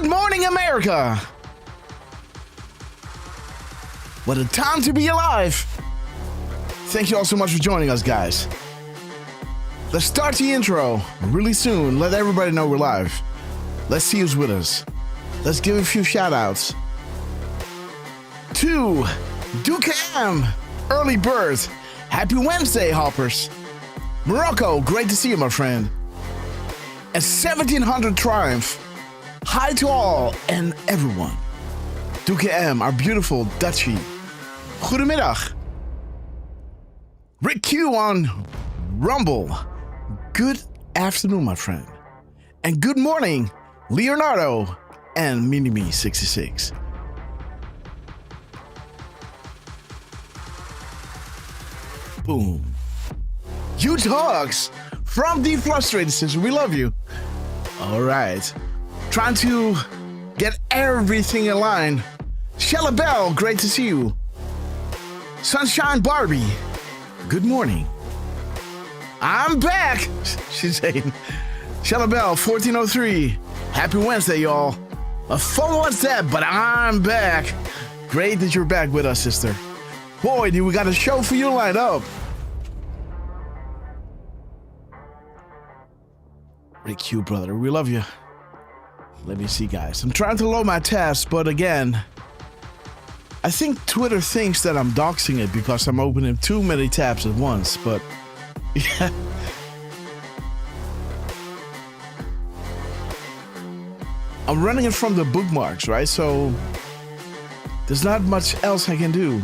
Good morning, America! What a time to be alive! Thank you all so much for joining us, guys. Let's start the intro really soon. Let everybody know we're live. Let's see who's with us. Let's give a few shout outs. To Decode, early bird. Happy Wednesday, hoppers. Morocco, great to see you, my friend. And 1700 Triumph. Hi to all and everyone. Decode, our beautiful Dutchie. Goedemiddag. Rick Q on Rumble. Good afternoon, my friend. And good morning, Leonardo and Minimi66. Boom. Huge hugs from the Frustrated Sister. We love you. All right. Trying to get everything in line. Shella Bell, great to see you. Sunshine Barbie, good morning. I'm back, she's saying. Shella Bell, 1403. Happy Wednesday, y'all. A phone WhatsApp, but I'm back. Great that you're back with us, sister. Boy, we got a show for you lined up. Rick Q, brother, we love you. Let me see, guys. I'm trying to load my tabs, but again, I think Twitter thinks that I'm doxing it because I'm opening too many tabs at once, but yeah. I'm running it from the bookmarks, right? So there's not much else I can do.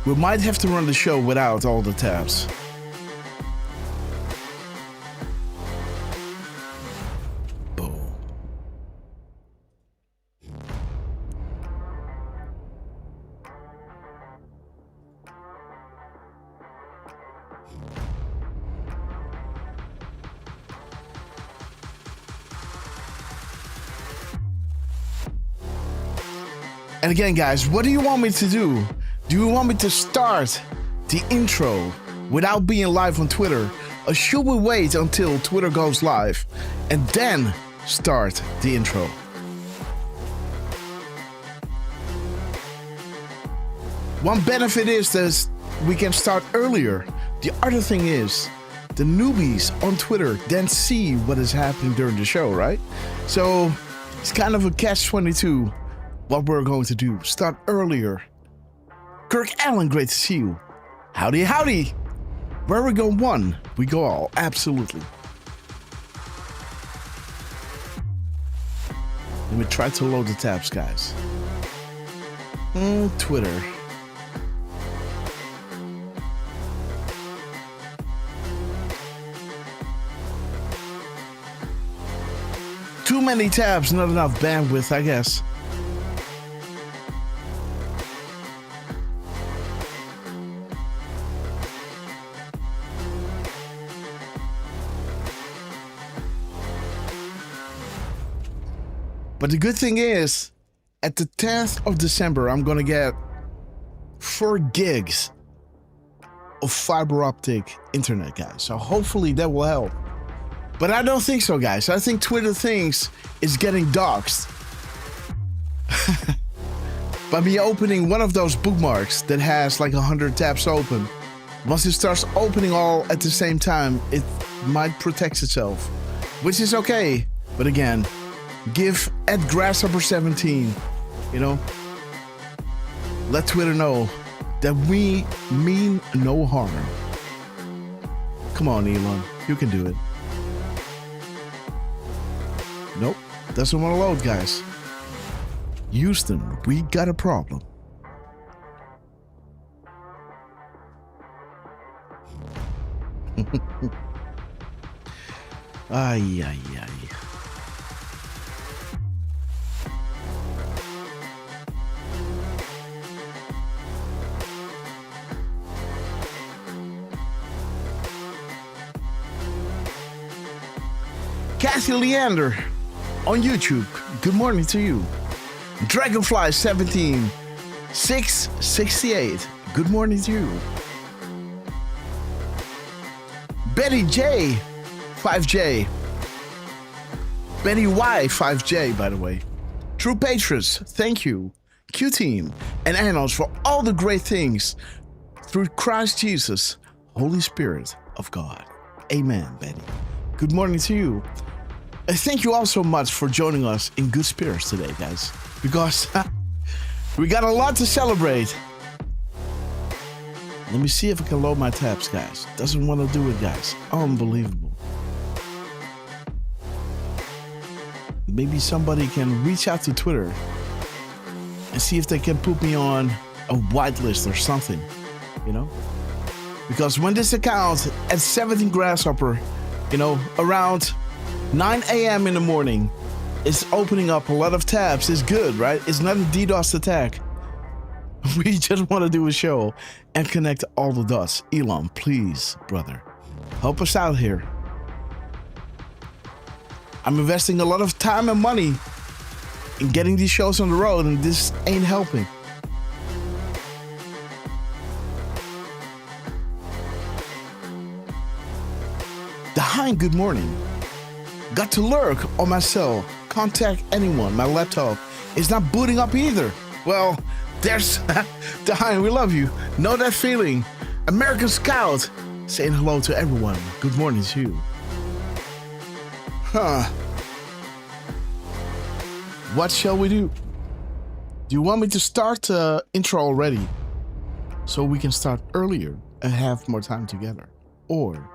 We might have to run the show without all the tabs. Boom. And again, guys, what do you want me to do? Do you want me to start the intro without being live on Twitter? Or should we wait until Twitter goes live and then start the intro? One benefit is that we can start earlier. The other thing is the newbies on Twitter then see what is happening during the show, right? So it's kind of a catch-22 what we're going to do. Start earlier. Kirk Allen, great to see you. Howdy, howdy. Where we go one, we go all. Absolutely. Let me try to load the tabs, guys. Twitter. Too many tabs, not enough bandwidth, I guess. But the good thing is, at the 10th of December, I'm gonna get 4 gigs of fiber optic internet, guys. So hopefully that will help. But I don't think so, guys. I think Twitter thinks it's getting doxxed. By me opening one of those bookmarks that has like 100 tabs open. Once it starts opening all at the same time, it might protect itself. Which is okay. But again, give at Grasshopper 17, you know, let Twitter know that we mean no harm. Come on, Elon, you can do it. Nope, doesn't want to load, guys. Houston, we got a problem. Ay, ay, ay. Kathy Leander on YouTube. Good morning to you. Dragonfly 17 668. Good morning to you. Betty J, 5J. Betty Y, 5J, by the way. True Patrons, thank you. Q-Team and Anos for all the great things through Christ Jesus, Holy Spirit of God. Amen, Betty. Good morning to you. Thank you all so much for joining us in good spirits today, guys, because we got a lot to celebrate. Let me see if I can load my tabs, guys. Doesn't want to do it, guys. Unbelievable. Maybe somebody can reach out to Twitter and see if they can put me on a whitelist or something, you know? Because when this account at 17 Grasshopper, you know, around 9 a.m. in the morning, is opening up a lot of tabs, it's good, right? It's not a DDoS attack. We just want to do a show and connect all the dots. Elon, please, brother, help us out here. I'm investing a lot of time and money in getting these shows on the road, and this ain't helping. The Hein, good morning. Got to lurk on my cell. Contact anyone. My laptop is not booting up either. Well, there's the Hein, we love you. Know that feeling. American Scout saying hello to everyone. Good morning to you. What shall we do? Do you want me to start the intro already so we can start earlier and have more time together? Or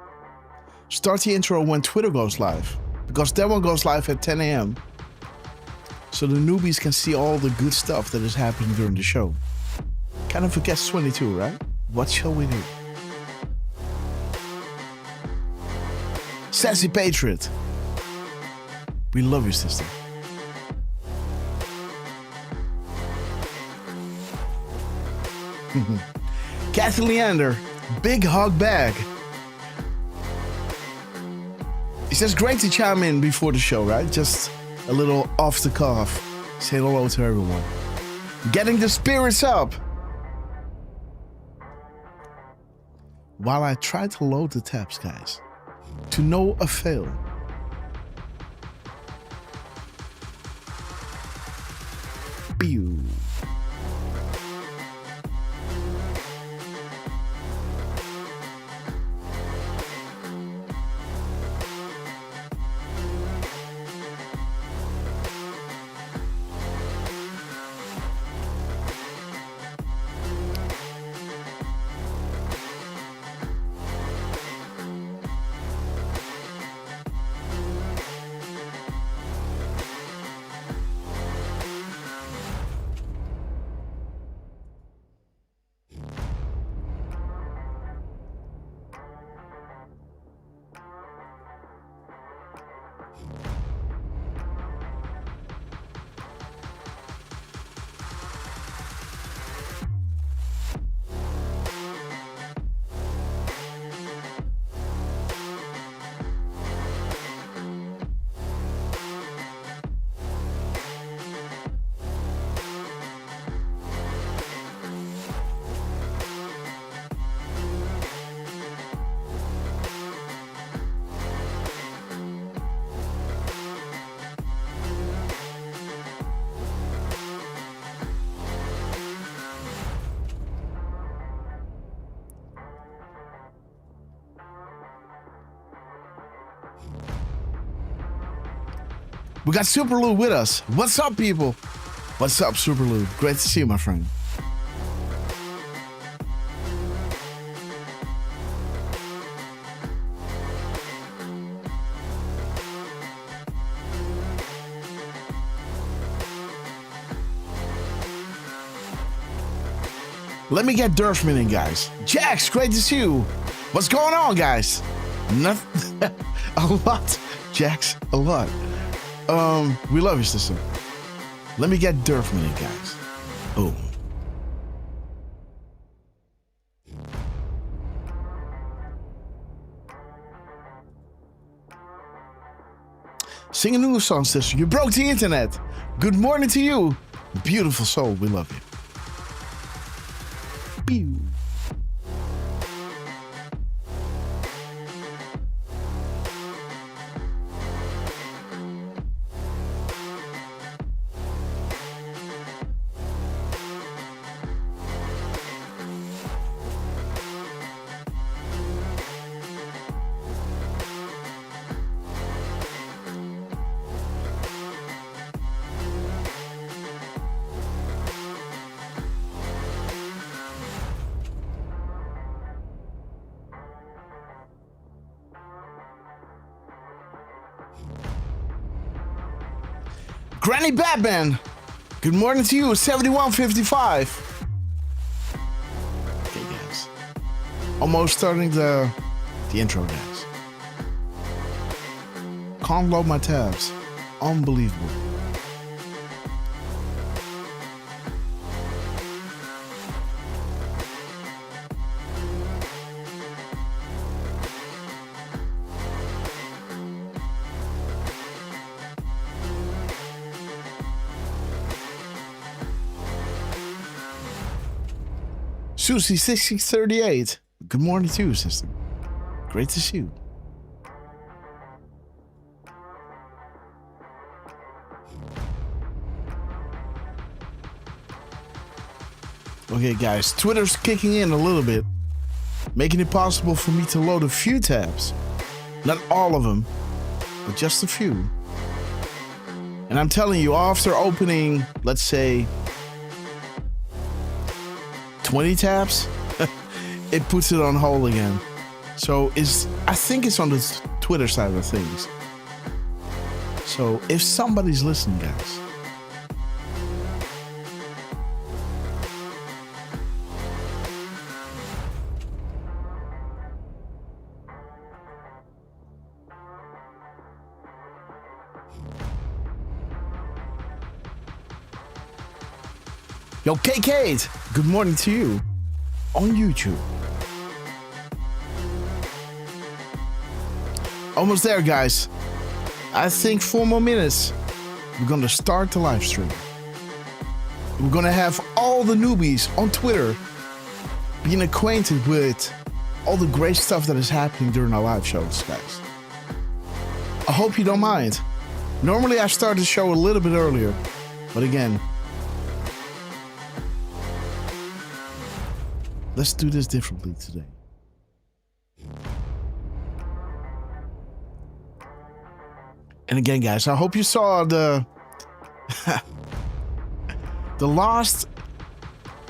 start the intro when Twitter goes live, because that one goes live at 10 a.m. so the newbies can see all the good stuff that is happening during the show. Kind of a catch-22, right? What shall we do? Sassy Patriot, we love you, sister. Kathy Leander, big hug bag. He says, great to chime in before the show, right? Just a little off the cuff. Say hello to everyone. Getting the spirits up. While I try to load the tabs, guys. To no avail. Pew. We got Super Lou with us. What's up, people? What's up, Super Lou? Great to see you, my friend. Let me get Derfman in, guys. Jax, great to see you. What's going on, guys? Nothing. A lot. Jax, a lot. We love you, sister. Let me get Derfman in, guys. Boom. Sing a new song, sister. You broke the internet. Good morning to you. Beautiful soul. We love you. Pew. Granny Batman. Good morning to you, 7155. Okay, guys. Almost starting the intro, guys. Can't load my tabs. Unbelievable. Susie6638. Good morning to you, sister. Great to see you. Okay, guys, Twitter's kicking in a little bit, making it possible for me to load a few tabs. Not all of them, but just a few. And I'm telling you, after opening, let's say, 20 tabs, it puts it on hold again. So I think it's on the Twitter side of things. So if somebody's listening, guys, yo, KK, good morning to you on YouTube. Almost there, guys. I think 4 more minutes. We're gonna start the live stream. We're gonna have all the newbies on Twitter being acquainted with all the great stuff that is happening during our live shows, guys. I hope you don't mind. Normally I start the show a little bit earlier, but again, let's do this differently today. And again, guys, I hope you saw the the last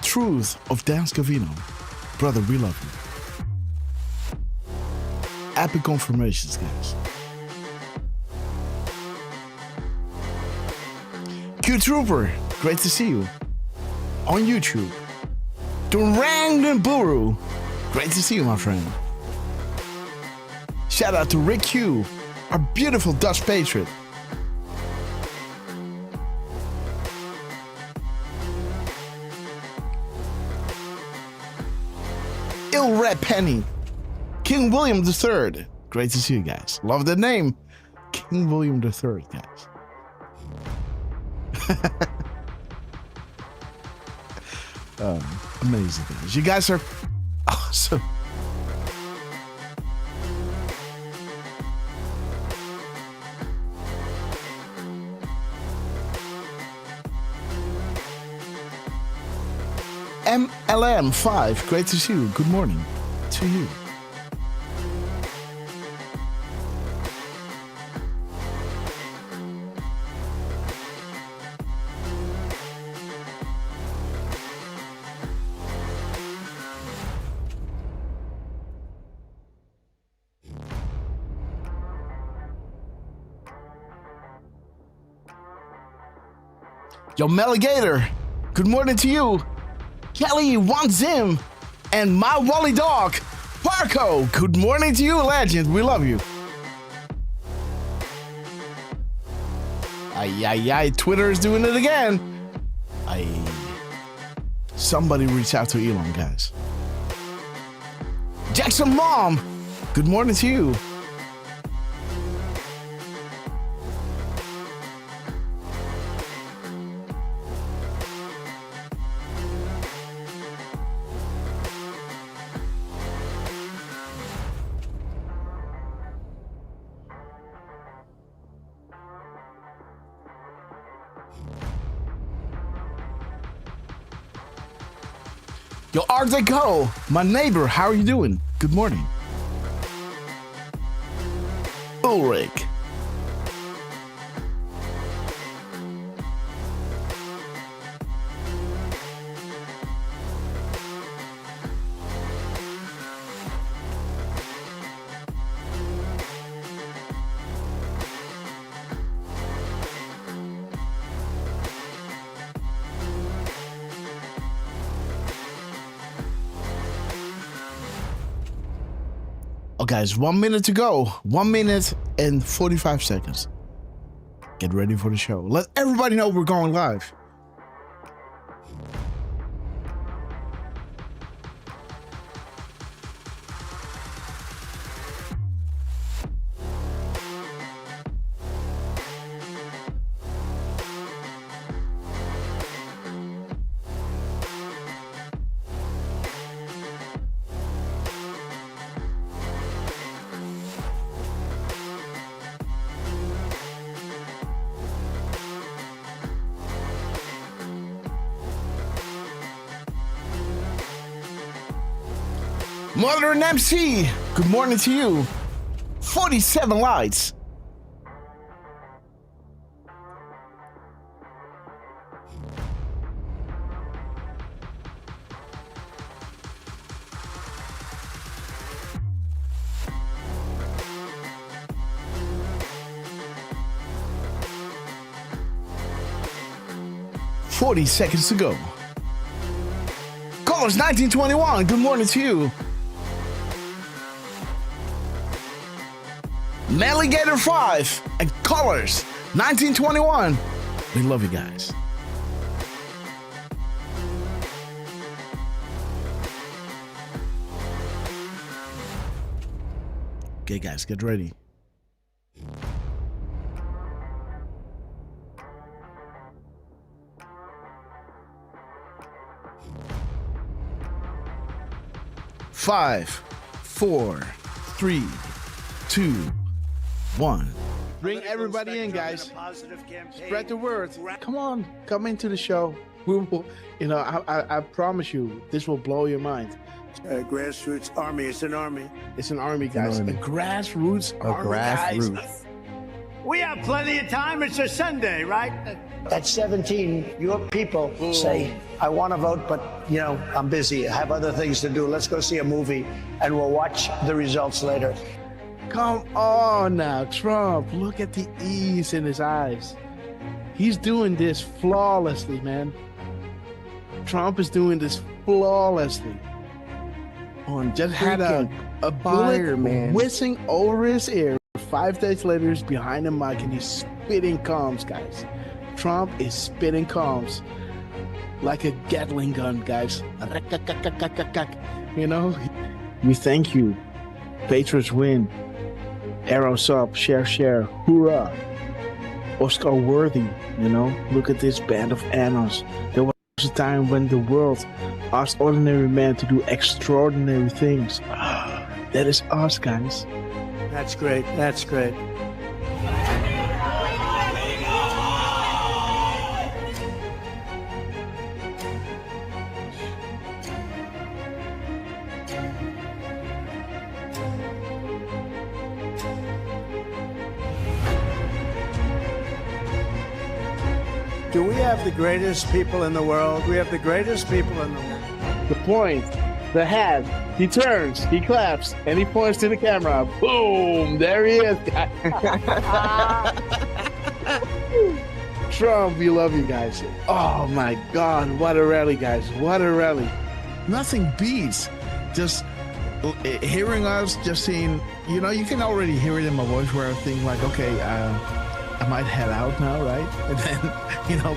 truth of Danske Vino. Brother, we love you. Epic confirmations, guys. Q Trooper, great to see you on YouTube. Durang Buru, great to see you, my friend. Shout out to Rick Q, our beautiful Dutch patriot. Il Red Penny, King William III, great to see you guys. Love the name, King William III, guys. Amazing, guys. You guys are awesome. MLM5, great to see you. Good morning to you. Yo, Meligator, good morning to you. Kelly wants him and my Wally dog, Parko. Good morning to you, legend. We love you. Ay, Twitter is doing it again. Somebody reach out to Elon, guys. Jackson Mom, good morning to you. Yo, Art Decode, my neighbor, how are you doing? Good morning. Ulrich. Oh, guys, 1 minute to go. 1 minute and 45 seconds. Get ready for the show. Let everybody know we're going live. Mother and MC, good morning to you. 47 lights. "40 seconds to go." Callers 1921, good morning to you. Melligator 5 and Colors 1921. We love you guys. Okay, guys, get ready. Five, 4, 3, 2, 1. Bring everybody in, guys. Spread the word. Come on, come into the show. We will, I promise you, this will blow your mind. Grassroots army. It's an army. It's an army, guys. A grassroots army, guys. We have plenty of time. It's a Sunday, right? At 17, your people say, I want to vote, but, I'm busy. I have other things to do. Let's go see a movie, and we'll watch the results later. Come on now, Trump. Look at the ease in his eyes. He's doing this flawlessly, man. Trump is doing this flawlessly. Just had a bullet whizzing over his ear. 5 days later, he's behind the mic and he's spitting calms, guys. Trump is spitting calms like a Gatling gun, guys. We thank you. Patriots win. Arrows up, share, hoorah. Oscar worthy, Look at this band of annals. There was a time when the world asked ordinary men to do extraordinary things. That is us, guys. That's great. That's great. Do we have the greatest people in the world? We have the greatest people in the world. The point, the hat, he turns, he claps, and he points to the camera. Boom! There he is. Trump, we love you guys. Oh my God, what a rally, guys. What a rally. Nothing beats just hearing us, just seeing, you can already hear it in my voice where I think like, okay, I might head out now, right? And then,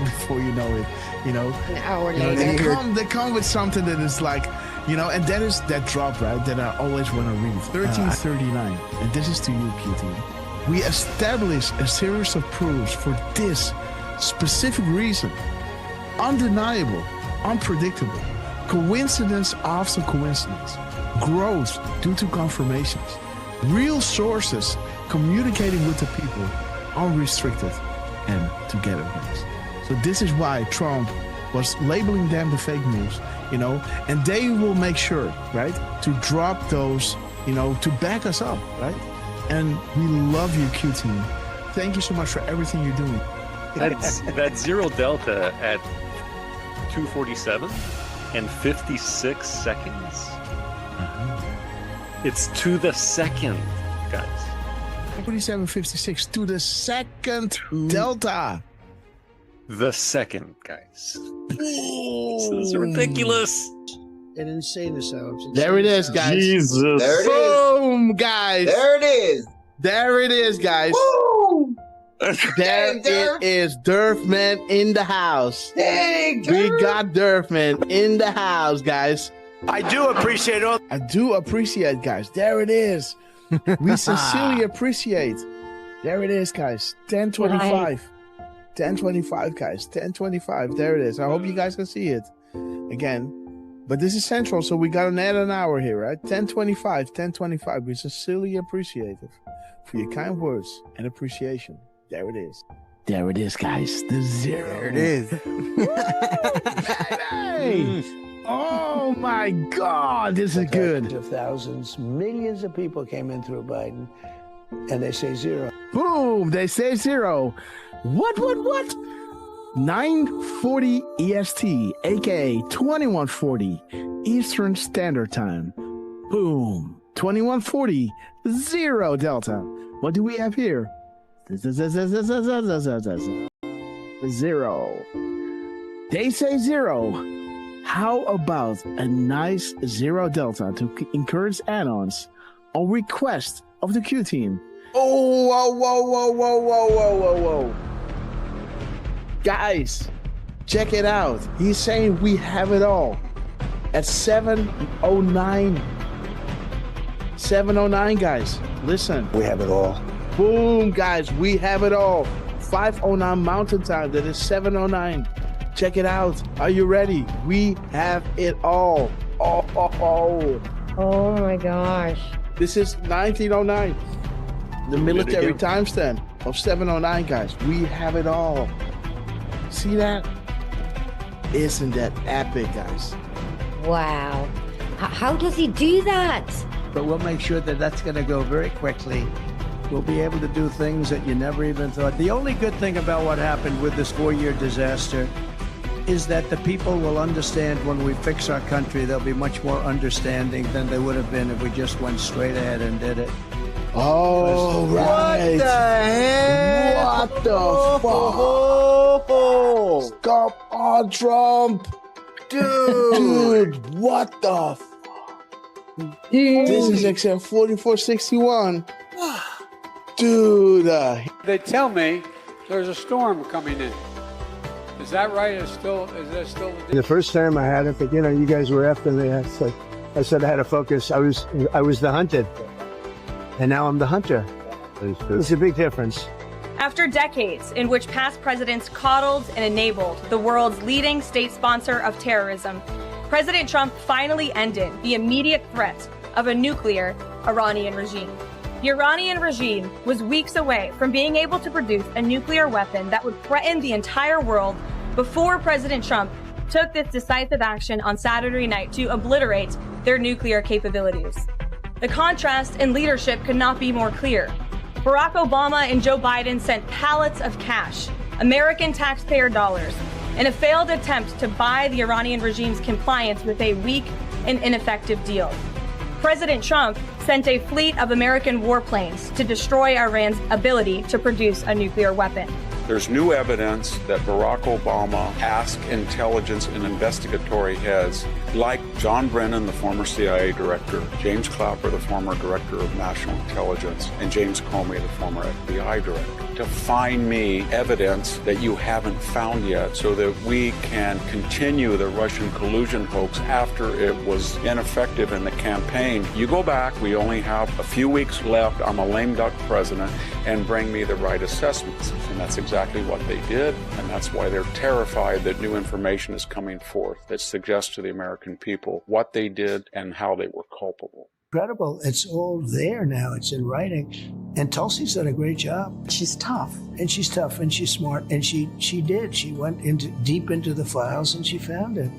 before you know it, an hour later, they come with something that is like, and that is that drop, right? That I always want to read. 1339, and this is to you, QT. We establish a series of proofs for this specific reason. Undeniable, unpredictable, coincidence after coincidence, growth due to confirmations, real sources communicating with the people, unrestricted and together, guys. So this is why Trump was labeling them the fake news, and they will make sure, right, to drop those, to back us up, right? And we love you, Q team. Thank you so much for everything you're doing. That's zero delta at 2:47 and 56 seconds. It's to the second, guys. 47.56 to the second delta. The second, guys. This is ridiculous. An insane assault. There it is, guys. Jesus. there it is. Boom, guys. There it is. There it is, guys. Woo! There Dang, Derf. it is. Derfman in the house. Dang, We Derf. got Derfman in the house, guys. I do appreciate all. I do appreciate, guys. There it is. We sincerely appreciate. There it is, guys. 1025. 1025, guys. 1025. There it is. I hope you guys can see it again. But this is central, so we got an hour here, right? 1025. 1025. We sincerely appreciate it for your kind words and appreciation. There it is. There it is, guys. The zero. There it is. Hey! Oh my God, this is good. Of thousands, millions of people came in through Biden, and they say zero. Boom, they say zero. What? 9:40 EST, aka 2140 Eastern Standard Time. Boom, 2140, zero Delta. What do we have here? Zero. They say zero. How about a nice zero Delta to encourage add-ons on request of the Q team? Oh, whoa. Guys, check it out. He's saying we have it all at 7:09. 7:09, guys. Listen. We have it all. Boom, guys. We have it all. 5:09 Mountain Time. That is 7:09. Check it out. Are you ready? We have it all. Oh my gosh. This is 1909. The military timestamp of 7:09, guys. We have it all. See that? Isn't that epic, guys? Wow. How does he do that? But we'll make sure that that's going to go very quickly. We'll be able to do things that you never even thought. The only good thing about what happened with this 4-year disaster is that the people will understand when we fix our country. They'll be much more understanding than they would have been if we just went straight ahead and did it. Oh, right. What the heck? What the fuck? Stop on Trump. Dude, what the fuck? This is XM 4461. Dude. They tell me there's a storm coming in. Is that right? Is that still The first time I had it, but you guys were after me. I said I had to focus. I was the hunted, and now I'm the hunter. It's a big difference. After decades in which past presidents coddled and enabled the world's leading state sponsor of terrorism, President Trump finally ended the immediate threat of a nuclear Iranian regime. The Iranian regime was weeks away from being able to produce a nuclear weapon that would threaten the entire world before President Trump took this decisive action on Saturday night to obliterate their nuclear capabilities. The contrast in leadership could not be more clear. Barack Obama and Joe Biden sent pallets of cash, American taxpayer dollars, in a failed attempt to buy the Iranian regime's compliance with a weak and ineffective deal. President Trump sent a fleet of American warplanes to destroy Iran's ability to produce a nuclear weapon. There's new evidence that Barack Obama asked intelligence and investigatory heads like John Brennan, the former CIA director, James Clapper, the former director of national intelligence, and James Comey, the former FBI director, to find me evidence that you haven't found yet so that we can continue the Russian collusion hoax after it was ineffective in the campaign. You go back, we only have a few weeks left, I'm a lame duck president, and bring me the right assessments. And that's exactly what they did, and that's why they're terrified that new information is coming forth that suggests to the American people what they did and how they were culpable. Incredible. It's all there now. It's in writing. And Tulsi's done a great job. She's tough. And she's tough and she's smart. And she did. She went deep into the files and she found it.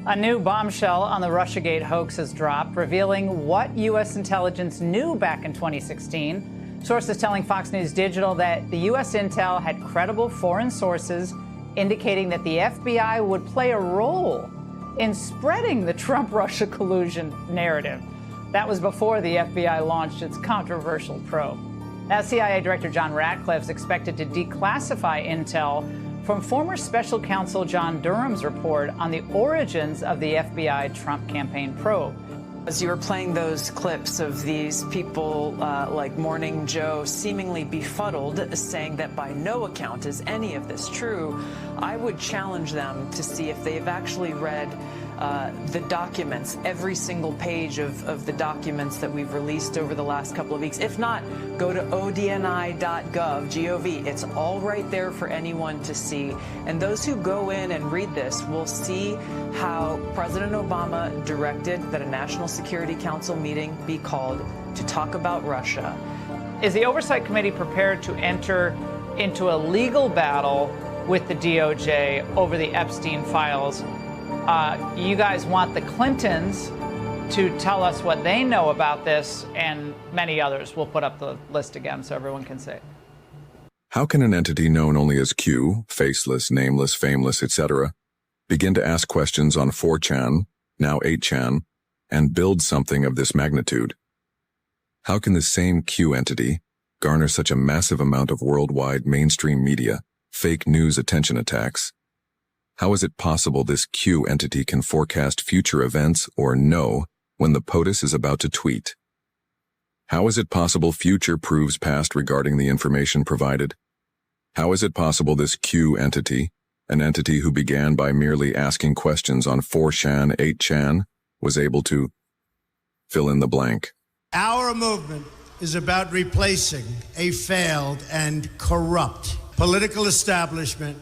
A new bombshell on the Russiagate hoax has dropped, revealing what U.S. intelligence knew back in 2016. Sources telling Fox News Digital that the U.S. intel had credible foreign sources indicating that the FBI would play a role in spreading the Trump-Russia collusion narrative. That was before the FBI launched its controversial probe. Now, CIA Director John Ratcliffe is expected to declassify intel from former special counsel John Durham's report on the origins of the FBI Trump campaign probe. As you were playing those clips of these people like Morning Joe seemingly befuddled, saying that by no account is any of this true, I would challenge them to see if they've actually read the documents, every single page of the documents that we've released over the last couple of weeks. If not, go to odni.gov, G-O-V. It's all right there for anyone to see. And those who go in and read this will see how President Obama directed that a National Security Council meeting be called to talk about Russia. Is the Oversight Committee prepared to enter into a legal battle with the DOJ over the Epstein files? You guys want the Clintons to tell us what they know about this, and many others. We'll put up the list again so everyone can see. How can an entity known only as Q, faceless, nameless, fameless, etc., begin to ask questions on 4chan, now 8chan, and build something of this magnitude? How can the same Q entity garner such a massive amount of worldwide mainstream media, fake news attention attacks? How is it possible this Q entity can forecast future events or know when the POTUS is about to tweet? How is it possible future proves past regarding the information provided? How is it possible this Q entity, an entity who began by merely asking questions on 4chan, 8chan, was able to fill in the blank? Our movement is about replacing a failed and corrupt political establishment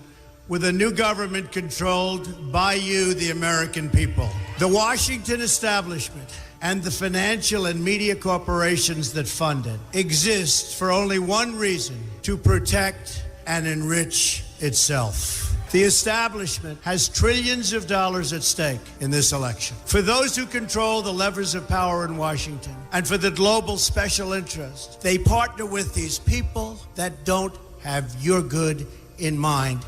with a new government controlled by you, the American people. The Washington establishment and the financial and media corporations that fund it exist for only one reason: to protect and enrich itself. The establishment has trillions of dollars at stake in this election. For those who control the levers of power in Washington and for the global special interest, they partner with these people that don't have your good in mind.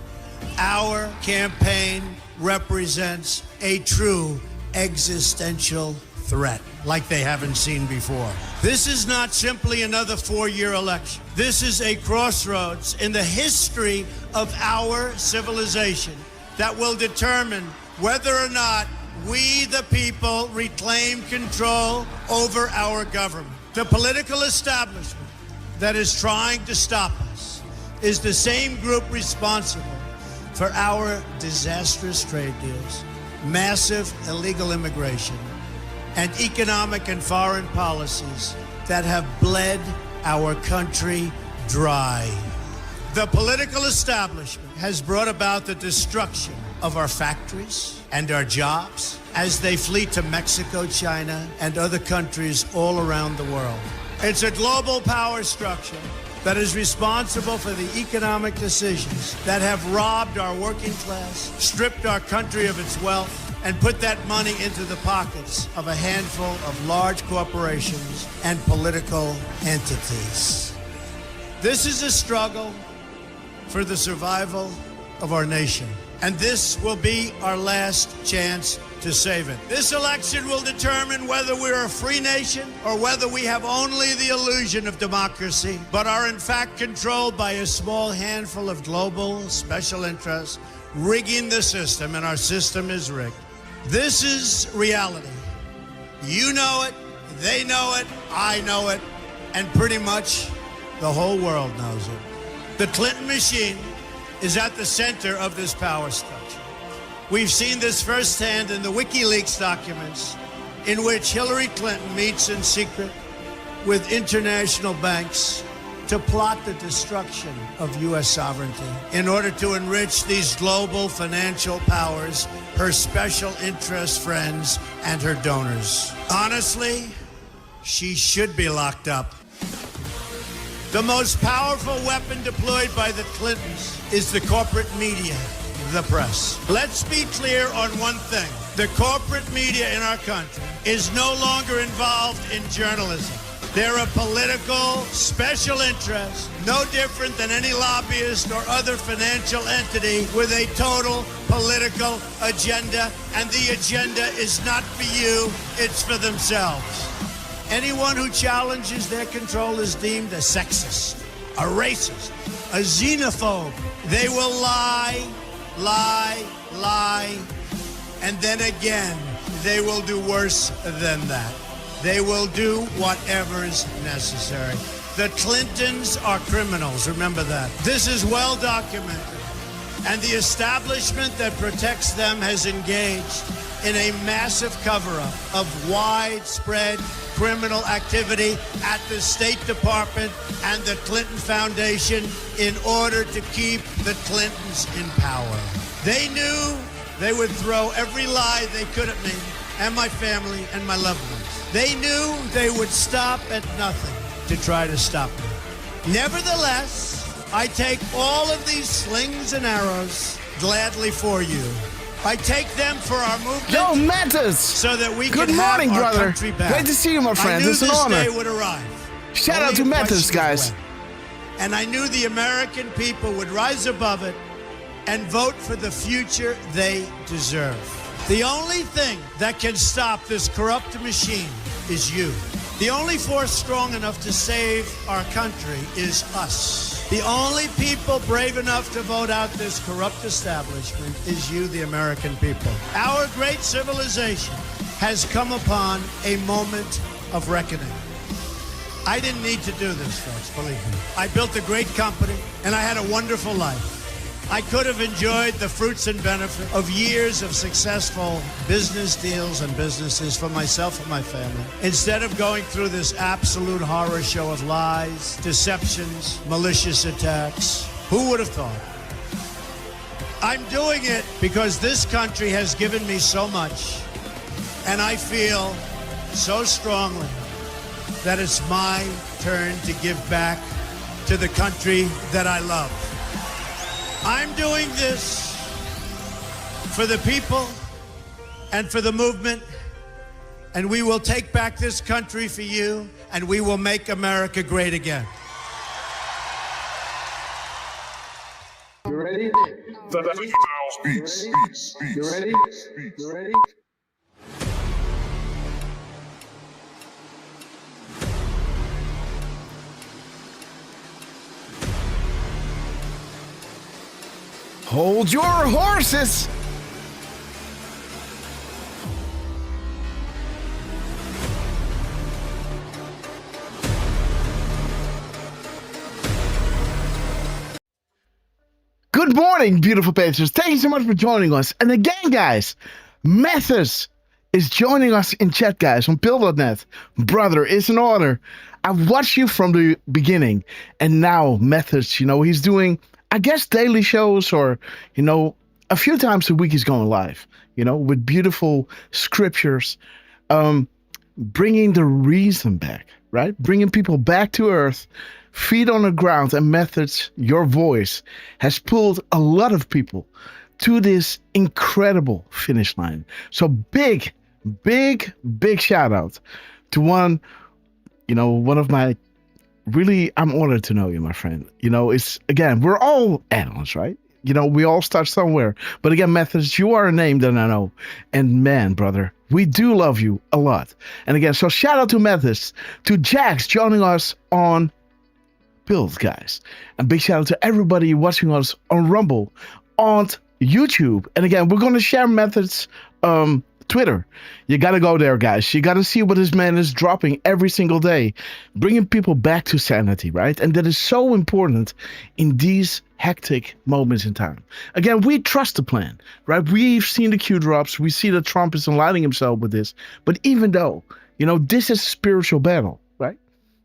Our campaign represents a true existential threat like they haven't seen before. This is not simply another 4-year election. This is a crossroads in the history of our civilization that will determine whether or not we, the people, reclaim control over our government. The political establishment that is trying to stop us is the same group responsible for our disastrous trade deals, massive illegal immigration, and economic and foreign policies that have bled our country dry. The political establishment has brought about the destruction of our factories and our jobs as they flee to Mexico, China, and other countries all around the world. It's a global power structure that is responsible for the economic decisions that have robbed our working class, stripped our country of its wealth, and put that money into the pockets of a handful of large corporations and political entities. This is a struggle for the survival of our nation, and this will be our last chance to save it. This election will determine whether we're a free nation or whether we have only the illusion of democracy, but are in fact controlled by a small handful of global special interests rigging the system, and our system is rigged. This is reality. You know it, they know it, I know it, and pretty much the whole world knows it. The Clinton machine is at the center of this power structure. We've seen this firsthand in the WikiLeaks documents, in which Hillary Clinton meets in secret with international banks to plot the destruction of U.S. sovereignty in order to enrich these global financial powers, her special interest friends, and her donors. Honestly, she should be locked up. The most powerful weapon deployed by the Clintons is the corporate media, the press. Let's be clear on one thing. The corporate media in our country is no longer involved in journalism. They're a political special interest, no different than any lobbyist or other financial entity with a total political agenda, and the agenda is not for you, it's for themselves. Anyone who challenges their control is deemed a sexist, a racist, a xenophobe. They will lie, lie, lie, and then again they will do worse than that. They will do whatever is necessary. The Clintons are criminals, remember that. This is well documented. And the establishment that protects them has engaged in a massive cover-up of widespread criminal activity at the State Department and the Clinton Foundation in order to keep the Clintons in power. They knew they would throw every lie they could at me and my family and my loved ones. They knew they would stop at nothing to try to stop me. Nevertheless, I take all of these slings and arrows gladly for you. I take them for our movement. Yo, Mattis! So that we Good can morning, have our brother. country back. Great to see you, my friend. I knew It's an this honor. day would arrive. Shout out Only to a Mattis, question of guys. when. And I knew the American people would rise above it and vote for the future they deserve. The only thing that can stop this corrupt machine is you. The only force strong enough to save our country is us. The only people brave enough to vote out this corrupt establishment is you, the American people. Our great civilization has come upon a moment of reckoning. I didn't need to do this, folks, believe me. I built a great company, and I had a wonderful life. I could have enjoyed the fruits and benefit of years of successful business deals and businesses for myself and my family, instead of going through this absolute horror show of lies, deceptions, malicious attacks. Who would have thought? I'm doing it because this country has given me so much, and I feel so strongly that it's my turn to give back to the country that I love. I'm doing this for the people and for the movement, and we will take back this country for you, and we will make America great again. You ready? You ready? You ready? Hold your horses! Good morning, beautiful patrons. Thank you so much for joining us. And again, guys, Mathis is joining us in chat, guys, on Pill.net. Brother, it's an honor. I've watched you from the beginning, and now Mathis, you know, he's doing, I guess, daily shows, or, you know, a few times a week he's going live, you know, with beautiful scriptures, bringing the reason back, right? Bringing people back to earth, feet on the ground, and Methods, your voice has pulled a lot of people to this incredible finish line. So big shout out to one of my, really, I'm honored to know you, my friend. You know, it's, again, we're all analysts, right? You know, we all start somewhere. But again, Methods, you are a name that I know. And man, brother, we do love you a lot. And again, so shout out to Methods, to Jax joining us on Pills, guys. And big shout out to everybody watching us on Rumble, on YouTube. And again, we're going to share Methods Twitter. You got to go there, guys. You got to see what this man is dropping every single day, bringing people back to sanity, right? And that is so important in these hectic moments in time. Again, we trust the plan, right? We've seen the Q drops. We see that Trump is aligning himself with this. But even though, you know, this is a spiritual battle, right?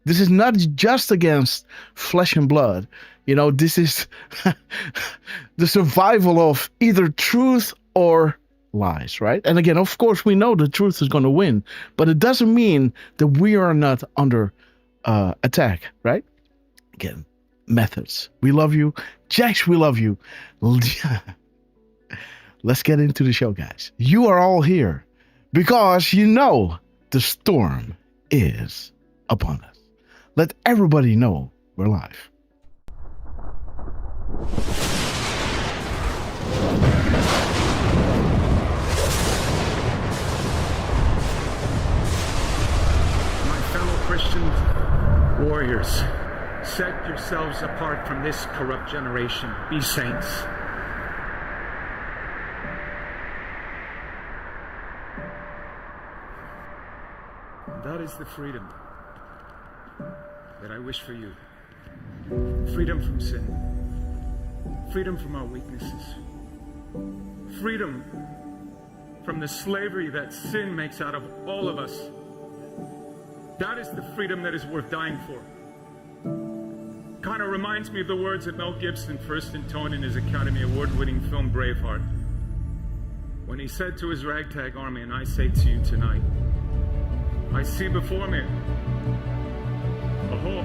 This is not just against flesh and blood. You know, this is the survival of either truth or lies, right? And again, of course, we know the truth is going to win, but it doesn't mean that we are not under attack, right? Again, Methods, we love you. Jax, we love you. Let's get into the show, guys. You are all here because you know the storm is upon us. Let everybody know we're live. Christian warriors, set yourselves apart from this corrupt generation. Be saints. That is the freedom that I wish for you. Freedom from sin. Freedom from our weaknesses. Freedom from the slavery that sin makes out of all of us. That is the freedom that is worth dying for. Kind of reminds me of the words that Mel Gibson first intoned in his Academy Award-winning film Braveheart, when he said to his ragtag army, and I say to you tonight, I see before me a whole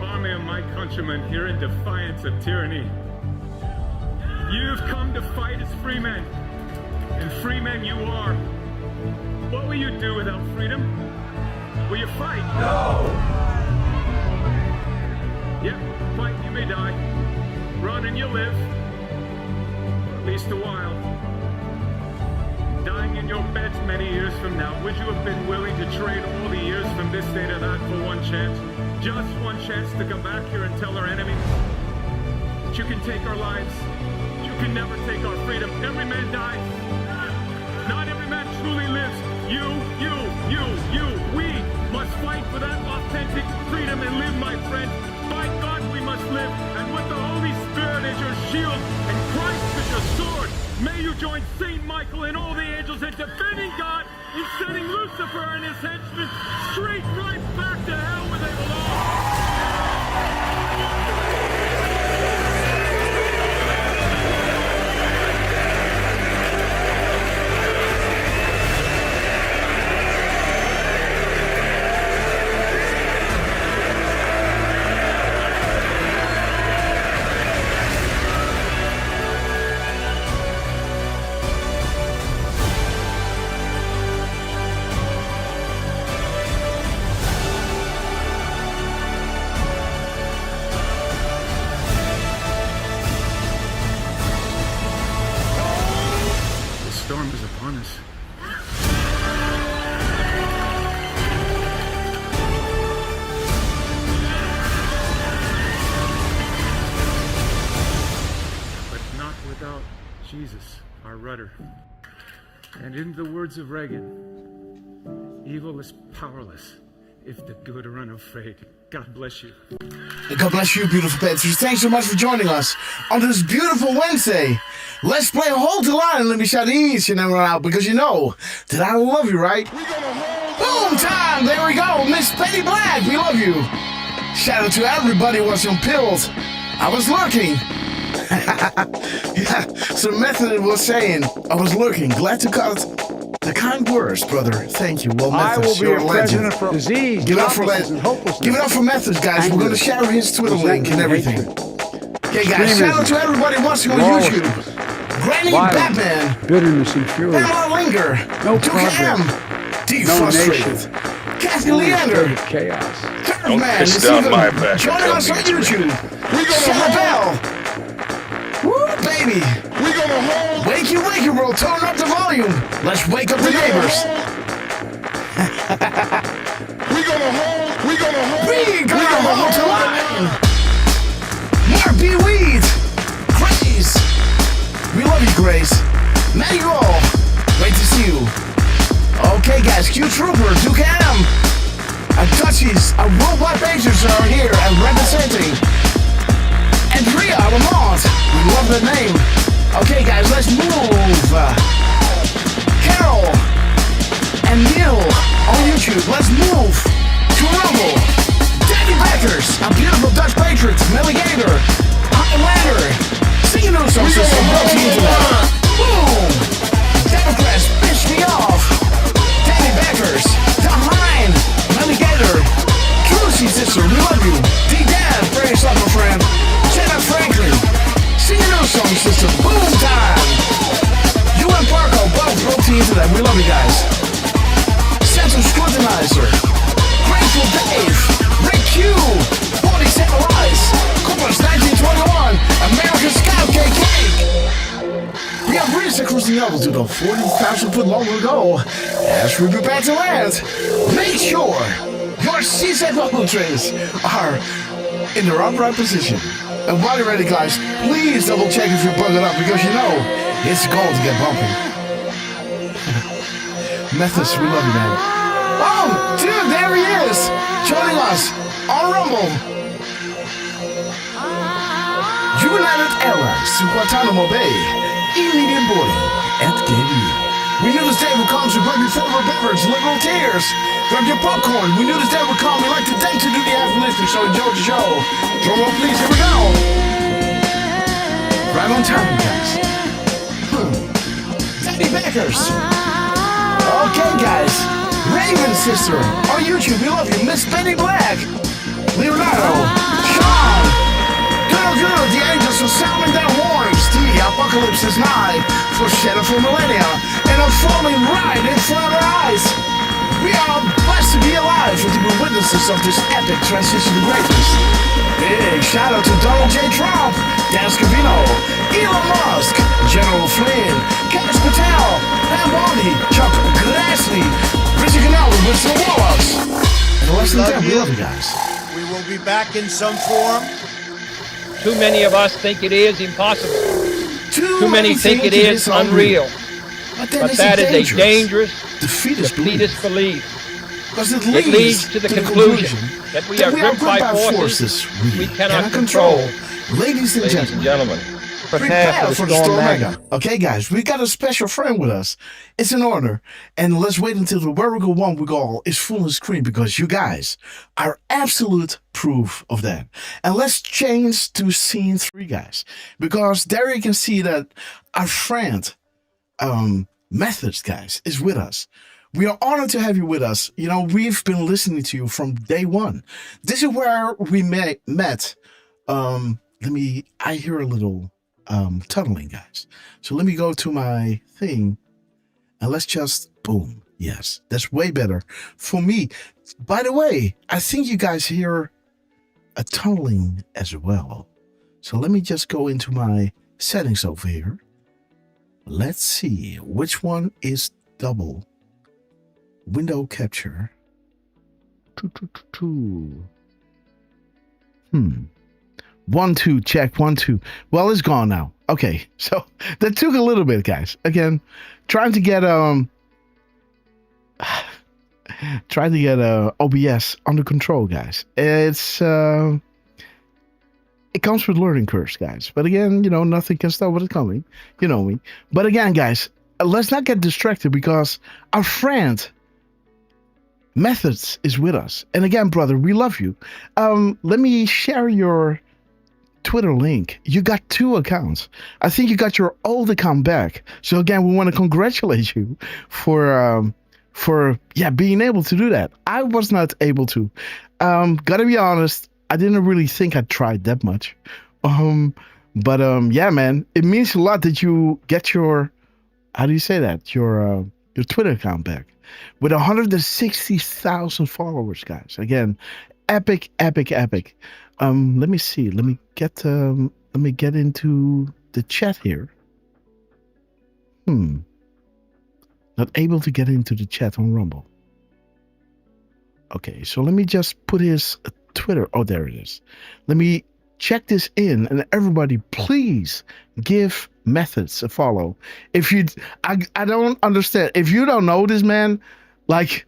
army of my countrymen here in defiance of tyranny. You've come to fight as free men, and free men you are. What will you do without freedom? Will you fight? No! Yep, fight, you may die. Run and you'll live. For at least a while. Dying in your beds many years from now, would you have been willing to trade all the years from this day to that for one chance? Just one chance to come back here and tell our enemies that you can take our lives, you can never take our freedom. Every man dies. Not every man truly lives. You. We must fight for that authentic freedom and live, my friend. By God, we must live. And with the Holy Spirit as your shield and Christ as your sword, may you join Saint Michael and all the angels in defending God and sending Lucifer and his henchmen straight right back to hell where they belong. Jesus, our rudder. And in the words of Reagan, evil is powerless if the good are unafraid. God bless you. God bless you, beautiful Patriots. Thanks so much for joining us on this beautiful Wednesday. Let's play Hold the Line and let me shout each and everyone out because you know that I love you, right? Boom time! There we go. Miss Penny Black, we love you. Shout out to everybody who was on pills. I was lurking. Yeah, so Method was saying, I was lurking. Glad to cut the kind words, brother. Thank you. Well, Methods, you're a legend. For disease, Give it up for Give it up for Methods, guys. We're going to share his Twitter link and everything. Okay, guys, shout out to everybody watching on YouTube. Granny Batman. Bitterness and fury. Pamela Linger. No Duke progress. M. Defrustrated. Kathy Leander. Chaos. Third Man is even joining us on YouTube. Shella Bell. Woo, baby. We're gonna hold. Wakey, world. Turn up the volume. Let's wake up the neighbors. We're gonna hold. We're gonna hold. We gonna hold the line. Mark B. Weed. Grace. We love you, Grace. Maddie Roll. Great to see you. Okay, guys. Q Trooper. Duke M. And Touchies. Our worldwide pages are here and representing. And Rhea Lamont. We love the name. Okay, guys, let's move. Carol and Neil on YouTube. Let's move to Rumble. Danny Beckers, a beautiful Dutch patriot. Milligator. Highlander. Singing those songs from the internet. Boom. Democrats, piss me off. Danny Beckers. Tom Hine. Milligator. Trucy sister, we love you. D-Dan, very my friend. Jenna Franklin. Singing those songs, sister. Boom time. You and Parko both broke the internet. We love you guys. Central Scrutinizer. Grateful Dave. Rick Q. 47 Lies. Coopers 1921. American Scout KK. We have reached across the level to the 40,000 foot long ago. As we prepare to land, make sure your CZ bubble trays are in their upright position. And while you're ready, guys, please double check if you're bugged up because you know it's going to get bumpy. Methods, we love you, man. Oh, dude, there he is, joining us on Rumble. United Airlines to Guantanamo Bay, immediate boarding at gate. We knew this day would come, so grab your favorite beverage, liberal tears. Grab your popcorn. We knew this day would come. We like to thank to do the half lifting, so enjoy the show. Drum roll, please. Here we go. Right on time, guys. Teddy Bakers. Okay, guys. Raven Sister on YouTube. We love you. Miss Penny Black. Leonardo. Sean. Good, the angels are sounding their horns. The apocalypse is nigh, foreshadowed for millennia, and unfolding right in front of our eyes. We are blessed to be alive and to be witnesses of this epic transition to greatness. Big shout out to Donald J. Trump, Dan Scavino, Elon Musk, General Flynn, Cash Patel, Pam Bondi, Chuck Grassley, Richie Canal, and Mr. Wallace. And the rest of them, we love you guys. We will be back in some form. Too many of us think it is impossible. Too many think it is unreal. But that is a dangerous, defeatist belief. Because it leads to the conclusion that we are gripped by forces we cannot control. Ladies and gentlemen, prepare for the Storm Mega. Okay, guys, we got a special friend with us. It's an honor. And let's wait until the Wherever One We Go is full on screen, because you guys are absolute proof of that. And let's change to scene 3, guys, because there you can see that our friend, Methods, guys, is with us. We are honored to have you with us. You know, we've been listening to you from day one. This is where we met. I hear a little tunneling, guys. So let me go to my thing and let's just boom. Yes, that's way better for me. By the way, I think you guys hear a tunneling as well. So let me just go into my settings over here. Let's see which one is double window capture. 1 2 check 1 2. Well, it's gone now. Okay, so that took a little bit, guys. Again, trying to get OBS under control, guys. It comes with learning curves, guys. But again, you know, nothing can stop what is coming. You know me. But again, guys, let's not get distracted, because our friend Methods is with us. And again, brother, we love you. Let me share your Twitter link. You got 2 accounts. I think you got your old account back. So again, we want to congratulate you for being able to do that. I was not able to. Gotta be honest, I didn't really think I tried that much. But yeah, man, it means a lot that you get your, how do you say that? Your Twitter account back with 160,000 followers, guys. Again, epic. Let me see. Let me get into the chat here. Not able to get into the chat on Rumble. Okay, so let me just put his Twitter. Oh, there it is. Let me check this in, and everybody, please give Methods a follow. I don't understand. If you don't know this man, like,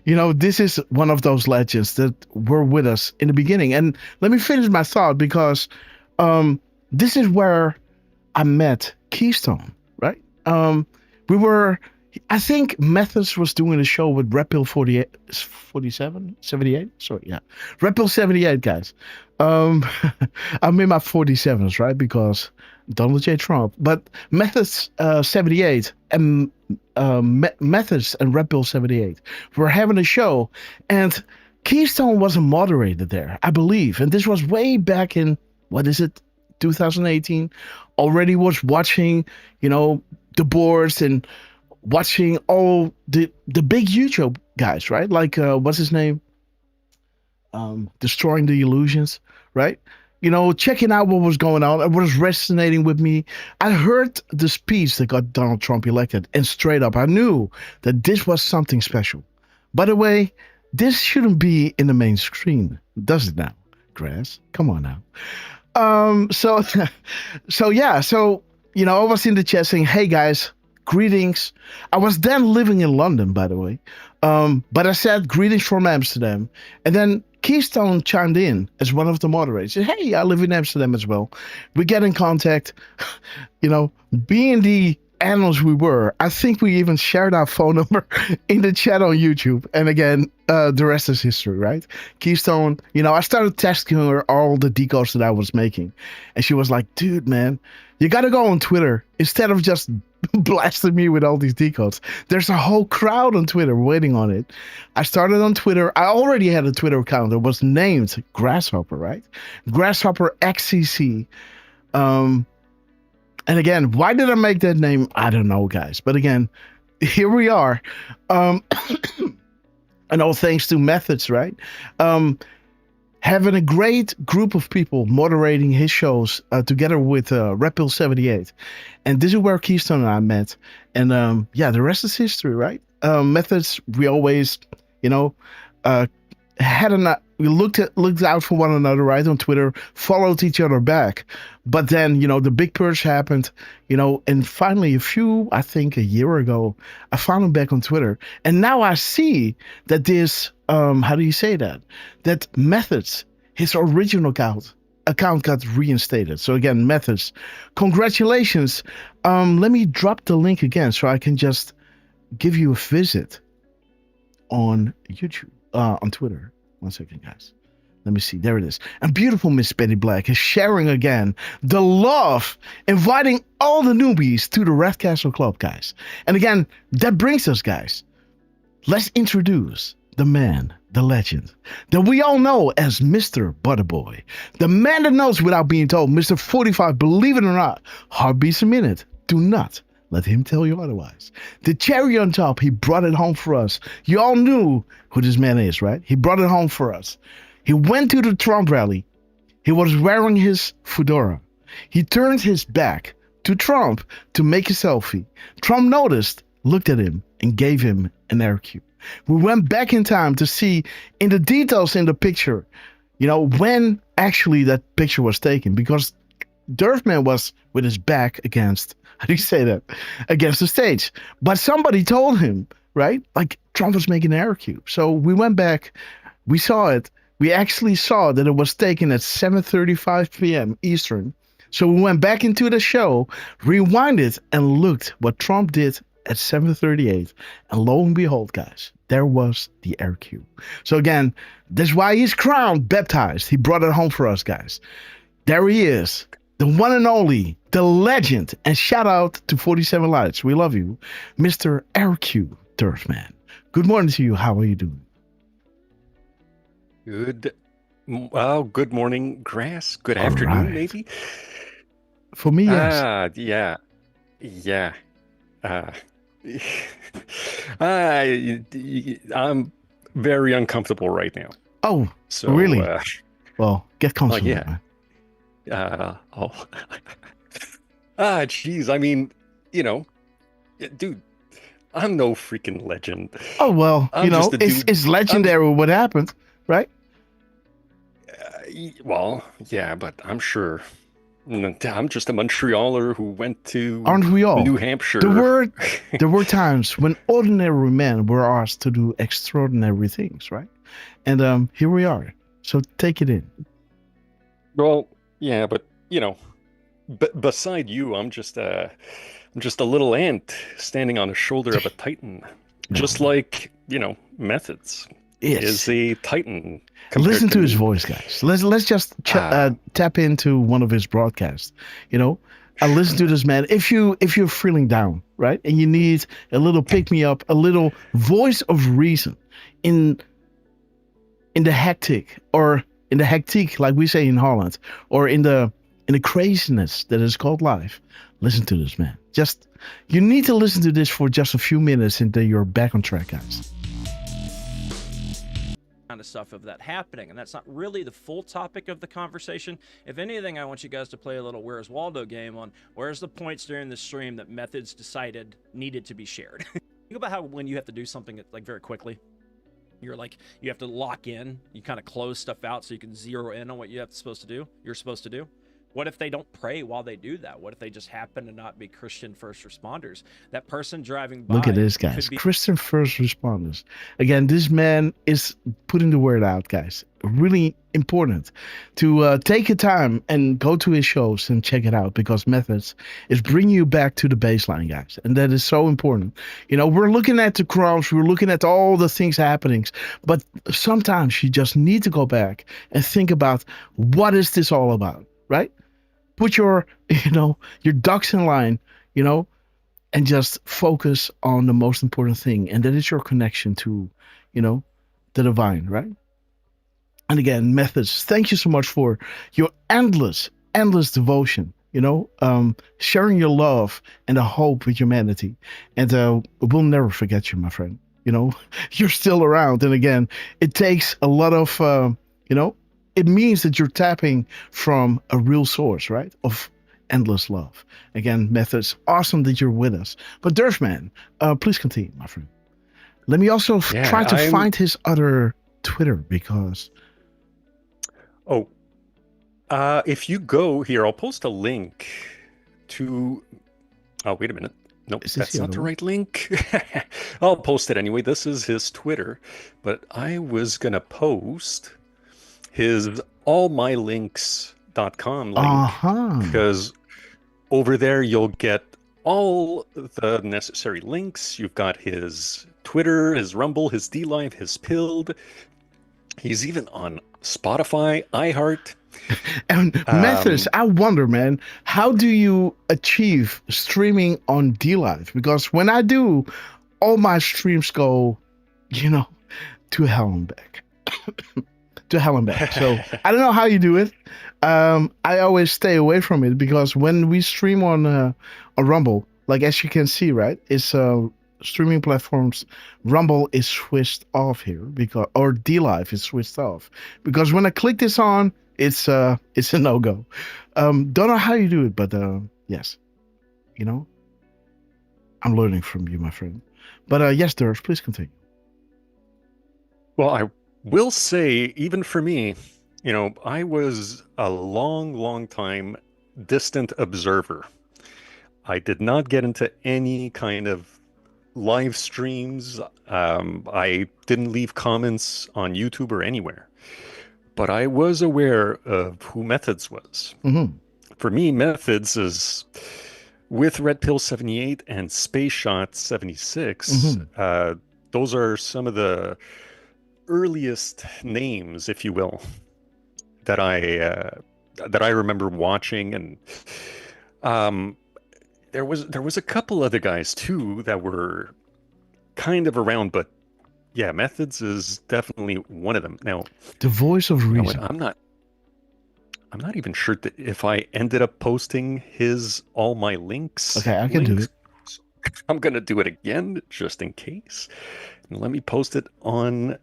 you know, this is one of those legends that were with us in the beginning. And let me finish my thought, because this is where I met Keystone, right? I think Methods was doing a show with Red Pill 78. Sorry, yeah. Red Pill 78, guys. I'm in my 47s, right? Because Donald J. Trump. But Methods 78 and Methods and Red Pill 78 were having a show. And Keystone was a moderator there, I believe. And this was way back in, 2018? Already was watching, you know, the boards and watching all the big YouTube guys, right? Like, what's his name? Destroying the Illusions, right? You know, checking out what was going on. It was resonating with me. I heard the speech that got Donald Trump elected, and straight up, I knew that this was something special. By the way, this shouldn't be in the main screen, does it now? Grass, come on now. So yeah, so, you know, I was in the chat saying, hey guys, greetings. I was then living in London, by the way. But I said greetings from Amsterdam. And then Keystone chimed in as one of the moderators. He said, hey, I live in Amsterdam as well. We get in contact. Being the analysts we were, I think we even shared our phone number in the chat on YouTube. And again, the rest is history, right? Keystone, I started texting her all the decodes that I was making. And she was like, dude, man, you got to go on Twitter instead of just blasting me with all these decodes. There's a whole crowd on Twitter waiting on it. I started on Twitter. I already had a Twitter account that was named Grasshopper, right? Grasshopper XCC. And again, why did I make that name? I don't know, guys. But again, here we are. And all thanks to Methods, right? Having a great group of people moderating his shows together with Repil 78. And this is where Keystone and I met. And the rest is history, right? Methods, we always, we looked out for one another, right, on Twitter, followed each other back. But then, the big purge happened, and finally I think a year ago, I found him back on Twitter. And now I see that this, how do you say that? That Methods, his original account got reinstated. So again, Methods, congratulations. Let me drop the link again so I can just give you a visit on YouTube, on Twitter. 1 second, guys. Let me see. There it is. And beautiful Miss Betty Black is sharing again the love, inviting all the newbies to the Red Castle Club, guys. And again, that brings us, guys. Let's introduce the man, the legend, that we all know as Mr. Butterboy. The man that knows without being told, Mr. 45, believe it or not, heartbeats a minute. Do not let him tell you otherwise. The cherry on top, he brought it home for us. You all knew who this man is, right? He brought it home for us. He went to the Trump rally. He was wearing his fedora. He turned his back to Trump to make a selfie. Trump noticed, looked at him, and gave him an air cue. We went back in time to see in the details in the picture, when actually that picture was taken, because Derfman was with his back against, how do you say that? Against the stage. But somebody told him, right? Like Trump was making an air cue. So we went back, we saw it. We actually saw that it was taken at 7:35 p.m. Eastern. So we went back into the show, rewinded, and looked what Trump did at 7:38. And lo and behold, guys, there was the air cue. So again, that's why he's crowned, baptized. He brought it home for us, guys. There he is, the one and only, the legend. And shout out to 47 Lights. We love you, Mr. Air Cue Derfman. Good morning to you. How are you doing? Good morning, Grass. Good afternoon, maybe. For me, yes. Yeah. I'm very uncomfortable right now. Oh, so, really? Well, get comfortable. Yeah. Jeez. I mean, dude, I'm no freaking legend. Oh, well, it's legendary what happened, right? Well, yeah, but I'm sure I'm just a Montrealer who went to Aren't we all? New Hampshire. There were times when ordinary men were asked to do extraordinary things, right? And here we are. So take it in. Well, yeah, but beside you, I'm just a little ant standing on the shoulder of a titan, just like Methods is a titan. Listen to his voice, guys. Let's just tap into one of his broadcasts. I listen to this man. If you're feeling down, right, and you need a little pick me up, a little voice of reason in the hectic, like we say in Holland, or in the craziness that is called life, listen to this man. You need to listen to this for just a few minutes, and then you're back on track, guys. Kind of stuff of that happening, and that's not really the full topic of the conversation. If anything, I want you guys to play a little Where's Waldo game on where's the points during the stream that Methods decided needed to be shared. Think about how when you have to do something like very quickly, you have to lock in, you kind of close stuff out so you can zero in on what you're supposed to do. What if they don't pray while they do that? What if they just happen to not be Christian first responders? That person driving by. Look at this, guys. Christian first responders. Again, this man is putting the word out, guys. Really important to take your time and go to his shows and check it out, because Methods is bringing you back to the baseline, guys. And that is so important. You know, we're looking at the crimes, we're looking at all the things happening, but sometimes you just need to go back and think about, what is this all about, right? Put your, your ducks in line, and just focus on the most important thing. And that is your connection to, the divine, right? And again, Methods, thank you so much for your endless devotion, sharing your love and the hope with humanity. And we'll never forget you, my friend. You're still around. And again, it takes a lot of, it means that you're tapping from a real source, right? Of endless love. Again, Methods, awesome that you're with us. But Derf man, please continue, my friend. Let me also try to find his other Twitter, because... if you go here, I'll post a link to... Oh, wait a minute. Nope, that's not the right link. I'll post it anyway. This is his Twitter. But I was going to post his allmylinks.com link, because over there you'll get all the necessary links. You've got his Twitter, his Rumble, his DLive, his Pilled. He's even on Spotify, iHeart. And Methods, I wonder, man, how do you achieve streaming on DLive? Because when I do, all my streams go, to hell and back. To hell and back. So I don't know how you do it. I always stay away from it, because when we stream on Rumble, like as you can see, right, it's streaming platforms, Rumble is switched off here, or DLive is switched off, because when I click this on, it's a no-go. Don't know how you do it, but yes, I'm learning from you, my friend. But yes, Derf, please continue. Well, I will say, even for me, I was a long time distant observer. I did not get into any kind of live streams. I didn't leave comments on YouTube or anywhere. But I was aware of who Methods was. Mm-hmm. For me, Methods is, with Red Pill 78 and Space Shot 76, Mm-hmm. Those are some of the earliest names, if you will, that I remember watching. And there was a couple other guys too that were kind of around, but yeah, Methods is definitely one of them. Now, the voice of reason. I'm not even sure that if I ended up posting his all my links. Okay, I can do it. I'm gonna do it again just in case. And let me post it on.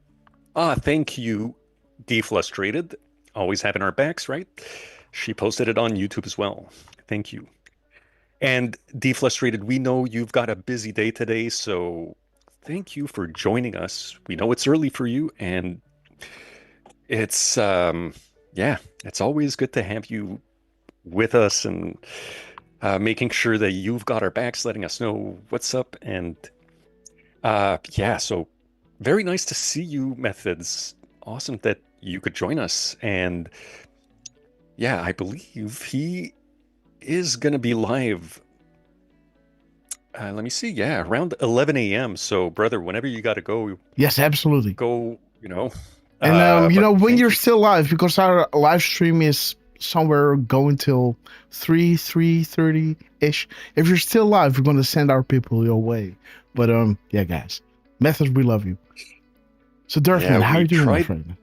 Thank you, Deflustrated. Always having our backs, right? She posted it on YouTube as well. Thank you. And Deflustrated, we know you've got a busy day today, so thank you for joining us. We know it's early for you, and it's it's always good to have you with us and making sure that you've got our backs, letting us know what's up. And so very nice to see you, Methods. Awesome that you could join us. And yeah, I believe he is going to be live. Let me see. Yeah, around 11 a.m. So, brother, whenever you got to go. Yes, absolutely. Go, And, when you're still live, because our live stream is somewhere going till 3:30-ish. If you're still live, we're going to send our people your way. But, yeah, guys. Methods, we love you. So, Derfman, how are you doing, my friend?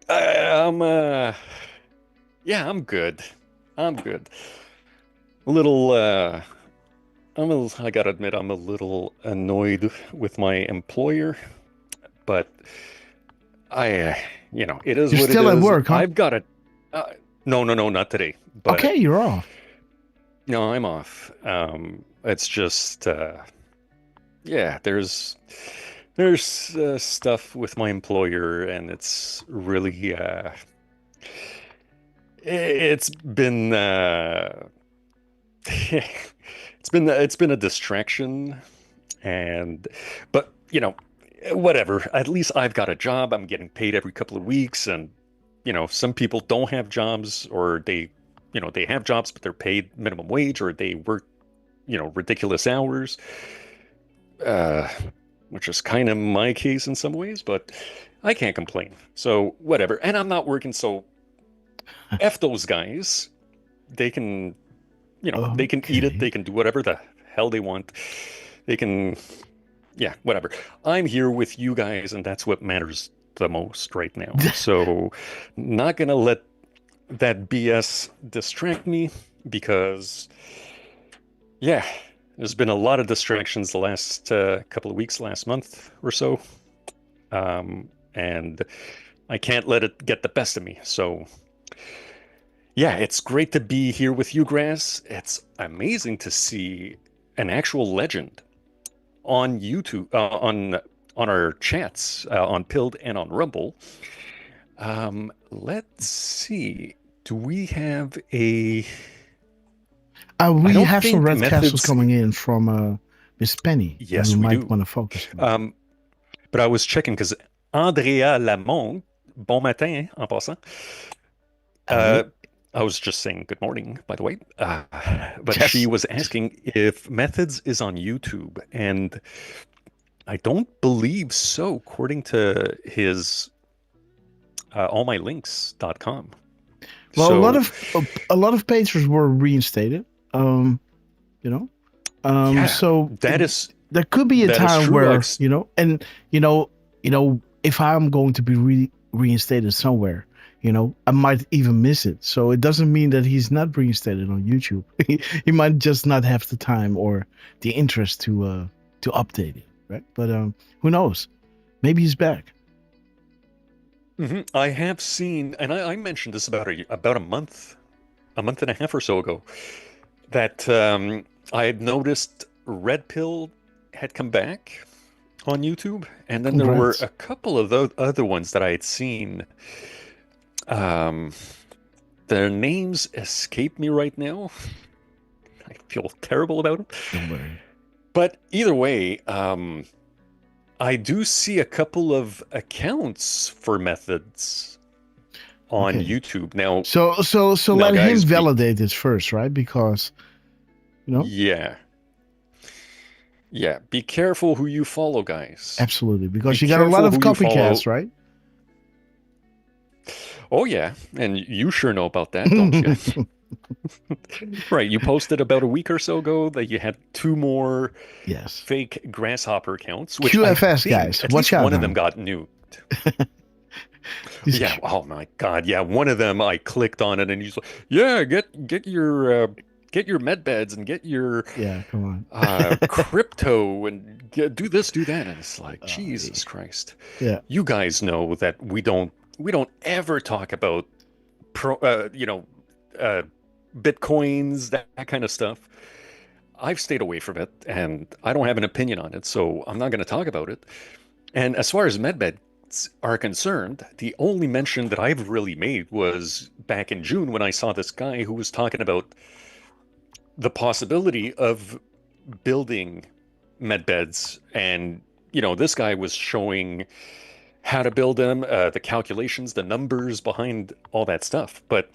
I'm good. I'm good. I gotta admit, I'm a little annoyed with my employer, but it is You're what it is. You're still at work, huh? I've got no, not today. But, okay, you're off. No, I'm off. It's just, there's stuff with my employer, and it's really, It's been it's been a distraction, but whatever. At least I've got a job. I'm getting paid every couple of weeks, and some people don't have jobs, or they have jobs but they're paid minimum wage, or they work ridiculous hours, which is kind of my case in some ways, but I can't complain. So whatever. And I'm not working, so F those guys. They can they can eat it, they can do whatever the hell they want. They can whatever. I'm here with you guys, and that's what matters the most right now. So not gonna let that BS distract me, because there's been a lot of distractions the last couple of weeks, last month or so, and I can't let it get the best of me. So it's great to be here with you, Grass. It's amazing to see an actual legend on YouTube, on our chats, on Pilled and on Rumble. Let's see. Do we have a... we have some red castles coming in from Miss Penny. Yes, we do. might want to focus on. But I was checking because Andrea Lamont, bon matin, en passant. I was just saying good morning, by the way. But she was asking if Methods is on YouTube, and I don't believe so, according to his allmylinks.com. Well, So, a lot of pages were reinstated. So there could be a that is time true. where I've if I'm going to be reinstated somewhere, I might even miss it. So it doesn't mean that he's not reinstated on YouTube. He might just not have the time or the interest to update it, right? But who knows? Maybe he's back. I have seen, and I mentioned this about a month and a half or so ago, that I had noticed Red Pill had come back on YouTube, and then there were Congrats. a couple of those other ones that I had seen. Their names escape me right now. I feel terrible about them. Don't worry. But either way, I do see a couple of accounts for Methods on YouTube now. So now, let him guys, validate this first, right? Because Yeah, be careful who you follow, guys. Absolutely, because Be you got a lot of careful who you copycats, follow. right? Oh yeah, and you sure know about that, don't you? Right, you posted about a week or so ago that you had 2 more fake Grasshopper accounts, which I QFS think guys, at watch least out one of now. them got nuked. Yeah, oh my God, yeah, one of them I clicked on it and he's like, yeah, get your med beds and get your come on. crypto and do this, do that, and it's like, Jesus Christ. Yeah. You guys know that we don't ever talk about bitcoins, that kind of stuff. I've stayed away from it, and I don't have an opinion on it, so I'm not going to talk about it. And as far as medbeds are concerned, the only mention that I've really made was back in June when I saw this guy who was talking about the possibility of building medbeds, and this guy was showing how to build them, the calculations, the numbers behind all that stuff. But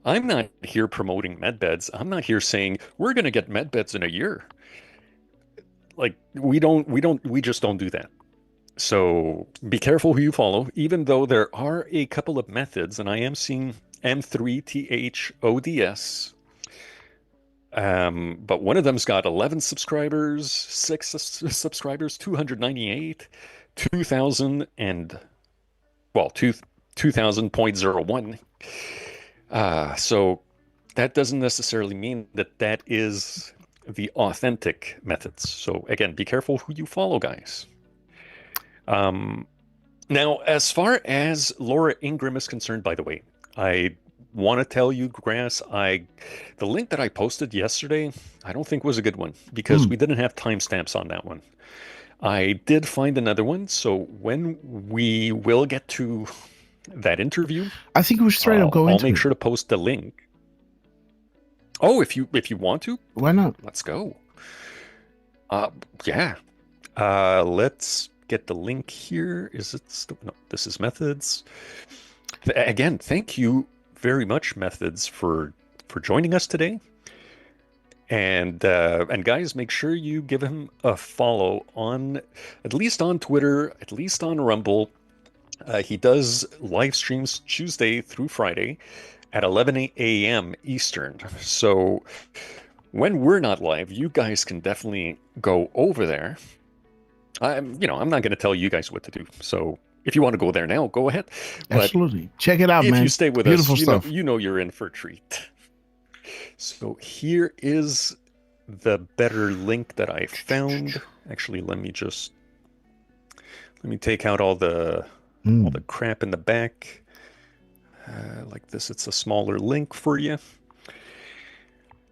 I'm not here promoting medbeds. I'm not here saying we're going to get medbeds in a year. Like we just don't do that. So be careful who you follow, even though there are a couple of methods, and I am seeing M3THODS. But one of them's got 11 subscribers, 6 subscribers, 298, 2,000, and 2,000.01. So that doesn't necessarily mean that is the authentic methods. So again, be careful who you follow, guys. Now, as far as Laura Ingraham is concerned, by the way, I want to tell you, Grass, the link that I posted yesterday, I don't think was a good one because we didn't have timestamps on that one. I did find another one, so when we will get to that interview. I think we should straight up go into I'll make it. sure to post the link. Oh, if you want to, why not? Let's go. Yeah. Let's get the link here. Is it still? No, this is Methods. Again, thank you very much, Methods, for joining us today. And guys, make sure you give him a follow at least on Twitter, at least on Rumble. He does live streams Tuesday through Friday at 11 a.m. Eastern. So when we're not live, you guys can definitely go over there. I'm not going to tell you guys what to do. So if you want to go there now, go ahead. But absolutely, check it out, man. If you stay with Beautiful us, stuff. you know you're in for a treat. So here is the better link that I found. Actually, let me take out all the crap in the back. Like this, it's a smaller link for you.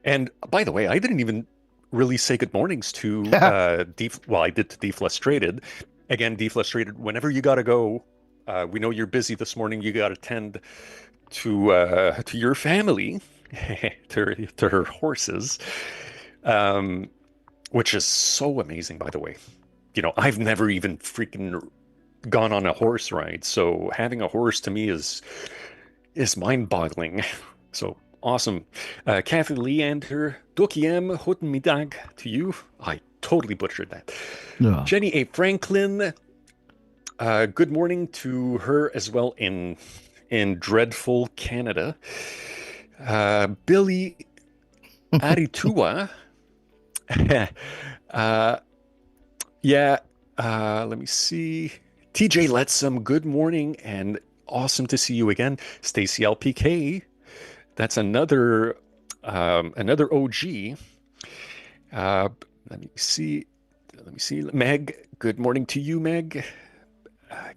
And by the way, I didn't even really say good mornings to I did to Deflustrated. Again, Deflustrated, whenever you gotta go, we know you're busy this morning, you gotta tend to your family, to her horses, which is so amazing, by the way. I've never even freaking gone on a horse ride, so having a horse to me is mind-boggling. So awesome. Kathy Leander, Dokiem Guten Mittag to you. I totally butchered that. Yeah. Jenny A. Franklin, good morning to her as well in dreadful Canada. Billy Aritua. Let me see. TJ Letsum, good morning and awesome to see you again. Stacy LPK, that's another OG. Let me see. Meg, good morning to you, Meg.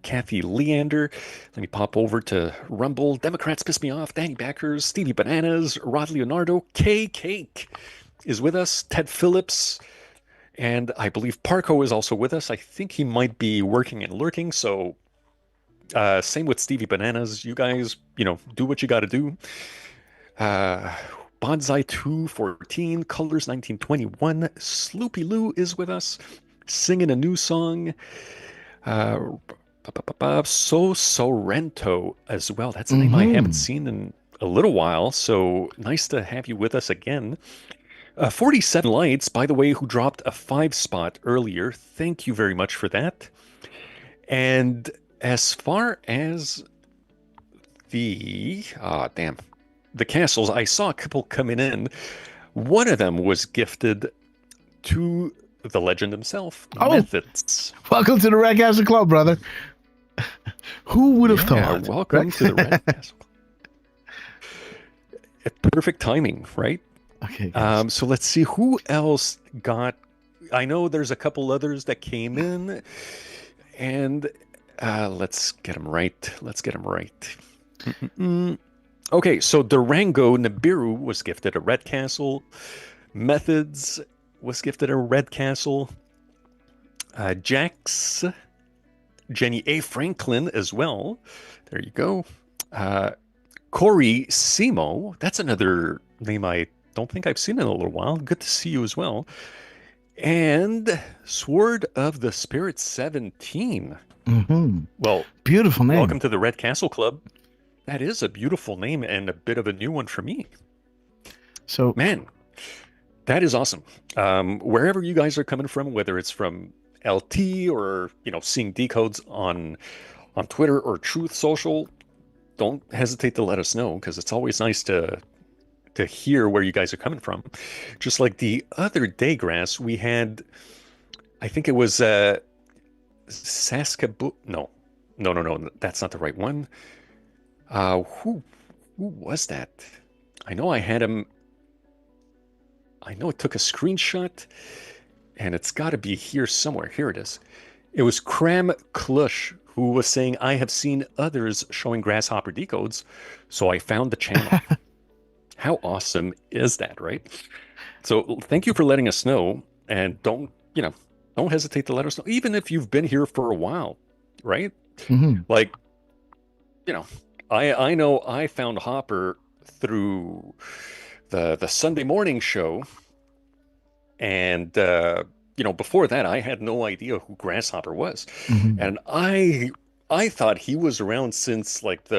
Kathy Leander. Let me pop over to Rumble. Democrats piss me off. Danny Backers, Stevie Bananas, Rod Leonardo, K Cake is with us. Ted Phillips. And I believe Parco is also with us. I think he might be working and lurking. So same with Stevie Bananas. You guys, do what you got to do. Bonsai 214, Colors 1921. Sloopy Lou is with us, singing a new song. Sorrento as well. That's a name I haven't seen in a little while. So nice to have you with us again. 47 Lights, by the way, who dropped a 5 spot earlier. Thank you very much for that. And as far as the castles, I saw a couple coming in. One of them was gifted to the legend himself, Methods. Welcome to the Red Castle Club, brother. Who would have thought? Welcome to the Red Castle Club. Perfect timing, right? Okay. So let's see who else got. I know there's a couple others that came in, and let's get them right. Okay, so Durango Nibiru was gifted a Red Castle. Methods was gifted a Red Castle. Jax, Jenny A. Franklin as well. There you go. Corey Simo. That's another name I don't think I've seen in a little while. Good to see you as well. And Sword of the Spirit 17. Well, beautiful name. Welcome to the Red Castle Club. That is a beautiful name and a bit of a new one for me. So, man, that is awesome. Wherever you guys are coming from, whether it's from LT or seeing decodes on Twitter or Truth Social, don't hesitate to let us know, because it's always nice to hear where you guys are coming from. Just like the other day, Grass, we had, I think it was Saskabu. No, that's not the right one. Who was that? I know I had him. I know it took a screenshot, and it's got to be here somewhere. Here it is. It was Cram Clush, who was saying, I have seen others showing Grasshopper decodes, so I found the channel. How awesome is that, right? So thank you for letting us know, and don't hesitate to let us know, even if you've been here for a while, right? Like, I know I found Hopper through the Sunday morning show, and before that I had no idea who Grasshopper was, and I thought he was around since like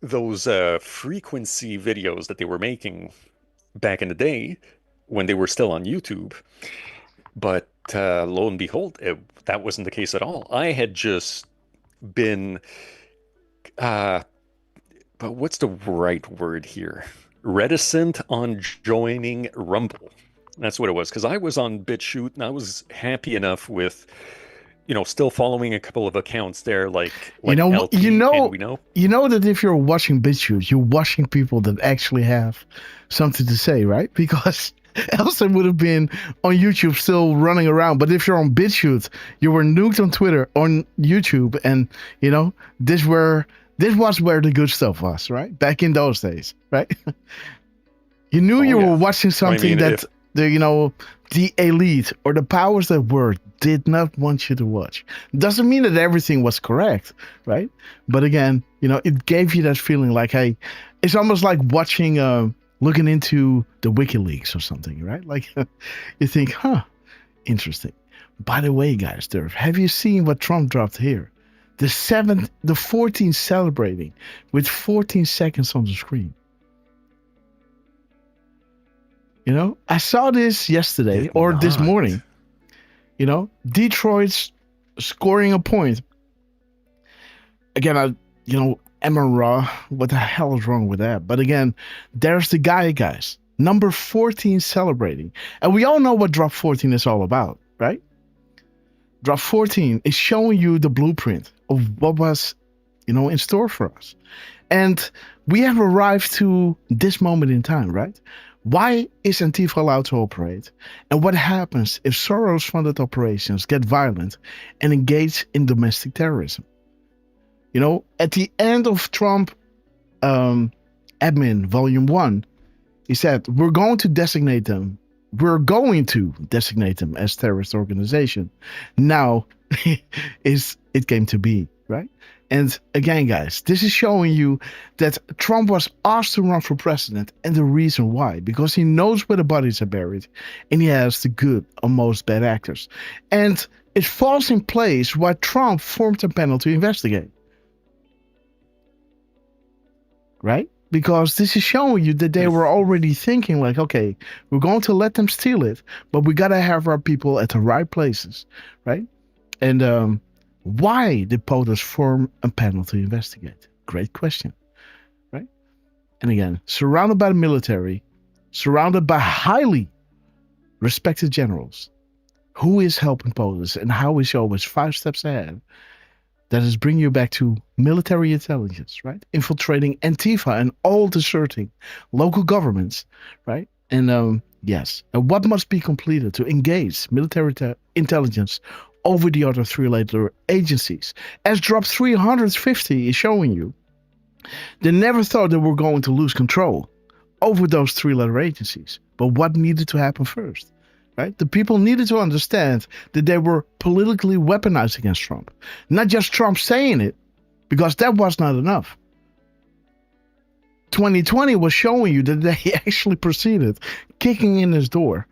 those frequency videos that they were making back in the day when they were still on YouTube. But lo and behold, that wasn't the case at all. I had just been, but what's the right word here? Reticent on joining Rumble. That's what it was, because I was on BitChute and I was happy enough with, still following a couple of accounts there, like LT and we know. You know that if you're watching BitChute, you're watching people that actually have something to say, right? Because else it would have been on YouTube still running around. But if you're on BitChute, you were nuked on Twitter, on YouTube, and this was where the good stuff was, right? Back in those days, right? You knew you were watching something the elite or the powers that were did not want you to watch. Doesn't mean that everything was correct, right? But again, it gave you that feeling like, hey, it's almost like watching, looking into the WikiLeaks or something, right? Like you think, interesting. By the way, guys, Derf, have you seen what Trump dropped here? The 14th celebrating with 14 seconds on the screen. I saw this yesterday or this morning. Detroit's scoring a point. Again, Emma Raw, what the hell is wrong with that? But again, there's the guy, guys. Number 14 celebrating. And we all know what drop 14 is all about, right? Drop 14 is showing you the blueprint of what was, in store for us. And we have arrived to this moment in time, right? Why is Antifa allowed to operate? And what happens if Soros-funded operations get violent and engage in domestic terrorism? At the end of Trump Admin Volume 1, he said, we're going to designate them as terrorist organization. Now, it came to be, right? And again, guys, this is showing you that Trump was asked to run for president, and the reason why, because he knows where the bodies are buried, and he has the good or most bad actors. And it falls in place why Trump formed a panel to investigate. Right? Because this is showing you that they were already thinking like, okay, we're going to let them steal it, but we got to have our people at the right places, right? And why did POTUS form a panel to investigate? Great question, right? And again, surrounded by the military, surrounded by highly respected generals, who is helping POTUS and how is always 5 steps ahead? That is bringing you back to military intelligence, right? Infiltrating Antifa and all deserting local governments, right? And yes, and what must be completed to engage military intelligence over the other 3 later agencies? As drop 350 is showing you, they never thought they were going to lose control over those 3 letter agencies. But what needed to happen first? Right? The people needed to understand that they were politically weaponized against Trump. Not just Trump saying it, because that was not enough. 2020 was showing you that they actually proceeded, kicking in his door,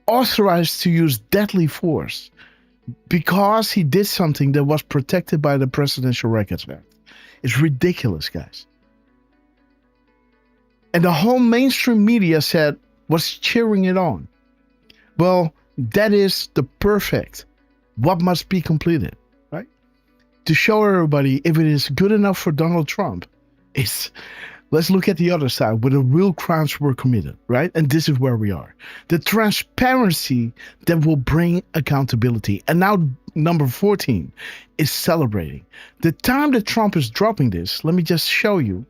authorized to use deadly force because he did something that was protected by the Presidential Records Act. It's ridiculous, guys. And the whole mainstream media was cheering it on. Well, that is the perfect what must be completed, right? To show everybody if it is good enough for Donald Trump, let's look at the other side where the real crimes were committed, right? And this is where we are. The transparency that will bring accountability. And now number 14 is celebrating. The time that Trump is dropping this, let me just show you,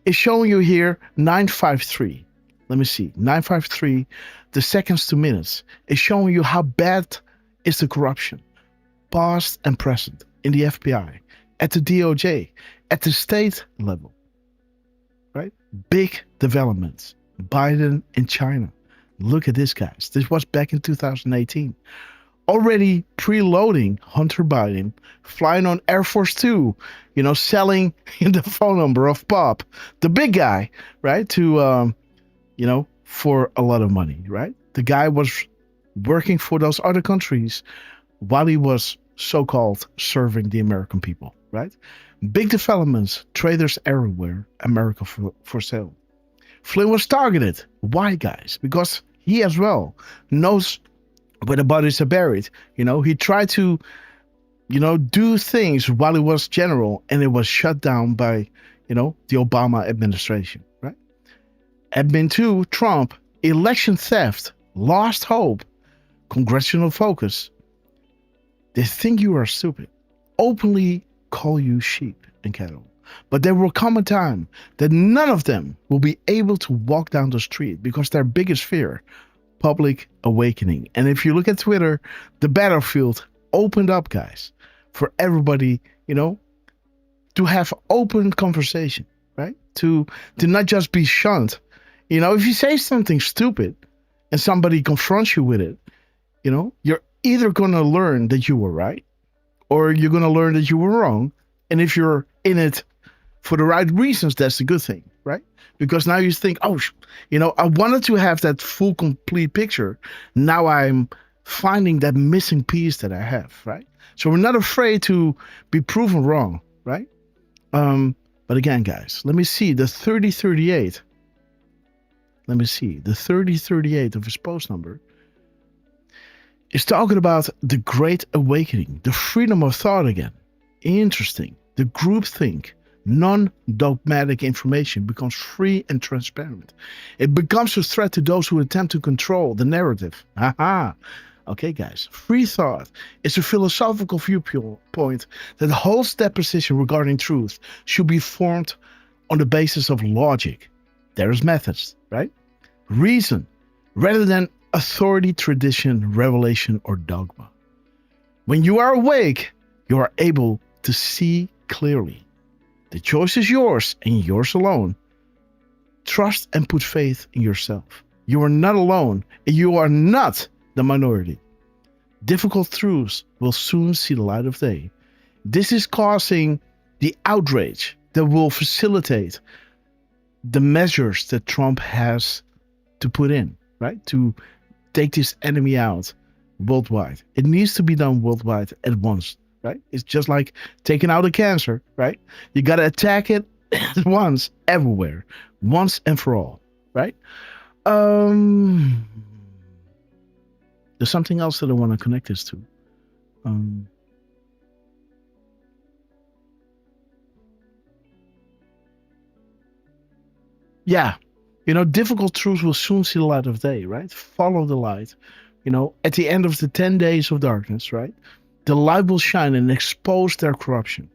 is showing you here 953. Let me see, 953, the seconds to minutes, is showing you how bad is the corruption, past and present, in the FBI, at the DOJ, at the state level, right? Big developments. Biden in China. Look at this, guys. This was back in 2018. already preloading Hunter Biden, flying on Air Force Two, selling the phone number of Bob, the big guy, right? To, for a lot of money, right? The guy was working for those other countries while he was so-called serving the American people, right? Big developments, traders everywhere, America for sale. Flynn was targeted. Why, guys? Because he as well knows where the bodies are buried. He tried to, do things while he was general, and it was shut down by, the Obama administration, right? Admin 2, Trump, election theft, lost hope, congressional focus. They think you are stupid, openly call you sheep and cattle. But there will come a time that none of them will be able to walk down the street because their biggest fear, public awakening. And if you look at Twitter, the battlefield opened up, guys, for everybody, to have open conversation, right? To not just be shunned. If you say something stupid and somebody confronts you with it, you're either going to learn that you were right or you're going to learn that you were wrong. And if you're in it for the right reasons, that's a good thing, right? Because now you think, I wanted to have that full, complete picture. Now I'm finding that missing piece that I have, right? So we're not afraid to be proven wrong, right? But again, guys, let me see the 3038. Let me see the 3038 of his post number. Is talking about the Great Awakening, the freedom of thought again. Interesting. The groupthink, non-dogmatic information becomes free and transparent. It becomes a threat to those who attempt to control the narrative. Aha. Okay, guys. Free thought is a philosophical viewpoint that holds that position regarding truth should be formed on the basis of logic. There is methods, right? Reason, rather than authority, tradition, revelation, or dogma. When you are awake, you are able to see clearly. The choice is yours and yours alone. Trust and put faith in yourself. You are not alone and you are not the minority. Difficult truths will soon see the light of day. This is causing the outrage that will facilitate the measures that Trump has to put in, right? To take this enemy out worldwide. It needs to be done worldwide at once, right? It's just like taking out a cancer, right? You got to attack it at once, everywhere, once and for all, right? There's something else that I want to connect this to. Yeah. Difficult truths will soon see the light of day, right? Follow the light. At the end of the 10 days of darkness, right? The light will shine and expose their corruption.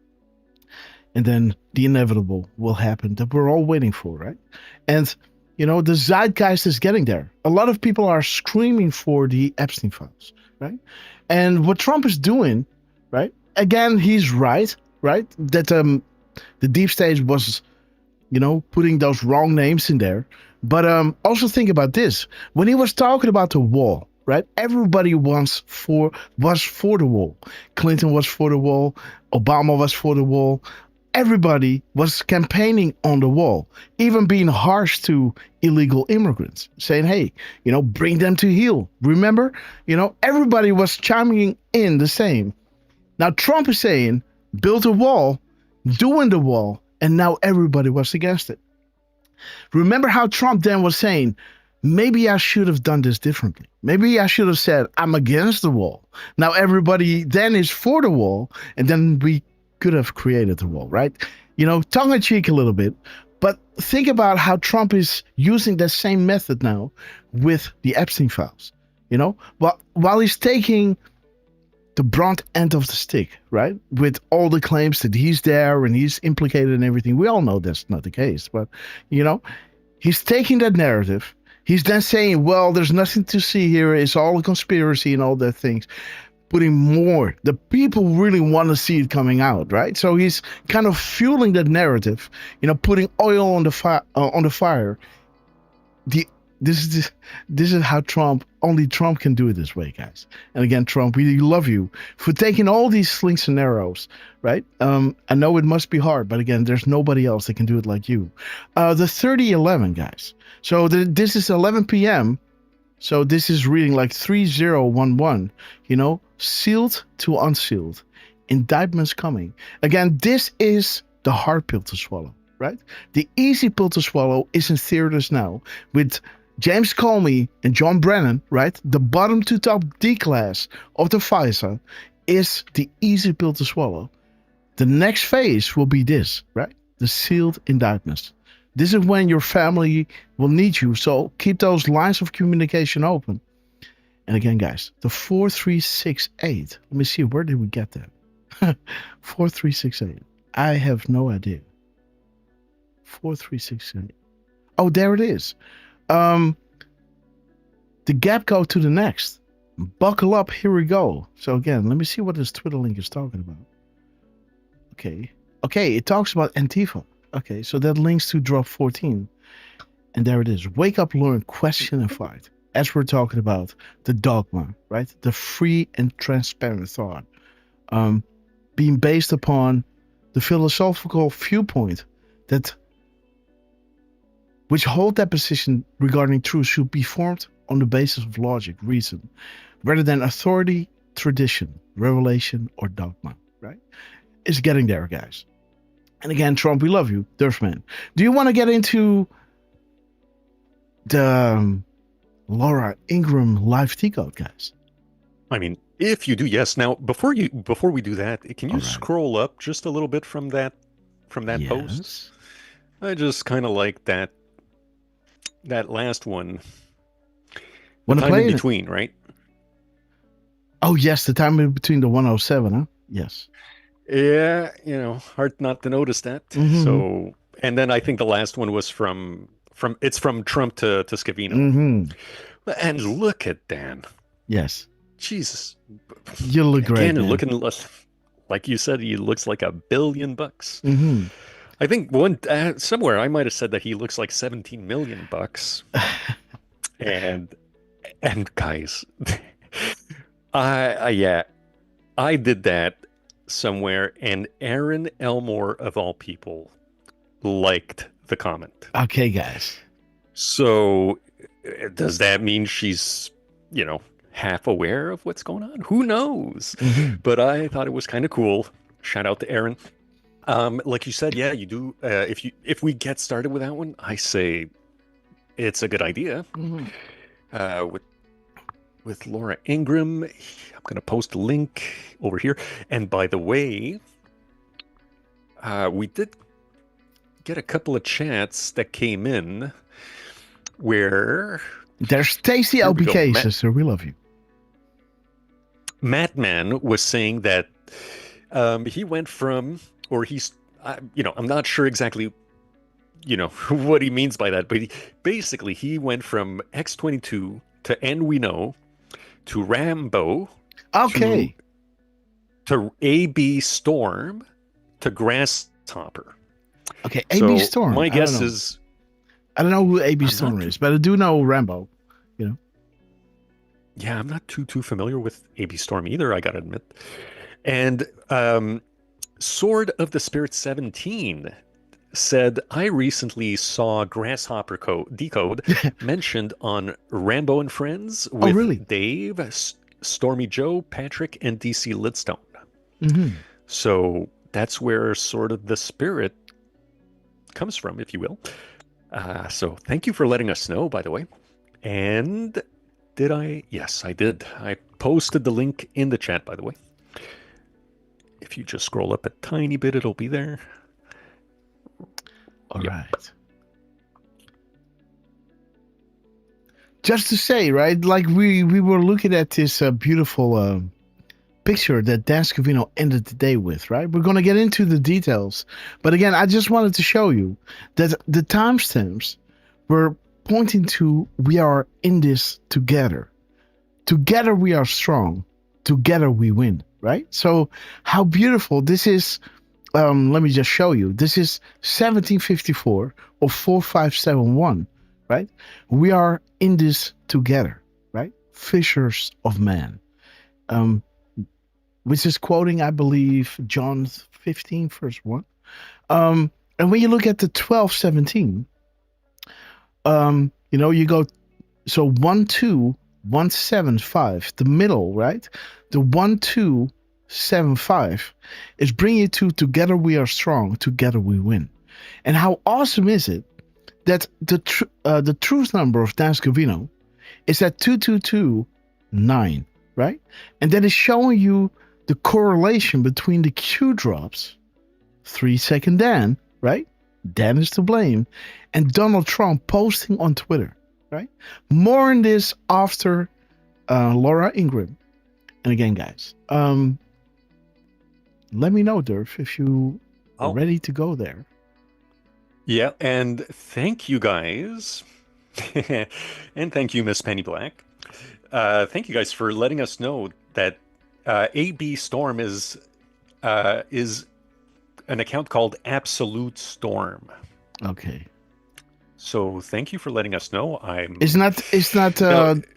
And then the inevitable will happen that we're all waiting for, right? And, the zeitgeist is getting there. A lot of people are screaming for the Epstein files, right? And what Trump is doing, right? Again, he's right? That the deep state was putting those wrong names in there. But also think about this. When he was talking about the wall, right? Everybody was for the wall. Clinton was for the wall. Obama was for the wall. Everybody was campaigning on the wall, even being harsh to illegal immigrants, saying, hey, bring them to heel. Remember? Everybody was chiming in the same. Now Trump is saying, build a wall, doing the wall, and now everybody was against it. Remember how Trump then was saying, maybe I should have done this differently. Maybe I should have said, I'm against the wall. Now everybody then is for the wall, and then we could have created the wall, right? Tongue in cheek a little bit. But think about how Trump is using that same method now with the Epstein files. While he's taking the brunt end of the stick, right? With all the claims that he's there and he's implicated in everything. We all know that's not the case, but, he's taking that narrative. He's then saying, well, there's nothing to see here. It's all a conspiracy and all that things. Putting more. The people really want to see it coming out, right? So he's kind of fueling that narrative, putting oil on the fire. The This is how only Trump can do it this way, guys. And again, Trump, we love you for taking all these slings and arrows, right? I know it must be hard, but again, there's nobody else that can do it like you. The 3011, guys. So this is 11 p.m. So this is reading like 3011, sealed to unsealed. Indictments coming. Again, this is the hard pill to swallow, right? The easy pill to swallow is in theaters now with James Comey and John Brennan, right? The bottom to top D class of the FISA is the easy pill to swallow. The next phase will be this, right? The sealed indictments. This is when your family will need you. So keep those lines of communication open. And again, guys, the 4368. Let me see, where did we get that? 4368. I have no idea. 4368. Oh, there it is. The gap code to the next. Buckle up, here we go. So again, let me see what this Twitter link is talking about. Okay, it talks about Antifa. Okay, so that links to drop 14. And there it is. Wake up, learn, question, and fight. As we're talking about the dogma, right? The free and transparent thought. Being based upon the philosophical viewpoint which hold that position regarding truth should be formed on the basis of logic, reason, rather than authority, tradition, revelation, or dogma, right? It's getting there, guys. And again, Trump, we love you, Derfman. Do you want to get into the Laura Ingraham live Decode, guys? I mean, if you do, yes. Now, before we do that, can you scroll up just a little bit from that post? I just kind of like that last one. The time in between, right? Oh yes, the time in between the 107, huh? Yes. Yeah, hard not to notice that. Mm-hmm. So, and then I think the last one was from Trump to Scavino. Mm-hmm. And look at Dan. Yes. Jesus. You look great. Again, looking like you said, he looks like $1 billion. Mm-hmm. I think somewhere I might have said that he looks like $17 million. and guys, I did that somewhere, and Aaron Elmore of all people liked the comment. Okay, guys. So does that mean she's, half aware of what's going on? Who knows? Mm-hmm. But I thought it was kind of cool. Shout out to Aaron. Like you said, yeah, you do. If we get started with that one, I say it's a good idea. Mm-hmm. With Laura Ingraham, I'm going to post a link over here. And by the way, we did get a couple of chats that came in where there's Tasty LBK, sister. We love you. Mattman was saying that he went from, or he's, I'm not sure exactly, what he means by that, but he went from X-22 to And We Know to Rambo. Okay. To A.B. Storm to Grasshopper. Okay, A.B. Storm. My guess is, I don't know who A.B. Storm is, but I do know Rambo. Yeah, I'm not too familiar with A.B. Storm either, I gotta admit. And Sword of the Spirit 17 said, I recently saw Grasshopper Decode mentioned on Rambo and Friends with Dave, Stormy Joe, Patrick, and DC Lidstone. Mm-hmm. So that's where Sword of the Spirit comes from, if you will. So thank you for letting us know, by the way. And did I? Yes, I did. I posted the link in the chat, by the way. If you just scroll up a tiny bit, it'll be there. All right. Just to say, right, like we were looking at this beautiful picture that Dan Scavino ended the day with, right? We're going to get into the details. But again, I just wanted to show you that the timestamps were pointing to we are in this together. Together we are strong. Together we win, right? So how beautiful this is. Let me just show you. This is 1754 or 4571, right? We are in this together, right? Fishers of man. Which is quoting, I believe, John 15, verse 1. And when you look at the 12:17, you go, so 1, 2, 1, 7, 5, the middle, right? The 1, 2, 7, 5 is bringing you to together we are strong, together we win. And how awesome is it that the truth number of Dan Scavino is at 2229, right? And that is showing you the correlation between the Q drops, 3-second Dan, right? Dan is to blame, and Donald Trump posting on Twitter, right? More on this after Laura Ingraham. And again, guys, let me know, Derf, if you are ready to go there. Yeah, and thank you guys. And thank you, Miss Penny Black. Thank you guys for letting us know that AB Storm is an account called Absolute Storm. Okay. So thank you for letting us know. It's not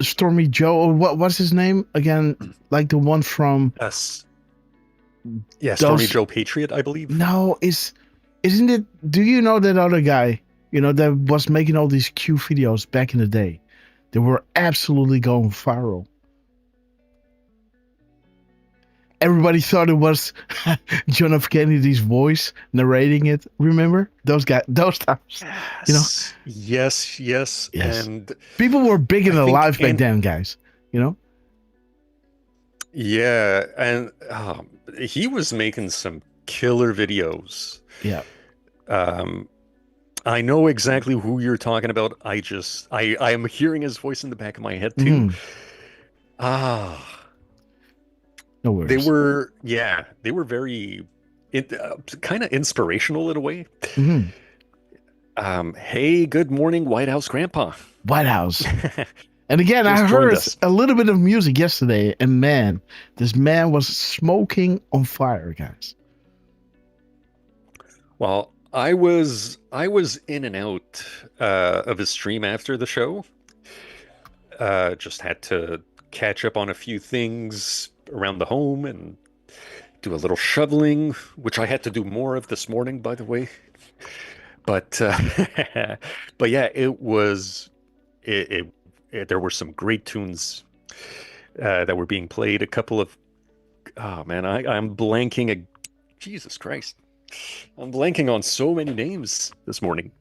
Stormy Joe, or what's his name again? Like the one from Stormy Joe Patriot, I believe. No, isn't it? Do you know that other guy? That was making all these Q videos back in the day. They were absolutely going viral. Everybody thought it was John F. Kennedy's voice narrating it. Remember those times? Yes. And people were big and alive back then, guys. Yeah, and he was making some killer videos. Yeah. I know exactly who you're talking about. I am hearing his voice in the back of my head too. No worries. They were very kind of inspirational in a way. Hey, good morning, White House Grandpa. White House. And again, I heard a little bit of music yesterday, and man, this man was smoking on fire, guys. Well, I was in and out of his stream after the show. Just had to catch up on a few things around the home and do a little shoveling, which I had to do more of this morning, by the way. But yeah, there were some great tunes that were being played. A couple of I'm blanking. Jesus Christ, I'm blanking on so many names this morning.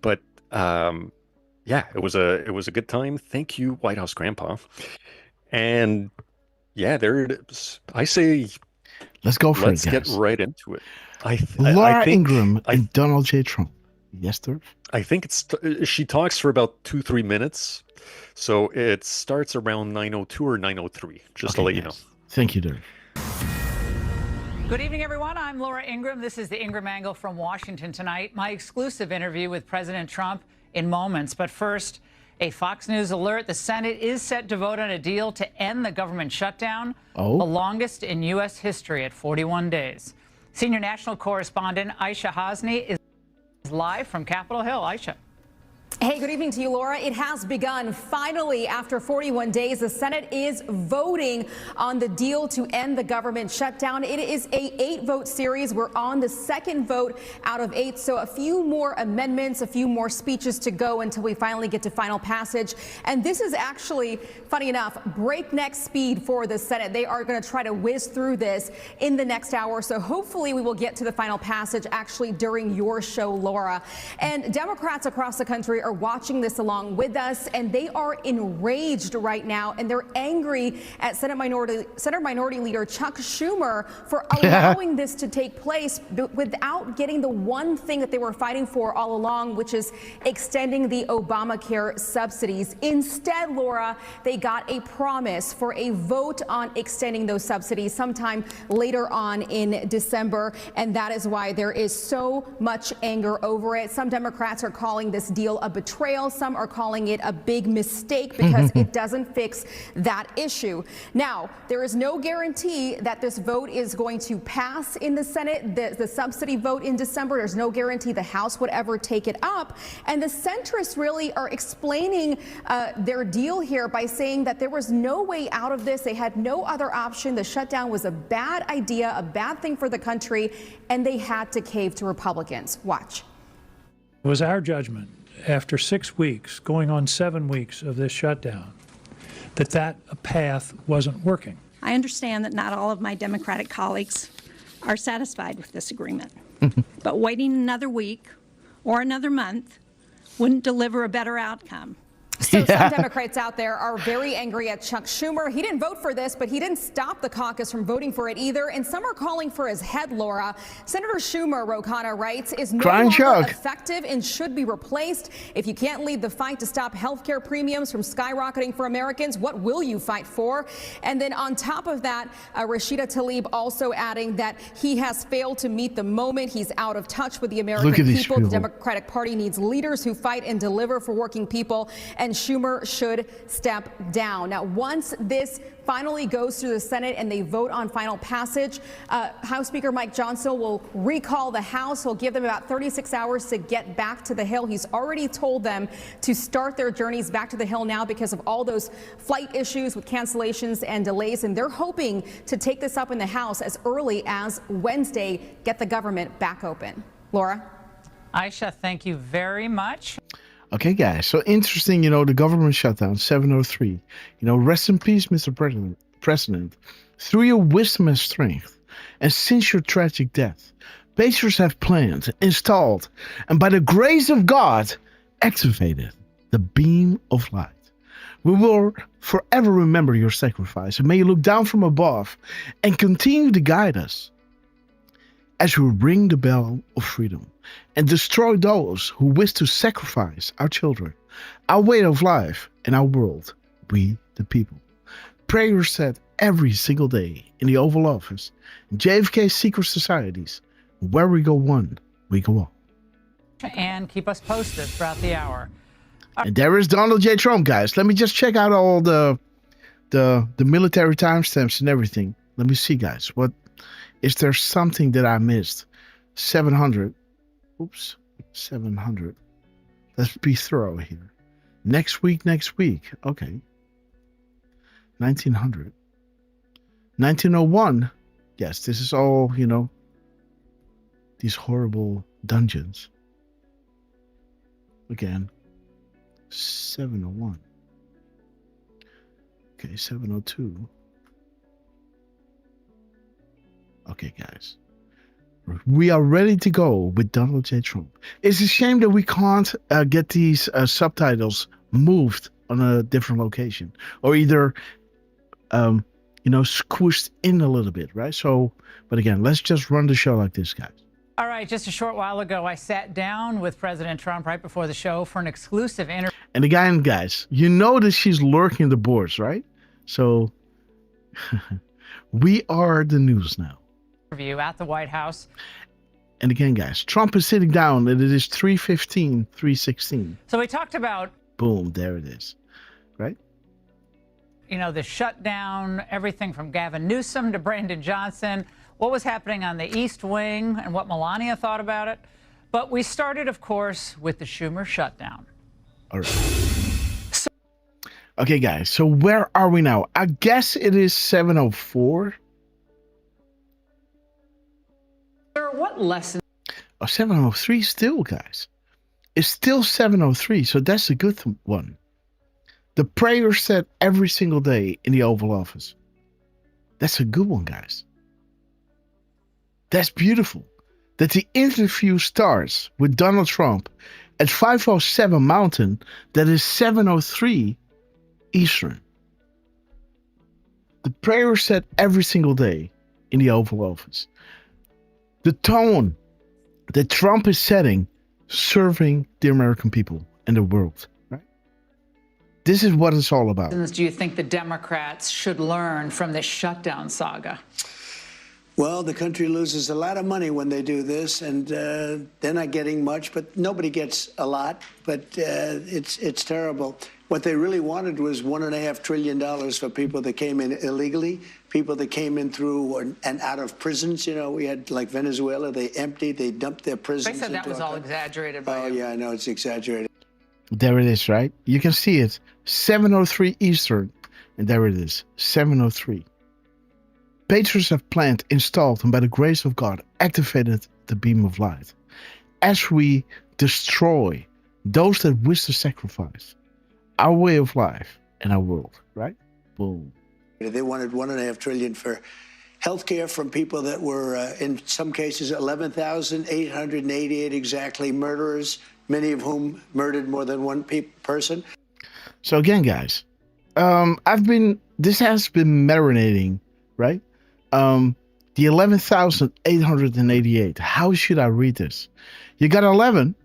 But yeah, it was a good time. Thank you, White House Grandpa. And yeah, there it is. I say, let's go for it, guys. Let's get right into it. Laura Ingraham and Donald J. Trump. Yes, sir. I think she talks for about 2-3 minutes, so it starts around 9:02 or 9:03. Just to let you know. Thank you, Derf. Good evening, everyone. I'm Laura Ingraham. This is the Ingraham Angle from Washington tonight. My exclusive interview with President Trump in moments. But first, a Fox News alert. The Senate is set to vote on a deal to end the government shutdown, the longest in U.S. history at 41 days. Senior national correspondent Aisha Hasni is live from Capitol Hill. Aisha. Hey, good evening to you, Laura. It has begun. Finally, after 41 days, the Senate is voting on the deal to end the government shutdown. It is a 8-vote series. We're on the second vote out of 8. So a few more amendments, a few more speeches to go until we finally get to final passage. And this is actually, funny enough, breakneck speed for the Senate. They are going to try to whiz through this in the next hour. So hopefully we will get to the final passage actually during your show, Laura. And Democrats across the country are watching this along with us, and they are enraged right now, and they're angry at Senate Minority Leader Chuck Schumer for allowing this to take place without getting the one thing that they were fighting for all along, which is extending the Obamacare subsidies. Instead, Laura, they got a promise for a vote on extending those subsidies sometime later on in December, and that is why there is so much anger over it. Some Democrats are calling this deal a betrayal. Some are calling it a big mistake because it doesn't fix that issue. Now, there is no guarantee that this vote is going to pass in the Senate, the subsidy vote in December. There's no guarantee the House would ever take it up. And the centrists really are explaining their deal here by saying that there was no way out of this. They had no other option. The shutdown was a bad idea, a bad thing for the country, and they had to cave to Republicans. Watch. It was our judgment after 6 weeks, going on 7 weeks of this shutdown, that path wasn't working. I understand that not all of my Democratic colleagues are satisfied with this agreement, but waiting another week or another month wouldn't deliver a better outcome. So some Democrats out there are very angry at Chuck Schumer. He didn't vote for this, but he didn't stop the caucus from voting for it either. And some are calling for his head, Laura. Senator Schumer, Rokana writes, is no longer effective and should be replaced. If you can't lead the fight to stop health care premiums from skyrocketing for Americans, what will you fight for? And then on top of that, Rashida Tlaib also adding that he has failed to meet the moment. He's out of touch with the American people. The Democratic Party needs leaders who fight and deliver for working people. And Schumer should step down. Now, once this finally goes through the Senate and they vote on final passage, House Speaker Mike Johnson will recall the House. He'll give them about 36 hours to get back to the Hill. He's already told them to start their journeys back to the Hill now because of all those flight issues with cancellations and delays. And they're hoping to take this up in the House as early as Wednesday, get the government back open. Laura? Aisha, thank you very much. Okay, guys, so interesting, the government shutdown, 703. Rest in peace, Mr. President. Through your wisdom and strength, and since your tragic death, Pacers have planned, installed, and by the grace of God, activated the beam of light. We will forever remember your sacrifice, and may you look down from above and continue to guide us as we ring the bell of freedom and destroy those who wish to sacrifice our children, our way of life, and our world, we the people. Prayers said every single day in the Oval Office, JFK secret societies, where we go one, we go all. And keep us posted throughout the hour. And there is Donald J. Trump, guys. Let me just check out all the military timestamps and everything. Let me see, guys. What is there something that I missed? 700. Oops, 700. Let's be thorough here. Next week. Okay. 1900. 1901. Yes, this is all, these horrible dungeons. Again. 701. Okay, 702. Okay, guys. We are ready to go with Donald J. Trump. It's a shame that we can't get these subtitles moved on a different location. Or either, squished in a little bit, right? So, but again, let's just run the show like this, guys. All right, just a short while ago, I sat down with President Trump right before the show for an exclusive interview. And again, guys, you know that she's lurking the boards, right? So, we are the news now. At the White House. And again, guys, Trump is sitting down and it is 3:15, 3:16. So we talked about... Boom, there it is. Right? The shutdown, everything from Gavin Newsom to Brandon Johnson, what was happening on the East Wing and what Melania thought about it. But we started, of course, with the Schumer shutdown. All right. Okay, guys, so where are we now? I guess it is 7:04. What lesson? 7:03 still, guys. It's still 7:03, so that's a good one. The prayer said every single day in the Oval Office. That's a good one, guys. That's beautiful. That the interview starts with Donald Trump at 5:07 Mountain, that is 7:03 Eastern. The prayer said every single day in the Oval Office. The tone that Trump is setting, serving the American people and the world, right? This is what it's all about. Do you think the Democrats should learn from this shutdown saga? Well, the country loses a lot of money when they do this, and they're not getting much, but nobody gets a lot, but it's terrible. What they really wanted was $1.5 trillion for people that came in illegally, people that came in through and out of prisons. You know, we had like Venezuela, they dumped their prisons. They said that was all exaggerated by you. Yeah, I know, it's exaggerated. There it is, right? You can see it, 7:03 Eastern, and there it is, 7:03. Patriots have planned, installed, and by the grace of God, activated the beam of light. As we destroy those that wish to sacrifice our way of life and our world, right? Boom. They wanted $1.5 trillion for health care from people that were, in some cases, 11,888 exactly murderers, many of whom murdered more than one person. So again, guys, this has been marinating, right? The 11,888. How should I read this? You got 11.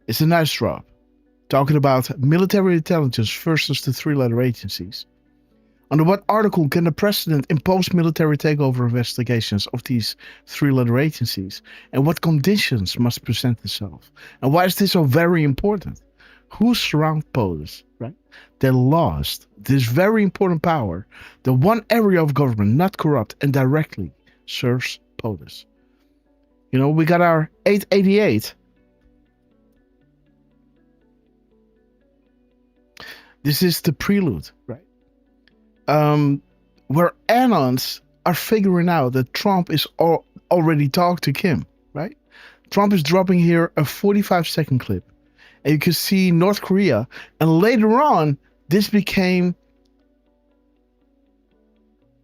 It's a nice drop. Talking about military intelligence versus the three-letter agencies. Under what article can the president impose military takeover investigations of these three-letter agencies? And what conditions must present themselves? And why is this so very important? Who surround POTUS, right? They lost this very important power, the one area of government not corrupt and directly serves POTUS. You know, we got our 888. This is the prelude, right? Where Anons are figuring out that Trump is already talked to Kim, right? Trump is dropping here a 45-second clip. And you can see North Korea. And later on, this became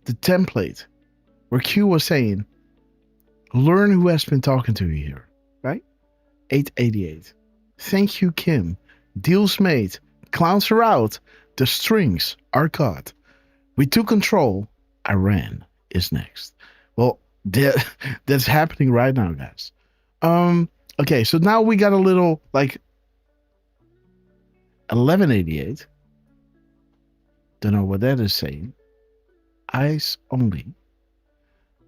the template where Q was saying, learn who has been talking to you here, right? 888. Thank you, Kim. Deals made. Clowns are out. The strings are cut. We took control. Iran is next. Well, that's happening right now, guys. Okay, so now we got a little, like, 1188. Don't know what that is saying. Eyes only.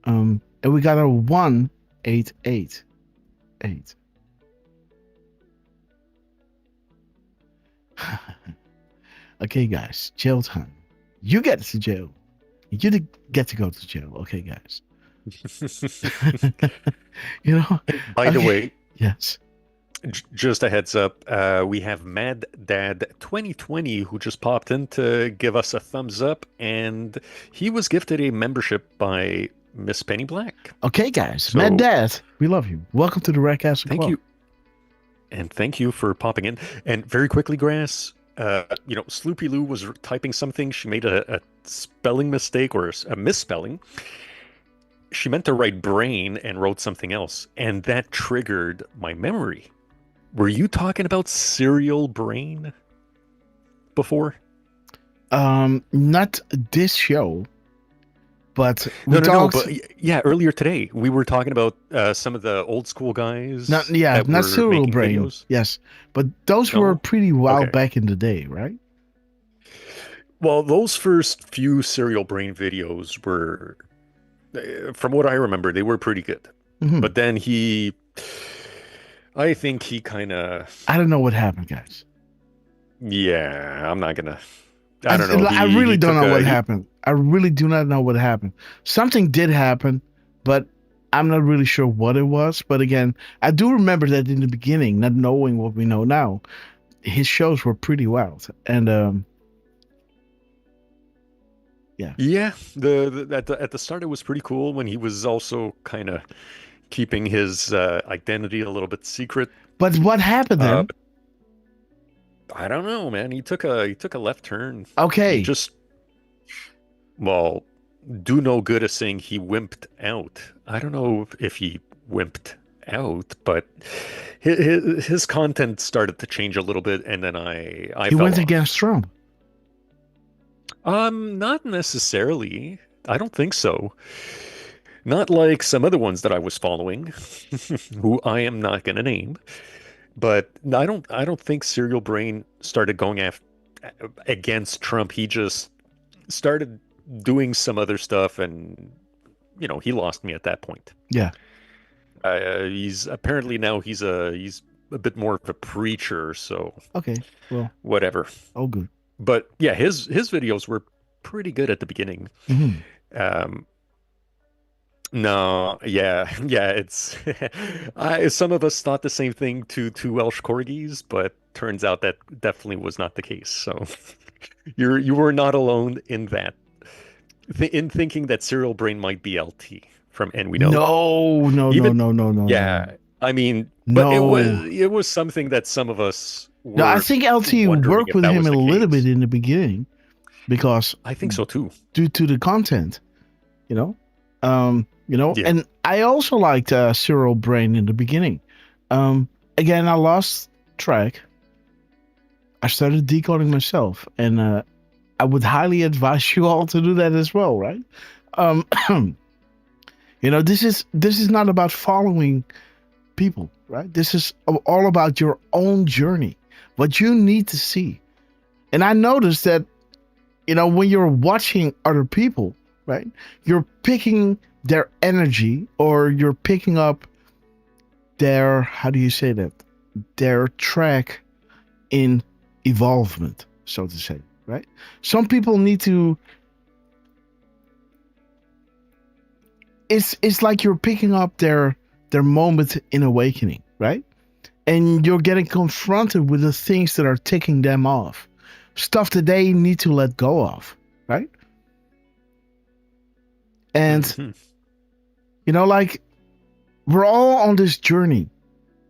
And we got a 1888. Okay, guys, jail time. You get to jail. You get to go to jail. Okay, guys. You know. By the way, yes. Just a heads up, we have Mad Dad 2020 who just popped in to give us a thumbs up, and he was gifted a membership by Miss Penny Black. Okay, guys, Mad Dad, we love you. Welcome to the Red Castle Club. Thank you, and thank you for popping in. And very quickly, Grass, you know, Sloopy Lou was typing something. She made a spelling mistake or a misspelling. She meant to write brain and wrote something else, and that triggered my memory. Were you talking about cereal brain before? Not this show, but but yeah, earlier today we were talking about some of the old school guys. Not cereal brain. Videos. Yes, but those were pretty wild back in the day, right? Well, those first few cereal brain videos were, from what I remember, they were pretty good. Mm-hmm. But then I think he kind of... I don't know what happened, guys. Yeah, I'm not going to... I don't know. I really don't know what happened. I really do not know what happened. Something did happen, but I'm not really sure what it was. But again, I do remember that in the beginning, not knowing what we know now, his shows were pretty wild. And yeah. Yeah, at the start it was pretty cool when he was also kind of keeping his identity a little bit secret. But what happened then? I don't know, man. He took a left turn. Okay. Do no good as saying he wimped out. I don't know if he wimped out, but his content started to change a little bit, and then he went against Trump. Not necessarily. I don't think so. Not like some other ones that I was following, who I am not going to name. But I don't think Serial Brain started going against Trump. He just started doing some other stuff and he lost me at that point. Yeah. He's apparently now he's a bit more of a preacher, so Okay, well, whatever. all good. But yeah, his videos were pretty good at the beginning. No, yeah, it's some of us thought the same thing to two Welsh corgis, but turns out that definitely was not the case. So you were not alone in that, in thinking that Cyril Brain might be LT from And We Know. No. Yeah, I mean, but it was something that some of us were. No, I think LT worked with him a little bit in the beginning, because I think so too, due to the content, and I also liked Cyril Brain in the beginning. Again, I lost track. I started decoding myself, and I would highly advise you all to do that as well, right? This is not about following people, right? This is all about your own journey, what you need to see. And I noticed that, when you're watching other people, right, you're picking their energy, or you're picking up their, how do you say that? Their track in evolvement, so to say, right? Some people need to, it's like you're picking up their moment in awakening, right? And you're getting confronted with the things that are ticking them off, stuff that they need to let go of, right? And like, we're all on this journey,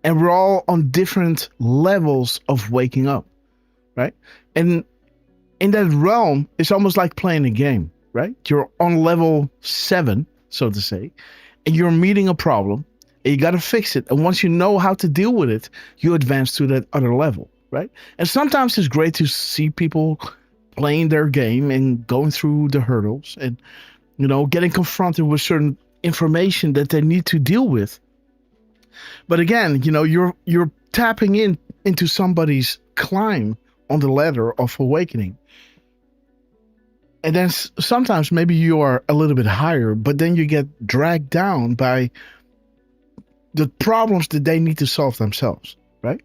and we're all on different levels of waking up, right? And in that realm, it's almost like playing a game, right? You're on level 7, so to say, and you're meeting a problem, and you got to fix it. And once you know how to deal with it, you advance to that other level, right? And sometimes it's great to see people playing their game and going through the hurdles, and getting confronted with certain information that they need to deal with. But again, you're tapping into somebody's climb on the ladder of awakening. And then sometimes maybe you are a little bit higher, but then you get dragged down by the problems that they need to solve themselves, right?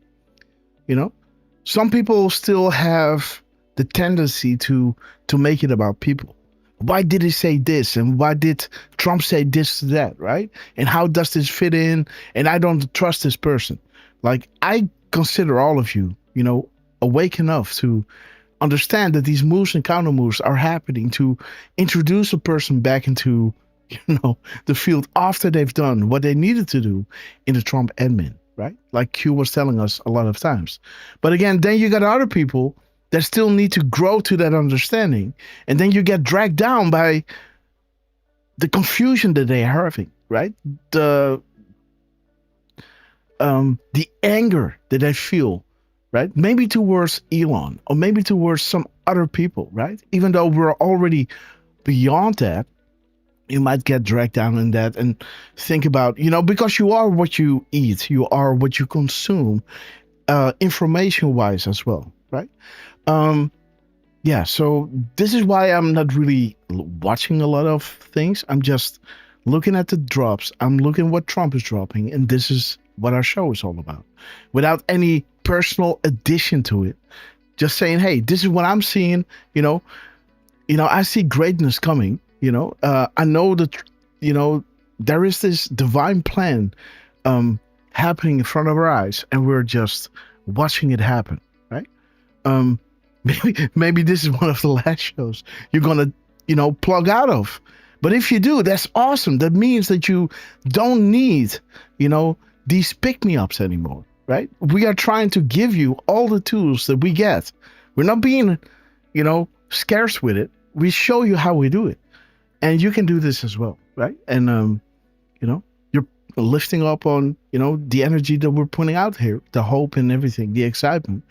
Some people still have the tendency to make it about people. Why did he say this? And why did Trump say this to that, right? And how does this fit in? And I don't trust this person. Like, I consider all of you, awake enough to understand that these moves and counter moves are happening to introduce a person back into, the field after they've done what they needed to do in the Trump admin, right? Like Q was telling us a lot of times. But again, then you got other people that still need to grow to that understanding. And then you get dragged down by the confusion that they're having, right? The anger that they feel, right? Maybe towards Elon, or maybe towards some other people, right? Even though we're already beyond that, you might get dragged down in that and think about, because you are what you eat, you are what you consume, information-wise as well, right? So this is why I'm not really watching a lot of things. I'm just looking at the drops. I'm looking what Trump is dropping, and this is what our show is all about, without any personal addition to it. Just saying, hey, this is what I'm seeing. I see greatness coming. I know that there is this divine plan happening in front of our eyes, and we're just watching it happen, right? Maybe this is one of the last shows you're gonna plug out of. But if you do, that's awesome. That means that you don't need these pick-me-ups anymore, right? We are trying to give you all the tools that we get. We're not being scarce with it. We show you how we do it, and you can do this as well, right? And you're lifting up on the energy that we're putting out here, the hope and everything, the excitement.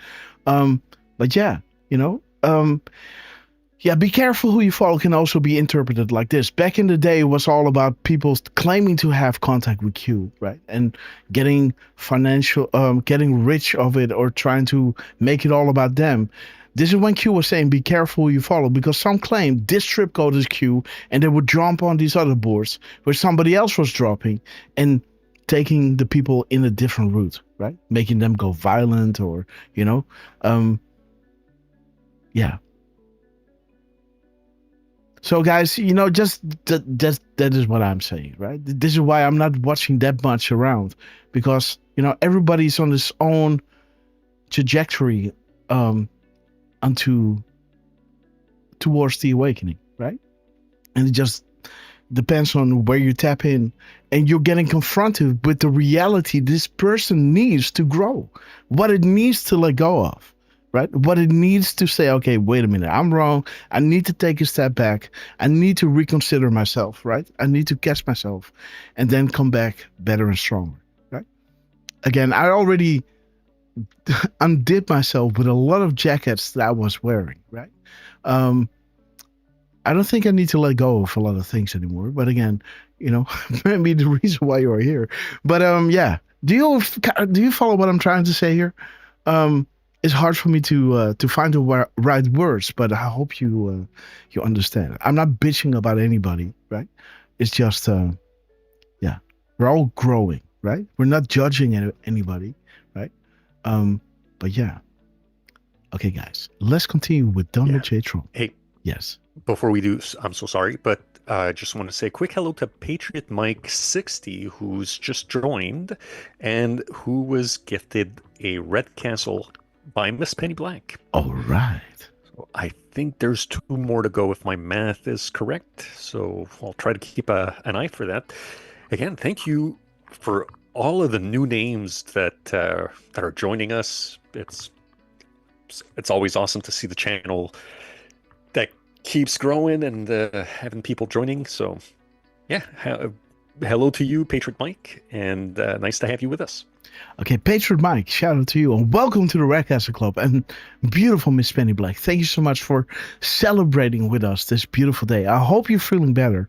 But yeah, be careful who you follow can also be interpreted like this. Back in the day, it was all about people claiming to have contact with Q, right? And getting getting rich of it, or trying to make it all about them. This is when Q was saying, be careful who you follow, because some claim this trip code is Q and they would jump on these other boards where somebody else was dropping and taking the people in a different route, right? Making them go violent or, yeah. So guys, just that is what I'm saying, right? This is why I'm not watching that much around, because, everybody's on his own trajectory towards the awakening, right? And it just depends on where you tap in, and you're getting confronted with the reality this person needs to grow, what it needs to let go of. Right? What it needs to say, okay, wait a minute, I'm wrong. I need to take a step back. I need to reconsider myself, right? I need to catch myself and then come back better and stronger, right? Again, I already undid myself with a lot of jackets that I was wearing, right? I don't think I need to let go of a lot of things anymore. But again, maybe the reason why you're here. But yeah, do you follow what I'm trying to say here? It's hard for me to find the right words, but I hope you understand. I'm not bitching about anybody, right? It's just, yeah, we're all growing, right? We're not judging anybody, right? But yeah. Okay, guys, let's continue with Donald J. Trump. Hey. Yes. Before we do, I'm so sorry, but I just want to say a quick hello to Patriot Mike 60, who's just joined and who was gifted a Red Castle by Miss Penny Black. All right. So I think there's 2 more to go if my math is correct. So I'll try to keep an eye for that. Again, thank you for all of the new names that are joining us. It's always awesome to see the channel that keeps growing and having people joining. So yeah, hello to you, Patriot Mike, and nice to have you with us. Okay, Patriot Mike, shout out to you and welcome to the Red Castle Club. And beautiful Miss Penny Black, thank you so much for celebrating with us this beautiful day. I hope you're feeling better.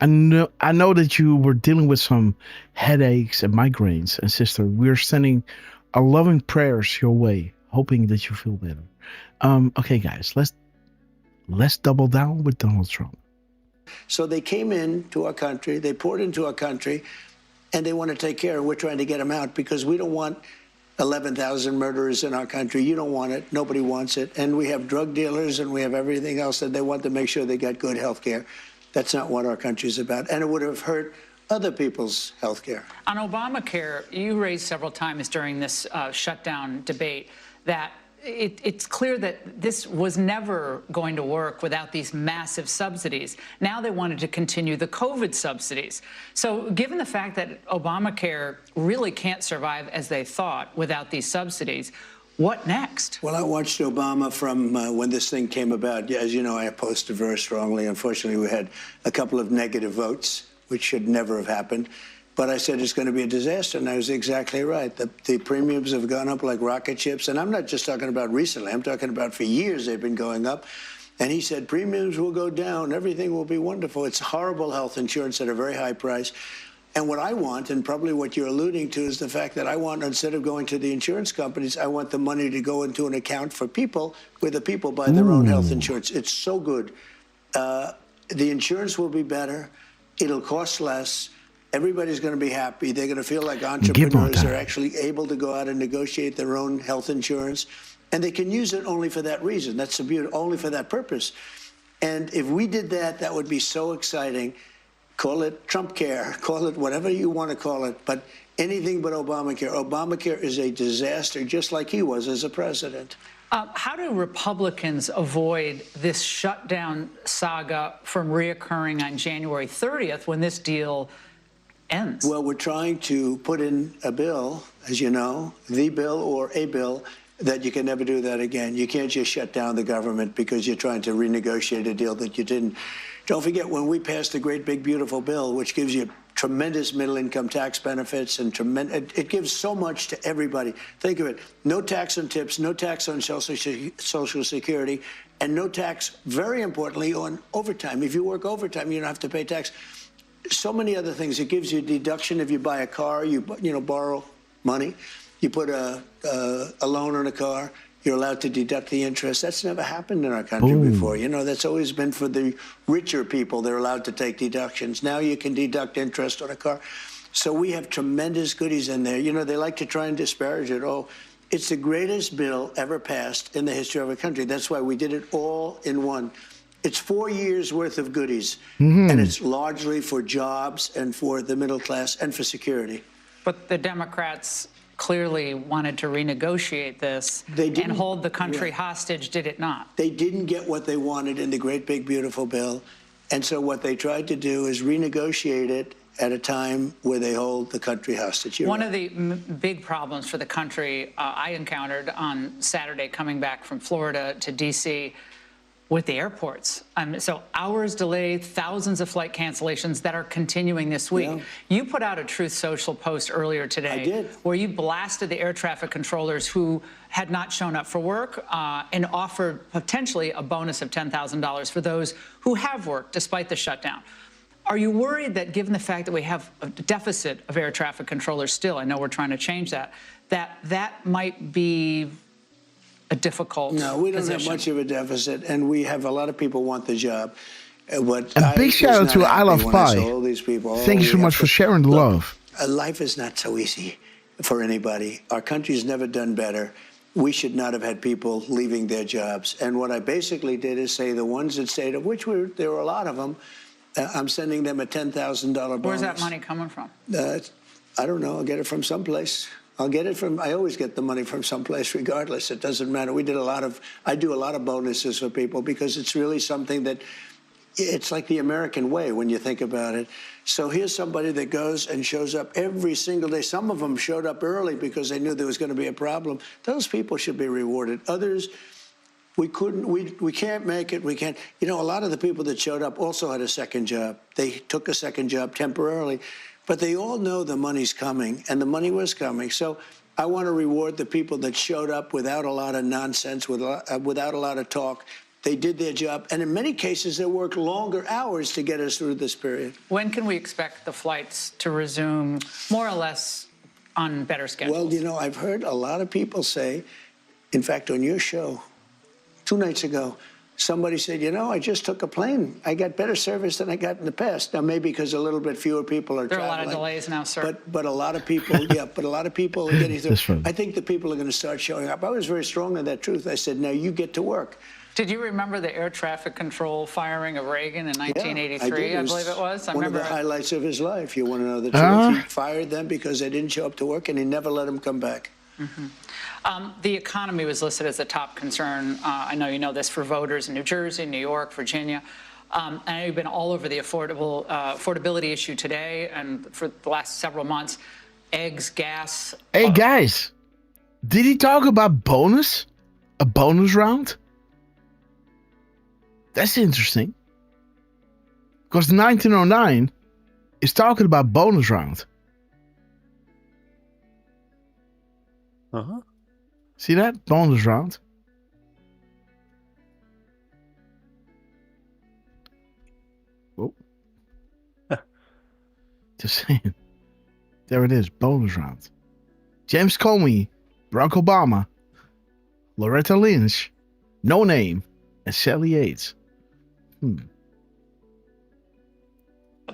I know that you were dealing with some headaches and migraines. And sister, we're sending our loving prayers your way, hoping that you feel better. Okay, guys, let's double down with Donald Trump. So they came into our country, they poured into our country, and they want to take care, and we're trying to get them out because we don't want 11,000 murderers in our country. You don't want it. Nobody wants it. And we have drug dealers and we have everything else that they want to make sure they get good health care. That's not what our country's about. And it would have hurt other people's health care. On Obamacare, you raised several times during this shutdown debate that it's clear that this was never going to work without these massive subsidies. Now they wanted to continue the COVID subsidies. So given the fact that Obamacare really can't survive as they thought without these subsidies, what next? Well, I watched Obama from when this thing came about. As you know, I opposed it very strongly. Unfortunately, we had a couple of negative votes, which should never have happened. But I said it's going to be a disaster, and I was exactly right. The premiums have gone up like rocket ships, and I'm not just talking about recently. I'm talking about for years they've been going up. And he said premiums will go down, everything will be wonderful. It's horrible health insurance at a very high price. And what I want, and probably what you're alluding to, is the fact that I want, instead of going to the insurance companies, I want the money to go into an account for people where the people buy their own health insurance. It's so good. The insurance will be better. It'll cost less. Everybody's going to be happy. They're going to feel like entrepreneurs are actually able to go out and negotiate their own health insurance. And they can use it only for that reason. That's the beauty, only for that purpose. And if we did that, that would be so exciting. Call it Trump care, call it whatever you want to call it, but anything but Obamacare. Obamacare is a disaster, just like he was as a president. How do Republicans avoid this shutdown saga from reoccurring on January 30th when this deal ends? Well, we're trying to put in a bill, as you know, the bill or a bill, that you can never do that again. You can't just shut down the government because you're trying to renegotiate a deal that you didn't. Don't forget, when we passed the great, big, beautiful bill, which gives you tremendous middle-income tax benefits and it gives so much to everybody. Think of it. No tax on tips, no tax on Social Security, and no tax, very importantly, on overtime. If you work overtime, you don't have to pay tax. So many other things. It gives you a deduction if you buy a car, you borrow money. You put a loan on a car. you're allowed to deduct the interest. That's never happened in our country before. You know, that's always been for the richer people. They're allowed to take deductions. Now you can deduct interest on a car. So we have tremendous goodies in there. You know, they like to try and disparage it. Oh, it's the greatest bill ever passed in the history of our country. That's why we did it all in one. It's 4 years worth of goodies, and it's largely for jobs and for the middle class and for security. But the Democrats clearly wanted to renegotiate this and hold the country hostage, did it not? They didn't get what they wanted in the great big beautiful bill, and so what they tried to do is renegotiate it at a time where they hold the country hostage. One of the big problems for the country I encountered on Saturday coming back from Florida to D.C. with the airports. So hours delayed, thousands of flight cancellations that are continuing this week. Yeah. You put out a Truth Social post earlier today I did. where you blasted the air traffic controllers who had not shown up for work and offered potentially a bonus of $10,000 for those who have worked despite the shutdown. Are you worried that given the fact that we have a deficit of air traffic controllers still, I know we're trying to change that, that might be a difficult No, we don't position? have much of a deficit, and we have a lot of people want the job. A big shout out to I Love Pie. Thank you so much for sharing the love. Life is not so easy for anybody. Our country's never done better. We should not have had people leaving their jobs. And what I basically did is say the ones that stayed, of which there were a lot of them, I'm sending them a $10,000 bonus. Where's that money coming from? I don't know. I'll get it from someplace. I always get the money from someplace regardless. It doesn't matter. I do a lot of bonuses for people because it's really something that, it's like the American way when you think about it. So here's somebody that goes and shows up every single day. Some of them showed up early because they knew there was going to be a problem. Those people should be rewarded. Others, we can't make it. We can't. You know, a lot of the people that showed up also had a second job. They took a second job temporarily. But they all know the money's coming, and the money was coming. So I want to reward the people that showed up without a lot of nonsense, without a lot of talk. They did their job, and in many cases, they worked longer hours to get us through this period. When can we expect the flights to resume more or less on better schedules? Well, you know, I've heard a lot of people say, in fact, on your show 2 nights ago, somebody said, you know, I just took a plane. I got better service than I got in the past. Now, maybe because a little bit fewer people are traveling. There are a lot of delays now, sir. But a lot of people, but a lot of people are getting through. I think the people are going to start showing up. I was very strong on that truth. I said, now you get to work. Did you remember the air traffic control firing of Reagan in 1983, yeah, I believe it was? One of the highlights of his life. You want to know the truth? He fired them because they didn't show up to work, and he never let them come back. The economy was listed as a top concern. I know you know this for voters in New Jersey, New York, Virginia. I know you've been all over the affordability issue today and for the last several months. Eggs, gas. Hey, guys, did he talk about bonus? A bonus round? That's interesting. Because 1909 is talking about bonus round. Uh-huh. See that? Bonus round. Oh. Just saying. There it is. Bonus round. James Comey, Barack Obama, Loretta Lynch, No Name, and Sally Yates.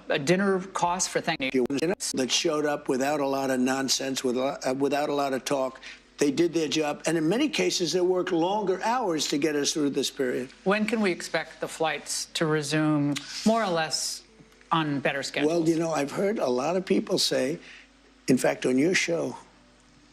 A dinner cost for Thanksgiving. That showed up without a lot of nonsense, without a lot of talk. They did their job, and in many cases, they worked longer hours to get us through this period. When can we expect the flights to resume more or less on better schedules? Well, you know, I've heard a lot of people say, in fact, on your show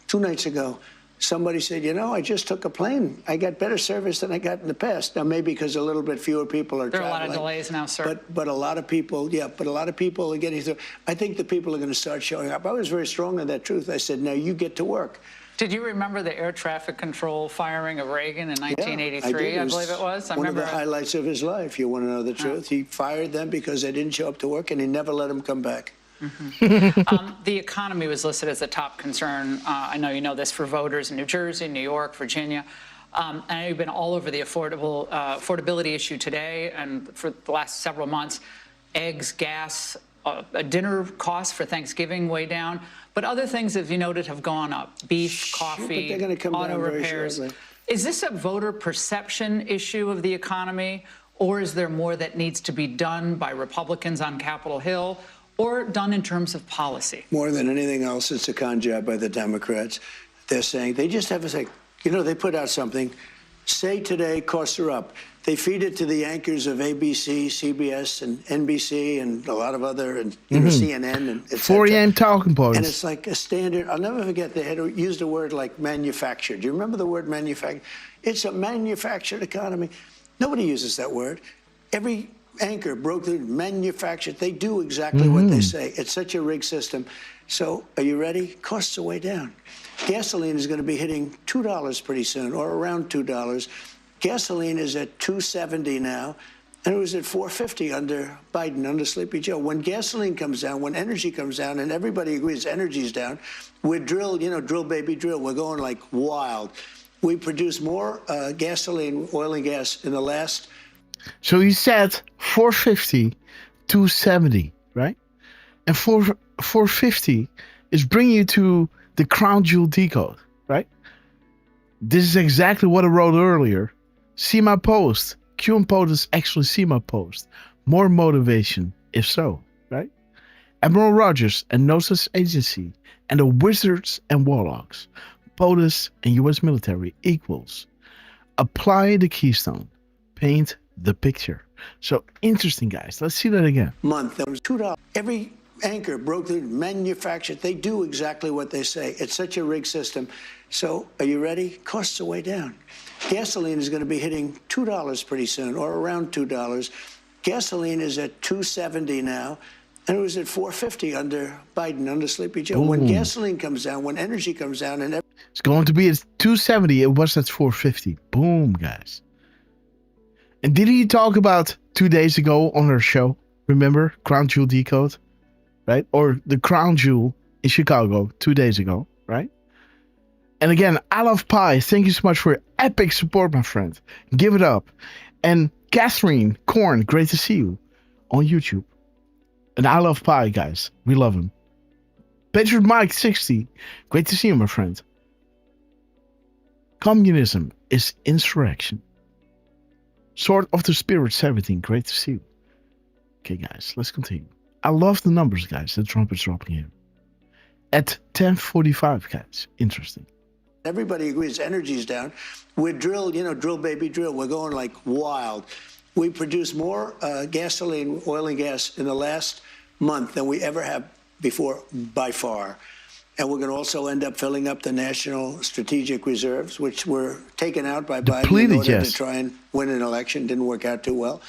2 nights ago, somebody said, you know, I just took a plane. I got better service than I got in the past. Now, maybe because a little bit fewer people are traveling. There are a lot of delays now, sir. But a lot of people, but a lot of people are getting through. I think the people are going to start showing up. I was very strong on that truth. I said, now you get to work. Did you remember the air traffic control firing of Reagan in 1983, I believe it was? One of the highlights of his life. You want to know the truth? He fired them because they didn't show up to work, and he never let them come back. The economy was listed as a top concern. I know you know this for voters in New Jersey, New York, Virginia. I know you've been all over the affordability issue today and for the last several months. Eggs, gas, dinner costs for Thanksgiving way down. But other things, as you noted, have gone up. Beef, coffee, but they're going to come auto down very repairs. shortly. Is this a voter perception issue of the economy, or is there more that needs to be done by Republicans on Capitol Hill or done in terms of policy? More than anything else, it's a con job by the Democrats. They're saying, they just have to say, they put out something, say today costs are up. They feed it to the anchors of ABC, CBS, and NBC, and a lot of other, and CNN, and et 4 cetera. a.m. talking points. And it's like a standard. I'll never forget they had used a word like manufactured. Do you remember the word manufactured? It's a manufactured economy. Nobody uses that word. Every anchor broke the manufactured. They do exactly what they say. It's such a rigged system. So are you ready? Costs are way down. Gasoline is going to be hitting $2 pretty soon, or around $2. Gasoline is at $2.70 now, and it was at $4.50 under Biden, under Sleepy Joe. When gasoline comes down, when energy comes down, and everybody agrees energy's down, we're drilled, drill, baby, drill. We're going like wild. We produce more gasoline, oil and gas in the last. So he said 450, 270, right? And 450 is bringing you to the crown jewel decode, right? This is exactly what I wrote earlier. See my post. Q and POTUS actually see my post. More motivation, if so, right? Admiral Rogers and NOSA's agency and the wizards and warlocks, POTUS and U.S. military equals. Apply the keystone. Paint the picture. So interesting, guys. Let's see that again. Month, that was $2. Every anchor broke the manufactured. They do exactly what they say. It's such a rigged system. So are you ready? Costs are way down. Gasoline is going to be hitting $2 pretty soon, or around $2. Gasoline is at $2.70 now, and it was at $4.50 under Biden, under Sleepy Joe. When gasoline comes down, when energy comes down, and it's going to be at $2.70. It was at $4.50. Boom, guys. And did he talk about 2 days ago on our show? Remember, Crown Jewel Decode, right? Or the Crown Jewel in Chicago 2 days ago, right? And again, I Love Pie. Thank you so much for your epic support, my friend. Give it up. And Catherine Korn, great to see you on YouTube. And I Love Pie, guys. We love him. Patriot Mike 60, great to see you, my friend. Communism is insurrection. Sword of the Spirit 17, great to see you. Okay, guys, let's continue. I love the numbers, guys. The trumpet's dropping here. At 10:45, guys. Interesting. everybody agrees energy's down. We're drilled, drill, baby, drill. We're going like wild. We produce more gasoline, oil and gas in the last month than we ever have before, by far. And we're going to also end up filling up the national strategic reserves, which were taken out by Biden in order to try and win an election. Didn't work out too well.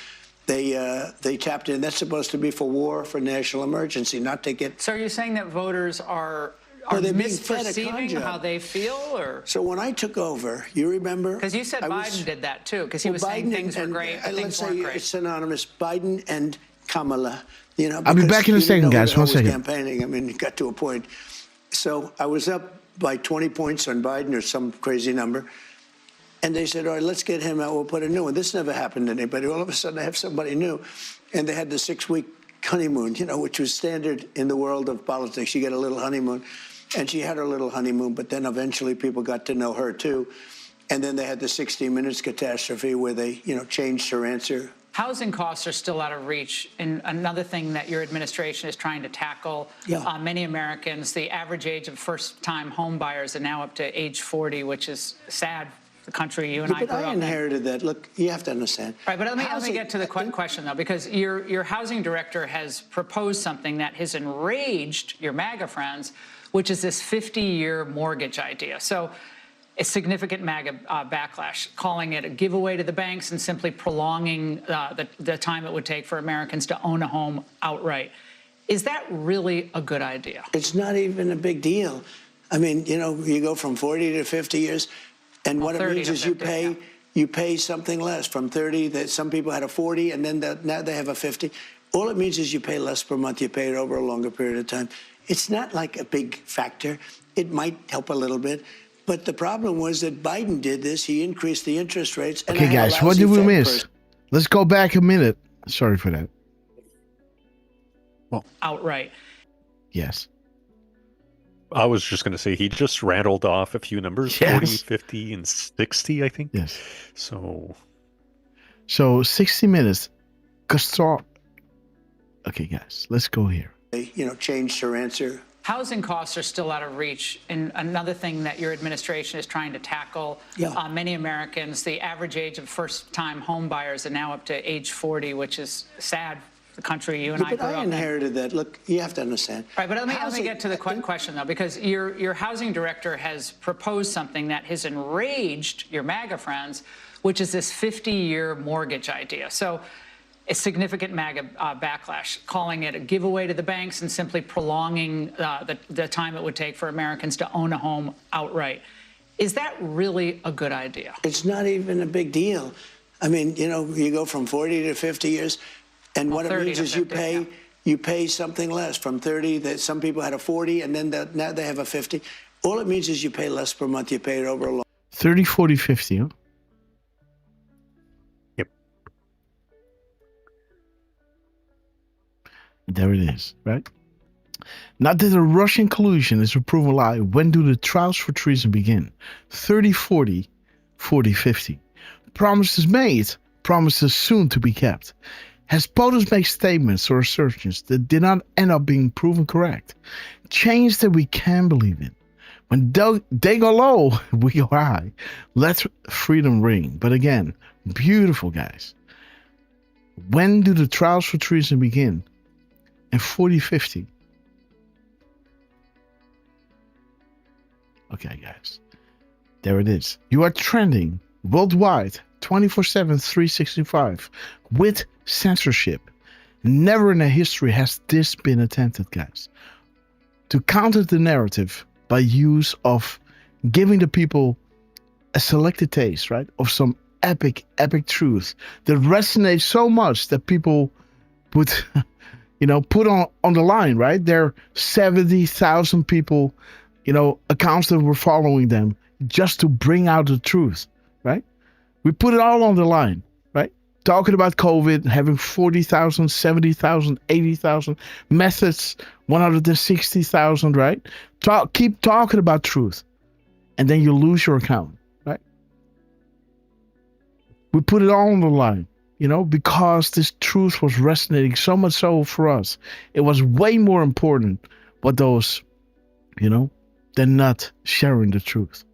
They tapped in. That's supposed to be for war, for national emergency, not to get. So are you saying that voters are misperceiving how they feel, or? So when I took over, you remember? Because you said Biden did that too, because he was saying things were great, but things weren't great. Let's say it's synonymous. Biden and Kamala. I'll be back in a second, guys. 1 second. Campaigning. I mean, it got to a point. So I was up by 20 points on Biden or some crazy number. And they said, all right, let's get him out. We'll put a new one. This never happened to anybody. All of a sudden, I have somebody new. And they had the 6-week honeymoon, which was standard in the world of politics. You get a little honeymoon. And she had her little honeymoon, but then eventually people got to know her, too. And then they had the 60 Minutes catastrophe where they, changed her answer. Housing costs are still out of reach. And another thing that your administration is trying to tackle, many Americans, the average age of first-time home buyers are now up to age 40, which is sad. The country you and I grew up in. But I inherited that. Look, you have to understand. Right, but let me get to the question, though, because your housing director has proposed something that has enraged your MAGA friends, which is this 50-year mortgage idea. So a significant MAGA backlash, calling it a giveaway to the banks and simply prolonging the time it would take for Americans to own a home outright. Is that really a good idea? It's not even a big deal. I mean, you go from 40 to 50 years. And what it means is 50, you pay something less from 30. That some people had a 40, and then now they have a 50. All it means is you pay less per month. You pay it over a longer period of time. It's not like a big factor. It might help a little bit. But the problem was that Biden did this. He increased the interest rates. And okay, guys, what did we miss? Let's go back a minute. Sorry for that. Well, outright. Yes. I was just going to say he just rattled off a few numbers, Yes. 40, 50, and 60, I think. Yes. So 60 minutes. Okay, guys, let's go here. Changed her answer. Housing costs are still out of reach, and another thing that your administration is trying to tackle. Many Americans, the average age of first-time home buyers are now up to age 40, which is sad. The country you and I But grew up in. I inherited that. Look, you have to understand. Right, but let me get to the question, though, because your housing director has proposed something that has enraged your MAGA friends, which is this 50-year mortgage idea. So a significant MAGA backlash, calling it a giveaway to the banks and simply prolonging the time it would take for Americans to own a home outright. Is that really a good idea? It's not even a big deal. I mean, you go from 40 to 50 years, and what it means is you pay something less from 30. That some people had a 40, and then now they have a 50. All it means is you pay less per month. You pay it over a long. 30, 40, 50, huh? Yep. There it is, right? Now that the Russian collusion is a proven lie, when do the trials for treason begin? 30, 40, 40, 50. Promises made, promises soon to be kept. Has POTUS made statements or assertions that did not end up being proven correct? Change that we can believe in. When they go low, we go high. Let freedom ring. But again, beautiful guys. When do the trials for treason begin? And 40, 50. Okay, guys. There it is. You are trending worldwide 24/7, 365 with censorship. Never in a history has this been attempted, guys. To counter the narrative by use of giving the people a selected taste, right? Of some epic truth that resonates so much that people would, put on the line, right? There are 70,000 people, accounts that were following them just to bring out the truth, right? We put it all on the line, right? Talking about COVID, having 40,000, 70,000, 80,000 methods, 160,000, right? Keep talking about truth, and then you lose your account, right? We put it all on the line, because this truth was resonating so much so for us. It was way more important what those, than not sharing the truth.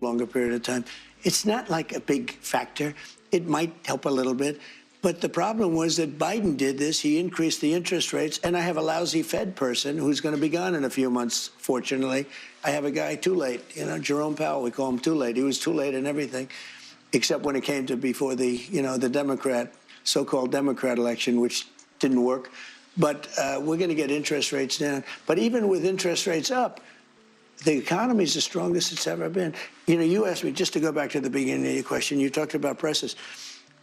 Longer period of time. It's not like a big factor. It might help a little bit. But the problem was that Biden did this. He increased the interest rates. And I have a lousy Fed person who's going to be gone in a few months, fortunately. I have a guy too late. Jerome Powell, we call him too late. He was too late in everything, except when it came to before the, the so-called Democrat election, which didn't work. But we're going to get interest rates down. But even with interest rates up, the economy is the strongest it's ever been. You asked me, just to go back to the beginning of your question, you talked about prices.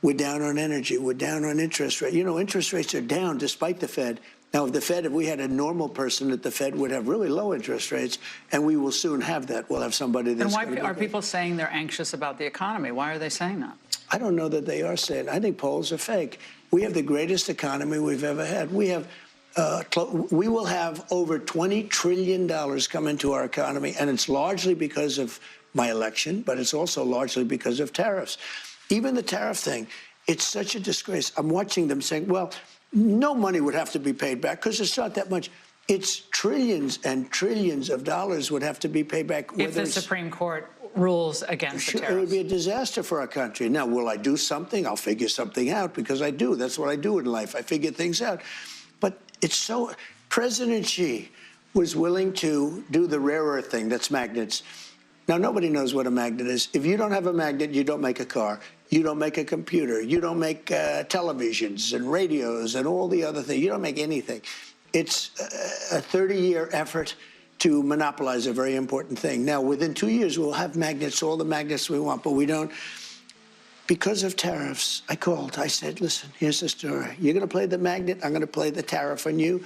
We're down on energy. We're down on interest rate. Interest rates are down despite the Fed. Now, if we had a normal person at the Fed, would have really low interest rates, and we will soon have that. We'll have somebody that's. And why are people saying they're anxious about the economy? Why are they saying that? I don't know that they are saying. I think polls are fake. We have the greatest economy we've ever had. We will have over $20 trillion come into our economy, and it's largely because of my election, but it's also largely because of tariffs. Even the tariff thing, it's such a disgrace. I'm watching them saying, well, no money would have to be paid back because it's not that much. It's trillions and trillions of dollars would have to be paid back. If the Supreme Court rules against the tariffs. It would be a disaster for our country. Now, will I do something? I'll figure something out because I do. That's what I do in life. I figure things out. But it's so. President Xi was willing to do the rare earth thing, that's magnets. Now, nobody knows what a magnet is. If you don't have a magnet, you don't make a car. You don't make a computer. You don't make televisions and radios and all the other things. You don't make anything. It's a 30-year effort to monopolize a very important thing. Now, within 2 years, we'll have magnets, all the magnets we want, but we don't. Because of tariffs, I called. I said, listen, here's the story. You're going to play the magnet. I'm going to play the tariff on you.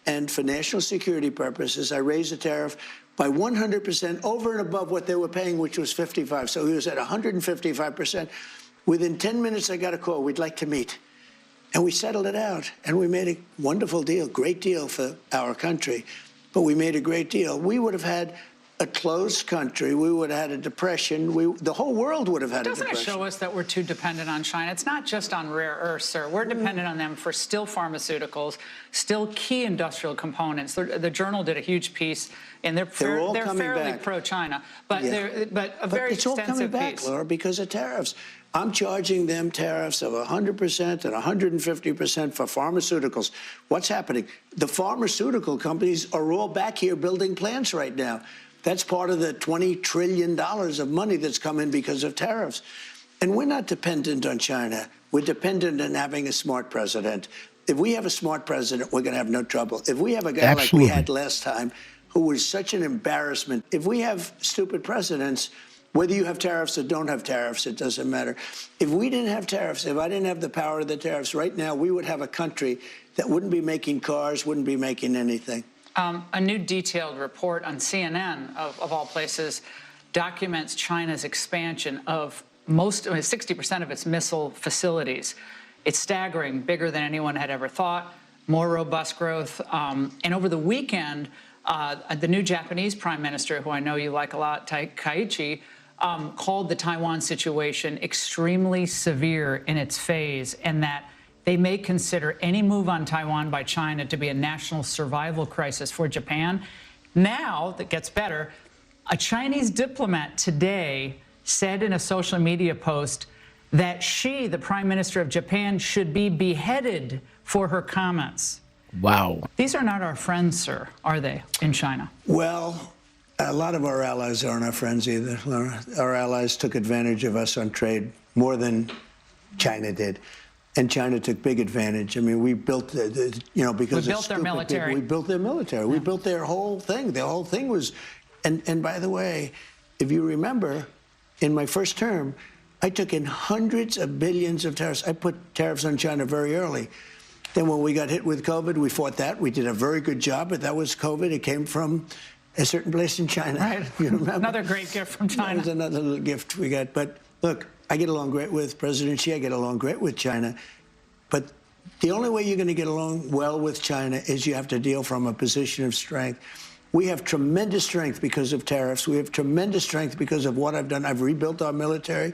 And for national security purposes, I raised the tariff by 100% over and above what they were paying, which was 55. So he was at 155%. Within 10 minutes, I got a call. We'd like to meet. And we settled it out. And we made a wonderful deal, great deal for our country. but we made a great deal. We would have had a closed country. We would have had a depression. The whole world would have had a depression. Doesn't it show us that we're too dependent on China? It's not just on rare earths, sir. We're dependent on them for still pharmaceuticals, still key industrial components. The Journal did a huge piece, and they're fairly pro-China, but but a very it's all coming back, piece. Laura, because of tariffs. I'm charging them tariffs of 100% and 150% for pharmaceuticals. What's happening? The pharmaceutical companies are all back here building plants right now. That's part of the $20 trillion of money that's come in because of tariffs. And we're not dependent on China. We're dependent on having a smart president. If we have a smart president, we're going to have no trouble. If we have a guy like we had last time, who was such an embarrassment, if we have stupid presidents, whether you have tariffs or don't have tariffs, it doesn't matter. If we didn't have tariffs, if I didn't have the power of the tariffs, right now we would have a country that wouldn't be making cars, wouldn't be making anything. A new detailed report on CNN, of all places, documents China's expansion of 60% of its missile facilities. It's staggering, bigger than anyone had ever thought, more robust growth. And over the weekend, the new Japanese prime minister, who I know you like a lot, Kaiichi, called the Taiwan situation extremely severe in its phase, and that they may consider any move on Taiwan by China to be a national survival crisis for Japan. Now, that gets better, a Chinese diplomat today said in a social media post that she, the Prime Minister of Japan, should be beheaded for her comments. Wow. These are not our friends, sir, are they, in China? Well, a lot of our allies aren't our friends either, Laura. Our allies took advantage of us on trade more than China did. And China took big advantage. I mean, we built, because we built their military. We built their military. We built their whole thing. The whole thing was, and by the way, if you remember, in my first term, I took in hundreds of billions of tariffs. I put tariffs on China very early. Then when we got hit with COVID, we fought that. We did a very good job, but that was COVID. It came from a certain place in China. Right. You remember? Another great gift from China. That was another little gift we got. But look, I get along great with President Xi. I get along great with China. But the only way you're going to get along well with China is you have to deal from a position of strength. We have tremendous strength because of tariffs. We have tremendous strength because of what I've done. I've rebuilt our military,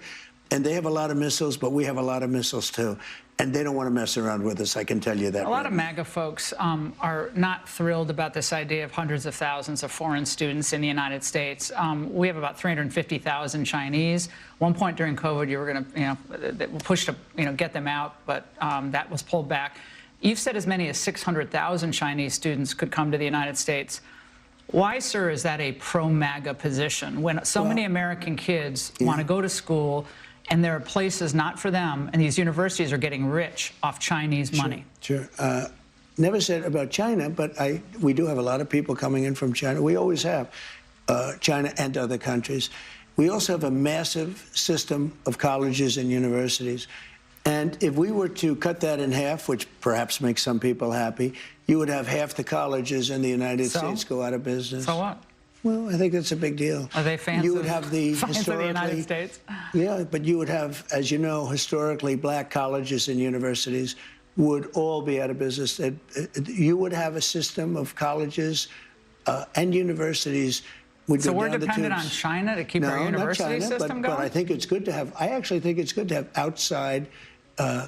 and they have a lot of missiles, but we have a lot of missiles too. And they don't want to mess around with us, I can tell you that. A lot of MAGA folks are not thrilled about this idea of hundreds of thousands of foreign students in the United States. We have about 350,000 Chinese. One point during COVID, you were going to, push to, get them out, but that was pulled back. You've said as many as 600,000 Chinese students could come to the United States. Why, sir, is that a pro-MAGA position when so many American kids want to go to school and there are places not for them, and these universities are getting rich off Chinese money? Sure. Never said about China, but we do have a lot of people coming in from China. We always have, China and other countries. We also have a massive system of colleges and universities. And if we were to cut that in half, which perhaps makes some people happy, you would have half the colleges in the United States go out of business. So what? Well, I think that's a big deal. Are they fans you would of, have the fans of the United States? Yeah, but you would have, as you know, historically, black colleges and universities would all be out of business. You would have a system of colleges and universities would so go we're down dependent the on tubes. China to keep our university system going? But I think it's good to have, I actually think it's good to have outside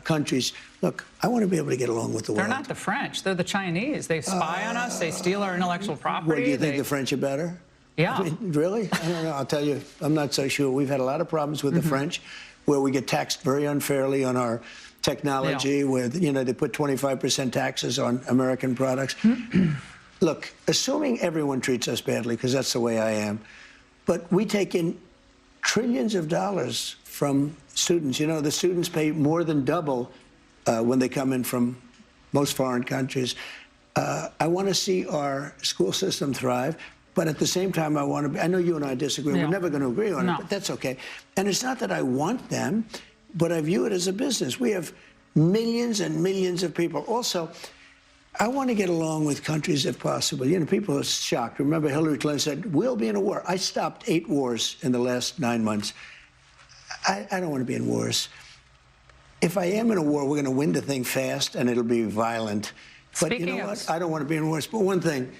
countries. Look, I want to be able to get along with the world. They're not the French. They're the Chinese. They spy on us. They steal our intellectual property. What, do you think the French are better? Yeah. I mean, really? I don't know. I'll tell you, I'm not so sure. We've had a lot of problems with the French, where we get taxed very unfairly on our technology, where, they put 25% taxes on American products. Look, assuming everyone treats us badly, because that's the way I am, but we take in trillions of dollars from students. The students pay more than double when they come in from most foreign countries. I want to see our school system thrive, but at the same time, I know you and I disagree. We're never going to agree on it, but that's okay. And it's not that I want them, but I view it as a business. We have millions and millions of people. Also, I want to get along with countries if possible. People are shocked. Remember, Hillary Clinton said, we'll be in a war. I stopped 8 wars in the last 9 months. I don't want to be in wars. If I am in a war, we're going to win the thing fast, and it'll be violent. But you know what? I don't want to be in wars. But one thing,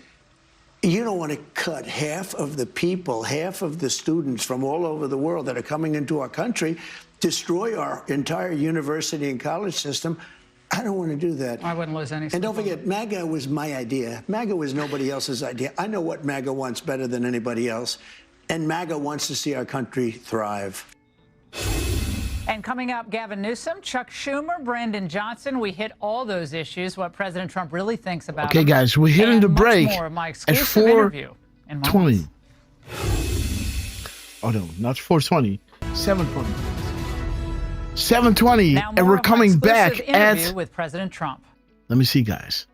You don't want to cut half of the people, half of the students from all over the world that are coming into our country, destroy our entire university and college system. I don't want to do that. I wouldn't lose any sleep. And don't forget, MAGA was my idea. MAGA was nobody else's idea. I know what MAGA wants better than anybody else. And MAGA wants to see our country thrive. And coming up, Gavin Newsom, Chuck Schumer, Brandon Johnson. We hit all those issues, what President Trump really thinks about Okay, them. guys, we're hitting And the much break more of my at exclusive interview in 4:20. Oh, no, not 4:20. 7:20. 7:20, Now and more we're of my coming exclusive back interview at... with President Trump. Let me see, guys.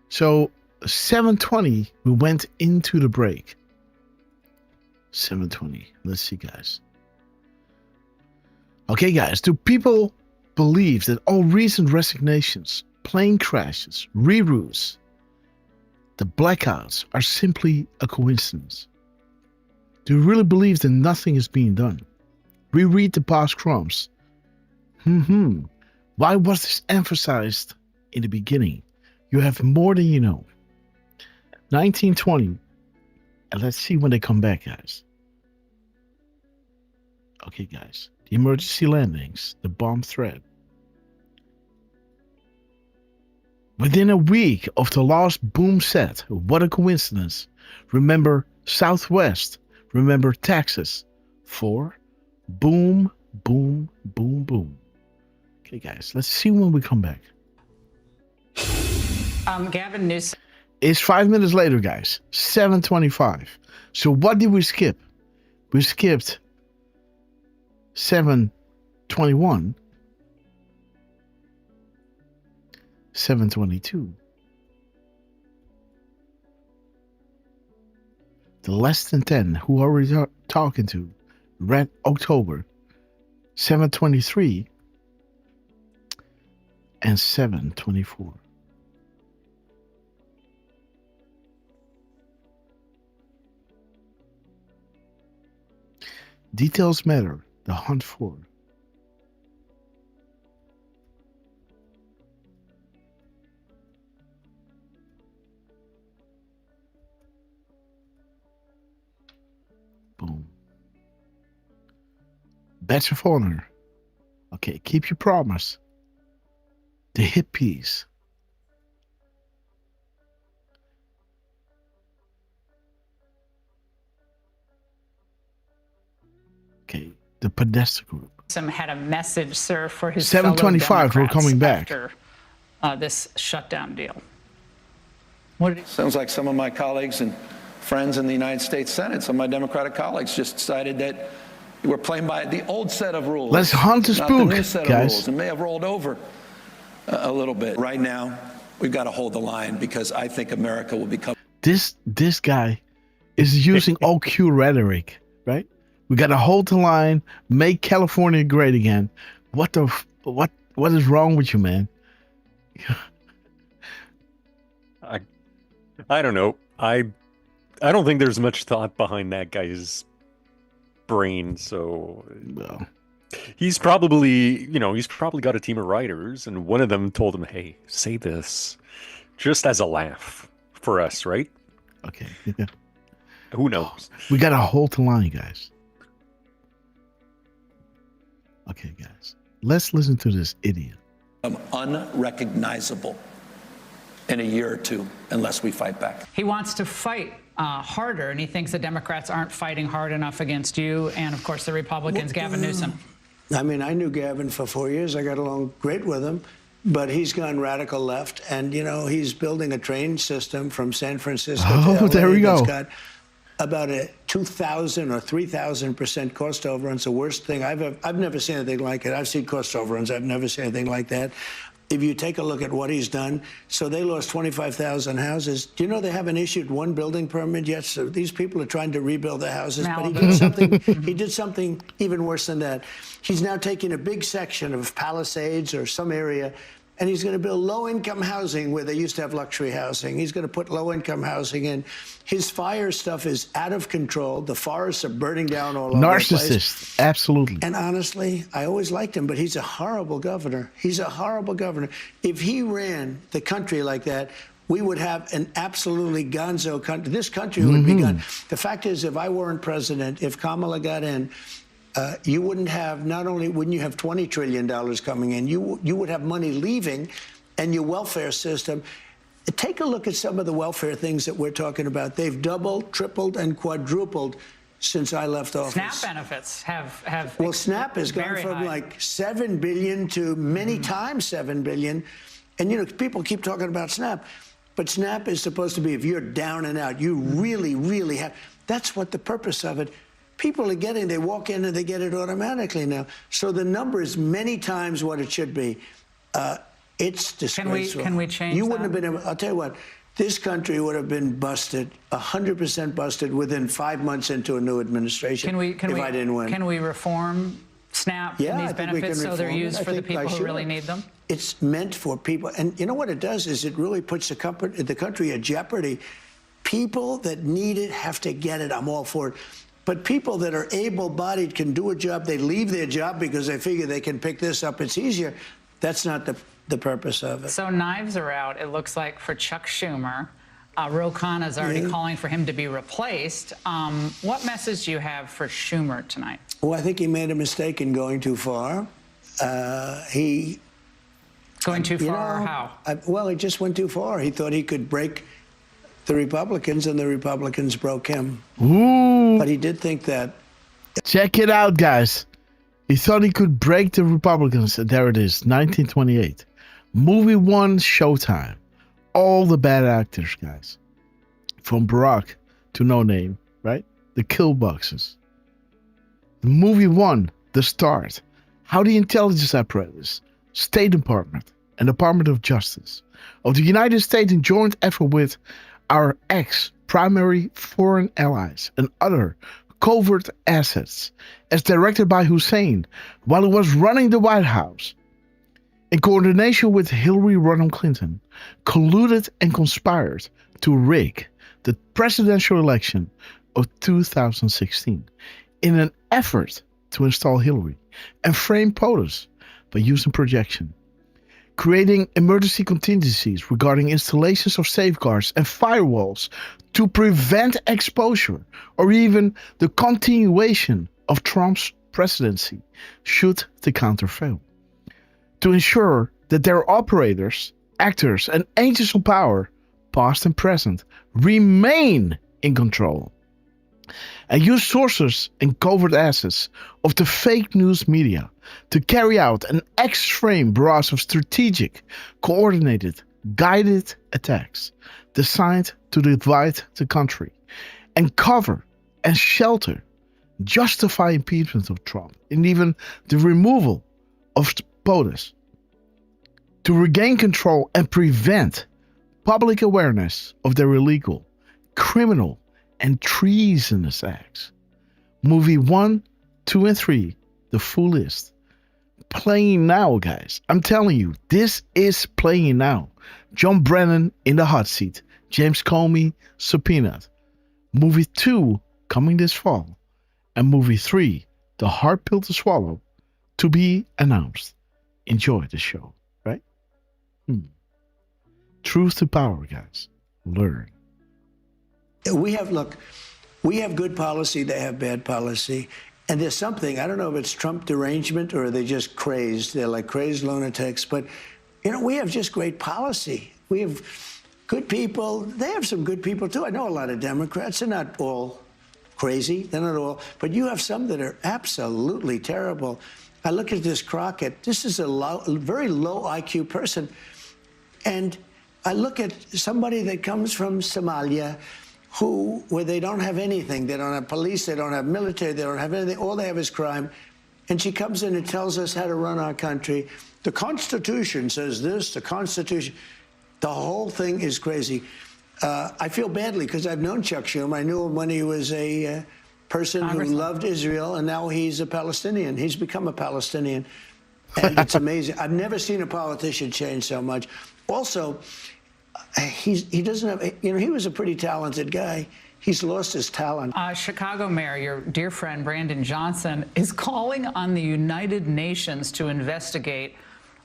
So, 7:20, we went into the break. 7:20. Let's see, guys. Okay, guys. Do people believe that all recent resignations, plane crashes, reroutes, the blackouts are simply a coincidence? Do you really believe that nothing is being done? Reread the past crimes. Why was this emphasized in the beginning? You have more than you know. 1920. And let's see when they come back, guys. Okay, guys. The emergency landings, the bomb threat. Within a week of the last boom set, what a coincidence. Remember Southwest. Remember Texas. 4. Boom, boom, boom, boom. Okay, guys, let's see when we come back. Gavin Newsom. It's 5 minutes later, guys. 7:25. So what did we skip? We skipped 7:21. 7:22. The less than 10 who are we talking to? Red October. 7:23. And 7:24. Details matter. The hunt for. Boom. Badge of honor. Okay, keep your promise. The hit piece. Okay, the Podesta Group. Newsom had a message, sir, for his 7:25, we're coming back. after this shutdown deal. What did he... Sounds like some of my colleagues and friends in the United States Senate, some of my Democratic colleagues just decided that we're playing by the old set of rules. Let's hunt the not spook, the new set guys. of rules, and may have rolled over a little bit. Right now, we've got to hold the line because I think America will become. This guy is using OQ rhetoric, right? We got to hold the line, make California great again. What is wrong with you, man? I don't know. I don't think there's much thought behind that guy's brain. So well, he's probably got a team of writers, and one of them told him, "Hey, say this, just as a laugh for us, right?" Okay. Who knows? We got to hold the line, guys. Okay, guys. Let's listen to this idiot. Unrecognizable in a year or two unless we fight back. He wants to fight harder, and he thinks the Democrats aren't fighting hard enough against you and, of course, the Republicans. Gavin Newsom. I mean, I knew Gavin for 4 years. I got along great with him. But he's gone radical left. And, you know, he's building a train system from San Francisco to LA there we go. that's got about a 2,000 or 3,000% cost overruns. The worst thing I've never seen anything like it. I've seen cost overruns. I've never seen anything like that. If you take a look at what he's done, so they lost 25,000 houses. Do you know they haven't issued one building permit yet? So these people are trying to rebuild their houses. But he did something. He did something even worse than that. He's now taking a big section of Palisades or some area, and he's going to build low-income housing where they used to have luxury housing. He's going to put low-income housing in. His fire stuff is out of control. The forests are burning down all over the place. Narcissist, absolutely. And honestly, I always liked him, but he's a horrible governor. He's a horrible governor. If he ran the country like that, we would have an absolutely gonzo country. This country would be gone. The fact is, if I weren't president, if Kamala got in, you wouldn't have, not only wouldn't you have $20 trillion coming in, you would have money leaving, and your welfare system. Take a look at some of the welfare things that we're talking about. They've doubled, tripled, and quadrupled since I left office. SNAP benefits have well, SNAP has gone from high. like $7 billion to many times $7 billion. And, you know, people keep talking about SNAP. But SNAP is supposed to be if you're down and out, you really, really have. That's what the purpose of it. People are getting, they walk in and they get it automatically now. So the number is many times what it should be. It's disgraceful. Can we change You wouldn't that? have been able, I'll tell you what, this country would have been busted, 100% busted within 5 months into a new administration if I didn't win. Can we reform SNAP and these benefits so they're used for the people who really need them? It's meant for people. And you know what it does is it really puts the country at jeopardy. People that need it have to get it. I'm all for it. But people that are able-bodied can do a job. They leave their job because they figure they can pick this up. It's easier. That's not the purpose of it. So knives are out, it looks like, for Chuck Schumer. Ro Khanna is already calling for him to be replaced. What message do you have for Schumer tonight? Well, I think he made a mistake in going too far. Going too far, how? Well, he just went too far. He thought he could break the Republicans, and the Republicans broke him. Ooh. But he did think that. Check it out, guys. He thought he could break the Republicans. There it is, 1928. Movie 1, Showtime. All the bad actors, guys. From Barack to No Name, right? The kill boxes. Movie 1, The Start. How the intelligence apparatus, State Department, and Department of Justice of the United States in joint effort with our ex-primary foreign allies and other covert assets, as directed by Hussein while he was running the White House, in coordination with Hillary Rodham Clinton, colluded and conspired to rig the presidential election of 2016 in an effort to install Hillary and frame POTUS by using projection, creating emergency contingencies regarding installations of safeguards and firewalls to prevent exposure or even the continuation of Trump's presidency should the counter fail, to ensure that their operators, actors, and agents of power, past and present, remain in control, and use sources and covert assets of the fake news media to carry out an extreme barrage of strategic, coordinated, guided attacks designed to divide the country and cover and shelter, justify impeachment of Trump and even the removal of POTUS, to regain control and prevent public awareness of their illegal, criminal, and treasonous acts. Movie 1, 2, and 3, the full list. Playing now, guys. I'm telling you, this is playing now. John Brennan in the hot seat. James Comey subpoenaed. Movie 2 coming this fall. And movie 3, the hard pill to swallow, to be announced. Enjoy the show, right? Truth to power, guys. Learn. We have good policy, they have bad policy. And there's something, I don't know if it's Trump derangement or are they just crazed. They're like crazed lunatics. But, you know, we have just great policy. We have good people. They have some good people, too. I know a lot of Democrats. They're not all crazy. They're not all. But you have some that are absolutely terrible. I look at this Crockett. This is a very low IQ person. And I look at somebody that comes from Somalia, where they don't have anything. They don't have police, they don't have military, they don't have anything. All they have is crime. And she comes in and tells us how to run our country. The Constitution says this, the Constitution. The whole thing is crazy. I feel badly because I've known Chuck Schumer. I knew him when he was a person who loved Israel, and now he's a Palestinian. He's become a Palestinian. And it's amazing. I've never seen a politician change so much. Also, he doesn't have, you know, he was a pretty talented guy. He's lost his talent. Chicago Mayor, your dear friend Brandon Johnson, is calling on the United Nations to investigate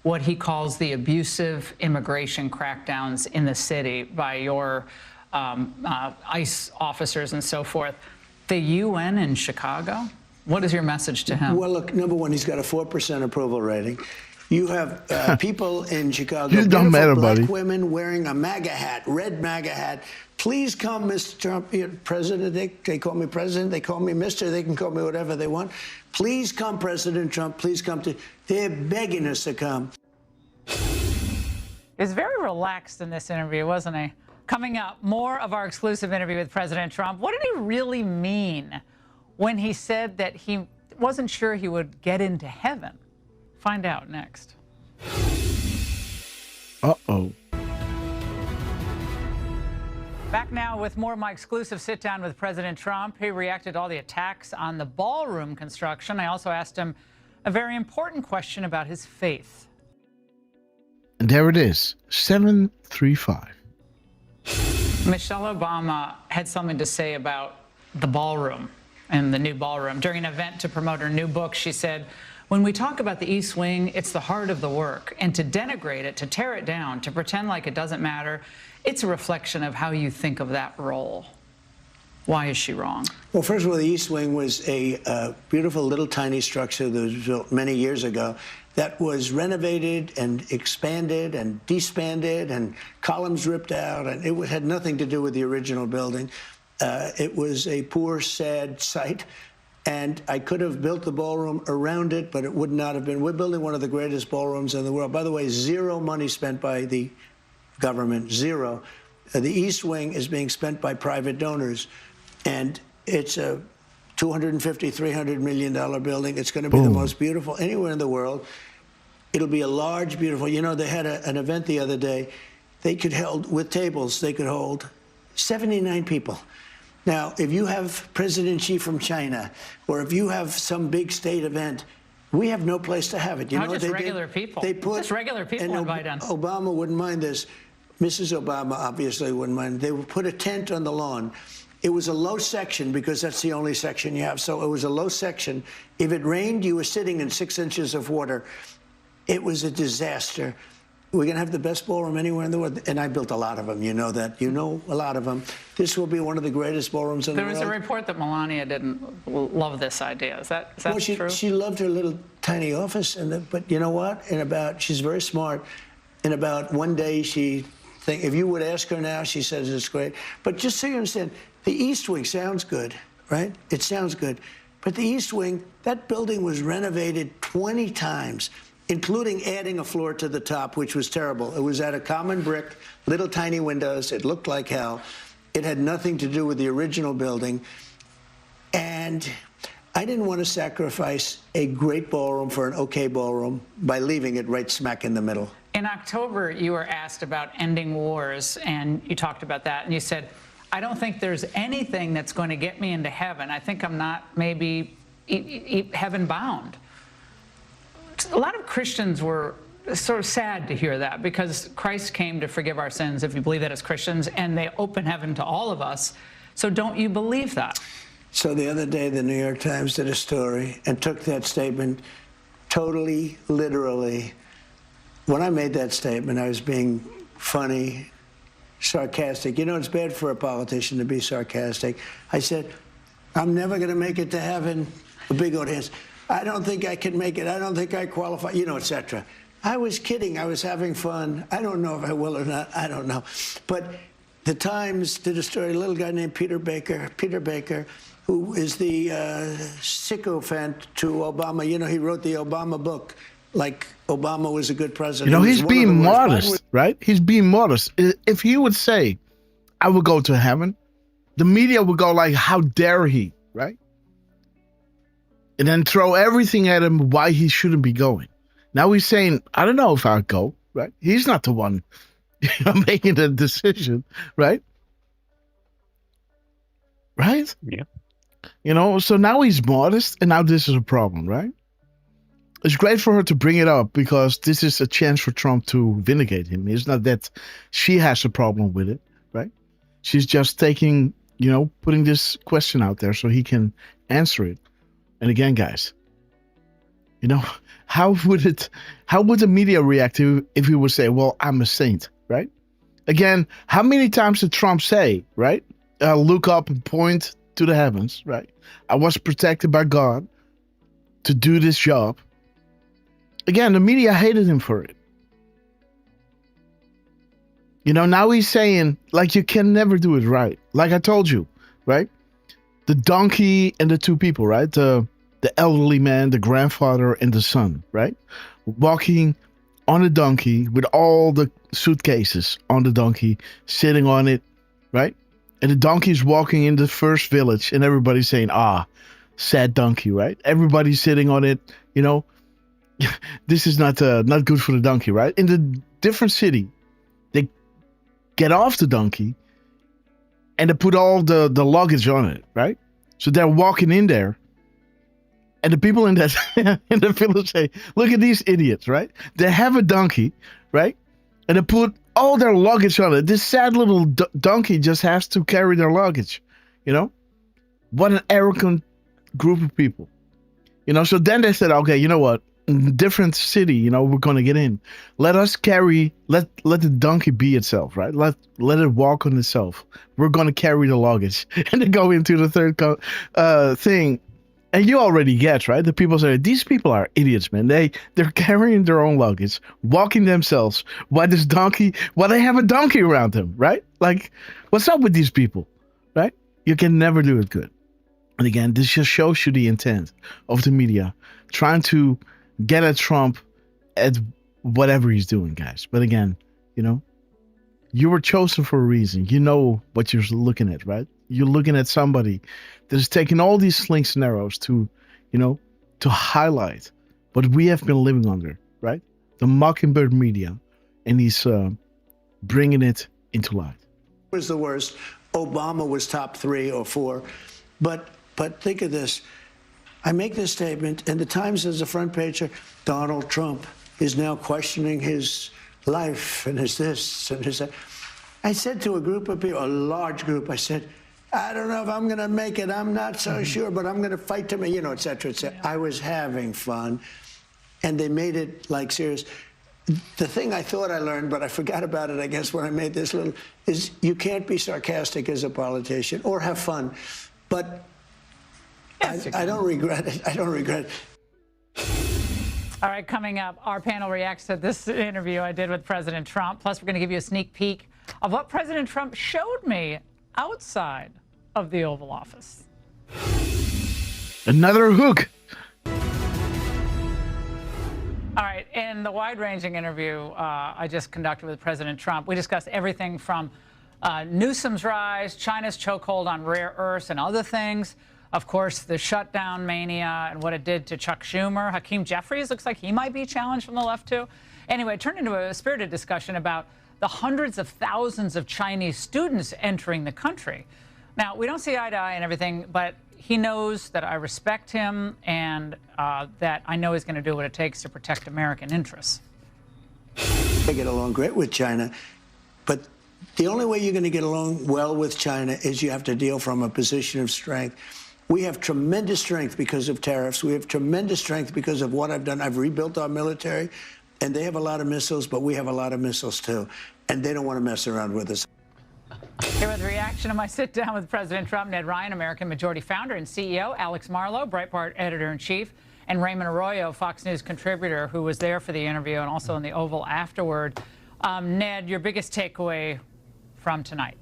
what he calls the abusive immigration crackdowns in the city by your ICE officers and so forth. The UN in Chicago, what is your message to him? Well, look, number one, he's got a 4% approval rating. You have people in Chicago, It don't matter, black buddy. women wearing a MAGA hat, red MAGA hat. Please come, Mr. Trump, President. They call me president. They call me Mr. They can call me whatever they want. Please come, President Trump. Please come to. They're begging us to come. He was very relaxed in this interview, wasn't he? Coming up, more of our exclusive interview with President Trump. What did he really mean when he said that he wasn't sure he would get into heaven? Find out next. Uh-oh. Back now with more of my exclusive sit-down with President Trump. He reacted to all the attacks on the ballroom construction. I also asked him a very important question about his faith. And there it is, 735. Michelle Obama had something to say about the ballroom and the new ballroom. During an event to promote her new book, she said, when we talk about the East Wing, it's the heart of the work. And to denigrate it, to tear it down, to pretend like it doesn't matter, it's a reflection of how you think of that role. Why is she wrong? Well, first of all, the East Wing was a beautiful little tiny structure that was built many years ago that was renovated and expanded and disbanded and columns ripped out, and it had nothing to do with the original building. It was a poor, sad sight, and I could have built the ballroom around it, but it would not have been. We're building one of the greatest ballrooms in the world. By the way, zero money spent by the government, zero. The East Wing is being spent by private donors, and it's a $250, $300 million building. It's going to be the most beautiful anywhere in the world. It'll be a large, beautiful, you know, they had an event the other day. They could hold, with tables, they could hold 79 people. Now, if you have President Xi from China, or if you have some big state event, we have no place to have it. You Not know what just they regular did? people. They put, Just regular people and invite in. Obama wouldn't mind this. Mrs. Obama obviously wouldn't mind. They would put a tent on the lawn. It was a low section because that's the only section you have. So it was a low section. If it rained, you were sitting in 6 inches of water. It was a disaster. We're going to have the best ballroom anywhere in the world. And I built a lot of them. You know that. You know a lot of them. This will be one of the greatest ballrooms in the world. There was a report that Melania didn't love this idea. Is that Well, true? she loved her little tiny office. But you know what? She's very smart. In about one day, if you would ask her now, she says it's great. But just so you understand, the East Wing sounds good, right? It sounds good. But the East Wing, that building was renovated 20 times, including adding a floor to the top, which was terrible. It was out of common brick, little tiny windows. It looked like hell. It had nothing to do with the original building. And I didn't want to sacrifice a great ballroom for an okay ballroom by leaving it right smack in the middle. In October, you were asked about ending wars, and you talked about that, and you said, I don't think there's anything that's going to get me into heaven. I think I'm not maybe heaven-bound. A lot of Christians were sort of sad to hear that because Christ came to forgive our sins, if you believe that as Christians, and they open heaven to all of us. So don't you believe that? So the other day, the New York Times did a story and took that statement totally, literally. When I made that statement, I was being funny, sarcastic. You know, it's bad for a politician to be sarcastic. I said, I'm never going to make it to heaven. A big audience. I don't think I can make it. I don't think I qualify, you know, etc. I was kidding. I was having fun. I don't know if I will or not. I don't know. But the Times did a story, a little guy named Peter Baker, who is the sycophant to Obama. You know, he wrote the Obama book, like Obama was a good president. You know, he's being modest, right? He's being modest. If he would say, I would go to heaven, the media would go like, how dare he, right? And then throw everything at him why he shouldn't be going. Now he's saying, I don't know if I'll go, right? He's not the one making the decision, right? Right? Yeah. You know, so now he's modest, and now this is a problem, right? It's great for her to bring it up because this is a chance for Trump to vindicate him. It's not that she has a problem with it, right? She's just taking, you know, putting this question out there so he can answer it. And again, guys, You know, how would the media react if he would say, well, I'm a saint, right? Again, how many times did Trump say, right? Look up and point to the heavens, right? I was protected by God to do this job. Again, the media hated him for it. You know, now he's saying, like, you can never do it right. Like I told you, right? The donkey and the two people, right? The elderly man, the grandfather, and the son, right? Walking on a donkey with all the suitcases on the donkey, sitting on it, right? And the donkey's walking in the first village, and everybody's saying, sad donkey, right? Everybody's sitting on it, you know. This is not good for the donkey, right? In the different city, they get off the donkey and they put all the luggage on it, right? So they're walking in there. And the people in that in the village say, look at these idiots, right? They have a donkey, right? And they put all their luggage on it. This sad little donkey just has to carry their luggage, you know? What an arrogant group of people. You know, so then they said, okay, you know what? In a different city, you know, we're going to get in. Let the donkey be itself, right? Let it walk on itself. We're going to carry the luggage. And they go into the third thing. And you already get, right? The people say, these people are idiots, man. They're carrying their own luggage, walking themselves. Why they have a donkey around them, right? Like, what's up with these people, right? You can never do it good. And again, this just shows you the intent of the media trying to get at Trump at whatever he's doing, guys. But again, you know, you were chosen for a reason. You know what you're looking at, right? You're looking at somebody that is taking all these slings and arrows to, you know, to highlight what we have been living under, right? The mockingbird media, and he's bringing it into light. Was the worst. Obama was top 3 or 4. But think of this. I make this statement, and the Times has a front page. Donald Trump is now questioning his life and his this and his that. I said to a group of people, a large group, I said, I don't know if I'm going to make it. I'm not so sure, but I'm going to fight to me, you know, et cetera, et cetera. I was having fun, and they made it, like, serious. The thing I thought I learned, but I forgot about it, I guess, when I made this little, is you can't be sarcastic as a politician or have fun. But I don't regret it. I don't regret it. All right, coming up, our panel reacts to this interview I did with President Trump. Plus, we're going to give you a sneak peek of what President Trump showed me outside of the Oval Office. Another hook. All right, in the wide-ranging interview I just conducted with President Trump, we discussed everything from Newsom's rise, China's chokehold on rare earths, and other things. Of course, the shutdown mania and what it did to Chuck Schumer. Hakeem Jeffries looks like he might be challenged from the left, too. Anyway, it turned into a spirited discussion about the hundreds of thousands of Chinese students entering the country. Now, we don't see eye to eye and everything, but he knows that I respect him and that I know he's going to do what it takes to protect American interests. I get along great with China, but the only way you're going to get along well with China is you have to deal from a position of strength. We have tremendous strength because of tariffs. We have tremendous strength because of what I've done. I've rebuilt our military, and they have a lot of missiles, but we have a lot of missiles too, and they don't want to mess around with us. Here with the reaction of my sit-down with President Trump, Ned Ryan, American Majority founder and CEO, Alex Marlow, Breitbart editor-in-chief, and Raymond Arroyo, Fox News contributor, who was there for the interview and also in the Oval afterward. Ned, your biggest takeaway from tonight?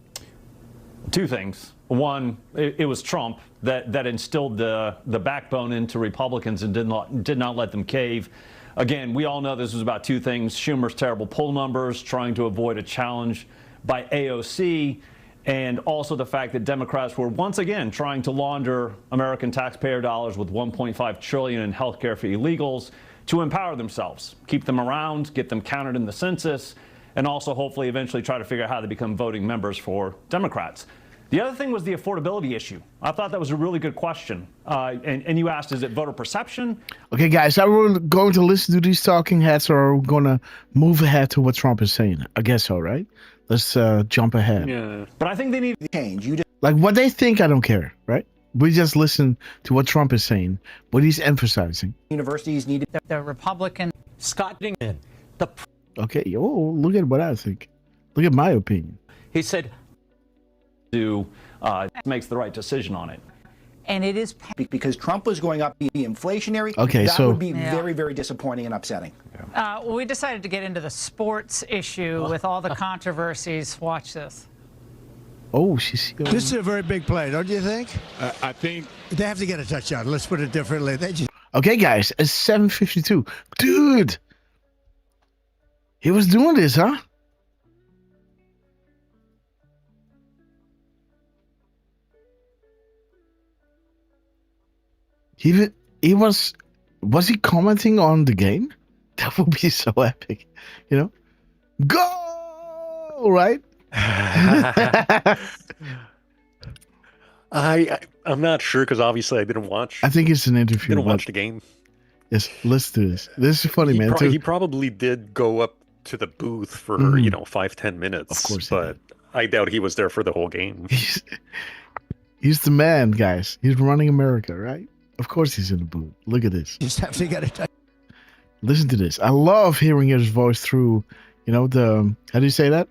Two things. One, it was Trump that instilled the backbone into Republicans and did not let them cave. Again, we all know this was about two things: Schumer's terrible poll numbers, trying to avoid a challenge by AOC, and also the fact that Democrats were once again trying to launder American taxpayer dollars with $1.5 trillion in health care for illegals to empower themselves, keep them around, get them counted in the census, and also hopefully eventually try to figure out how to become voting members for Democrats. The other thing was the affordability issue. I thought that was a really good question. And you asked, is it voter perception? Okay, guys, are we going to listen to these talking heads, or are we going to move ahead to what Trump is saying? I guess so, right? Let's jump ahead. Yeah. But I think they need to change. Like what they think, I don't care, right? We just listen to what Trump is saying, what he's emphasizing. Universities needed the Republican Scott Dingman. Okay, look at what I think. Look at my opinion. He said, makes the right decision on it. And it is because Trump was going up the inflationary. Okay, that would be very, very disappointing and upsetting. We decided to get into the sports issue with all the controversies. Watch this. Oh, she's. This is a very big play, don't you think? I think they have to get a touchdown. Let's put it differently. They just. Okay, guys, it's 7:52. Dude, he was doing this, huh? He was he commenting on the game? That would be so epic, you know? Go right. I'm not sure because obviously I didn't watch. I think it's an interview. Didn't watch the game. Yes, let's do this. This is funny, man. He probably did go up to the booth for 5-10 minutes. Of course, but I doubt he was there for the whole game. He's the man, guys. He's running America, right? Of course he's in the booth. Look at this. Just have to get it. Listen to this. I love hearing his voice through, the, how do you say that?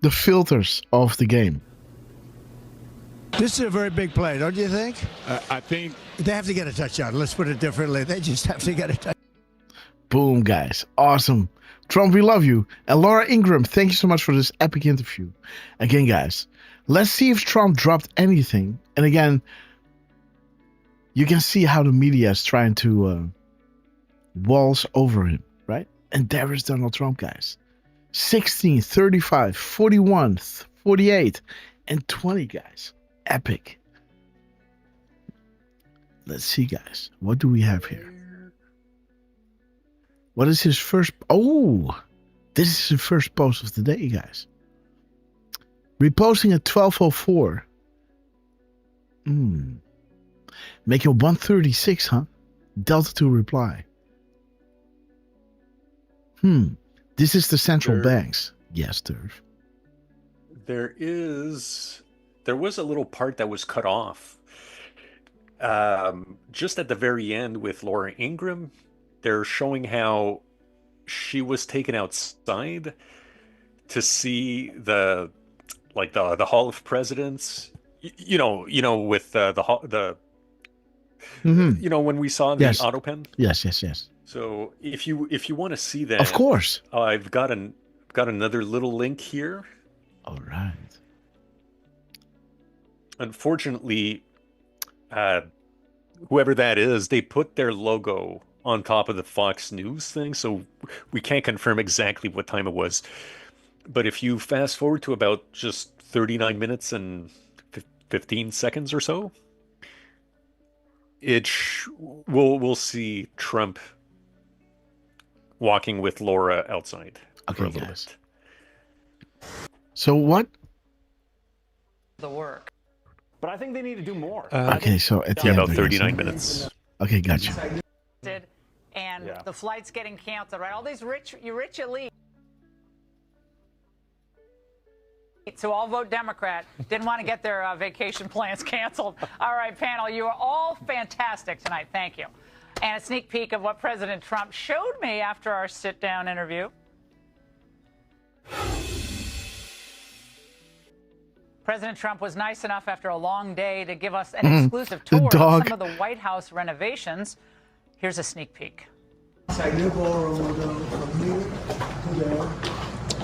The filters of the game. This is a very big play, don't you think? I think they have to get a touchdown. Let's put it differently. They just have to get a touchdown. Boom, guys. Awesome. Trump, we love you. And Laura Ingraham, thank you so much for this epic interview. Again, guys, let's see if Trump dropped anything. And again, you can see how the media is trying to waltz over him, right? And there is Donald Trump, guys. 16, 35, 41, 48, and 20, guys. Epic. Let's see, guys. What do we have here? What is his first? Oh, this is his first post of the day, guys. Reposting at 12:04. Making 136, huh? Delta 2 reply. This is the central banks. Yes, Derf. There was a little part that was cut off. Just at the very end with Laura Ingraham, they're showing how she was taken outside to see the Hall of Presidents. You know, with the when we saw the auto pen. Yes. So if you want to see that, of course, I've got another little link here. All right. Unfortunately, whoever that is, they put their logo on top of the Fox News thing, so we can't confirm exactly what time it was. But if you fast forward to about just 39 minutes and 15 seconds or so, we'll see Trump walking with Laura outside for a little bit. So what? The work. But I think they need to do more. Okay, so at the end, about 39 minutes. Okay, gotcha. And the flight's getting canceled, right? All these rich elites who all vote Democrat didn't want to get their vacation plans canceled. All right, panel, you are all fantastic tonight. Thank you. And a sneak peek of what President Trump showed me after our sit-down interview. President Trump was nice enough after a long day to give us an exclusive tour of some of the White House renovations. Here's a sneak peek. New ballroom will go from here to there,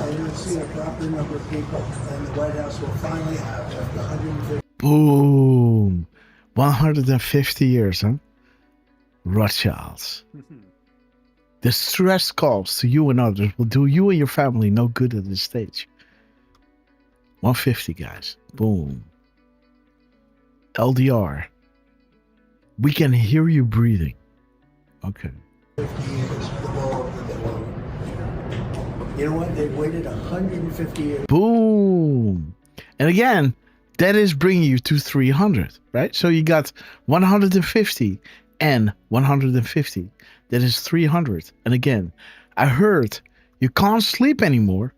and you'll see a proper number of people, and the White House will finally have after 150. Boom. 150 years, huh? Rothschilds. The stress calls to you and others will do you and your family no good at this stage. 150, guys. Boom. LDR. We can hear you breathing. Okay. 50 years, the ball that they won. You know what? They've waited 150 years. Boom. And again, that is bringing you to 300, right? So you got 150 and 150. That is 300. And again, I heard you can't sleep anymore.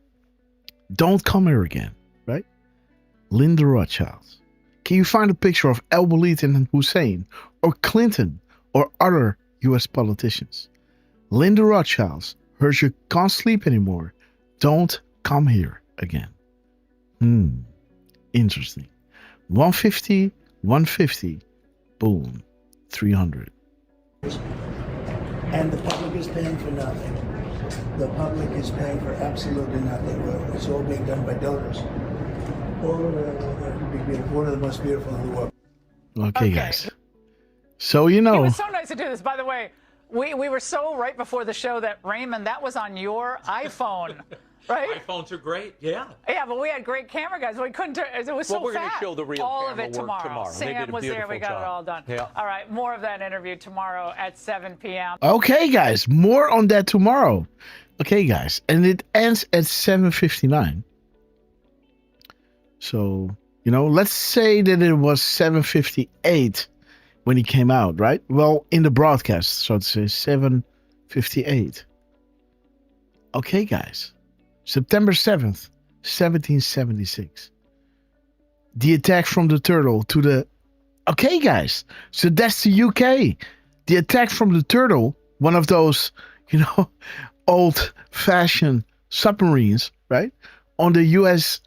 Don't come here again, right? Linda Rothschild. Can you find a picture of Al-Walid and Hussein, or Clinton, or other US politicians? Linda Rothschilds heard you can't sleep anymore. Don't come here again. Interesting. 150, 150, boom, 300. And the public is paying for nothing. The public is paying for absolutely nothing. It's all being done by donors. One of the most beautiful in the world. Okay, guys. So, you know. It was so nice to do this. By the way, we were so right before the show that, Raymond, that was on your iPhone, right? iPhones are great, yeah. Yeah, but we had great camera guys. We couldn't do it. It was so Well, we're going to fast. show the real all camera of it work tomorrow. They did Sam a was there. We got beautiful it all done. Yeah. All right, more of that interview tomorrow at 7 p.m. Okay, guys, more on that tomorrow. Okay, guys, and it ends at 7:59. So, you know, let's say that it was 7:58 when he came out, right? Well, in the broadcast, so to say 7:58. Okay, guys, September 7th, 1776. The attack from the turtle to the... Okay, guys, so that's the UK. The attack from the turtle, one of those, you know, old-fashioned submarines, right? On the US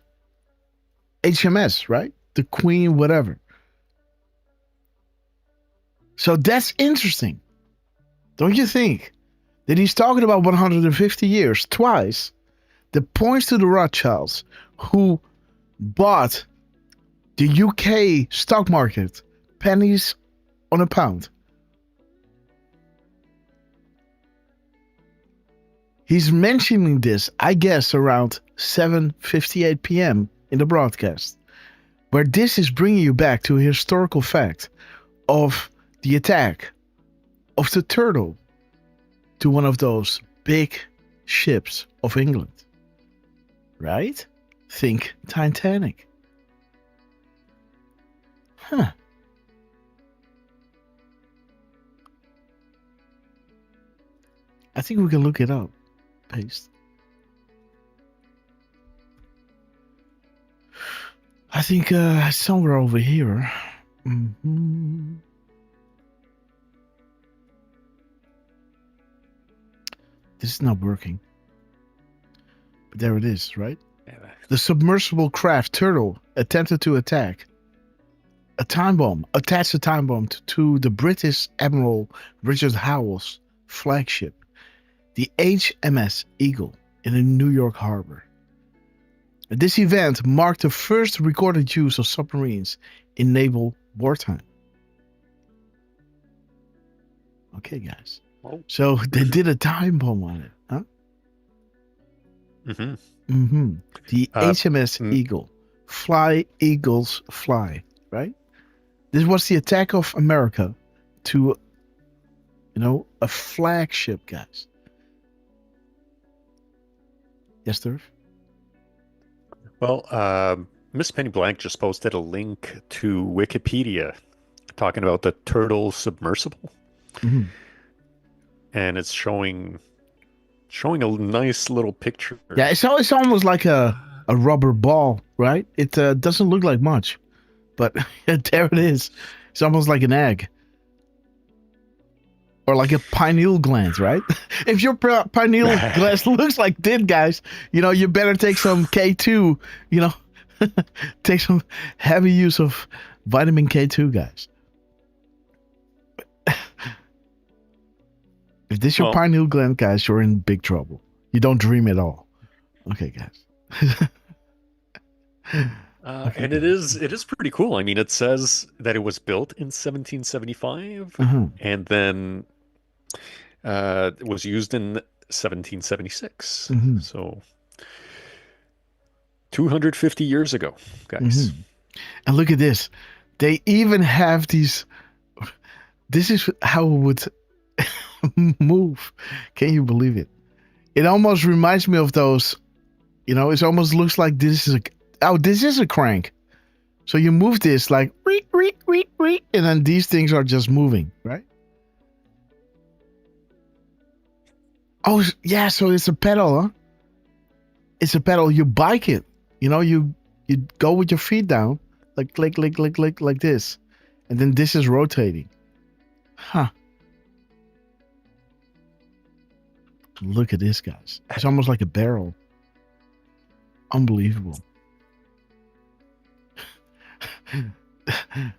HMS, right? The Queen, whatever. So that's interesting. Don't you think? That he's talking about 150 years twice. That points to the Rothschilds who bought the UK stock market pennies on a pound. He's mentioning this, I guess, around 7:58 p.m. in the broadcast, where this is bringing you back to a historical fact of the attack of the turtle to one of those big ships of England. Right? Think Titanic. Huh. I think we can look it up. Paste. I think somewhere over here. This is not working. But there it is, right? The submersible craft Turtle attempted to attack attached a time bomb to the British Admiral Richard Howell's flagship, the HMS Eagle, in the New York harbor. This event marked the first recorded use of submarines in naval wartime. Okay, guys. Oh. So they did a time bomb on it, huh? The HMS Eagle. Fly, Eagles, fly, right? This was the attack of America to, you know, a flagship, guys. Yes, Derf? Well, Miss Penny Blank just posted a link to Wikipedia talking about the turtle submersible. And it's showing a nice little picture. Yeah, it's almost like a rubber ball, right? It doesn't look like much, but there it is. It's almost like an egg. Or like a pineal gland, right? If your pineal gland looks like this, guys, you know, you better take some K2, you know, take some heavy use of vitamin K2, guys. If this is your pineal gland, guys, you're in big trouble. You don't dream at all. Okay, guys. And it is pretty cool. I mean, it says that it was built in 1775, and then it was used in 1776. So 250 years ago, guys. And look at this. They even have these. This is how it would move. Can you believe it? It almost reminds me of those, you know, it almost looks like this is a crank. So you move this like, and then these things are just moving, right? Oh, yeah, so it's a pedal, huh? It's a pedal. You bike it. You know, you go with your feet down, Like click, click, click, click, like this. And then this is rotating. Huh. Look at this, guys. It's almost like a barrel. Unbelievable.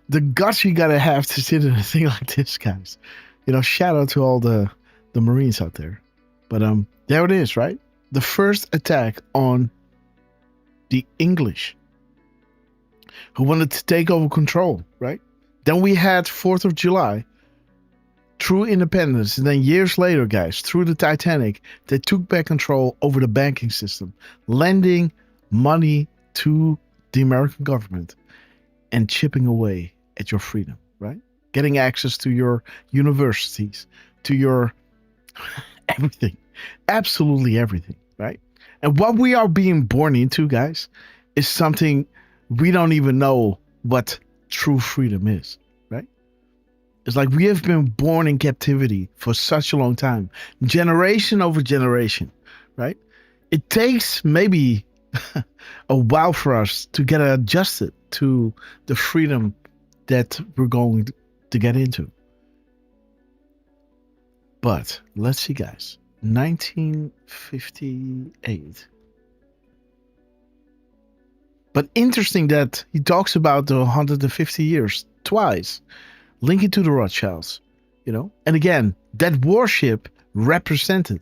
The guts you gotta have to sit in a thing like this, guys. You know, shout out to all the Marines out there. But there it is, right? The first attack on the English, who wanted to take over control, right? Then we had 4th of July, through independence, and then years later, guys, through the Titanic, they took back control over the banking system, lending money to the American government and chipping away at your freedom, right? Getting access to your universities, to your everything, absolutely everything, right? And what we are being born into, guys, is something we don't even know what true freedom is, right? It's like we have been born in captivity for such a long time, generation over generation, right? It takes maybe a while for us to get adjusted to the freedom that we're going to get into. But let's see, guys. 1958. But interesting that he talks about the 150 years twice, linking to the Rothschilds, you know. And again, that warship represented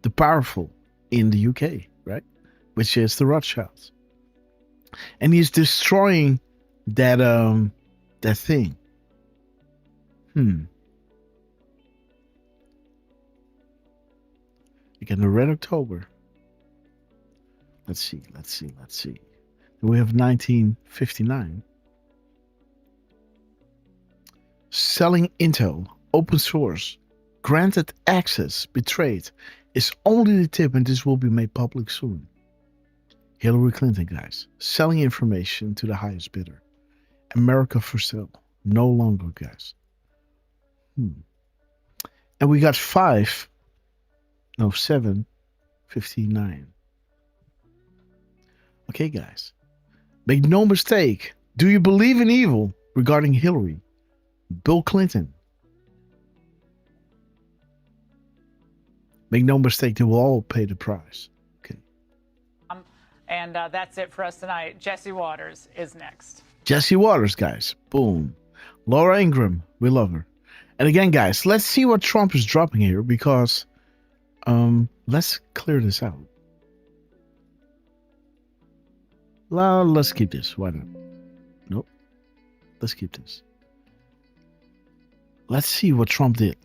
the powerful in the UK, right? Which is the Rothschilds. And he's destroying that thing. Again, the Red October. Let's see. We have 1959. Selling intel, open source, granted access, betrayed, is only the tip, and this will be made public soon. Hillary Clinton, guys, selling information to the highest bidder. America for sale, no longer, guys. And we got 7:59. Okay, guys. Make no mistake. Do you believe in evil regarding Hillary? Bill Clinton. Make no mistake, they will all pay the price. Okay. And that's it for us tonight. Jesse Waters is next. Jesse Waters, guys. Boom. Laura Ingraham. We love her. And again, guys, let's see what Trump is dropping here, because let's clear this out. Let's keep this. Why not? Nope. Let's keep this. Let's see what Trump did.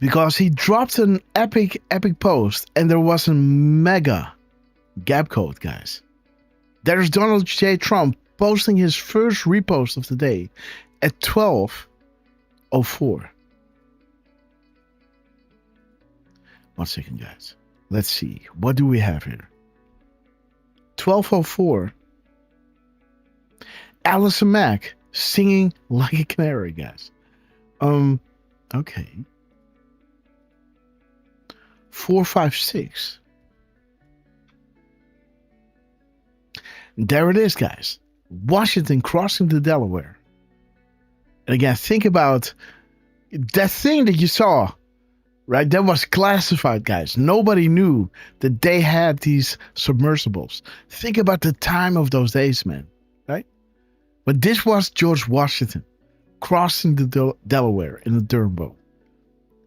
Because he dropped an epic post, and there was a mega gap code, guys. There's Donald J. Trump posting his first repost of the day at 12:04. 1 second, guys. Let's see. What do we have here? 12:04. Allison Mack singing like a canary, guys. Okay. 4:56. There it is, guys. Washington crossing the Delaware. And again, think about that thing that you saw, right? That was classified, guys. Nobody knew that they had these submersibles. Think about the time of those days, man, right? But this was George Washington crossing the Delaware in a Durham boat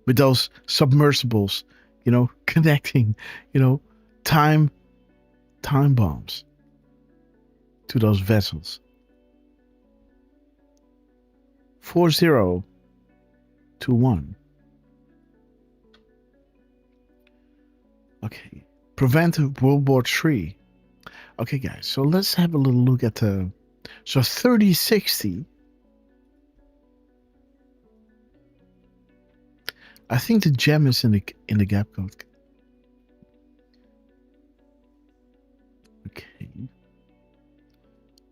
with those submersibles, you know, connecting, you know, time bombs to those vessels. 4021. Okay. Prevent World War III. Okay, guys. So let's have a little look at the. So 3060. I think the gem is in the gap code. Okay.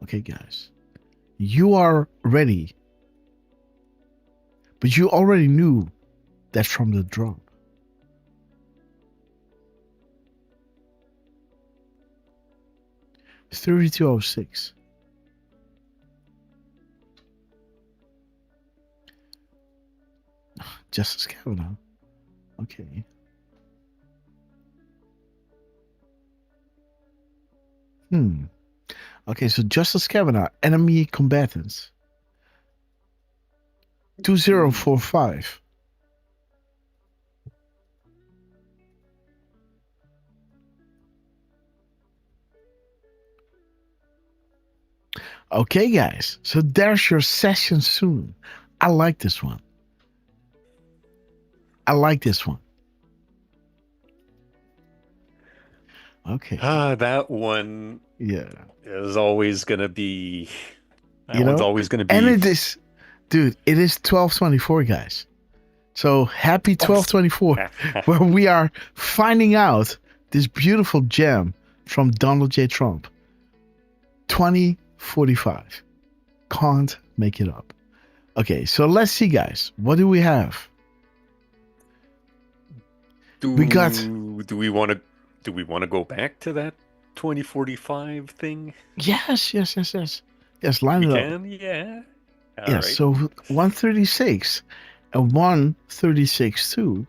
Okay, guys. You are ready. But you already knew that from the drop. $32.06. Justice Kavanaugh. Okay. Okay, so Justice Kavanaugh, enemy combatants. 2045. Okay, guys. So there's your session soon. I like this one. I like this one. Okay. That one. Yeah. Is always gonna be. That You one's know? always gonna be. And it is, dude. It is 12/24, guys. So happy 12/24, where we are finding out this beautiful gem from Donald J. Trump. 2045. Can't make it up. Okay, so let's see, guys. What do we have? Do we want to go back to that 2045 thing? Yes. Yes, line it up. Can? Yeah. All Yes, right. so 136 and 136 too.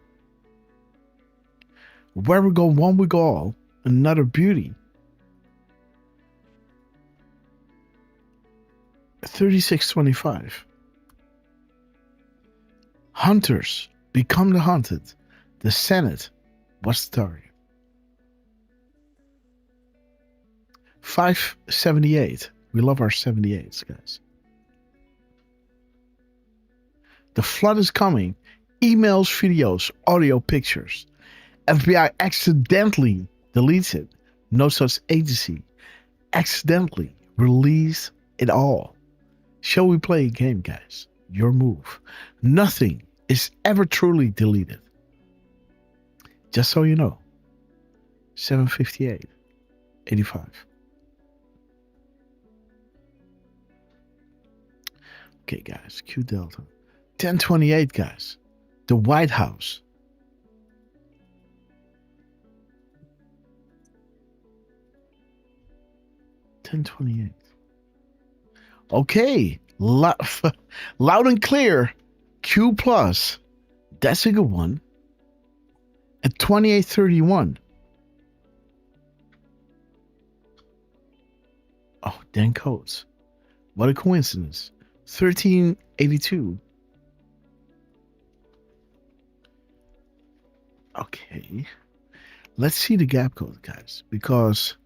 Where we go one, we go all. Another beauty. 3625. Hunters become the hunted. The Senate was the target. 578. We love our 78s, guys. The flood is coming. Emails, videos, audio, pictures. FBI accidentally deletes it. No such agency. Accidentally release it all. Shall we play a game, guys? Your move. Nothing is ever truly deleted. Just so you know. 758. 85. Okay, guys. Q Delta. 1028, guys. The White House. $10.28. Okay, loud and clear. Q plus. That's a good one. At 2831. Oh, Dan Coates. What a coincidence. 1382. Okay. Let's see the gap code, guys, because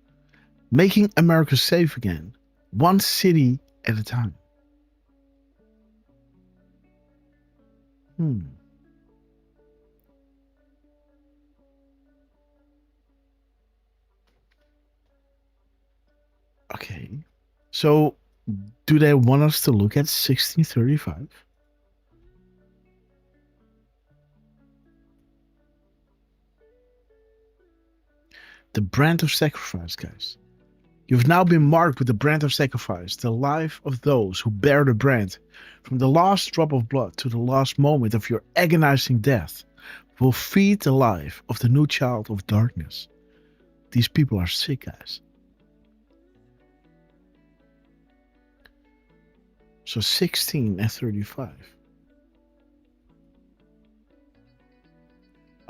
making America safe again, one city at a time. Okay. So, do they want us to look at 1635? The brand of sacrifice, guys. You've now been marked with the brand of sacrifice, the life of those who bear the brand. From the last drop of blood to the last moment of your agonizing death will feed the life of the new child of darkness. These people are sick, guys. So 16 and 35.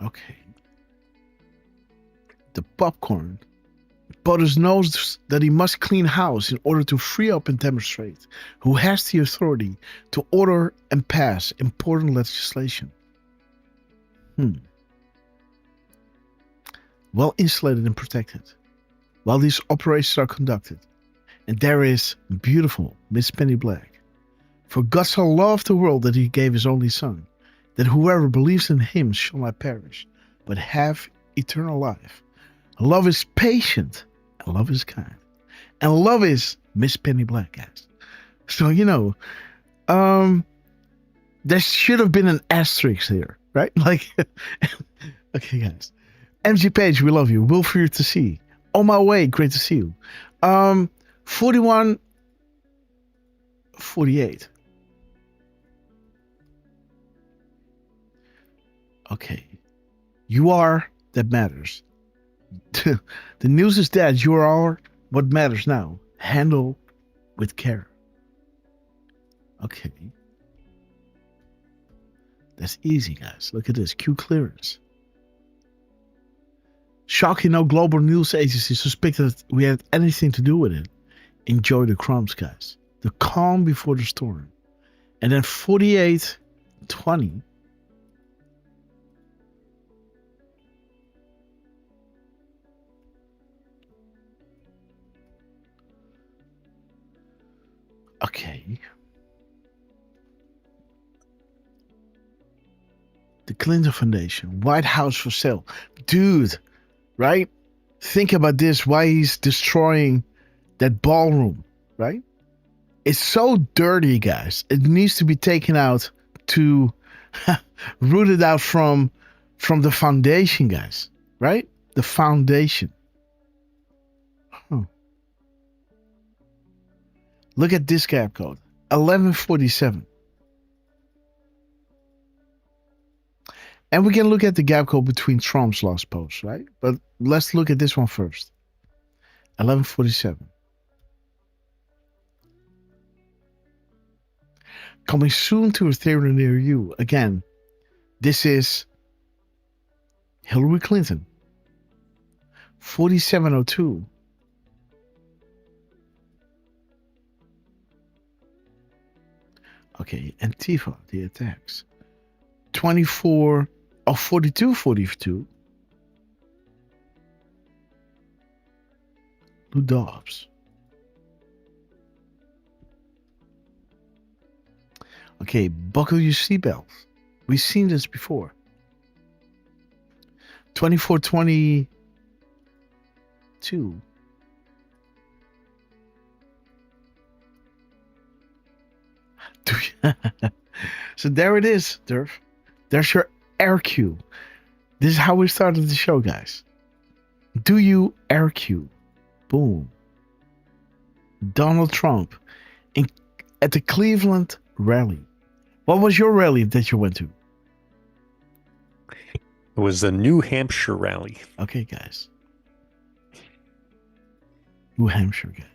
Okay. The popcorn. Butters knows that he must clean house in order to free up and demonstrate who has the authority to order and pass important legislation. Well insulated and protected while these operations are conducted. And there is beautiful Miss Penny Black. For God so loved the world that he gave his only son, that whoever believes in him shall not perish, but have eternal life. Love is patient, and love is kind. And love is Miss Penny Black, guys. So, you know, there should have been an asterisk here, right? Like, okay, guys. MG Page, we love you. Wilfred to see. On my way, great to see you. 41, 48. Okay. You are that matters. The news is that you are what matters now. Handle with care. Okay. That's easy, guys. Look at this. Q clearance. Shocking, no global news agency suspected that we had anything to do with it. Enjoy the crumbs, guys. The calm before the storm. And then 48.20. Okay. The Clinton Foundation. White House for sale. Dude, right? Think about this. Why he's destroying that ballroom, right? It's so dirty, guys. It needs to be taken out to root it out from the foundation, guys. Right? The foundation. Look at this gap code. 1147. And we can look at the gap code between Trump's last post, right? But let's look at this one first. 1147. Coming soon to a theater near you. Again, this is Hillary Clinton. 4702. Okay, Antifa, the attacks. 4242. Lou Dobbs. Okay, buckle your seatbelts. We've seen this before. 2422. So there it is, Derf. There's your air cue. This is how we started the show, guys. Do you air cue? Boom. Donald Trump at the Cleveland rally. What was your rally that you went to? It was the New Hampshire rally. Okay, guys. New Hampshire, guys.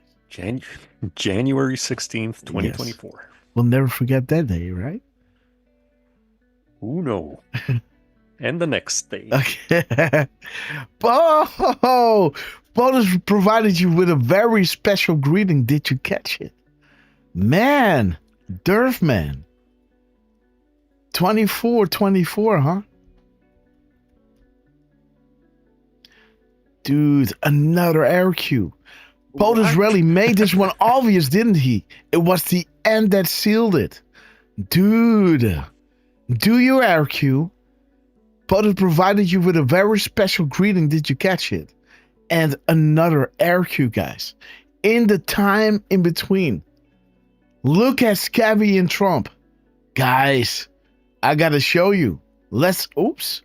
January 16th, 2024. Yes. We'll never forget that day, right? Ooh, no. And the next day. Okay. Oh, bonus provided you with a very special greeting. Did you catch it? Man, Derf man. 24, huh? Dude, another air cue. POTUS really made this one obvious, didn't he? It was the end that sealed it. Dude, do your air cue. POTUS provided you with a very special greeting. Did you catch it? And another air cue, guys. In the time in between. Look at Scabby and Trump. Guys, I gotta show you. Oops.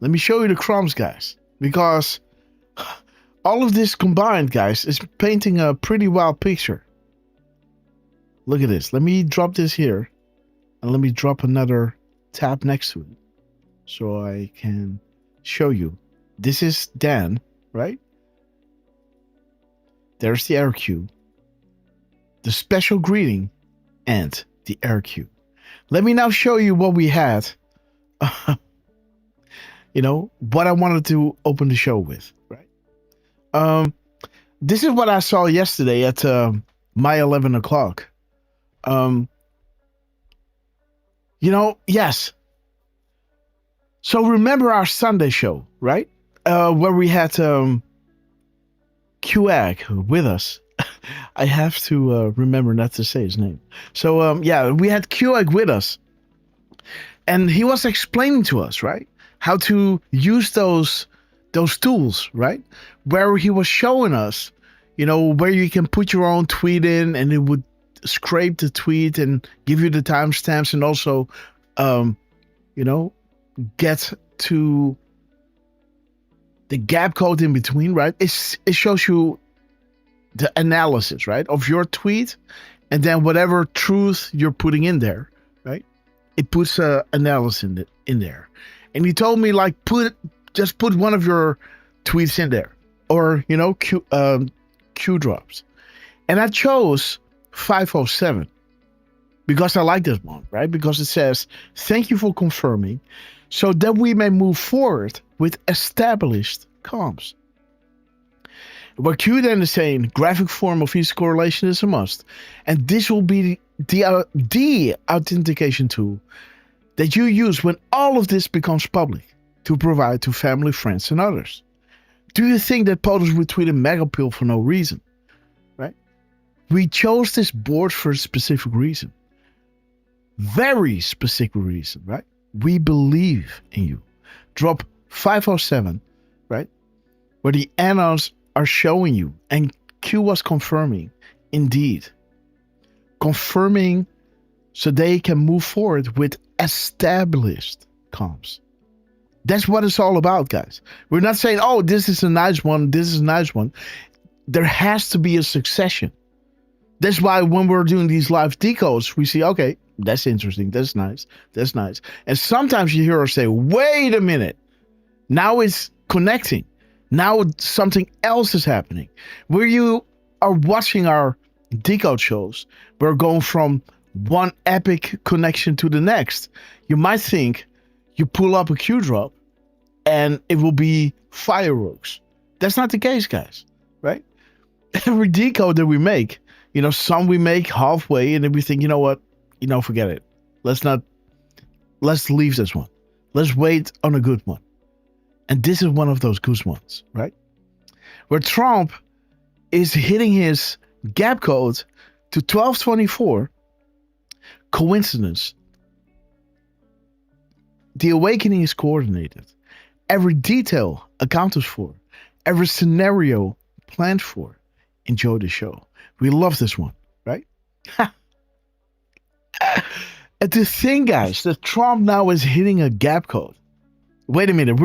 Let me show you the crumbs, guys. Because all of this combined, guys, is painting a pretty wild picture. Look at this. Let me drop this here. And let me drop another tab next to it. So I can show you. This is Dan, right? There's the air cue. The special greeting. And the air cue. Let me now show you what we had. You know, what I wanted to open the show with, right? This is what I saw yesterday at my 11 o'clock. You know, yes. So remember our Sunday show, right? Where we had QAG with us. I have to remember not to say his name. So, yeah, we had QAG with us. And he was explaining to us, right? How to use those tools, right? Where he was showing us, you know, where you can put your own tweet in and it would scrape the tweet and give you the timestamps and also, you know, get to the gap code in between, right? It shows you the analysis, right, of your tweet and then whatever truth you're putting in there, right? It puts analysis in there. And he told me, like, just put one of your tweets in there, or you know, Q drops. And I chose 507. because I like this one, right? Because it says, thank you for confirming so that we may move forward with established comms. Where Q then is saying graphic form of each correlation is a must. And this will be the authentication tool that you use when all of this becomes public to provide to family, friends, and others. Do you think that POTUS would tweet a mega pill for no reason? Right? We chose this board for a specific reason. Very specific reason, right? We believe in you. Drop 507, right? Where the annals are showing you. And Q was confirming. Indeed. Confirming so they can move forward with established comms. That's what it's all about, guys. We're not saying, oh, this is a nice one, this is a nice one. There has to be a succession. That's why when we're doing these live decodes, we see, okay, that's interesting, that's nice, that's nice. And sometimes you hear us say, wait a minute, now it's connecting. Now something else is happening. Where you are watching our decode shows, we're going from one epic connection to the next. You might think you pull up a Q drop and it will be fireworks. That's not the case, guys, right? Every decode that we make, you know, some we make halfway and then we think, you know what, forget it. Let's leave this one. Let's wait on a good one. And this is one of those good ones, right? Where Trump is hitting his gap code to 1224. Coincidence. The awakening is coordinated. Every detail accounted for. Every scenario planned for. Enjoy the show. We love this one, right? And the thing, guys, that Trump now is hitting a gap code. Wait a minute.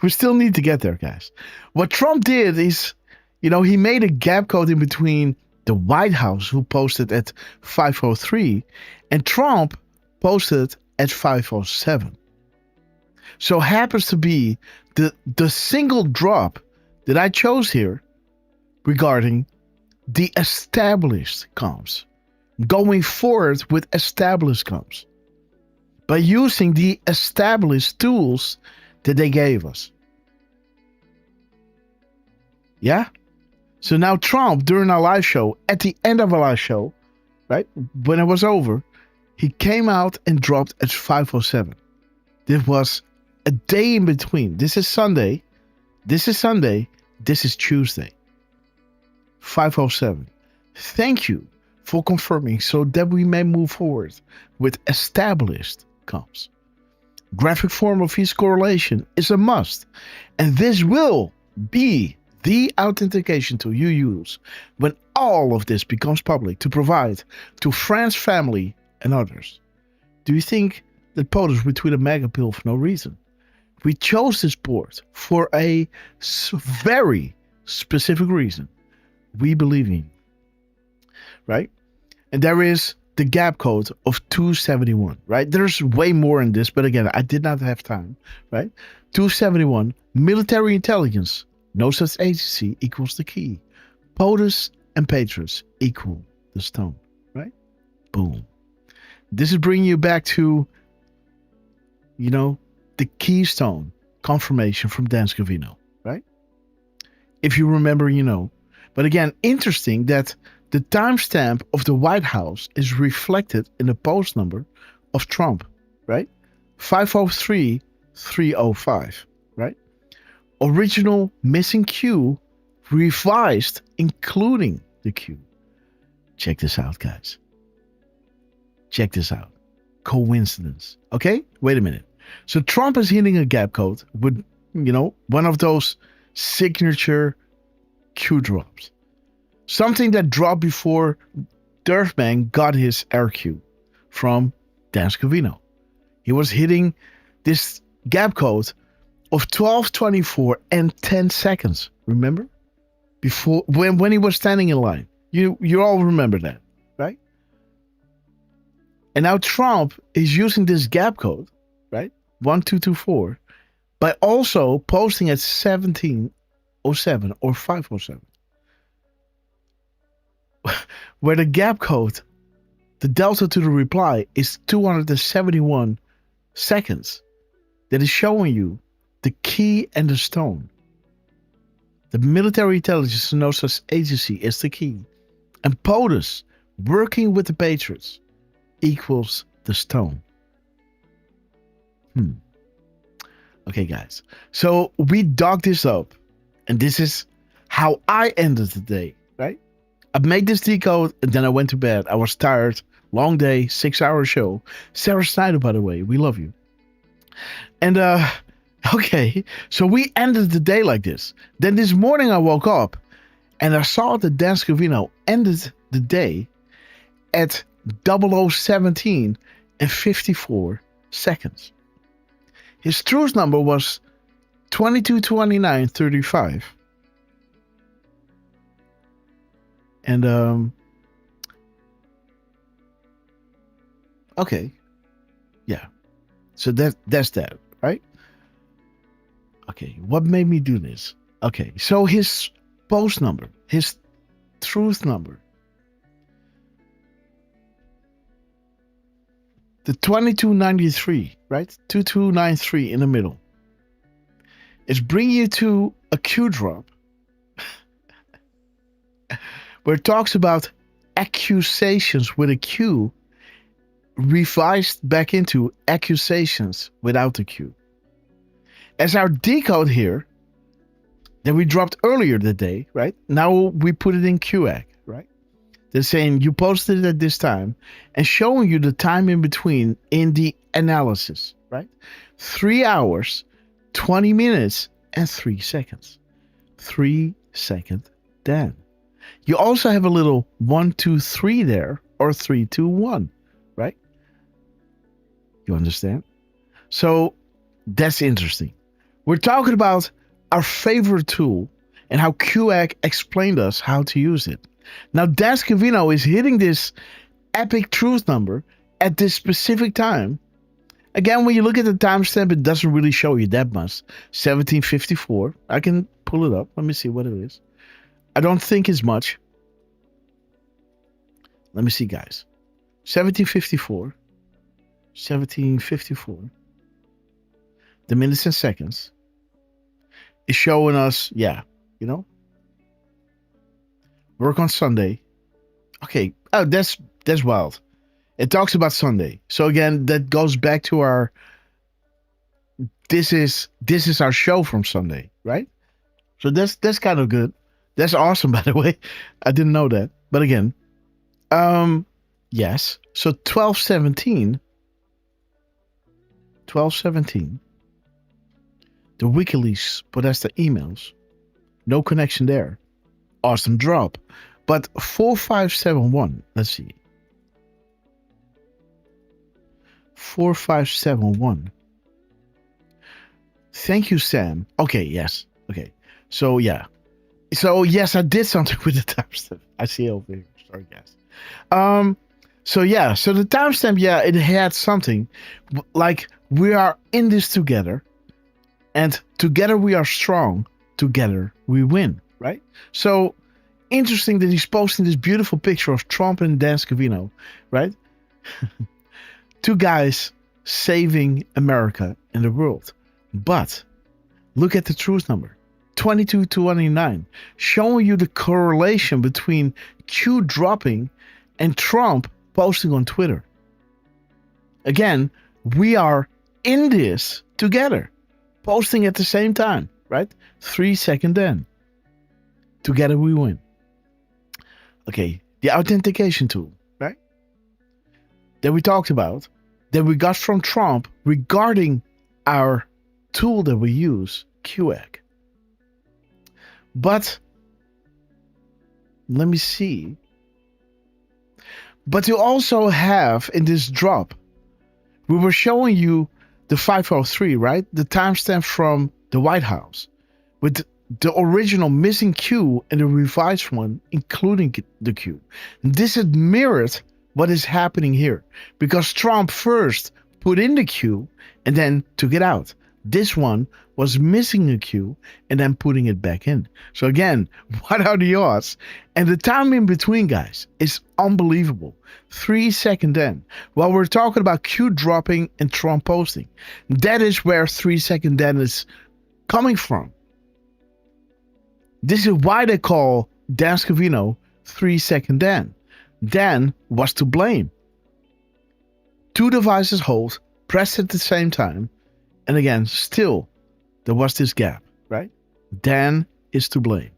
We still need to get there, guys. What Trump did is, he made a gap code in between the White House, who posted at 503, and Trump posted at 507. So happens to be the single drop that I chose here regarding the established comms. Going forward with established comms. By using the established tools that they gave us. Yeah? So now Trump, during our live show, at the end of our live show, right, when it was over, he came out and dropped at 507. There was a day in between. This is Sunday. This is Sunday. This is Tuesday. 507. Thank you for confirming so that we may move forward with established comms. Graphic form of each correlation is a must, and this will be the authentication tool you use when all of this becomes public to provide to friends, family, and others. Do you think that POTUS would tweet a mega pill for no reason? We chose this board for a very specific reason. We believe in you, right? And there is the gap code of 271, right? There's way more in this, but again, I did not have time, right? 271, military intelligence, no such agency equals the key. POTUS and Patriots equal the stone, right? Boom. This is bringing you back to, the keystone confirmation from Dan Scavino, right? If you remember, But again, interesting that the timestamp of the White House is reflected in the post number of Trump, right? 503305, right? Original missing Q, revised, including the Q. Check this out, guys. Check this out. Coincidence. Okay? Wait a minute. So Trump is hitting a gap code with, one of those signature Q drops. Something that dropped before Derf got his RQ from Dan Scavino. He was hitting this gap code of 1224 and 10 seconds. Remember? Before when he was standing in line. You all remember that, right? And now Trump is using this gap code, right? 1224, by also posting at 1707 or 507. Where the gap code the delta to the reply is 271 seconds. That is showing you the key and the stone. The military intelligence and no such agency is the key. And POTUS, working with the Patriots, equals the stone. Okay, guys. So we dug this up. And this is how I ended the day, right? I made this decode and then I went to bed. I was tired. Long day, 6-hour show. Sarah Snyder, by the way, we love you. And okay, so we ended the day like this. Then this morning I woke up and I saw that Dan Scavino ended the day at 00:17 and 54 seconds. His truth number was 222935. And okay. Yeah. So that's that, right? Okay, what made me do this? Okay, so his post number, his truth number, the 2293, right? 2293 in the middle, is bringing you to a Q drop where it talks about accusations with a Q revised back into accusations without the Q. As our decode here that we dropped earlier that day, right? Now we put it in QAC, right? They're saying you posted it at this time and showing you the time in between in the analysis, right? 3 hours, 20 minutes, and 3 seconds. 3 second Dan. You also have a little 1, 2, 3 there, or 3, 2, 1, right? You understand? So that's interesting. We're talking about our favorite tool and how QAC explained us how to use it. Now, Dan Scavino is hitting this epic truth number at this specific time. Again, when you look at the timestamp, it doesn't really show you that much. 1754. I can pull it up. Let me see what it is. I don't think it's much. Let me see, guys. 1754. 1754. The minutes and seconds is showing us, yeah, you know, work on Sunday. Okay, oh, that's wild. It talks about Sunday. So again, that goes back to our, this is our show from Sunday, right? So that's kind of good. That's awesome, by the way. I didn't know that. But again, yes. So 1217, the WikiLeaks, but that's the emails. No connection there. Awesome drop. But 4571, let's see. 4571. Thank you, Sam. Okay, yes. Okay. So, yeah. So, yes, I did something with the timestamp. I see it over here. Sorry, guys. So, yeah. So, the timestamp, yeah, it had something. Like, we are in this together. And together we are strong. Together we win, right? So, interesting that he's posting this beautiful picture of Trump and Dan Scavino, right? Two guys saving America and the world. But look at the truth number. 2229, showing you the correlation between Q dropping and Trump posting on Twitter. Again, we are in this together, posting at the same time, right? 3 second then. Together we win. Okay, the authentication tool, right? That we talked about, that we got from Trump regarding our tool that we use, QAC. But let me see. But you also have in this drop, we were showing you the 503, right? The timestamp from the White House with the original missing Q and the revised one, including the Q. This is mirrored what is happening here because Trump first put in the Q and then took it out. This one was missing a Q and then putting it back in. So again, what are the odds? And the time in between, guys, is unbelievable. 3 seconds in. While we're talking about Q dropping and Trump posting, that is where 3 seconds in is coming from. This is why they call Dan Scavino 3 seconds in. Dan was to blame. 2 devices hold, pressed at the same time. And again, still, there was this gap, right? Dan is to blame,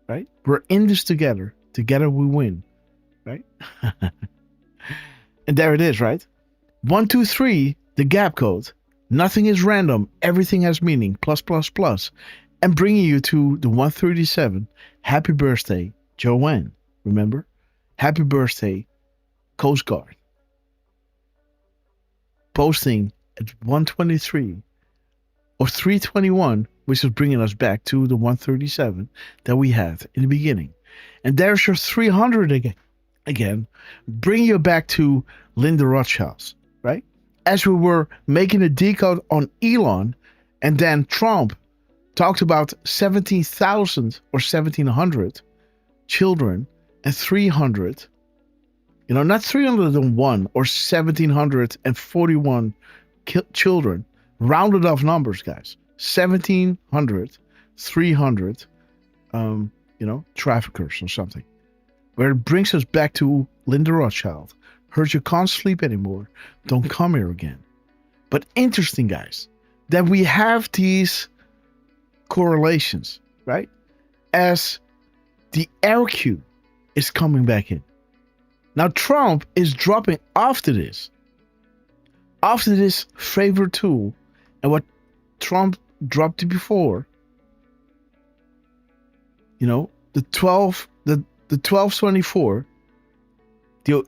right? We're in this together. Together we win, right? And there it is, right? 1, 2, 3, the gap code. Nothing is random. Everything has meaning. Plus, plus, plus. And bringing you to the 137. Happy birthday, Joanne. Remember? Happy birthday, Coast Guard. Posting at 123 or 321, which is bringing us back to the 137 that we had in the beginning. And there's your 300 again, bring you back to Linda Rothschild's, right? As we were making a decode on Elon, and then Trump talked about 17,000 or 1,700 children and 300, not 301 or 1,741 children, rounded off numbers, guys. 1,700, 300, traffickers or something. Where it brings us back to Linda Rothschild. Heard you can't sleep anymore. Don't come here again. But interesting, guys, that we have these correlations, right? As the RQ is coming back in. Now Trump is dropping after this favorite tool, and what Trump dropped before, the 1224, the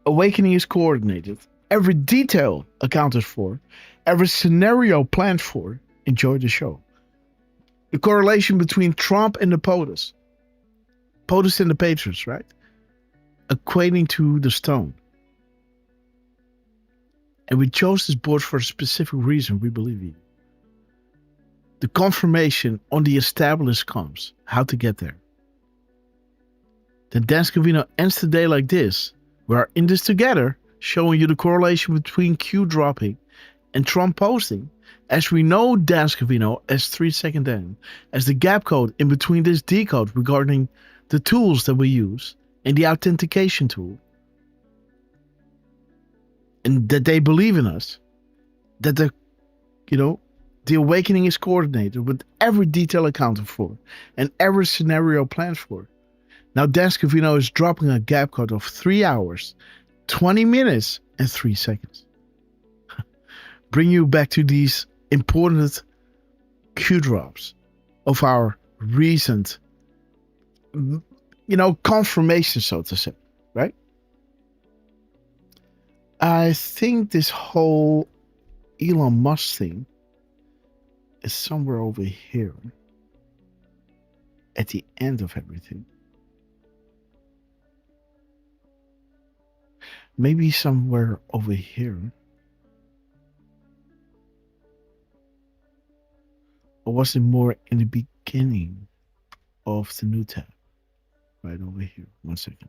awakening is coordinated, every detail accounted for, every scenario planned for. Enjoy the show. The correlation between Trump and the POTUS and the Patriots, right? Equating to the stone. And we chose this board for a specific reason, we believe you. The confirmation on the established comes, how to get there. Then Dan Scavino ends the day like this. We are in this together, showing you the correlation between Q dropping and Trump posting. As we know Dan Scavino as 3 seconds in, as the gap code in between this decode regarding the tools that we use and the authentication tool. And that they believe in us, that the awakening is coordinated with every detail accounted for and every scenario planned for. Now Dan Scavino is dropping a gap code of 3 hours, 20 minutes, and 3 seconds. Bring you back to these important Q drops of our recent, confirmation, so to say, right? I think this whole Elon Musk thing is somewhere over here at the end of everything. Maybe somewhere over here. Or was it more in the beginning of the new tab? Right over here. 1 second.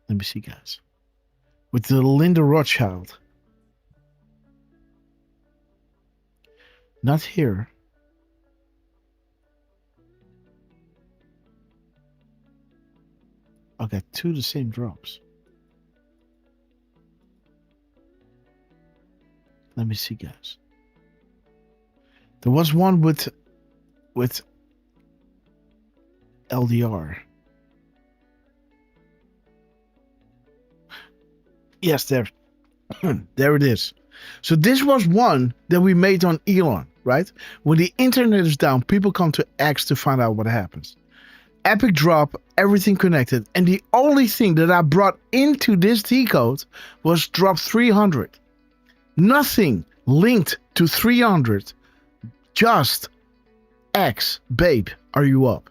Let me see, guys. With the Linda Rothschild. Not here. I got 2 the same drops. Let me see, guys. There was one with LDR. Yes, there it is. So this was one that we made on Elon, right? When the internet is down, people come to X to find out what happens. Epic drop, everything connected. And the only thing that I brought into this decode was drop 300. Nothing linked to 300. Just X, babe, are you up?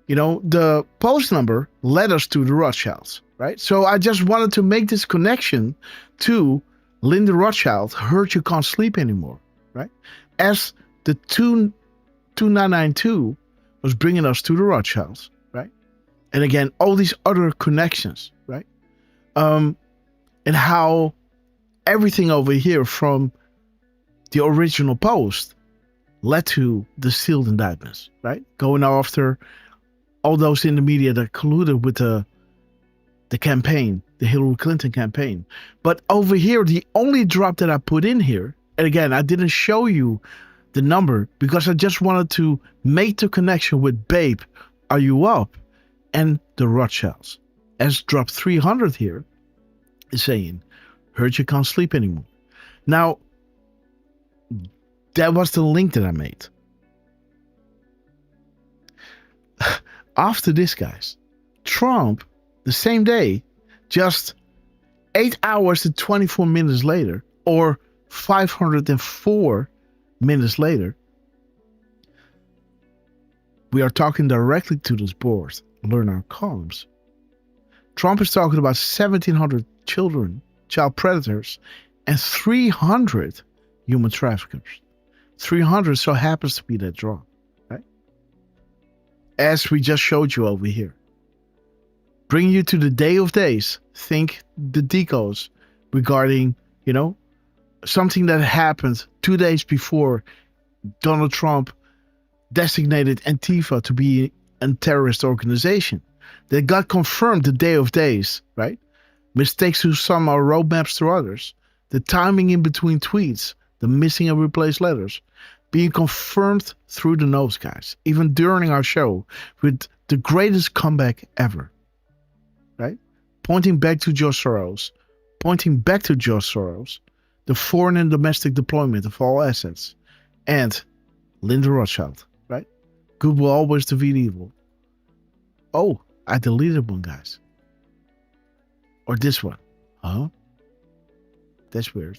The post number led us to the Rothschilds, right? So I just wanted to make this connection to Linda Rothschild heard you can't sleep anymore, right? As the 2992 was bringing us to the Rothschilds, right? And again, all these other connections, right? And how everything over here from the original Post led to the sealed indictments, right? Going after all those in the media that colluded with the campaign, the Hillary Clinton campaign. But over here, the only drop that I put in here, and again, I didn't show you the number because I just wanted to make the connection with Babe, Are You Up? And the Rothschilds. As drop 300 here is saying, heard you can't sleep anymore. Now, that was the link that I made. After this, guys, Trump, the same day, just 8 hours and 24 minutes later, or 504 minutes later, we are talking directly to this board, learn our columns. Trump is talking about 1,700 children, child predators, and 300 human traffickers. 300 so happens to be that drop, right? As we just showed you over here. Bring you to the day of days. Think the decodes regarding, something that happened 2 days before Donald Trump designated Antifa to be a terrorist organization. That got confirmed the day of days, right? Mistakes to some are roadmaps to others. The timing in between tweets, the missing and replaced letters, being confirmed through the nose, guys. Even during our show, with the greatest comeback ever, right? Pointing back to George Soros, the foreign and domestic deployment of all assets, and Linda Rothschild, right? Good will always defeat evil. Oh, I deleted one, guys. Or this one. Huh? That's weird.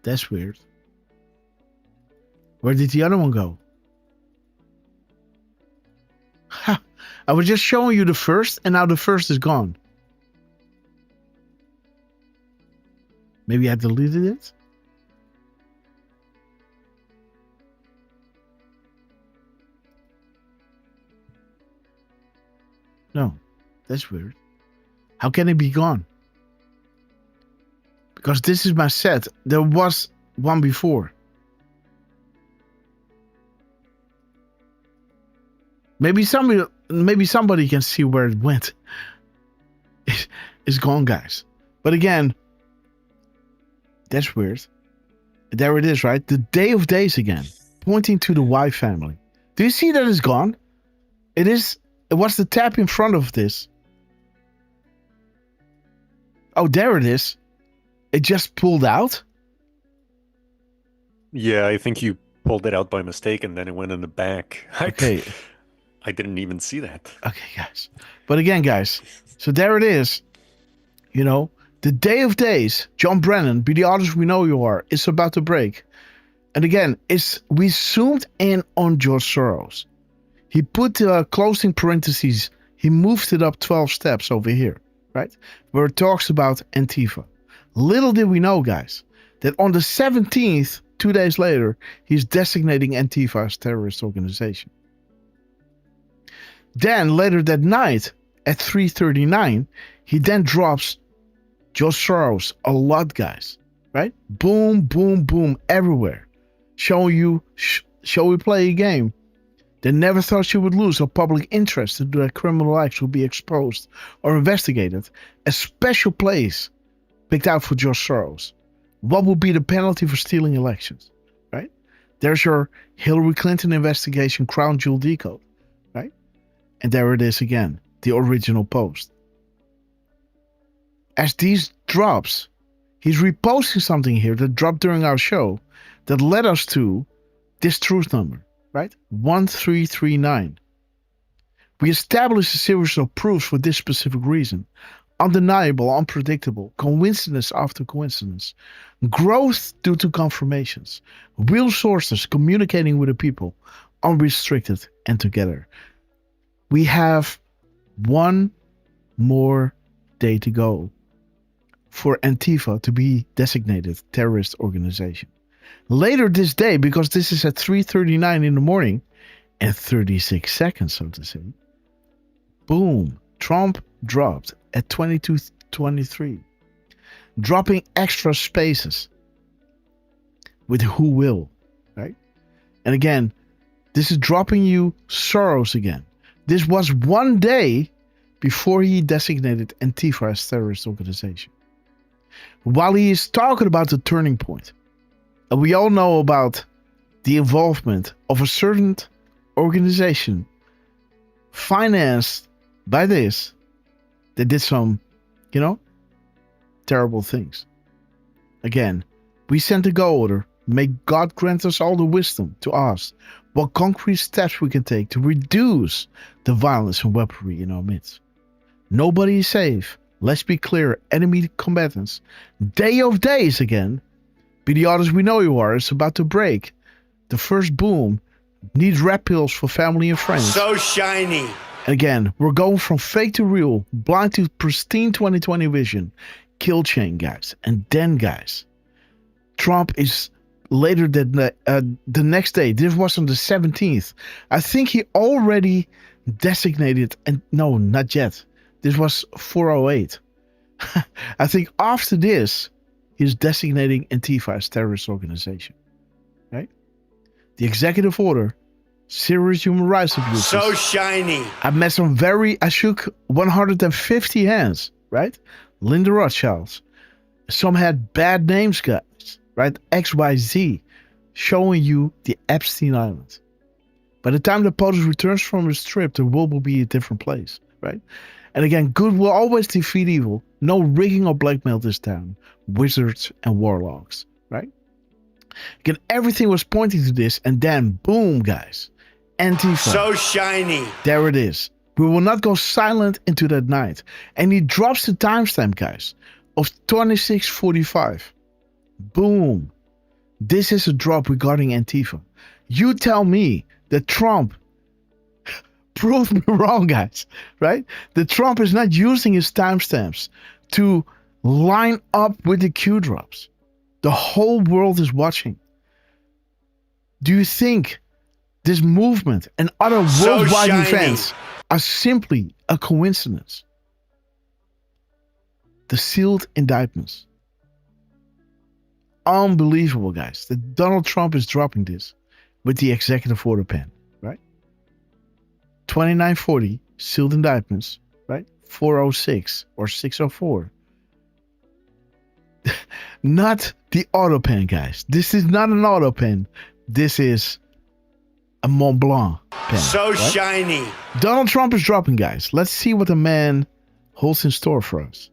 That's weird. Where did the other one go? Ha! I was just showing you the first, and now the first is gone. Maybe I deleted it? No, that's weird. How can it be gone? Because this is my set. There was one before. Maybe somebody can see where it went. It's gone, guys. But again, that's weird. There it is, right? The day of days again, pointing to the Y family. Do you see that it's gone? It is. It was the tab in front of this. Oh, there it is. It just pulled out? Yeah, I think you pulled it out by mistake and then it went in the back. Okay. I didn't even see that. Okay, guys. But again, guys, so there it is. The day of days, John Brennan, be the artist we know you are, is about to break. And again, we zoomed in on George Soros. He put closing parentheses, he moved it up 12 steps over here, right? Where it talks about Antifa. Little did we know, guys, that on the 17th, 2 days later, he's designating Antifa as a terrorist organization. Then later that night at 3:39, he then drops George Soros a lot, guys, right? Boom, boom, boom, everywhere. Showing you, shall we play a game? They never thought she would lose her public interest that their criminal acts would be exposed or investigated. A special place picked out for George Soros. What would be the penalty for stealing elections, right? There's your Hillary Clinton investigation crown jewel decode, right? And there it is again, the original post. As these drops, he's reposting something here that dropped during our show that led us to this truth number, right? 1339. We established a series of proofs for this specific reason. Undeniable, unpredictable, coincidence after coincidence. Growth due to confirmations. Real sources communicating with the people, unrestricted and together. We have one more day to go for Antifa to be designated terrorist organization. Later this day, because this is at 3:39 in the morning and 36 seconds, so to say, boom, Trump dropped at 22:23, dropping extra spaces with who will, right? And again, this is dropping you Soros again. This was one day before he designated Antifa as terrorist organization. While he is talking about the turning point, and we all know about the involvement of a certain organization financed by this, that did some, terrible things. Again, we sent a go order. May God grant us all the wisdom to ask what concrete steps we can take to reduce the violence and weaponry in our midst. Nobody is safe. Let's be clear, enemy combatants, day of days again, be the artists we know you are, is about to break. The first boom needs red pills for family and friends. So shiny. And again, we're going from fake to real, blind to pristine 2020 vision, kill chain, guys. And then, guys, Trump is later than the next day. This was on the 17th. I think he already designated, and no, not yet. This was 4:08. I think after this, he's designating Antifa as terrorist organization. Right? The executive order, serious human rights abuses. So shiny. I shook 150 hands, right? Linda Rothschild. Some had bad names, guys, right? XYZ, showing you the Epstein Island. By the time the POTUS returns from his trip, the world will be a different place, right? And again, good will always defeat evil. No rigging or blackmail this time. Wizards and warlocks, right? Again, everything was pointing to this, and then, boom, guys. Antifa. So shiny. There it is. We will not go silent into that night. And he drops the timestamp, guys, of 26:45. Boom. This is a drop regarding Antifa. You tell me that Trump proved me wrong, guys, right? That Trump is not using his timestamps to line up with the Q drops. The whole world is watching. Do you think this movement and other worldwide events are simply a coincidence? The sealed indictments. Unbelievable, guys, that Donald Trump is dropping this with the executive order pen, right? 2940 sealed indictments, right? 406 or 604. Not the auto pen, guys. This is not an auto pen. This is a Mont Blanc pen. So right? shiny. Donald Trump is dropping, guys. Let's see what the man holds in store for us.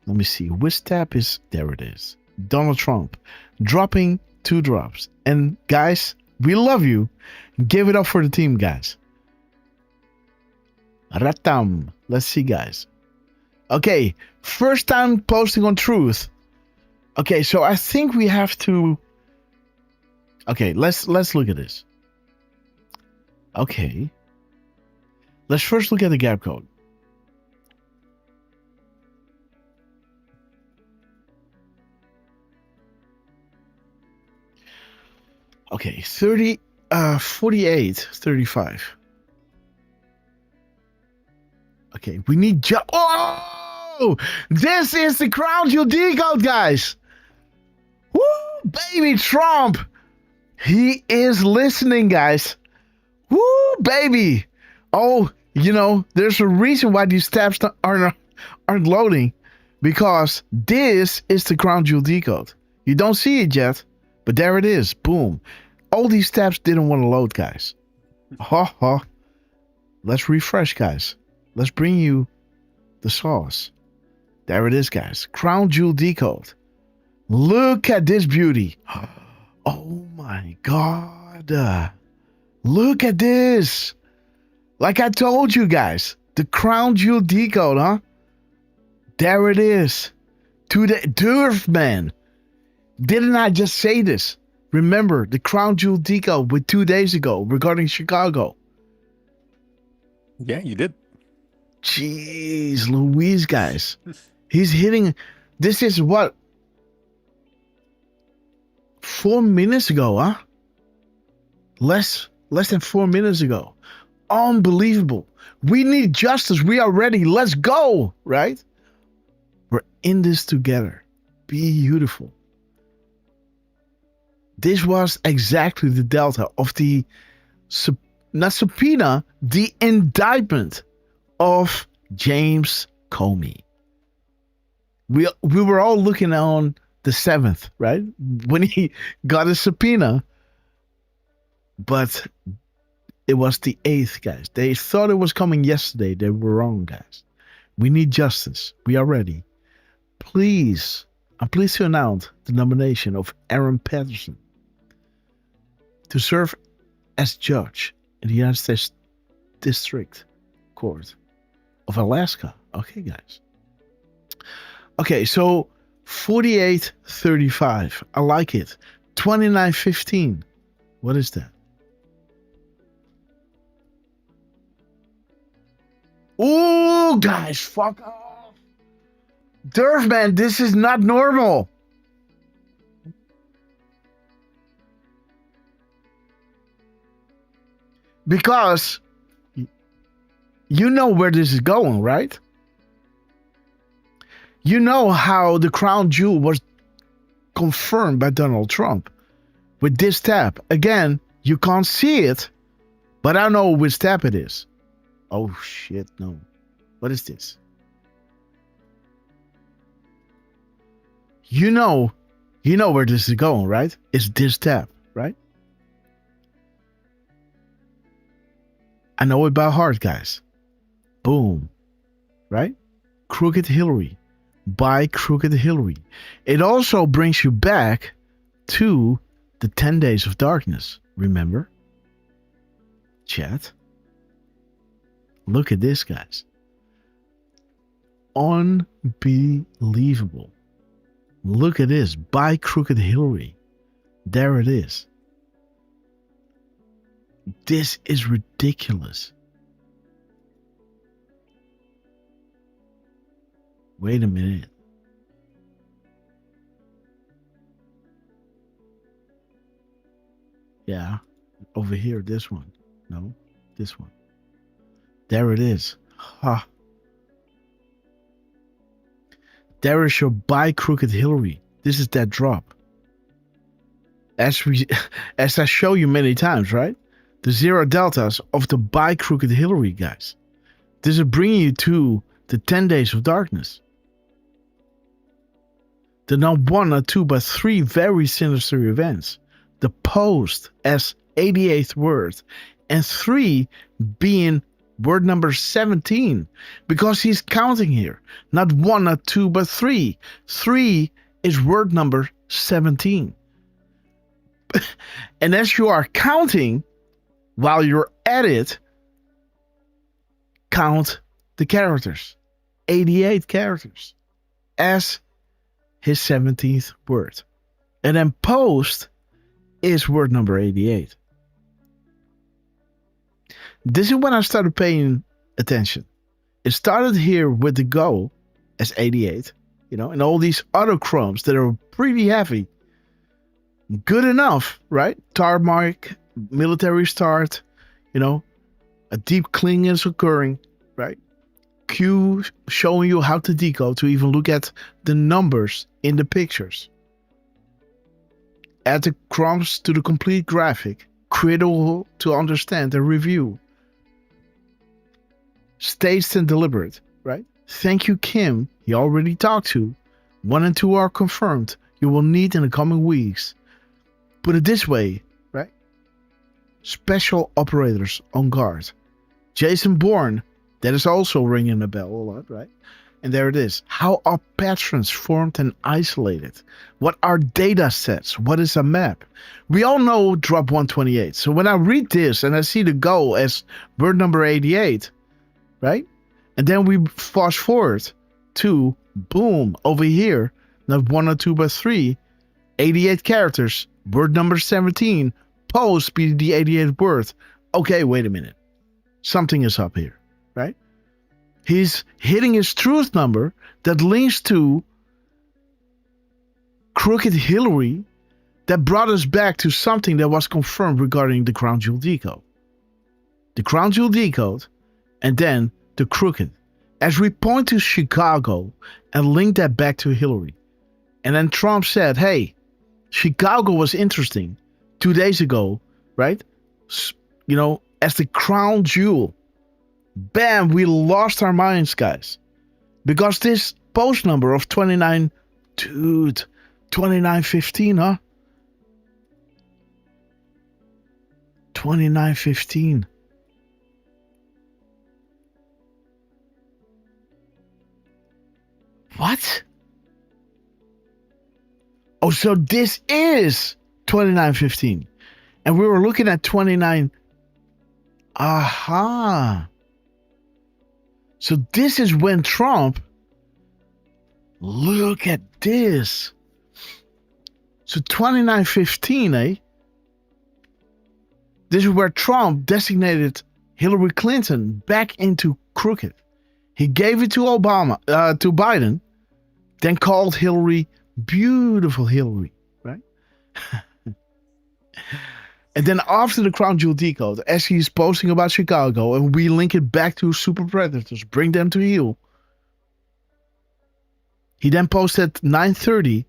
Let me see. Which tab is... There it is. Donald Trump dropping 2 drops. And guys, we love you. Give it up for the team, guys. Ratam. Let's see, guys. Okay, first time posting on Truth. Okay, so I think we have to... Okay, let's look at this. Okay. Let's first look at the gap code. Okay, 48.35. Okay, we need oh! This is the crown jewel decode, guys! Woo! Baby Trump! He is listening, guys. Woo! Baby! Oh, there's a reason why these tabs aren't loading. Because this is the crown jewel decode. You don't see it yet, but there it is. Boom. All these tabs didn't want to load, guys. Ha ha. Let's refresh, guys. Let's bring you the sauce. There it is, guys. Crown jewel decode. Look at this beauty. Oh my God. Look at this. Like I told you guys, the crown jewel decode, huh? There it is. To the Derf, man. Didn't I just say this? Remember the crown jewel decode with 2 days ago regarding Chicago. Yeah, you did. Jeez Louise, guys. He's hitting. This is what? 4 minutes ago, huh? Less than 4 minutes ago. Unbelievable. We need justice. We are ready. Let's go, right? We're in this together. Beautiful. This was exactly the delta of the, not subpoena, the indictment of James Comey. We were all looking on the 7th, right? When he got a subpoena. But it was the 8th, guys. They thought it was coming yesterday. They were wrong, guys. We need justice. We are ready. Please, I'm pleased to announce the nomination of Aaron Patterson to serve as judge in the United States District Court of Alaska. Okay, guys. Okay, so 48-35. I like it. 29-15. What is that? Oh, guys, fuck off. Derf, man, this is not normal. Because you know where this is going, right? You know how the crown jewel was confirmed by Donald Trump with this tab. Again, you can't see it, but I know which tab it is. Oh shit, no. What is this? You know where this is going, right? It's this tab, right? I know it by heart, guys. Boom. Right? Crooked Hillary. By Crooked Hillary. It also brings you back to the 10 Days of Darkness. Remember? Chat. Look at this, guys. Unbelievable. Look at this. By Crooked Hillary. There it is. This is ridiculous. Wait a minute. Yeah. Over here, this one. No, this one. There it is. Ha. There is your By Crooked Hillary. This is that drop. As I show you many times, right? The zero deltas of the By Crooked Hillary, guys. This is bringing you to the 10 Days of Darkness. The not one, not two, but three very sinister events. The post as 88th word, and 3 being word number 17, because he's counting here. Not 1, not 2, but 3. 3 is word number 17. And as you are counting, while you're at it, count the characters. 88 characters as his 17th word. And then post is word number 88. This is when I started paying attention. It started here with the go as 88, and all these other chromes that are pretty heavy. Good enough, right? Tarmac, military start, a deep cleaning is occurring, right? Q showing you how to decode, to even look at the numbers in the pictures. Add the crumbs to the complete graphic, critical to understand and review. Staged and deliberate, right? Thank you, Kim. He already talked to. 1 and 2 are confirmed. You will need in the coming weeks. Put it this way, right? Special operators on guard. Jason Bourne, that is also ringing a bell a lot, right? And there it is. How are patterns formed and isolated? What are data sets? What is a map? We all know drop 128. So when I read this and I see the go as word number 88, right? And then we fast forward to, boom, over here, not 1 or 2, but 3, 88 characters, word number 17, post be the 88th word. Okay, wait a minute. Something is up here, right? He's hitting his truth number that links to crooked Hillary, that brought us back to something that was confirmed regarding the Crown Jewel Decode. The Crown Jewel Decode, and then the crooked. As we point to Chicago and link that back to Hillary. And then Trump said, hey, Chicago was interesting 2 days ago, right? You know, as the crown jewel. Bam, we lost our minds, guys. Because this post number of 2915, huh? 2915. What? Oh, so this is 2915. And we were looking at 29. Aha. So this is when Trump, look at this. So 2915, eh? This is where Trump designated Hillary Clinton back into crooked. He gave it to to Biden, then called Hillary beautiful Hillary, right? And then after the Crown Jewel Decode, as he's posting about Chicago, and we link it back to super predators, bring them to heel. He then posted 9:30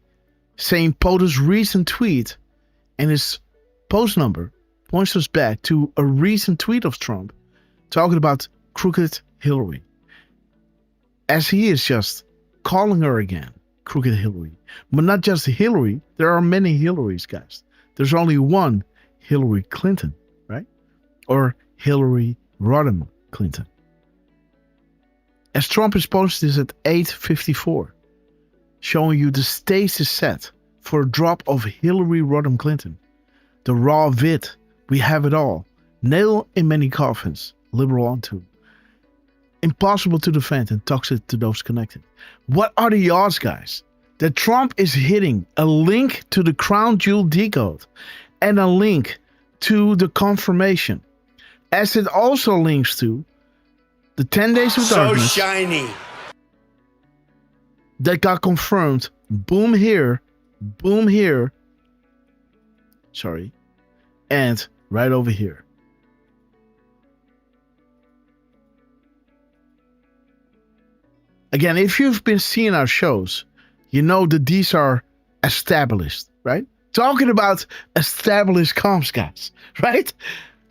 saying POTUS's recent tweet, and his post number points us back to a recent tweet of Trump talking about crooked Hillary. As he is just calling her again, crooked Hillary. But not just Hillary, there are many Hillarys, guys. There's only one Hillary Clinton, right? Or Hillary Rodham Clinton. As Trump is posting this at 8:54, showing you the stage is set for a drop of Hillary Rodham Clinton. The raw vid, we have it all. Nail in many coffins, liberal onto. Impossible to defend and toxic to those connected. What are the odds, guys, that Trump is hitting a link to the Crown Jewel Decode and a link to the confirmation, as it also links to the 10 days of darkness. So shiny. That got confirmed. Boom here. Boom here. Sorry. And right over here. Again, if you've been seeing our shows, you know that these are established, right? Talking about established comms, guys, right?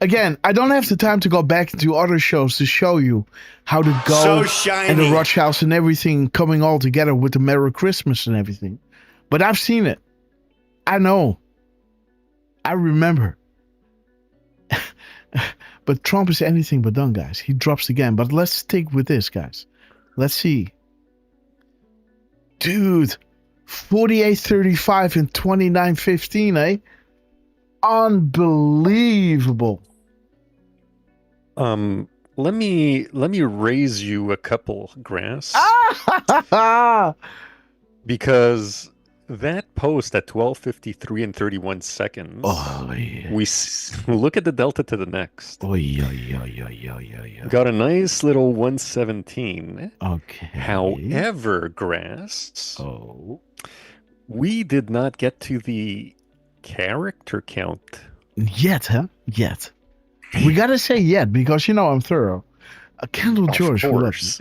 Again, I don't have the time to go back into other shows to show you how to go and the Rothschilds and everything coming all together with the Merry Christmas and everything. But I've seen it. I know. I remember. But Trump is anything but done, guys. He drops again. But let's stick with this, guys. Let's see. Dude, 48:35 and 29:15, eh? Unbelievable. Let me raise you a couple, Grass. Because that post at 12:53 and 31 seconds. Oh, yeah. We look at the delta to the next. Oh, yeah. Got a nice little 117. Okay. However, Grass. We did not get to the character count. Yet, huh? Yet. We gotta say yet, because you know I'm thorough. Kendall George. Of course.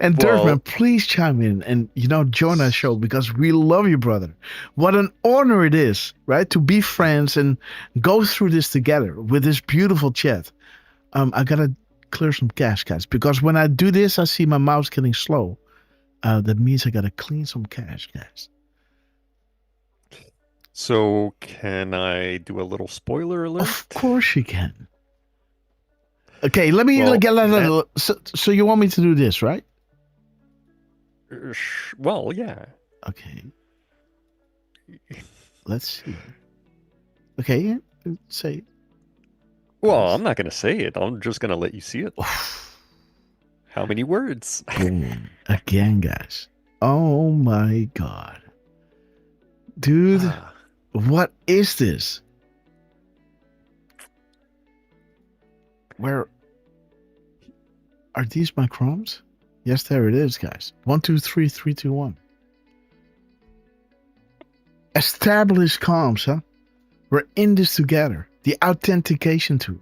And Derf, please chime in and, join our show, because we love you, brother. What an honor it is, right? To be friends and go through this together with this beautiful chat. I gotta clear some cache, guys, because when I do this, I see my mouse getting slow. That means I gotta clean some cache, guys. So can I do a little spoiler alert? Of course you can. Okay, let me get a little. So you want me to do this, right? Well, yeah. Okay. Let's see. Okay, say it. Well, I'm not going to say it. I'm just going to let you see it. How many words? Again, guys. Oh my God. Dude, what is this? Are these my crumbs? Yes, there it is, guys. 1, 2, 3, 3, 2, 1. Establish comms, huh? We're in this together. The authentication tool.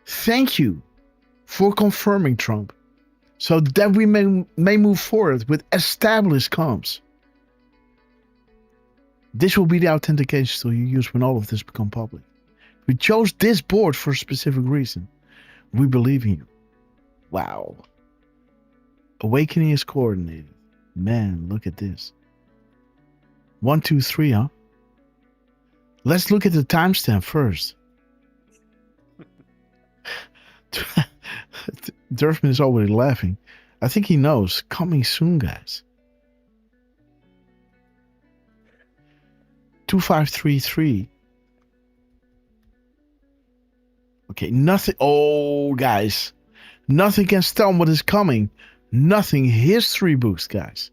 Thank you for confirming, Trump, so that we may move forward with established comms. This will be the authentication tool you use when all of this become public. We chose this board for a specific reason. We believe in you. Wow. Awakening is coordinated. Man, look at this. 1, 2, 3, huh? Let's look at the timestamp first. Derfman is already laughing. I think he knows. Coming soon, guys. 2533. Okay, nothing. Oh, guys. Nothing can stop what is coming. Nothing history boost, guys.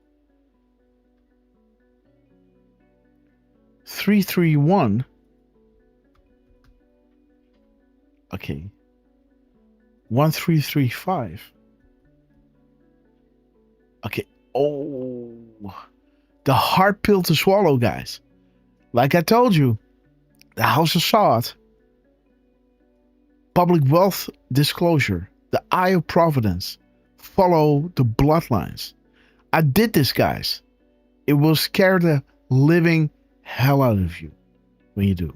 331. Okay. 1335. Okay. Oh. The hard pill to swallow, guys. Like I told you, the House of Saud, public wealth disclosure, the Eye of Providence, follow the bloodlines. I did this, guys. It will scare the living hell out of you when you do.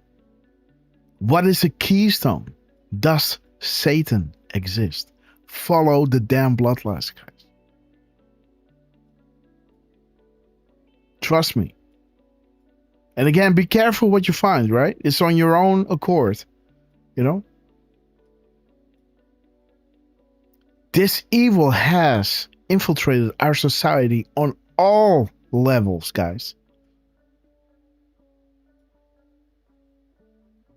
What is a keystone? Does Satan exist? Follow the damn bloodlines, guys. Trust me. And again, be careful what you find, right? It's on your own accord, you know? This evil has infiltrated our society on all levels, guys.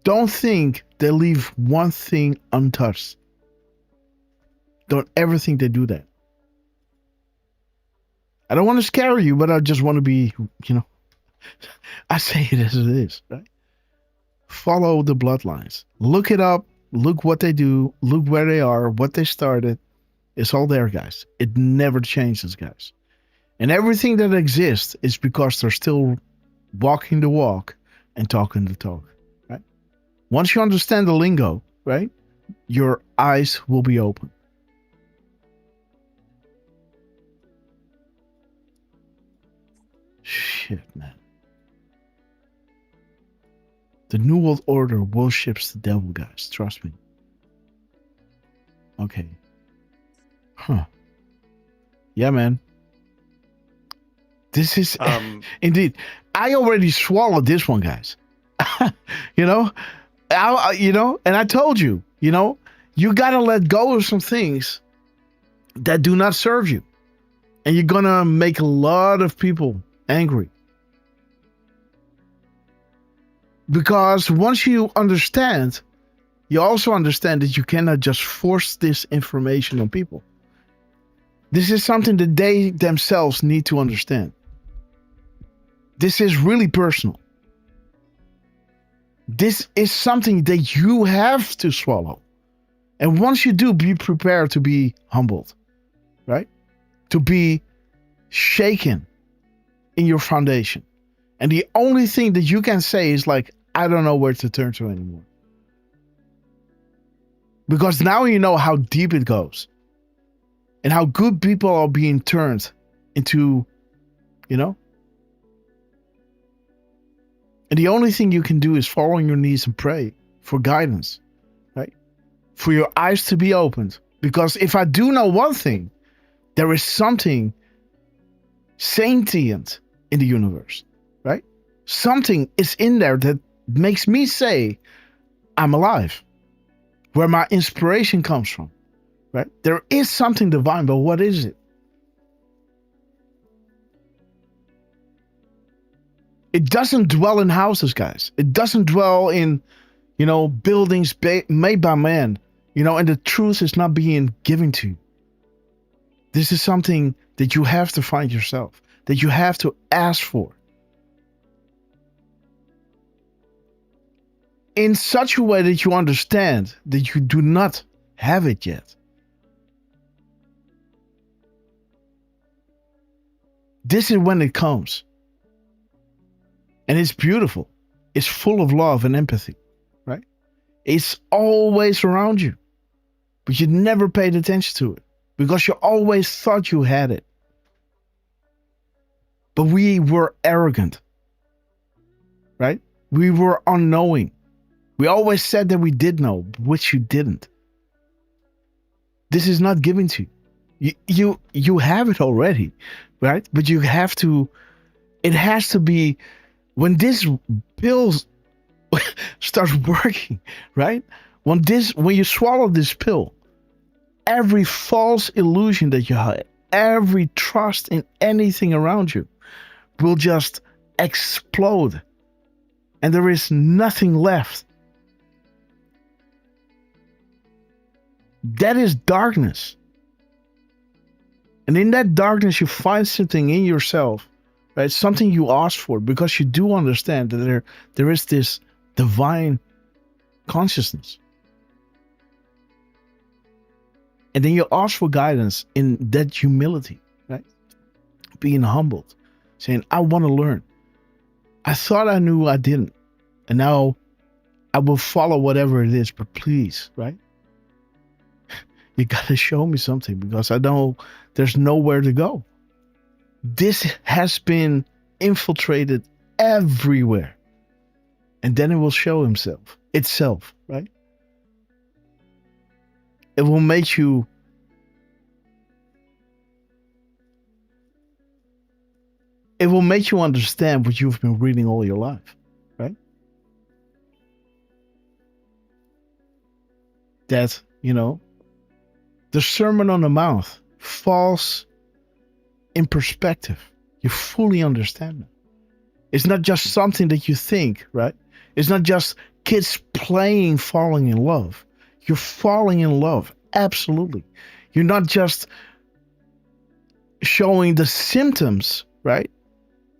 Don't think they leave one thing untouched. Don't ever think they do that. I don't want to scare you, but I just want to be, you know, I say it as it is, right? Follow the bloodlines. Look it up. Look what they do. Look where they are, what they started. It's all there, guys. It never changes, guys. And everything that exists is because they're still walking the walk and talking the talk, right? Once you understand the lingo, right, your eyes will be open. Shit, man. The New World Order worships the devil, guys. Trust me. Okay. Huh. Yeah, man. This is indeed. I already swallowed this one, guys. You know, and I told you, you know, you gotta let go of some things that do not serve you, and you're gonna make a lot of people angry. Because once you understand, you also understand that you cannot just force this information on people. This is something that they themselves need to understand. This is really personal. This is something that you have to swallow. And once you do, be prepared to be humbled, right? To be shaken in your foundation. And the only thing that you can say is like, I don't know where to turn to anymore. Because now you know how deep it goes. And how good people are being turned into, you know. And the only thing you can do is fall on your knees and pray for guidance, right? For your eyes to be opened. Because if I do know one thing, there is something sentient in the universe, right? Something is in there that makes me say, I'm alive. Where my inspiration comes from, right? There is something divine, but what is it? It doesn't dwell in houses, guys. It doesn't dwell in, you know, buildings made by man, you know, and the truth is not being given to you. This is something that you have to find yourself, that you have to ask for. In such a way that you understand that you do not have it yet. This is when it comes. And it's beautiful. It's full of love and empathy, right? It's always around you. But you never paid attention to it because you always thought you had it. But we were arrogant, right? We were unknowing. We always said that we did know, which you didn't. This is not given to you. You have it already, right? But you have to, it has to be, when this pill starts working, right? When you swallow this pill, every false illusion that you had, every trust in anything around you will just explode. And there is nothing left. That is darkness. And in that darkness, you find something in yourself, right? Something you asked for, because you do understand that there is this divine consciousness. And then you ask for guidance in that humility, right? Being humbled, saying, I want to learn. I thought I knew, I didn't. And now I will follow whatever it is, but please, right? You got to show me something because I know there's nowhere to go. This has been infiltrated everywhere. And then it will show itself, right? It will make you understand what you've been reading all your life, right? That, the Sermon on the Mount falls in perspective. You fully understand it. It's not just something that you think, right? It's not just kids playing, falling in love. You're falling in love. Absolutely. You're not just showing the symptoms, right?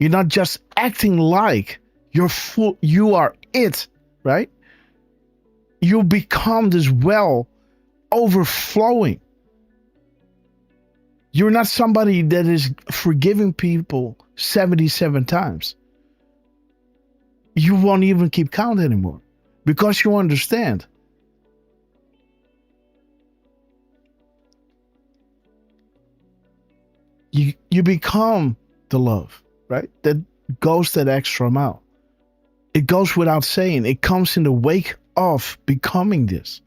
You're not just acting like you are it, right? You become this well overflowing. You're not somebody that is forgiving people 77 times. You won't even keep count anymore because you understand. You become the love, right? That goes that extra mile. It goes without saying. It comes in the wake of becoming this.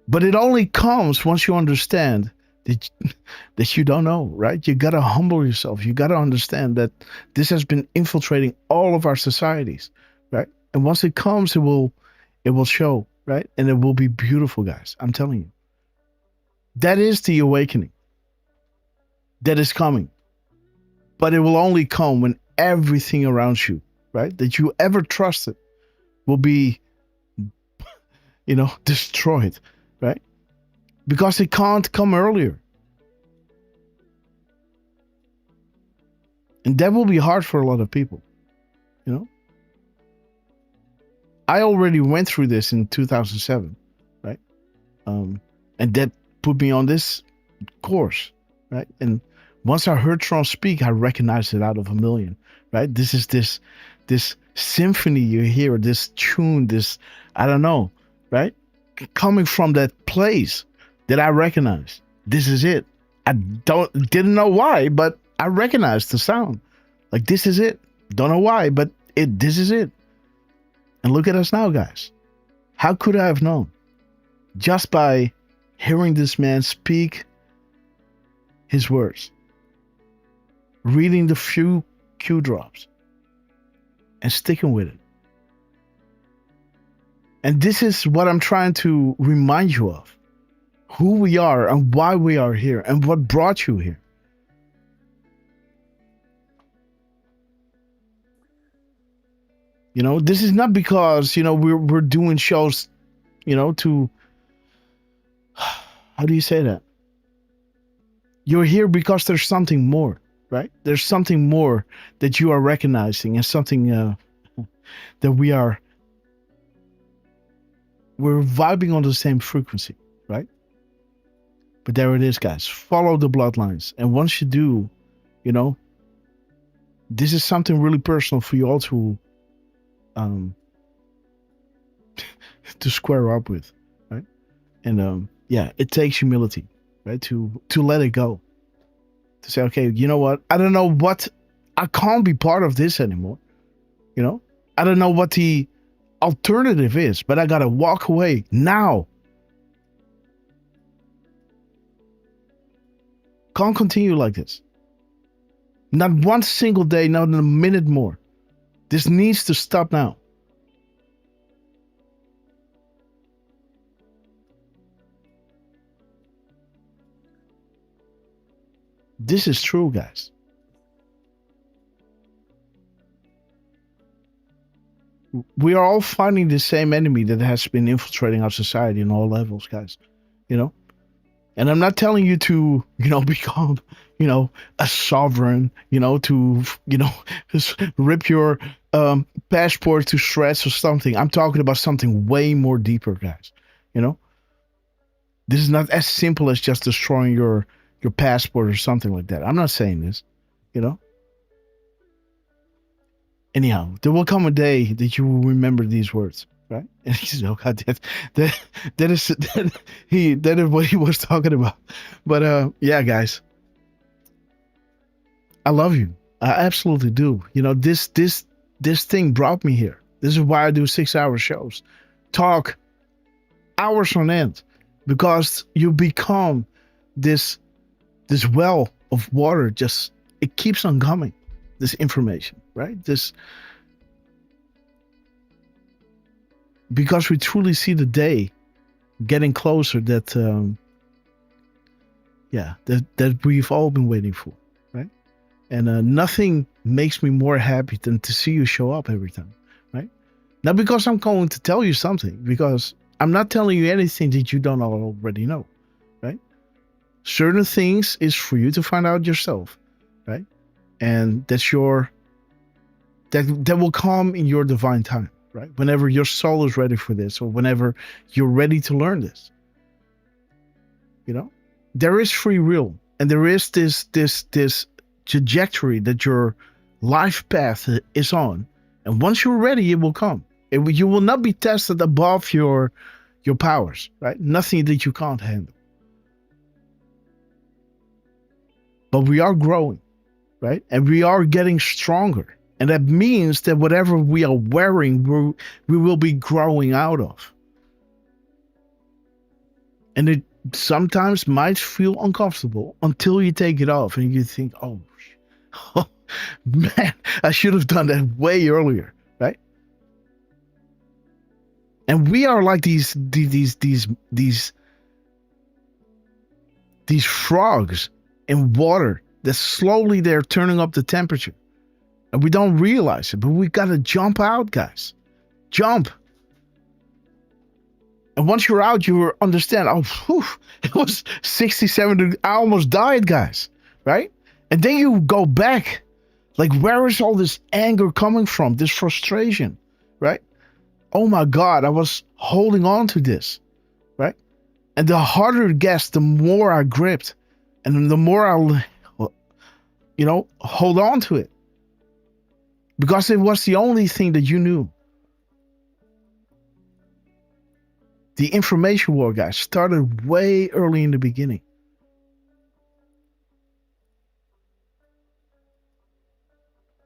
But it only comes once you understand that you don't know, right? You got to humble yourself. You got to understand that this has been infiltrating all of our societies, right? And once it comes, it will show, right? And it will be beautiful, guys. I'm telling you. That is the awakening that is coming. But it will only come when everything around you, right, that you ever trusted will be, destroyed, right? Because it can't come earlier. And that will be hard for a lot of people, I already went through this in 2007, right? And that put me on this course, right? And once I heard Trump speak, I recognized it out of a million, right? This is this symphony you hear, this tune, this, I don't know, right? Coming from that place that I recognized. This is it. I didn't know why, but I recognized the sound. Like, this is it. Don't know why, but this is it. And look at us now, guys. How could I have known? Just by hearing this man speak his words, reading the few Q drops, and sticking with it. And this is what I'm trying to remind you of. Who we are and why we are here and what brought you here. This is not because, we're doing shows, to, how do you say that? You're here because there's something more, right? There's something more that you are recognizing and something that we're vibing on the same frequency, right? But there it is, guys. Follow the bloodlines. And once you do, this is something really personal for you all to square up with, right? And yeah, it takes humility, right? To let it go. To say, okay, you know what? I don't know what, I can't be part of this anymore. You know? I don't know what the alternative is, but I gotta walk away now. Can't continue like this. Not one single day, not a minute more. This needs to stop now. This is true, guys. We are all fighting the same enemy that has been infiltrating our society in all levels, guys. You know? And I'm not telling you to, become, a sovereign, to, just rip your passport to shreds or something. I'm talking about something way more deeper, guys. This is not as simple as just destroying your passport or something like that. I'm not saying this, Anyhow, there will come a day that you will remember these words, right? And he said, "Oh God, that is what he was talking about." But yeah, guys, I love you. I absolutely do. This thing brought me here. This is why I do 6-hour shows, talk hours on end, because you become this well of water. Just it keeps on coming. This information, right? Because we truly see the day getting closer that we've all been waiting for, right? And nothing makes me more happy than to see you show up every time, right? Not because I'm going to tell you something, because I'm not telling you anything that you don't already know, right? Certain things is for you to find out yourself, right? And that will come in your divine time, right? Whenever your soul is ready for this, or whenever you're ready to learn this. There is free will, and there is this trajectory that your life path is on. And once you're ready, it will come. You will not be tested above your powers, right? Nothing that you can't handle. But we are growing. Right? And we are getting stronger. And that means that whatever we are wearing, we will be growing out of. And it sometimes might feel uncomfortable until you take it off and you think, oh man, I should have done that way earlier, right? And we are like these frogs in water. That slowly they're turning up the temperature. And we don't realize it, but we got to jump out, guys. Jump. And once you're out, you understand, it was 67 degrees. I almost died, guys. Right? And then you go back. Like, where is all this anger coming from? This frustration, right? Oh my God, I was holding on to this, right? And the harder it gets, the more I gripped. And the more I hold on to it. Because it was the only thing that you knew. The information war, guys, started way early in the beginning.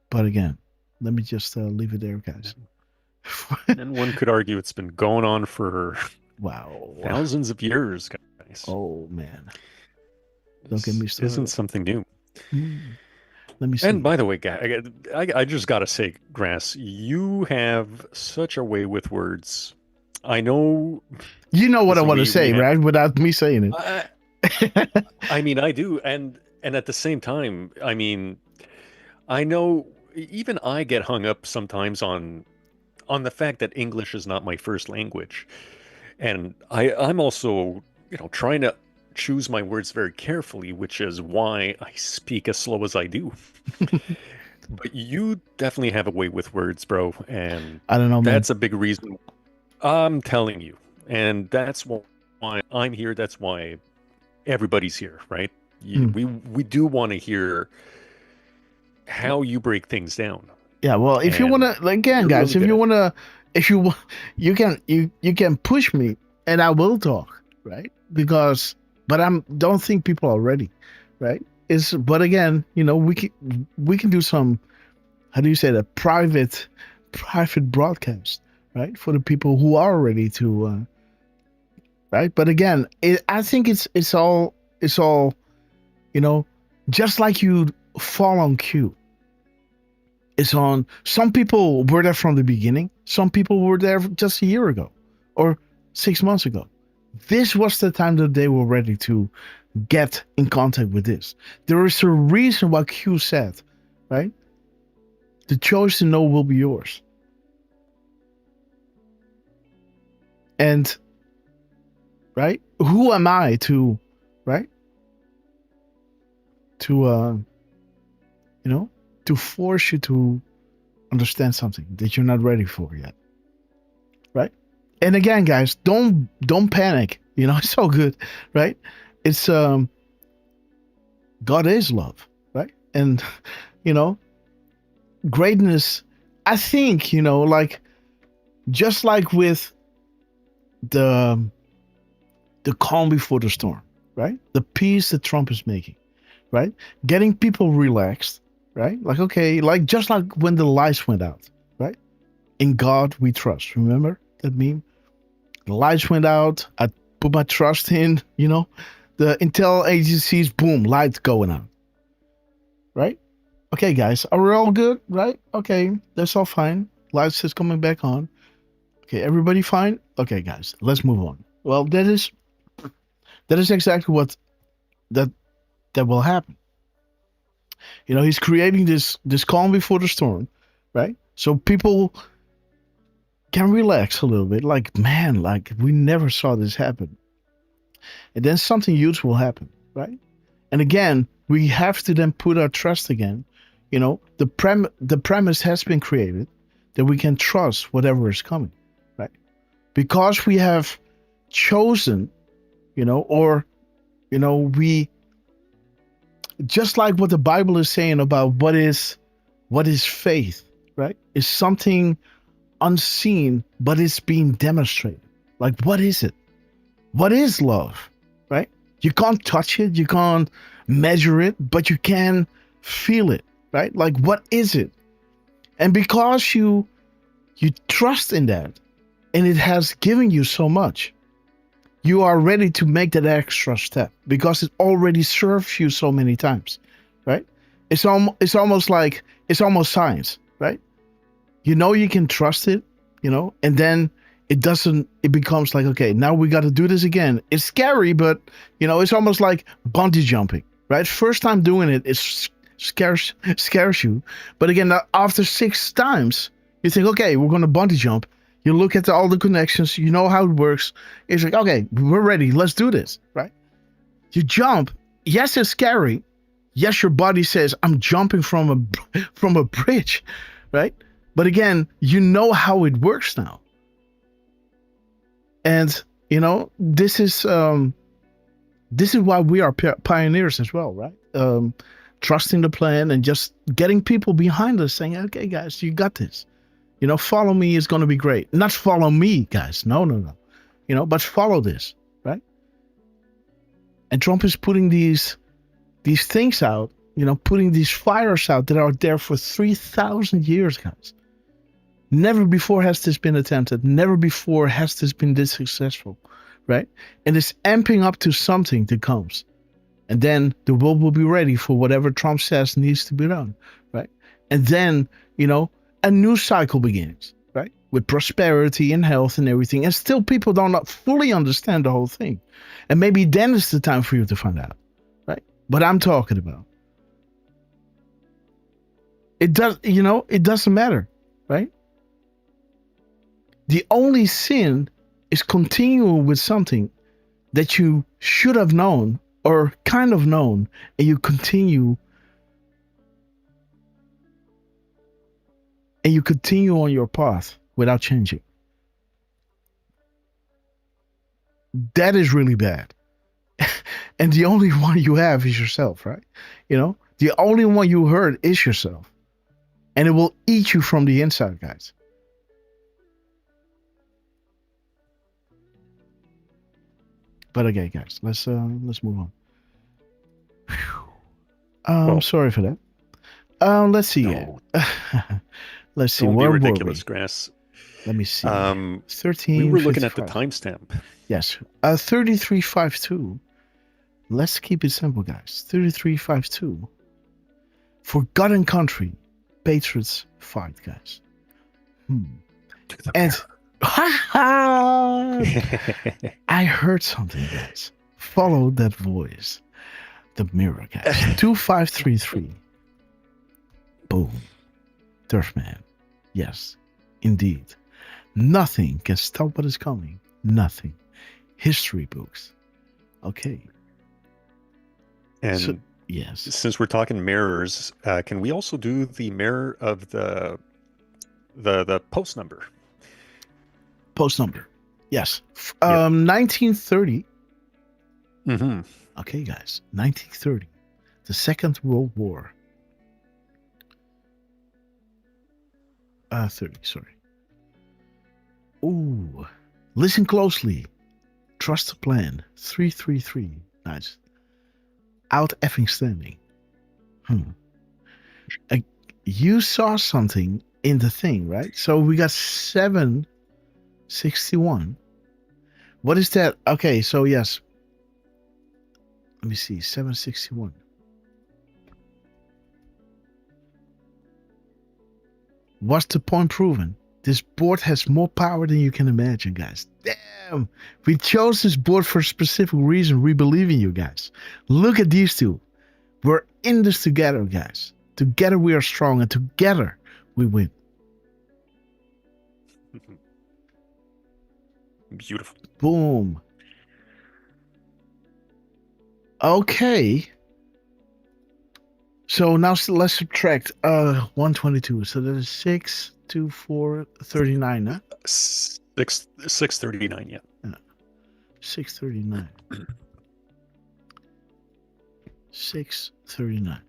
But again, let me just leave it there, guys. And one could argue it's been going on for thousands of years, guys. Oh, man. Don't get me started. Isn't something new. Let me see. And by the way, guys, I just got to say, Grass, you have such a way with words. I know. You know what I want to say, right? Without me saying it. I mean, I do. And at the same time, I mean, I know even I get hung up sometimes on the fact that English is not my first language. And I'm also, trying to choose my words very carefully, which is why I speak as slow as I do. But you definitely have a way with words, bro, and I don't know, that's a big reason. I'm telling you, and that's why I'm here. That's why everybody's here, right? We do want to hear how you break things down. Yeah, well, if you want to, again, guys, if you want to, you can push me and I will talk, right? But don't think people are ready, right? But again, we can do some, how do you say that, private broadcast, right? For the people who are ready to, right? But again, I think it's all, just like you fall on cue. It's on. Some people were there from the beginning. Some people were there just a year ago or 6 months ago. This was the time that they were ready to get in contact with this. There is a reason why Q said, right? The choice to know will be yours. And, right? Who am I to, right? To, to force you to understand something that you're not ready for yet, right? And again, guys, don't panic. It's all good, right? It's God is love, right? And greatness. I think just like with the calm before the storm, right? The peace that Trump is making, right? Getting people relaxed. Right? Just like when the lights went out, right? In God we trust. Remember that meme? The lights went out. I put my trust in, the intel agencies, boom, lights going out. Right? Okay, guys, are we all good? Right? Okay, that's all fine. Lights is coming back on. Okay, everybody fine? Okay, guys, let's move on. Well, that is exactly what that will happen. He's creating this calm before the storm, right? So people can relax a little bit. We never saw this happen. And then something huge will happen, right? And again, we have to then put our trust again. The premise has been created that we can trust whatever is coming, right? Because we have chosen, we, just like what the Bible is saying about what is faith, right? It's something unseen, but it's being demonstrated. Like, what is it? What is love, right? You can't touch it, you can't measure it, but you can feel it, right? Like, what is it? And because you trust in that, and it has given you so much, you are ready to make that extra step because it already serves you so many times, right? It's almost science, right? You can trust it, and then it becomes like, okay, now we got to do this again. It's scary, but it's almost like bungee jumping, right? First time doing it, it scares you. But again, after 6 times, you think, okay, we're going to bungee jump. You look at all the connections, you know how it works. It's like, okay, we're ready. Let's do this, right? You jump. Yes, it's scary. Yes, your body says, I'm jumping from a bridge, right? But again, you know how it works now. And, this is why we are pioneers as well, right? Trusting the plan and just getting people behind us saying, okay, guys, you got this. Follow me is going to be great. Not follow me, guys. No. But follow this, right? And Trump is putting these things out, putting these fires out that are there for 3,000 years, guys. Never before has this been attempted. Never before has this been this successful, right? And it's amping up to something that comes. And then the world will be ready for whatever Trump says needs to be done, right? And then, a new cycle begins, right? With prosperity and health and everything. And still people do not fully understand the whole thing. And maybe then is the time for you to find out, right? But I'm talking about. It doesn't matter, right? The only sin is continuing with something that you should have known or kind of known, and you continue on your path without changing. That is really bad. And the only one you have is yourself, right? The only one you heard is yourself. And it will eat you from the inside, guys. But okay, guys, let's move on. Sorry for that. Let's see. No. Let's see. Don't be Where ridiculous, were we? Grass. Let me see. 13. We were looking at the timestamp. Yes. 3352. Let's keep it simple, guys. 3352. Forgotten country. Patriots fight, guys. And I heard something, guys. Follow that voice. The mirror, guys. 2533. Boom. Derfman. Yes, indeed. Nothing can stop what is coming. Nothing. History books. Okay. And yes, since we're talking mirrors, can we also do the mirror of the post number? Post number. Yes. 1930. Mm-hmm. Okay, guys. 1930. The Second World War. 30, sorry. Ooh. Listen closely. Trust the plan. 333. Nice. Out effing standing. You saw something in the thing, right? So we got 761. What is that? Okay, so yes. Let me see. 761. What's the point proven? This board has more power than you can imagine, guys. Damn. We chose this board for a specific reason. We believe in you, guys. Look at these two. We're in this together, guys. Together we are strong, and together we win. Beautiful. Boom. Okay. So now let's subtract 122. So that is 6, 2, 4, 39, huh? 639, yeah. 639. 639.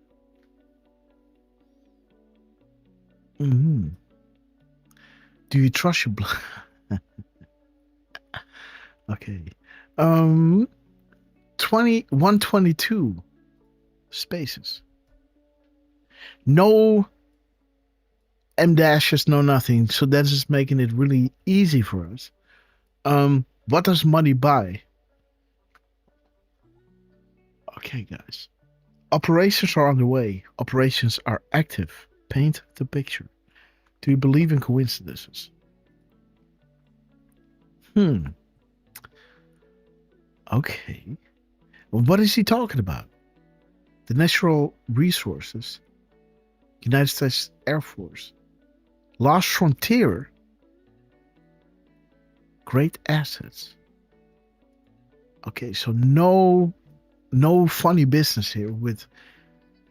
Do you trust your blood? Okay. 122 spaces. No M dashes, no nothing. So that's just making it really easy for us. What does money buy? Okay, guys. Operations are underway. Operations are active. Paint the picture. Do you believe in coincidences? Okay. Well, what is he talking about? The natural resources. United States Air Force. Lost frontier. Great assets. Okay, so no funny business here with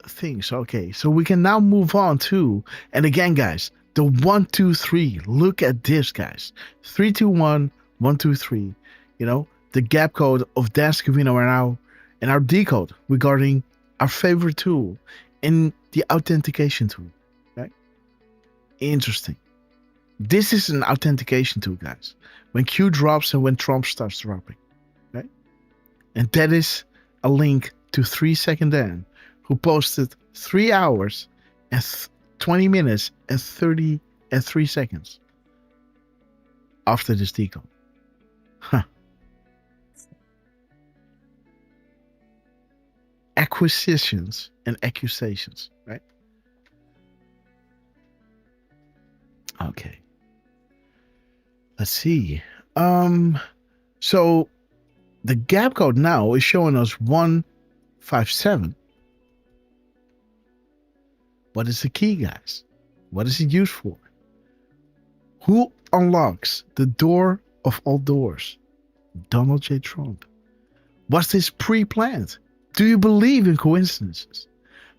things. Okay, so we can now move on to, and again, guys, the 1, 2, 3. Look at this, guys. 3, 2, 1, 1, 2, 3. You know, the gap code of Dascovino are now in our decode regarding our favorite tool in the authentication tool. Right? Interesting. This is an authentication tool, guys. When Q drops and when Trump starts dropping. Right? And that is a link to 3 Second Dan, who posted 3 hours and 20 minutes and 33 seconds after this decode. Acquisitions and accusations, right? Okay. Let's see. So the gap code now is showing us 157. What is the key, guys? What is it used for? Who unlocks the door of all doors? Donald J. Trump. Was this pre-planned? Do you believe in coincidences?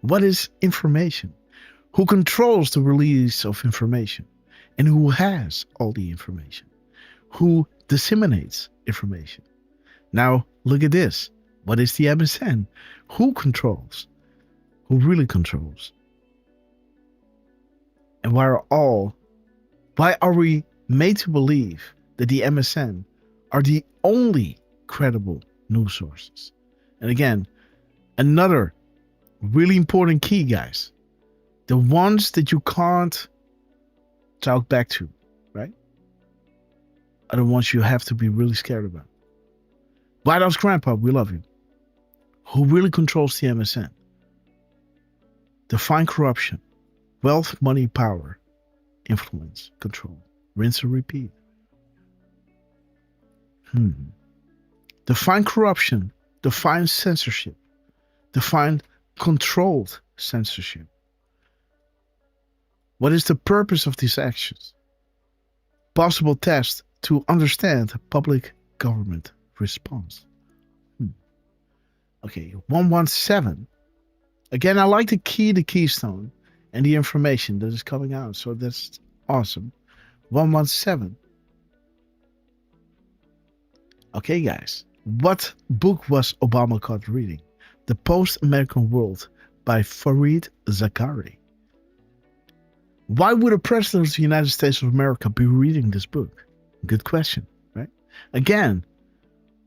What is information? Who controls the release of information? And who has all the information? Who disseminates information? Now, look at this. What is the MSN? Who controls? who really controls? And why are we made to believe that the MSN are the only credible news sources? And again, another really important key, guys. The ones that you can't talk back to, right? Are the ones you have to be really scared about. White House Grandpa, we love you. Who really controls the MSN? Define corruption. Wealth, money, power, influence, control. Rinse and repeat. Define corruption. Define censorship. Define controlled censorship. What is the purpose of these actions? Possible test to understand public government response. Okay, 117. Again, I like the keystone, and the information that is coming out. So that's awesome. 117. Okay, guys. What book was Obama caught reading? The Post-American World by Fareed Zakaria. Why would a president of the United States of America be reading this book? Good question, right? Again,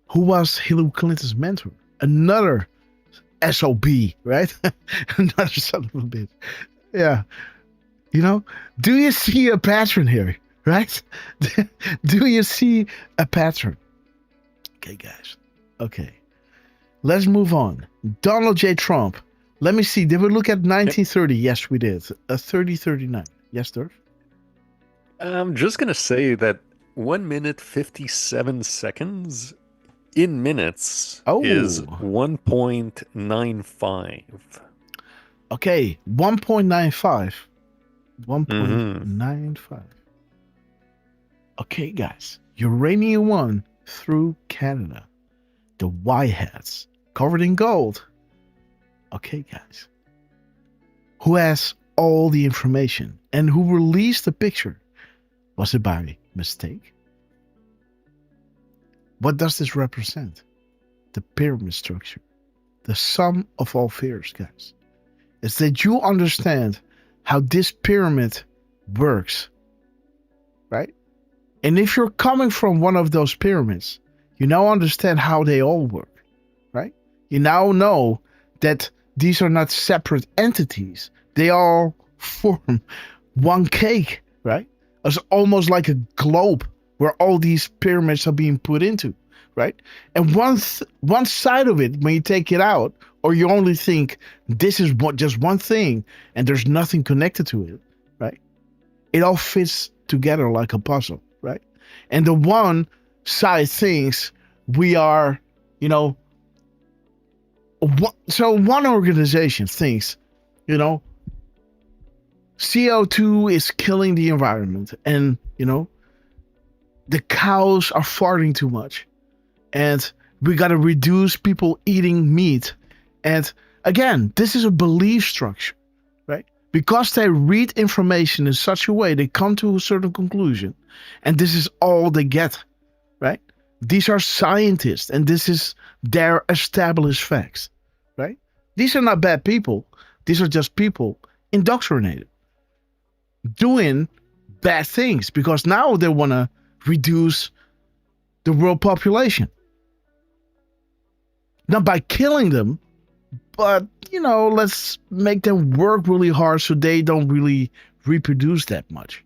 who was Hillary Clinton's mentor? Another SOB, right? Another son of a bitch. Yeah. You know, do you see a pattern here, right? Do you see a pattern? Okay, guys. Okay. Let's move on. Donald J. Trump. Let me see. Did we look at 1930? Yes, we did. 3039. Yes, Derf? I'm just going to say that 1 minute 57 seconds in minutes is 1.95. Okay, 1.95. 1.95. Okay, guys. Uranium 1 through Canada. The white hats covered in gold. Okay, guys. Who has all the information and who released the picture? Was it by mistake? What does this represent? The pyramid structure. The sum of all fears, guys. Is that you understand how this pyramid works, right? And if you're coming from one of those pyramids, you now understand how they all work, right? You now know that these are not separate entities. They all form one cake, right? It's almost like a globe where all these pyramids are being put into, right? And one side of it, when you take it out, or you only think this is just one thing and there's nothing connected to it, right? It all fits together like a puzzle, right? And the one side thinks we are, you know, so one organization thinks, you know, CO2 is killing the environment, and, you know, the cows are farting too much, and we got to reduce people eating meat. And again, this is a belief structure, right? Because they read information in such a way, they come to a certain conclusion, and this is all they get, right? These are scientists, and this is their established facts, right? These are not bad people. These are just people indoctrinated, doing bad things because now they want to reduce the world population. Not by killing them, but, you know, let's make them work really hard so they don't really reproduce that much.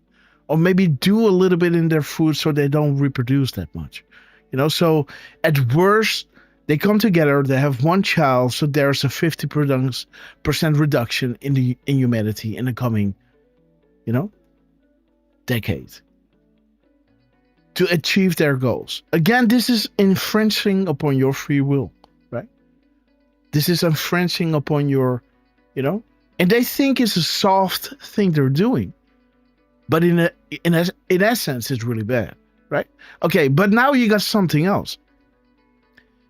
Or maybe do a little bit in their food so they don't reproduce that much. You know, so at worst, they come together, they have one child, so there's a 50% reduction in humanity in the coming, you know, decade to achieve their goals. Again, this is infringing upon your free will, right? This is infringing upon your, you know, and they think it's a soft thing they're doing, but in essence, it's really bad, right? Okay, but now you got something else.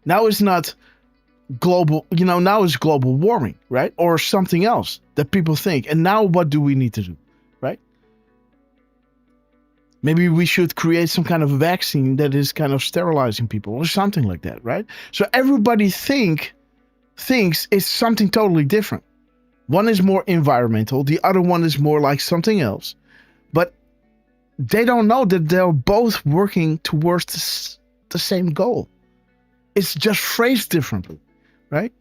Now it's not global, you know, now it's global warming, right? Or something else that people think. And now what do we need to do, right? Maybe we should create some kind of vaccine that is kind of sterilizing people or something like that, right? So everybody thinks it's something totally different, One is more environmental, the other one is more like something else. But they don't know that they're both working towards the same goal. It's just phrased differently, right?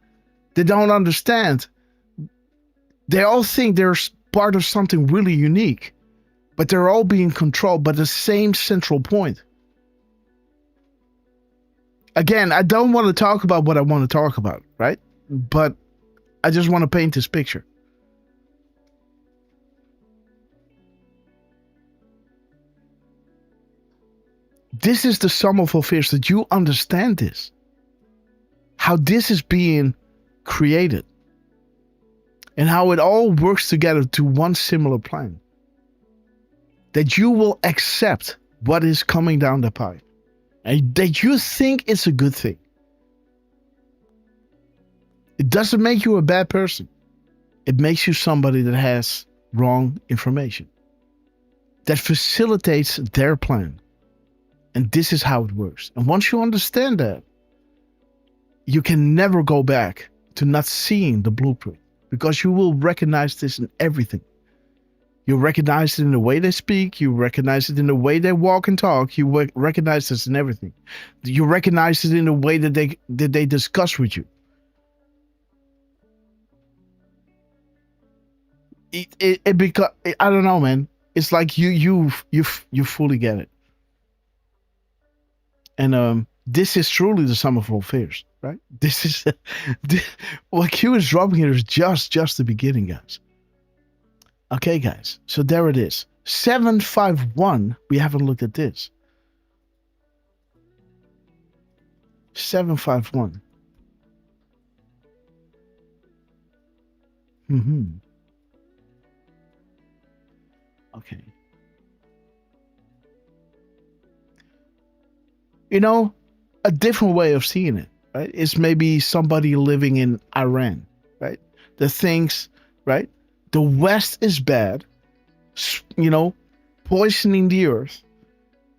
They don't understand. They all think they're part of something really unique, but they're all being controlled by the same central point. Again, I don't want to talk about what I want to talk about, right? But I just want to paint this picture. This is the sum of all fears, that you understand this. How this is being created. And how it all works together to one similar plan. That you will accept what is coming down the pipe. And that you think it's a good thing. It doesn't make you a bad person. It makes you somebody that has wrong information. That facilitates their plan. And this is how it works. And once you understand that, you can never go back to not seeing the blueprint. Because you will recognize this in everything. You recognize it in the way they speak. You recognize it in the way they walk and talk. You recognize this in everything. You recognize it in the way that they discuss with you. It because I don't know, man. It's like you fully get it. And this is truly the sum of all fears, right? This is what Q is dropping here is just the beginning, guys. Okay, guys. So there it is. 751. We haven't looked at this. 751. Okay. You know, a different way of seeing it, right? Is maybe somebody living in Iran, right? That thinks, right? The West is bad, you know, poisoning the earth,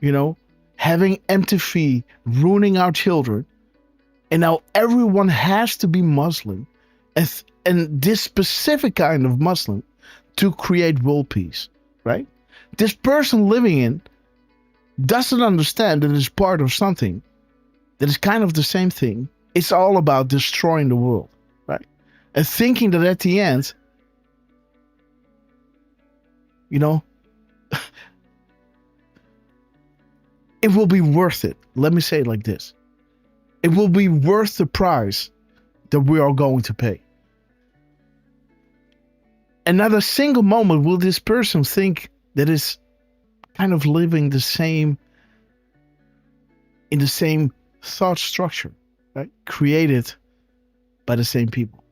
you know, having empathy, ruining our children. And now everyone has to be Muslim, and this specific kind of Muslim to create world peace, right? This person living in doesn't understand that it's part of something that is kind of the same thing. It's all about destroying the world, right? And thinking that at the end, you know, it will be worth it. Let me say it like this. It will be worth the price that we are going to pay. And not a single moment will this person think that is kind of living in the same thought structure, right? Created by the same people.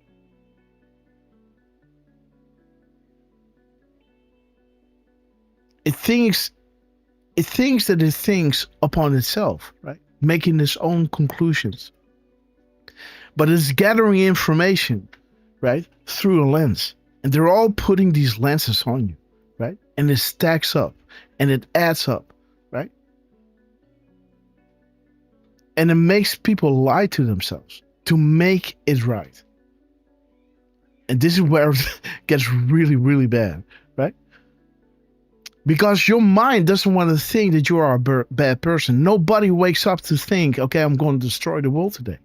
It thinks that it thinks upon itself, right? Making its own conclusions. But it's gathering information, right? Through a lens. And they're all putting these lenses on you, right? And it stacks up and it adds up, right? And it makes people lie to themselves to make it right. And this is where it gets really, really bad, right? Because your mind doesn't want to think that you are a bad person. Nobody wakes up to think, okay, I'm going to destroy the world today.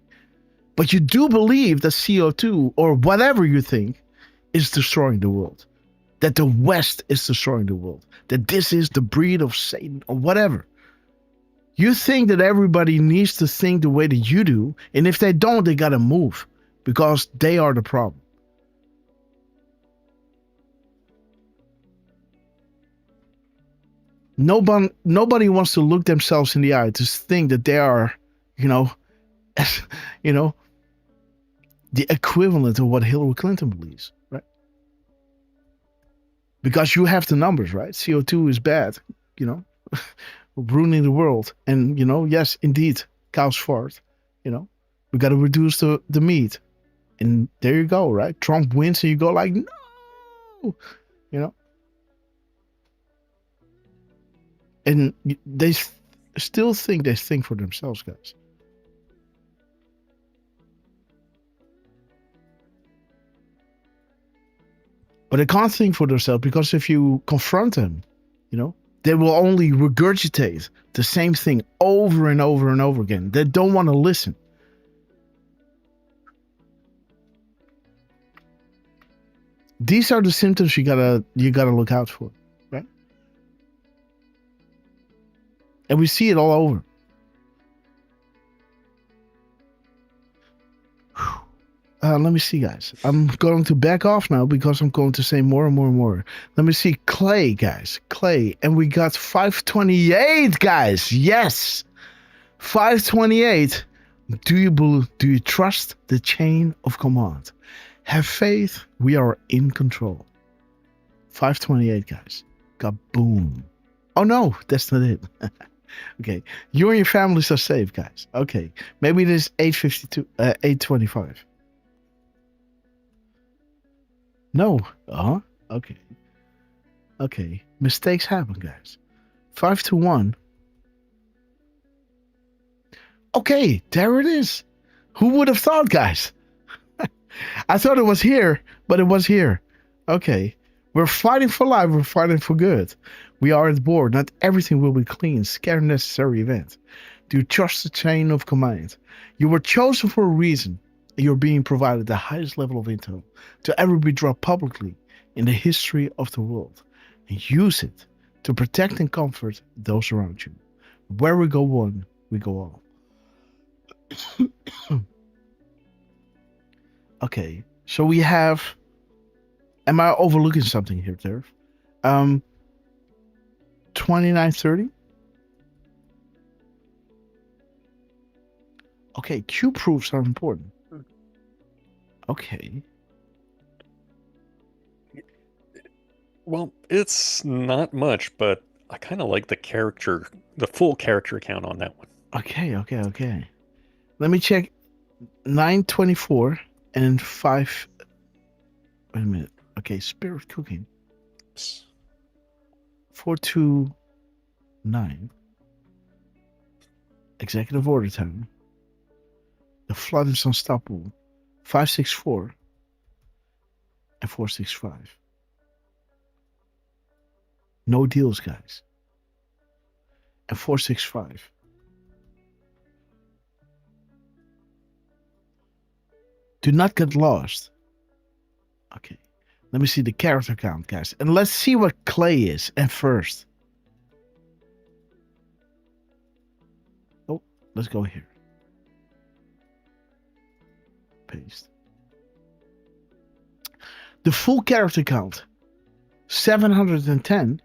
But you do believe that CO2 or whatever you think is destroying the world. That the West is destroying the world. That this is the breed of Satan or whatever. You think that everybody needs to think the way that you do. And if they don't, they got to move. Because they are the problem. Nobody wants to look themselves in the eye to think that they are, the equivalent of what Hillary Clinton believes, right? Because you have the numbers, right? CO2 is bad, ruining the world. And, yes, indeed, cows fart, we got to reduce the meat. And there you go, right? Trump wins and you go like, no, And they still think they think for themselves, guys. But they can't think for themselves, because if you confront them, they will only regurgitate the same thing over and over and over again. They don't want to listen. These are the symptoms you gotta look out for, right? And we see it all over. Let me see, guys. I'm going to back off now because I'm going to say more and more and more. Let me see. Clay, guys. Clay. And we got 528, guys. Yes. 528. Do you trust the chain of command? Have faith. We are in control. 528, guys. Kaboom. Oh, no. That's not it. Okay. You and your families are safe, guys. Okay. Maybe it is 825. No. Okay. Okay. Mistakes happen, guys. 521. Okay, there it is. Who would have thought, guys? I thought it was here, but it was here. Okay. We're fighting for life. We're fighting for good. We are at war. Not everything will be clean. Scare necessary event. Do you trust the chain of command? You were chosen for a reason. You're being provided the highest level of intel to ever be dropped publicly in the history of the world, and use it to protect and comfort those around you. Where we go one, we go all. Okay, so we have. Am I overlooking something here, Derf? 2930. Okay, Q proofs are important. Okay. Well, it's not much, but I kind of like the full character account on that one. Okay. Let me check 924 and 5. Wait a minute. Okay, Spirit Cooking. 429. Executive Order Time. The Flood is Unstoppable. 564 and 465. No deals, guys. And 465. Do not get lost. Okay. Let me see the character count, guys. And let's see what Clay is at first. Oh, let's go here. Paste. The full character count, 710.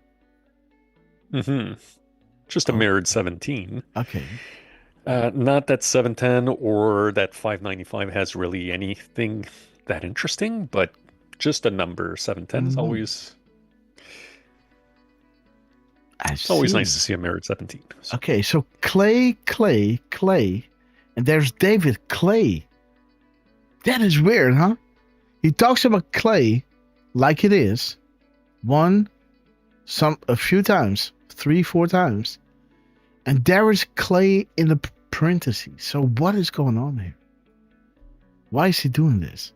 Just a mirrored 17. Okay. Not that 710 or that 595 has really anything that interesting, but just a number 710 is always. It's always nice to see a mirrored 17. So. Okay, so Clay, and there's David Clay. That is weird, huh? He talks about Clay like it is. A few times, 3-4 times. And there is Clay in the parentheses. So what is going on here? Why is he doing this?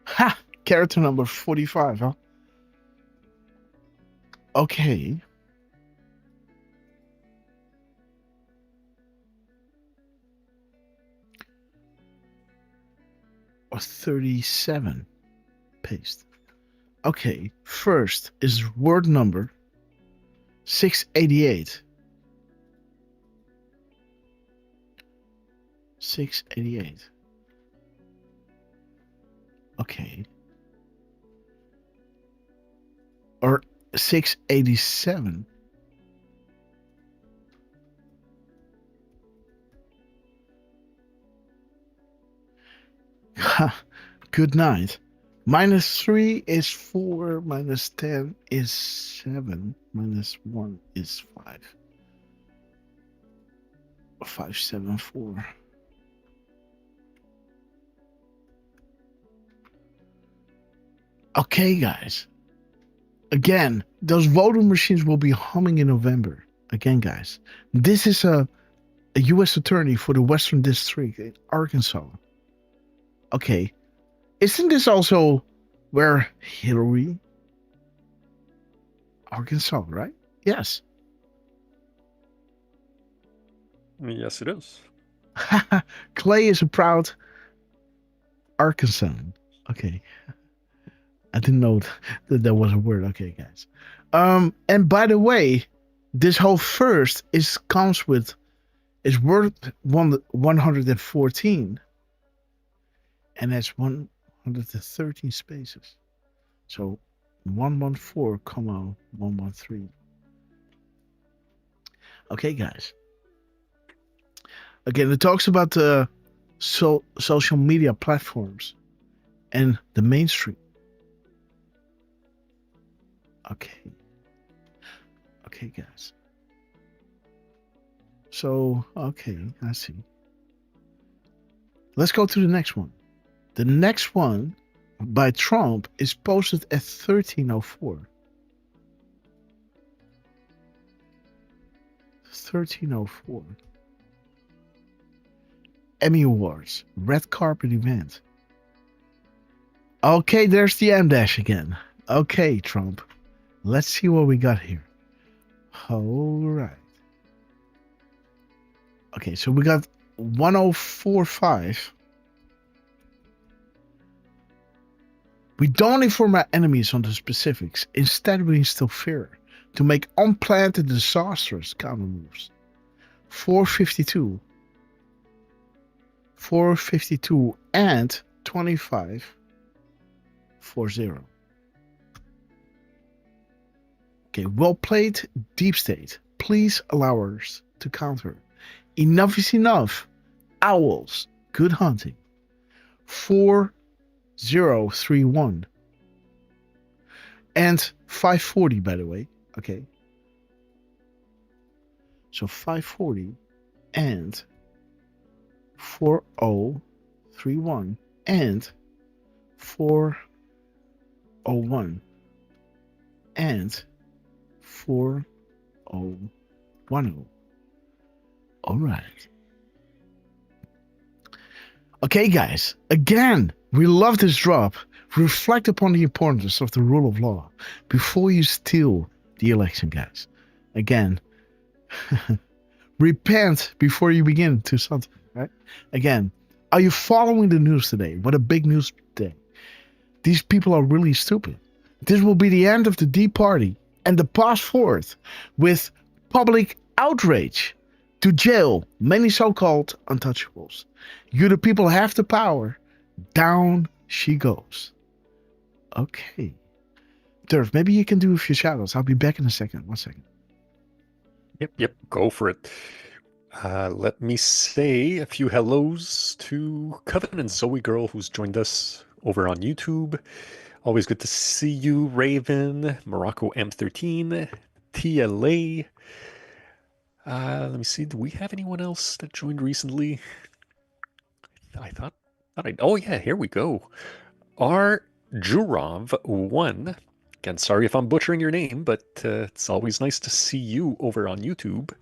Ha! Character number 45, huh? Okay. Or 37. Paste. Okay, first is word number 688. 688. Okay. Or 687. Ha, good night. -3 is 4, -10 is 7, -1 is 5. 574. Okay, guys. Again, those voting machines will be humming in November. Again, guys. This is a U.S. attorney for the Western District in Arkansas. Okay. Isn't this also where Hillary, Arkansas, right? Yes. Yes, it is. Clay is a proud Arkansan. Okay. I didn't know that there was a word. Okay, guys. And by the way, this whole first is worth 114. And that's 113 spaces. So 114,113. Okay, guys. Again, it talks about the social media platforms and the mainstream. Okay. Okay, guys. So, okay, I see. Let's go to the next one. The next one by Trump is posted at 1304. 1304. Emmy Awards, red carpet event. Okay, there's the M dash again. Okay, Trump. Let's see what we got here. All right. Okay, so we got 1045. We don't inform our enemies on the specifics. Instead, we instill fear to make unplanned and disastrous counter moves. 452. 452 and 2540. Okay, well played, Deep State. Please allow us to counter. Enough is enough. Owls, good hunting. 4031. And 540, by the way. Okay. So 540 and 4031 and 401 and 4010. All right. Okay, guys. Again, we love this drop. Reflect upon the importance of the rule of law before you steal the election, guys. Again, repent before you begin to something, right? Again, are you following the news today? What a big news day. These people are really stupid. This will be the end of the Tea Party and the path forth with public outrage to jail many so-called untouchables. You the people have the power. Down she goes. Okay. Derf, maybe you can do a few shadows. I'll be back in a second. 1 second. Yep, go for it. Let me say a few hellos to Coven and Zoe Girl, who's joined us over on YouTube. Always good to see you, Raven, Morocco M13, TLA. Let me see, do we have anyone else that joined recently? Oh yeah, here we go. R. Jurov1. Again, sorry if I'm butchering your name, but it's always nice to see you over on YouTube.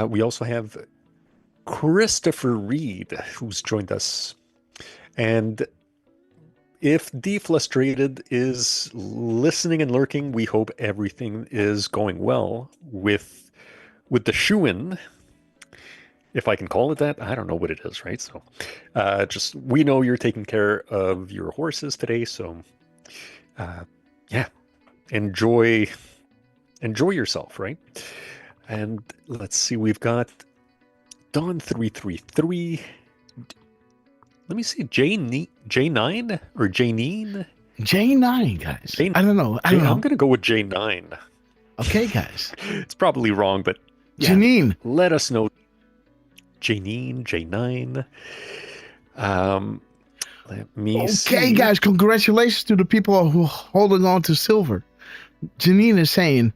We also have Christopher Reed, who's joined us. And if Deflustrated is listening and lurking, we hope everything is going well with the shoo-in. If I can call it that, I don't know what it is, right? So just, we know you're taking care of your horses today, so yeah, enjoy yourself, right? And let's see, we've got Dawn333. Let me see, J9 or Janine? J9, guys. I don't know. I don't know. I'm going to go with J9. Okay, guys. It's probably wrong, but yeah, Janine. Let us know. Janine, J9. Let me see. Okay, guys, congratulations to the people who are holding on to silver. Janine is saying,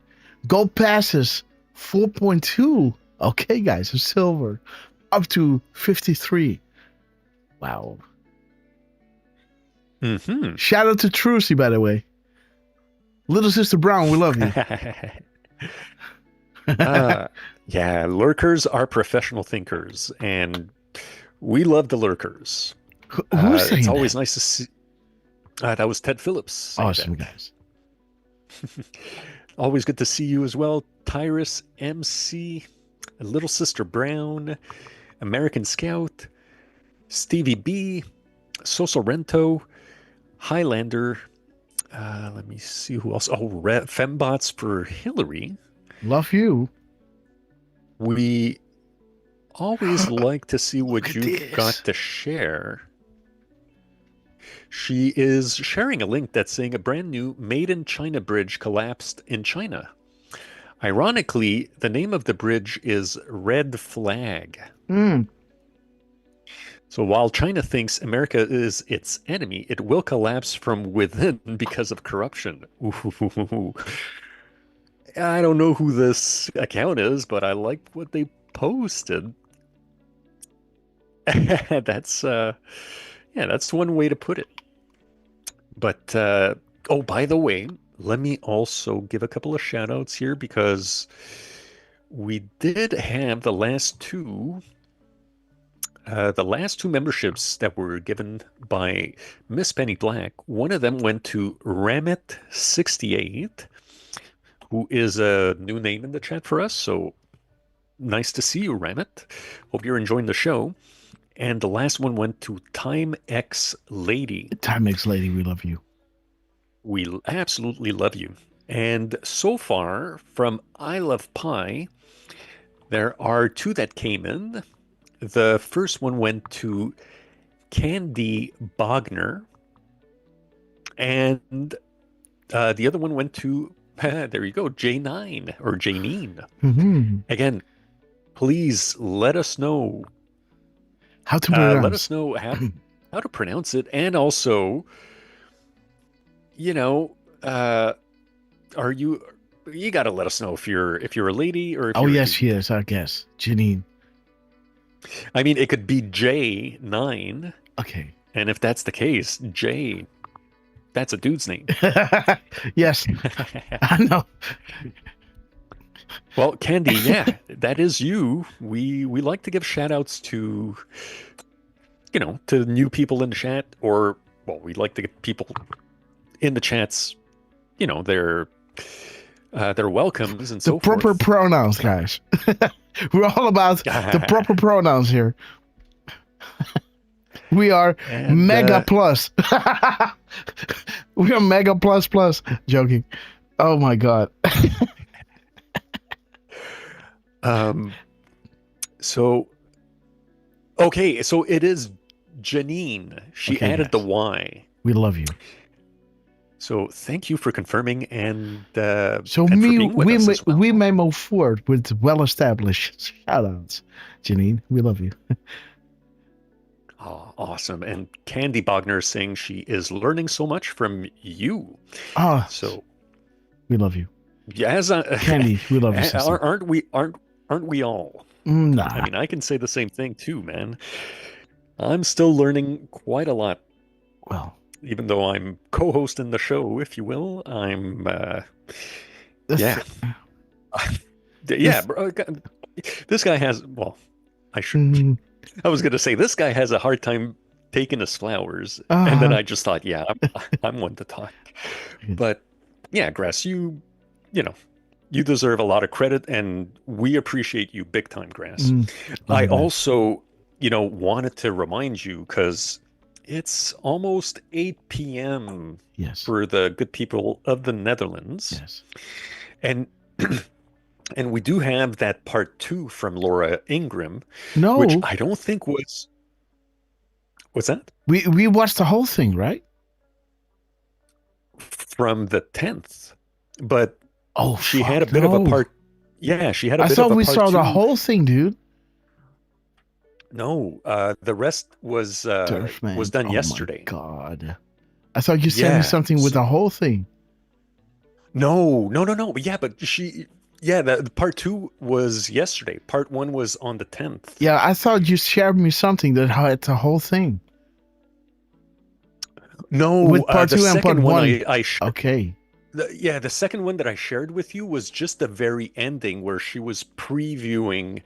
gold passes 4.2. Okay, guys, of silver up to 53. Wow. Mm-hmm. Shout out to Trucy, by the way. Little Sister Brown, we love you. Yeah, lurkers are professional thinkers, and we love the lurkers. Who's saying It's always that? nice to see. That was Ted Phillips. saying Awesome, that. guys. Always good to see you as well. Tyrus MC, Little Sister Brown, American Scout, Stevie B, Soso Rento, Highlander. Let me see who else. Oh, Fembots for Hillary. Love you. We always like to see what you've got to share. She is sharing a link that's saying a brand new Made in China bridge collapsed in China. Ironically, the name of the bridge is Red Flag. So while China thinks America is its enemy, it will collapse from within because of corruption. Ooh. I don't know who this account is, but I like what they posted. That's one way to put it. But oh, by the way, let me also give a couple of shout outs here, because we did have the last two memberships that were given by Miss Penny Black. One of them went to Ramit68, who is a new name in the chat for us. So nice to see you, Ramit. Hope you're enjoying the show. And the last one went to Time X Lady. Time X Lady, we love you. We absolutely love you. And so far, from I Love Pie, there are two that came in. The first one went to Candy Bogner. And the other one went to, there you go, J9 or Janine. Mm-hmm. Again, please let us know. How to pronounce. Let us know how to pronounce it. And also, you got to let us know if you're a lady or if Oh, you're yes, she is, I guess. Janine. I mean, it could be J9. Okay. And if that's the case, J, that's a dude's name. Yes. I know. Well, Candy, yeah, that is you. We like to give shout outs to, to new people in the chat, or, well, we like to get people in the chats, their welcomes and so forth. The proper pronouns, guys. We're all about the proper pronouns here. We are mega plus. We are mega plus plus. Joking. Oh my God. So it is Janine. She added the Y. We love you. So thank you for confirming and we may move forward with well-established shout-outs. Janine, we love you. Oh, awesome. And Candy Bogner is saying she is learning so much from you. So we love you. Yeah, Candy, we love you. Aren't we all? Nah. I mean, I can say the same thing too, man. I'm still learning quite a lot. Well, even though I'm co-hosting the show, if you will, I'm bro, this guy has, well, I was going to say this guy has a hard time taking his flowers, and then I just thought, I'm one to talk. But yeah, Grass, you deserve a lot of credit, and we appreciate you big time, Grass. I also, wanted to remind you, because it's almost 8 p.m. for the good people of the Netherlands. Yes. And we do have that part 2 from Laura Ingraham, No. which I don't think was... What's that? We watched the whole thing, right? From the 10th. But she had a bit no. of a part... Yeah, she had a I bit of a part 2. thought we saw the whole thing, dude. No, the rest was done yesterday. My God, I thought you sent me something with the whole thing. No. Yeah, but the part 2 was yesterday. Part 1 was on the 10th. Yeah, I thought you shared me something that had the whole thing. No, with part the 2 and part second 1. Okay. The second one that I shared with you was just the very ending where she was previewing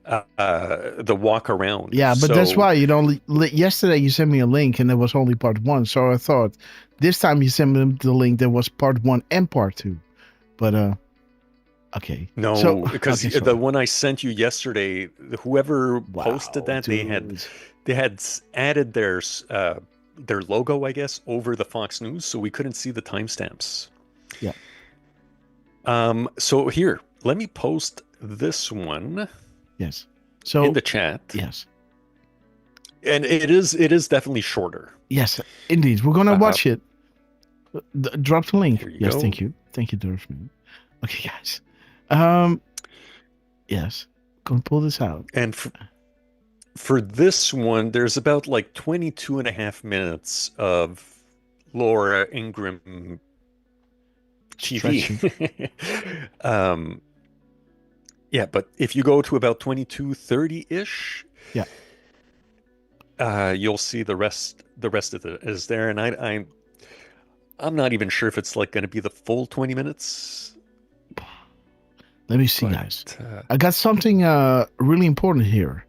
the walk around. Yeah, but that's why, yesterday you sent me a link and it was only part 1. So I thought this time you sent me the link that was part 1 and part 2. But, okay. No, because the one I sent you yesterday, whoever posted that, dude. they had added their logo, I guess, over the Fox News, so we couldn't see the timestamps. Yeah. So here, let me post this one. Yes. So in the chat. Yes. And it is definitely shorter. Yes, indeed. We're gonna watch it. Drop the link. Yes, go. thank you, Derf. Okay, guys. Yes, gonna pull this out. And for this one, there's about like 22 and a half minutes of Laura Ingraham TV. Yeah, but if you go to about 22:30-ish, you'll see the rest of it is there, and I'm not even sure if it's like going to be the full 20 minutes. Let me see, guys. I got something really important here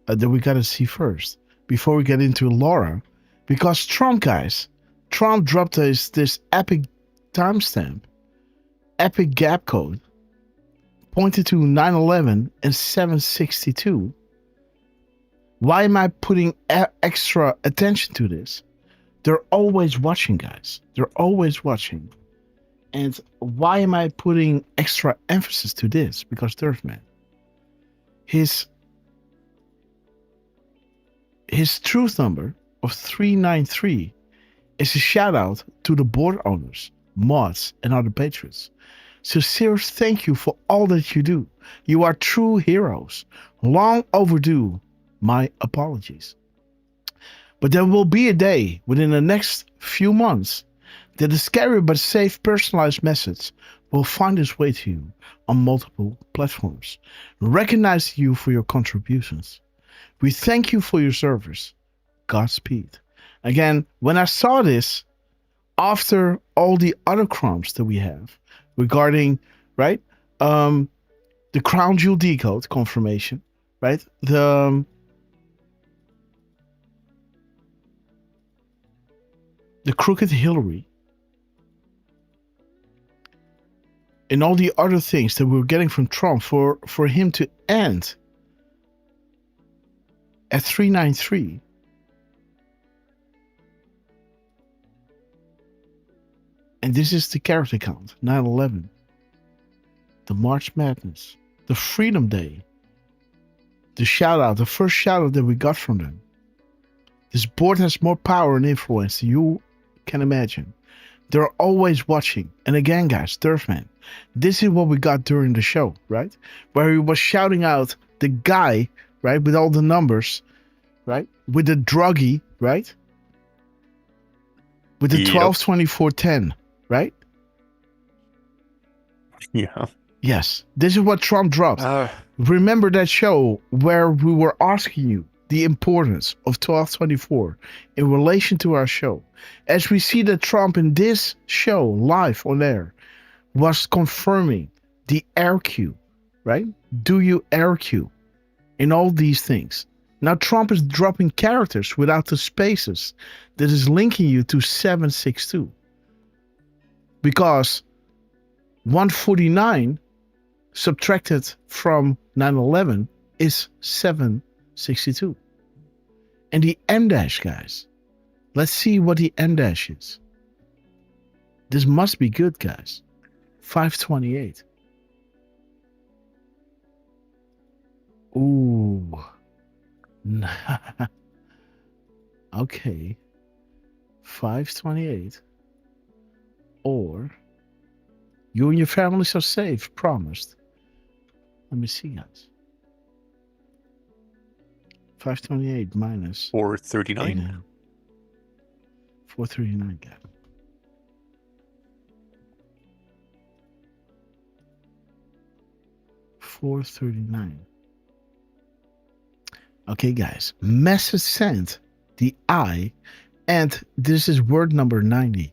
that we got to see first before we get into Laura, because Trump dropped this epic timestamp, epic gap code, pointed to 9/11 and 7/62. Why am I putting extra attention to this? They're always watching, guys. They're always watching. And why am I putting extra emphasis to this? Because Derfman, his truth number of 393 is a shout out to the board owners, mods, and other patrons. So serious thank you for all that you do. You are true heroes. Long overdue. My apologies. But there will be a day within the next few months that the scary but safe personalized message will find its way to you on multiple platforms. Recognize you for your contributions. We thank you for your service. Godspeed. Again, when I saw this, after all the other crimes that we have regarding, right, the Crown Jewel Decode confirmation, right, the crooked Hillary, and all the other things that we were getting from Trump, for him to end at 393, and this is the character count, 9/11, the March Madness, the Freedom Day, the shout out, the first shout out that we got from them. This board has more power and influence than you can imagine. They're always watching. And again, guys, Derfman, this is what we got during the show, right? Where he was shouting out the guy, right, with all the numbers, right, with the druggie, right, with the 12/24/10, right? Yeah. Yes, this is what Trump dropped. Remember that show where we were asking you the importance of 12/24 in relation to our show? As we see that Trump in this show, live on air, was confirming the RQ, right? Do you RQ? In all these things. Now Trump is dropping characters without the spaces that is linking you to 762. Because 149 subtracted from 9/11 is 762. And the M dash, guys. Let's see what the M dash is. This must be good, guys. 528. Ooh. Okay. 528. Or you and your families are safe, promised. Let me see, guys. 528 minus 439. 439, guys. $439. Okay, guys. Message sent. The I, and this is word number 90.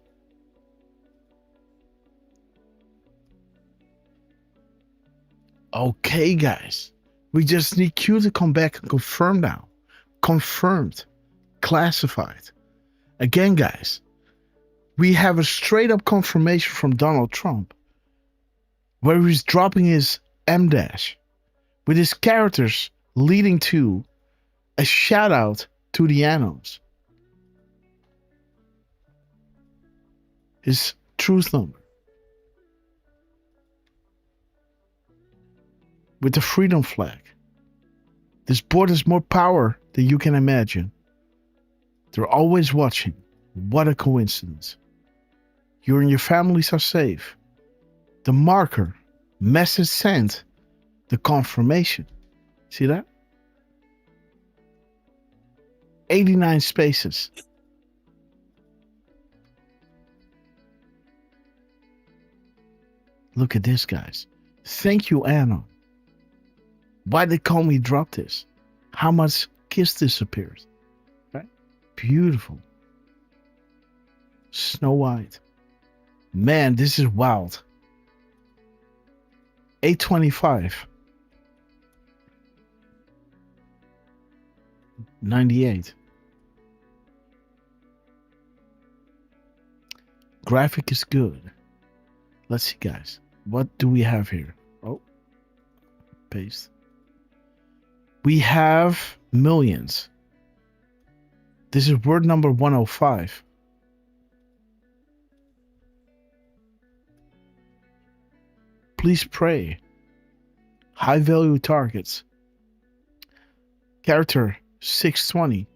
Okay, guys. We just need Q to come back and confirm now. Confirmed. Classified. Again, guys. We have a straight up confirmation from Donald Trump where he's dropping his M dash with his characters leading to a shout out to the Anos. His truth number. With the freedom flag. This board has more power than you can imagine. They're always watching. What a coincidence. You and your families are safe. The marker, message sent, the confirmation. See that? 89 spaces. Look at this, guys. Thank you, Anna. Why did Comey drop this? How much kiss disappeared? Right? Beautiful. Snow White. Man, this is wild. 825. 98. Graphic is good. Let's see, guys. What do we have here? Oh, paste. We have millions. This is word number 105. Please pray. High value targets. Character 620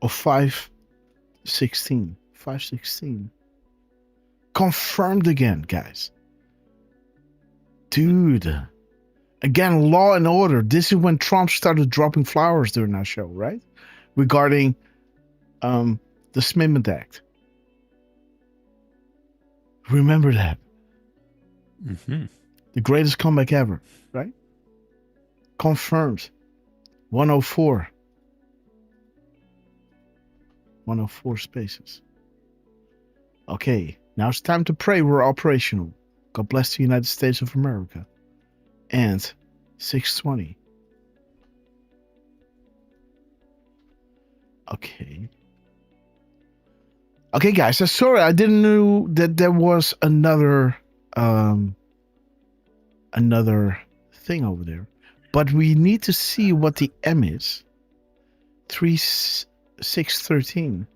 of 516. 516. Confirmed again, guys. Dude. Again, Law and Order. This is when Trump started dropping flowers during our show, right? Regarding the Smithman Act. Remember that. Mm-hmm. The greatest comeback ever, right? Confirmed. 104. 104 spaces. Okay, now it's time to pray we're operational. God bless the United States of America. And 620. Okay. Okay, guys, sorry, I didn't know that there was another thing over there. But we need to see what the M is. 3613.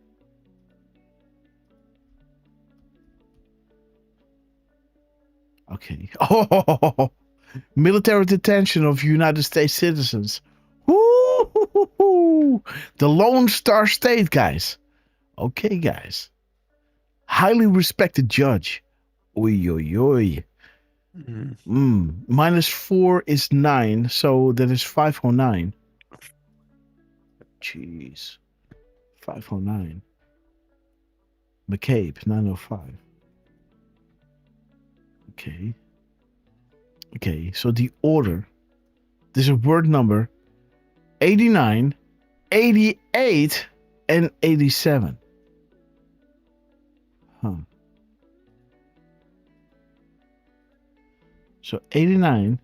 Okay. Oh, military detention of United States citizens. Woo! The Lone Star State, guys. Okay, guys. Highly respected judge. Oi, oi, oi. -4 is 9, so that is 509. Jeez. 509. McCabe, 905. Okay. Okay, so the order. This is word number 89, 88, and 87. Huh. So 89,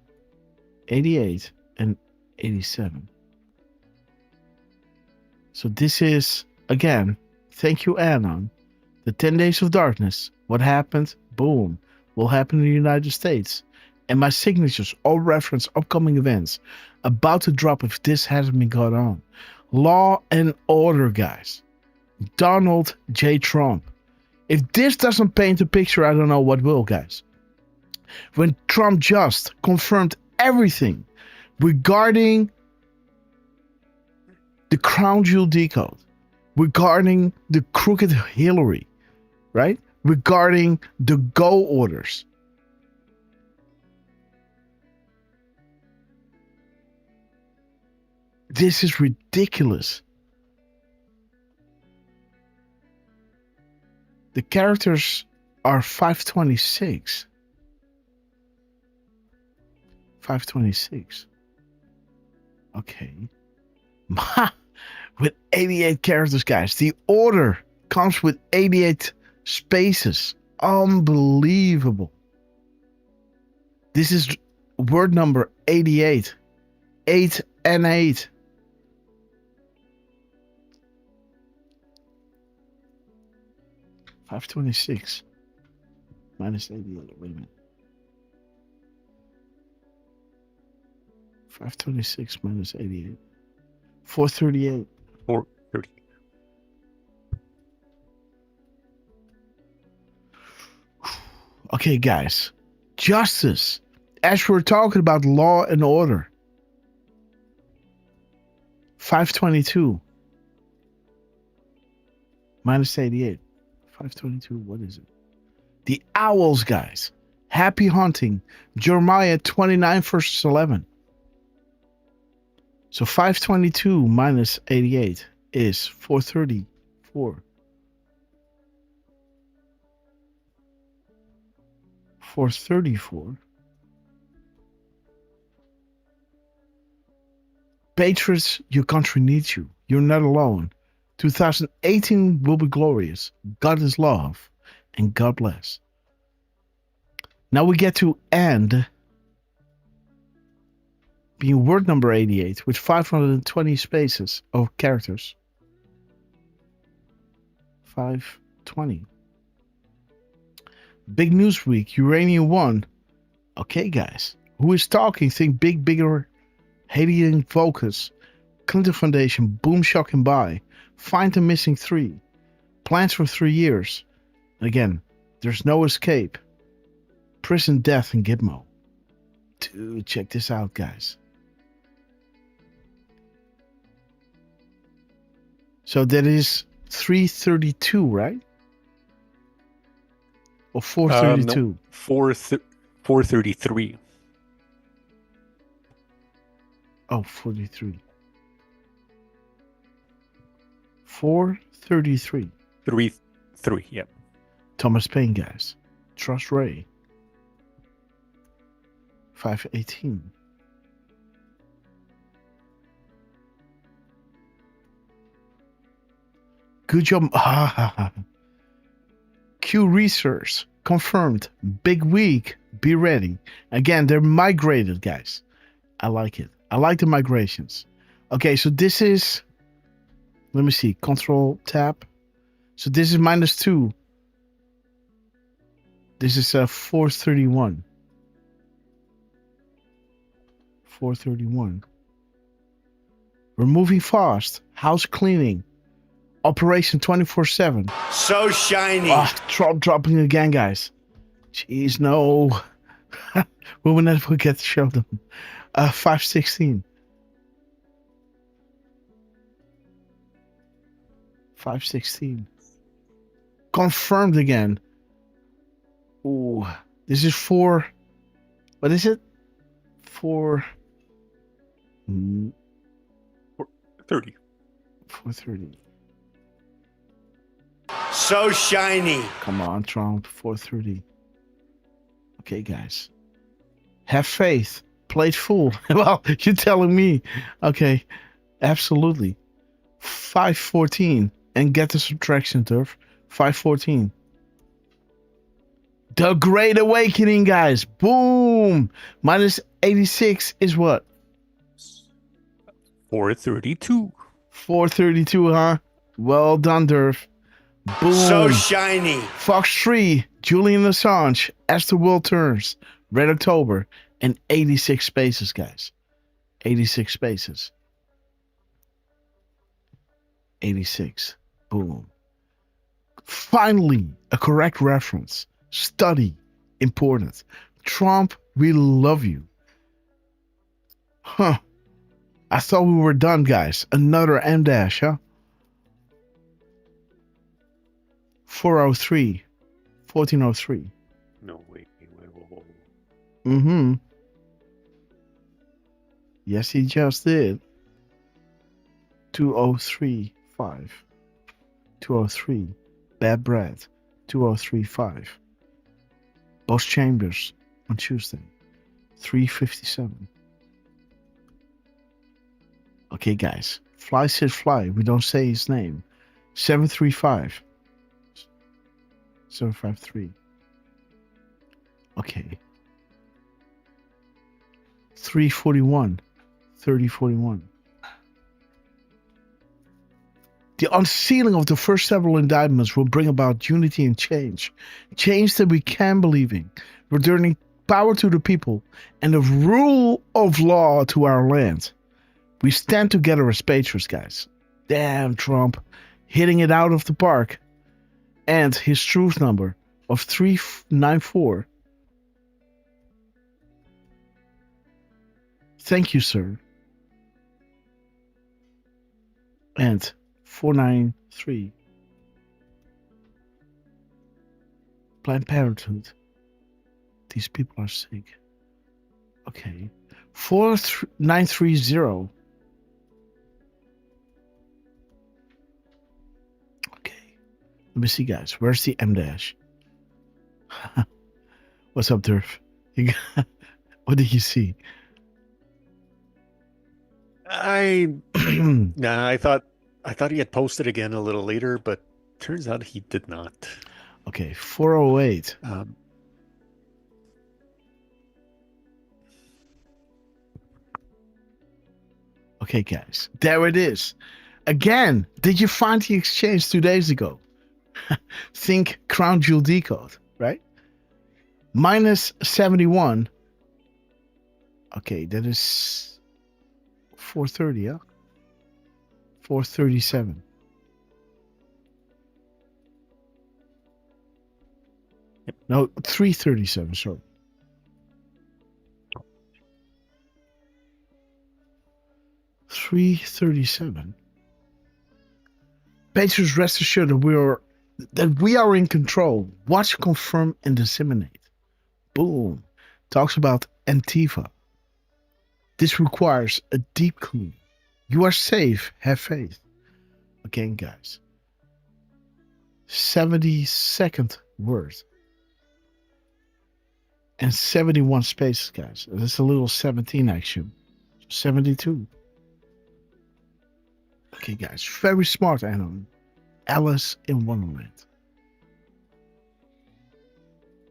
88, and 87. So this is, again, thank you, Anon. The 10 Days of Darkness. What happened? Boom. Will happen in the United States. And my signatures all reference upcoming events about to drop if this hasn't been got on. Law and Order, guys. Donald J. Trump. If this doesn't paint a picture, I don't know what will, guys. When Trump just confirmed everything regarding the Crown Jewel Decode, regarding the crooked Hillary, right? Regarding the go orders. This is ridiculous. The characters are 526. 526. Okay. With 88 characters, guys. The order comes with 88 spaces. Unbelievable. This is word number 88. 8 and 8. $526 minus 88. Wait a minute. 526 minus 88. 438. 430. Okay, guys. Justice. As we're talking about law and order. 522 minus 88. 522, what is it? The Owls, guys. Happy hunting. Jeremiah 29 verses 11. So 522 minus 88 is 434. 434. Patriots, your country needs you. You're not alone. 2018 will be glorious. God is love, and God bless. Now we get to end being word number 88 with 520 spaces of characters. 520. Big news week, Uranium 1. Okay, guys. Who is talking? Think big, bigger. Hating focus. Clinton Foundation. Boom, shock, and buy. Find the missing 3. Plans for 3 years. Again, there's no escape. Prison death in Gitmo. Dude, check this out, guys. So that is 332, right? Or 432? No, 433. Oh, 43. 433. 3, yep. Thomas Paine, guys. Trust Ray. 518. Good job. Q Research confirmed. Big week. Be ready. Again, they're migrated, guys. I like it. I like the migrations. Okay, so this is, let me see, Control Tab. So this is -2. This is 431. 431. We're moving fast. House cleaning. Operation 24/7. So shiny. Trump dropping again, guys. Jeez, no. We will never forget to show them. 516. 516. Confirmed again. Ooh, this is 4. What is it? 430. 430. So shiny. Come on, Trump. 430. Okay, guys. Have faith. Play it full. Well, you're telling me. Okay, absolutely. 514. And get the subtraction, Derf. 514. The Great Awakening, guys. Boom. -86 is what? 432. 432, huh? Well done, Derf. Boom. So shiny. Fox 3, Julian Assange, As the World Turns, Red October, and 86 spaces, guys. 86 spaces. 86. Boom. Finally, a correct reference. Study. Important. Trump, we love you. Huh. I thought we were done, guys. Another M-dash, huh? 403. 1403. No, wait. Mm-hmm. Yes, he just did. 2035. 203. Bad Bread. 2035. Both Chambers on Tuesday. 357. Okay, guys. Fly said fly. We don't say his name. 735. 753. Okay. 341. 3041. The unsealing of the first several indictments will bring about unity and change. Change that we can believe in. Returning power to the people and the rule of law to our land. We stand together as patriots, guys. Damn, Trump. Hitting it out of the park. And his truth number of 394. Thank you, sir. And 493. Planned Parenthood. These people are sick. Okay. 4930. Okay. Let me see, guys. Where's the M dash? What's up, Derf? What did you see? I thought he had posted again a little later, but turns out he did not. Okay, 408. Okay, guys, there it is. Again, did you find the exchange 2 days ago? Think Crown Jewel Decode, right? Minus 71. Okay, that is 430, yeah? 437. No, 337, sorry. $337. Patriots, rest assured that we are in control. Watch, confirm, and disseminate. Boom. Talks about Antifa. This requires a deep clean. You are safe. Have faith. Again, guys. 72nd word. And 71 spaces, guys. That's a little 17 action. 72. Okay, guys. Very smart, Anon. Alice in Wonderland.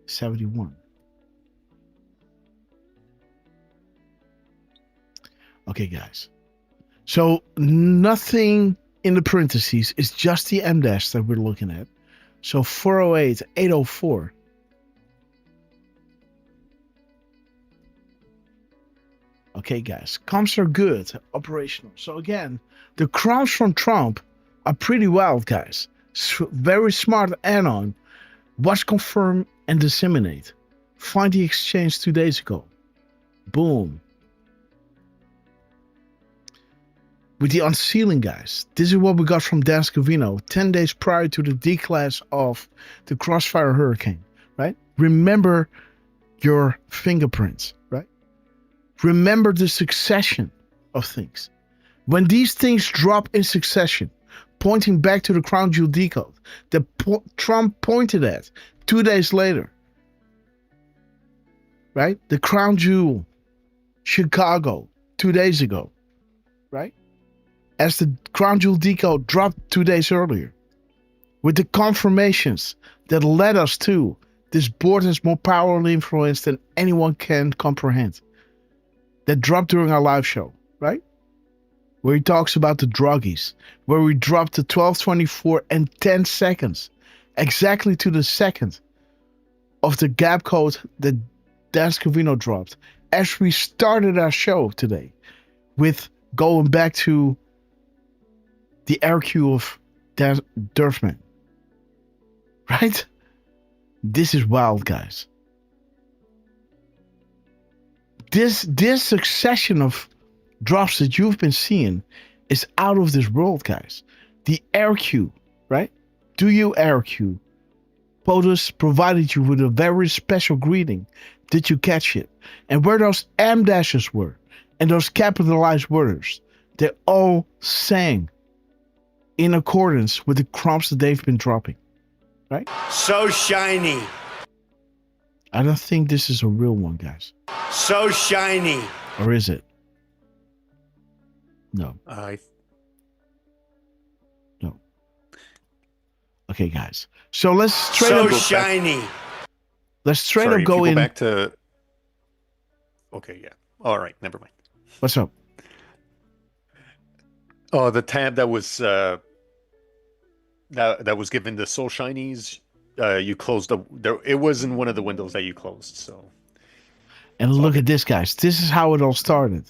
71. Okay, guys. So nothing in the parentheses. It's just the M dash that we're looking at. So 408, 804. Okay, guys. Comms are good. Operational. So again, the crowds from Trump are pretty wild, guys. Very smart add-on. Watch, confirm, and disseminate. Find the exchange 2 days ago. Boom. With the unsealing, guys. This is what we got from Dan Scavino 10 days prior to the declass of the Crossfire Hurricane, right? Remember your fingerprints, right? Remember the succession of things. When these things drop in succession, pointing back to the Crown Jewel Decode that Trump pointed at 2 days later, right? The Crown Jewel, Chicago, 2 days ago, right? As the Crown Jewel Decode dropped 2 days earlier, with the confirmations that led us to this board has more power and influence than anyone can comprehend. That dropped during our live show, right? Where he talks about the druggies, where we dropped to 12:24 and 10 seconds, exactly to the second of the gap code that Dan Scavino dropped as we started our show today with going back to the RQ of Derfman. Right? This is wild, guys. This succession of drops that you've been seeing is out of this world, guys. The RQ, right? Do you RQ? POTUS provided you with a very special greeting. Did you catch it? And where those M dashes were and those capitalized words, they all sang in accordance with the crumbs that they've been dropping, right? So shiny. I don't think this is a real one, guys. So shiny. Or is it? No. No. Okay, guys. So let's straight up. So shiny. Let's straight up go in. Back to. Okay, yeah. all right, never mind. What's up? Oh, the tab that was that was given to Soul Shinies, you closed it was in one of the windows that you closed. So, and look at this, guys. This is how it all started.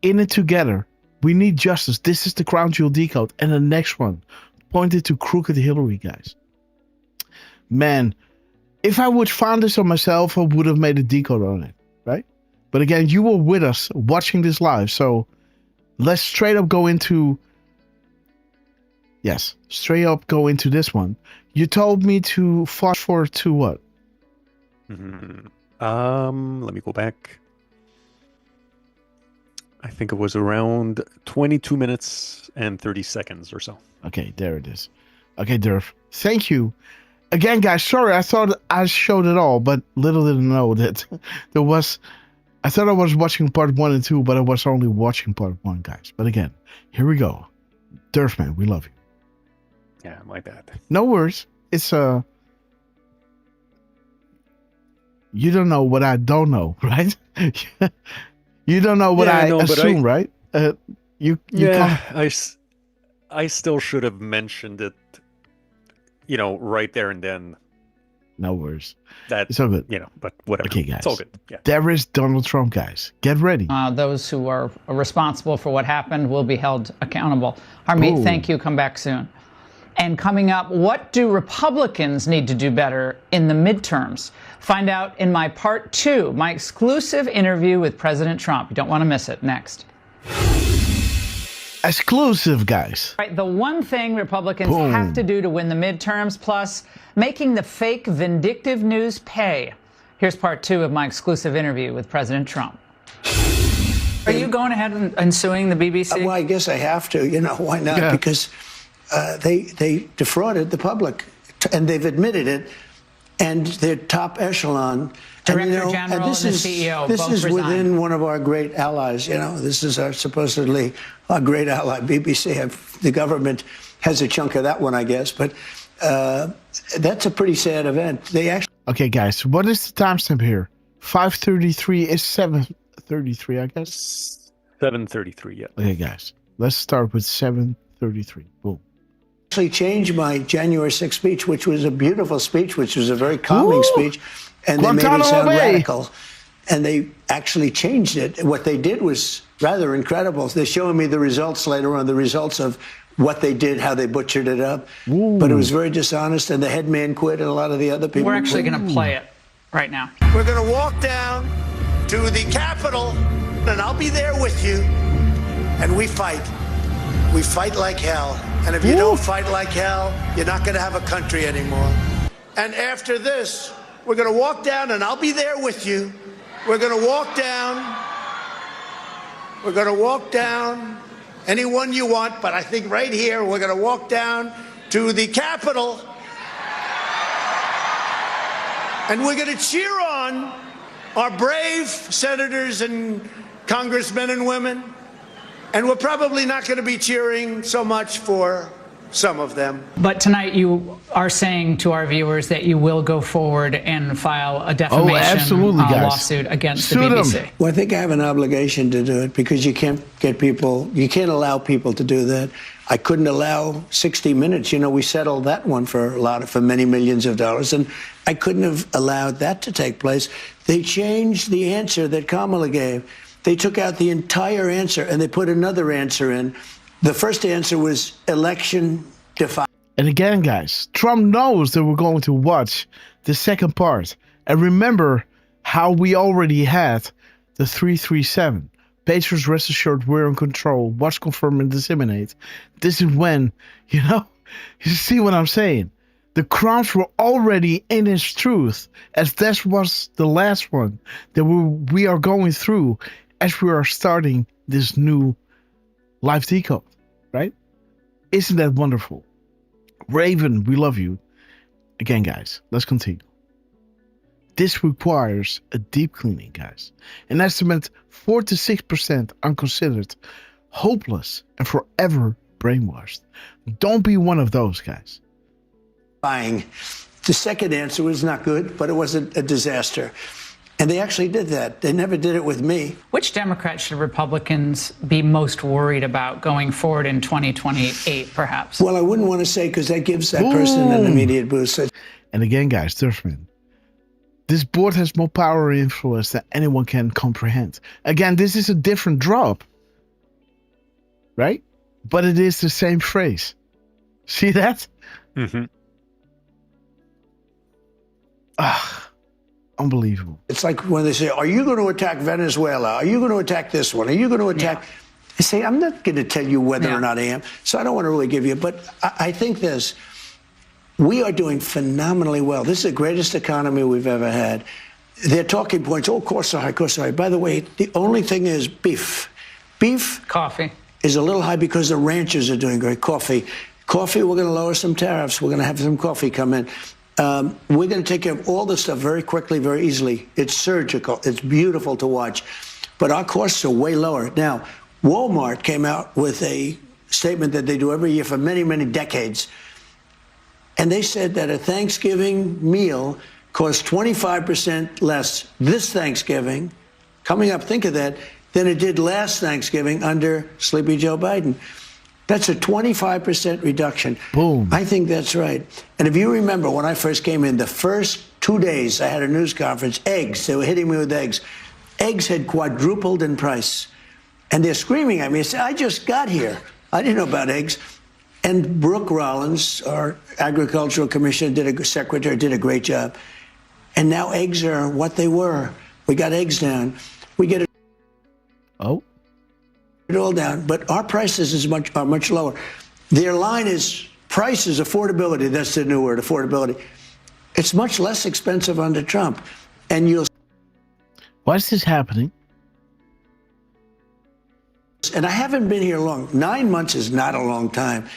In it together. We need justice. This is the Crown Jewel Decode, and the next one pointed to Crooked Hillary, guys. Man, if I would find this on myself, I would have made a decode on it, right? But again, you were with us watching this live, so let's straight up go into this one. You told me to fast forward to what? Let me go back. I think it was around 22 minutes and 30 seconds or so. Okay, there it is. Okay, Derf. Thank you. Again, guys, sorry, I thought I showed it all, but little didn't know that I thought I was watching part 1 and 2, but I was only watching part 1, guys. But again, here we go. Derf, man, we love you. Yeah, my bad. No worries. It's you don't know what I don't know, right? You don't know what I assume, right? You I still should have mentioned it, right there and then. No worries. It's all good. But whatever. Okay, guys. It's all good. Yeah. There is Donald Trump, guys. Get ready. Those who are responsible for what happened will be held accountable. Harmeet, thank you. Come back soon. And coming up, what do Republicans need to do better in the midterms? Find out in my part 2, my exclusive interview with President Trump. You don't want to miss it. Next. Exclusive, guys. Right, the one thing Republicans have to do to win the midterms, plus making the fake vindictive news pay. Here's part 2 of my exclusive interview with President Trump. Are you going ahead and suing the BBC? Well, I guess I have to. Why not? Yeah. Because they defrauded the public, and they've admitted it, and their top echelon. Director General and the CEO This both is resigned. within one of our great allies. This is supposedly our great ally, BBC. The government has a chunk of that one, I guess, but that's a pretty sad event. They actually. Okay, guys, what is the timestamp here? 5:33 is 7:33, I guess. 7:33, yeah. Okay, guys, let's start with 7:33. Boom. Actually changed my January 6th speech, which was a beautiful speech, which was a very calming speech, and they made it sound radical. And they actually changed it. What they did was rather incredible. They're showing me the results later on, the results of what they did, how they butchered it up. But it was very dishonest, and the head man quit, and a lot of the other people We're actually quit. going to play it right now. We're going to walk down to the Capitol, and I'll be there with you, and we fight. We fight like hell. And if you don't fight like hell, you're not going to have a country anymore. And after this, we're going to walk down, and I'll be there with you. We're going to walk down. We're going to walk down anyone you want, but I think right here, we're going to walk down to the Capitol. And we're going to cheer on our brave senators and congressmen and women. And we're probably not going to be cheering so much for some of them. But tonight you are saying to our viewers that you will go forward and file a defamation lawsuit against the BBC. Well, I think I have an obligation to do it because you can't allow people to do that. I couldn't allow 60 Minutes. We settled that one for many millions of dollars, and I couldn't have allowed that to take place. They changed the answer that Kamala gave. They took out the entire answer and they put another answer in. The first answer was election defiance. And again, guys, Trump knows that we're going to watch the second part. And remember how we already had the 337. Patriots, rest assured, we're in control. Watch, confirm, and disseminate. This is when, you see what I'm saying? The crimes were already in its truth, as this was the last one that we are going through as we are starting this new live decode, right? Isn't that wonderful? Raven, we love you. Again, guys, let's continue. This requires a deep cleaning, guys. An estimate 4 to 6% unconsidered, hopeless, and forever brainwashed. Don't be one of those guys. The second answer was not good, but it wasn't a disaster. And they actually did that. They never did it with me. Which Democrats should Republicans be most worried about going forward in 2028, perhaps? Well, I wouldn't want to say, because that gives that person an immediate boost. And again, guys, Derfman, this board has more power and influence than anyone can comprehend. Again, this is a different drop, right? But it is the same phrase. See that? Mm-hmm. Unbelievable. It's like when they say, are you going to attack Venezuela? Are you going to attack this one? Are you going to attack? I say, I'm not going to tell you whether or not I am. So I don't want to really give you, but I think this. We are doing phenomenally well. This is the greatest economy we've ever had. Their talking points, oh, costs are high, costs are high. By the way, the only thing is beef. Beef. Coffee. Is a little high because the ranchers are doing great. Coffee, we're going to lower some tariffs. We're going to have some coffee come in. We're going to take care of all this stuff very quickly, very easily. It's surgical. It's beautiful to watch. But our costs are way lower. Now, Walmart came out with a statement that they do every year for many, many decades. And they said that a Thanksgiving meal costs 25% less this Thanksgiving, coming up, think of that, than it did last Thanksgiving under Sleepy Joe Biden. That's a 25% reduction. Boom. I think that's right. And if you remember when I first came in, the first 2 days I had a news conference, eggs, they were hitting me with eggs. Eggs had quadrupled in price. And they're screaming at me. I said, I just got here. I didn't know about eggs. And Brooke Rollins, our agricultural commissioner, secretary, did a great job. And now eggs are what they were. We got eggs down. We get it all down, but our prices are much lower. Their line is price is affordability. That's the new word, affordability. It's much less expensive under Trump. And you'll. Why is this happening? And I haven't been here long. 9 months is not a long time.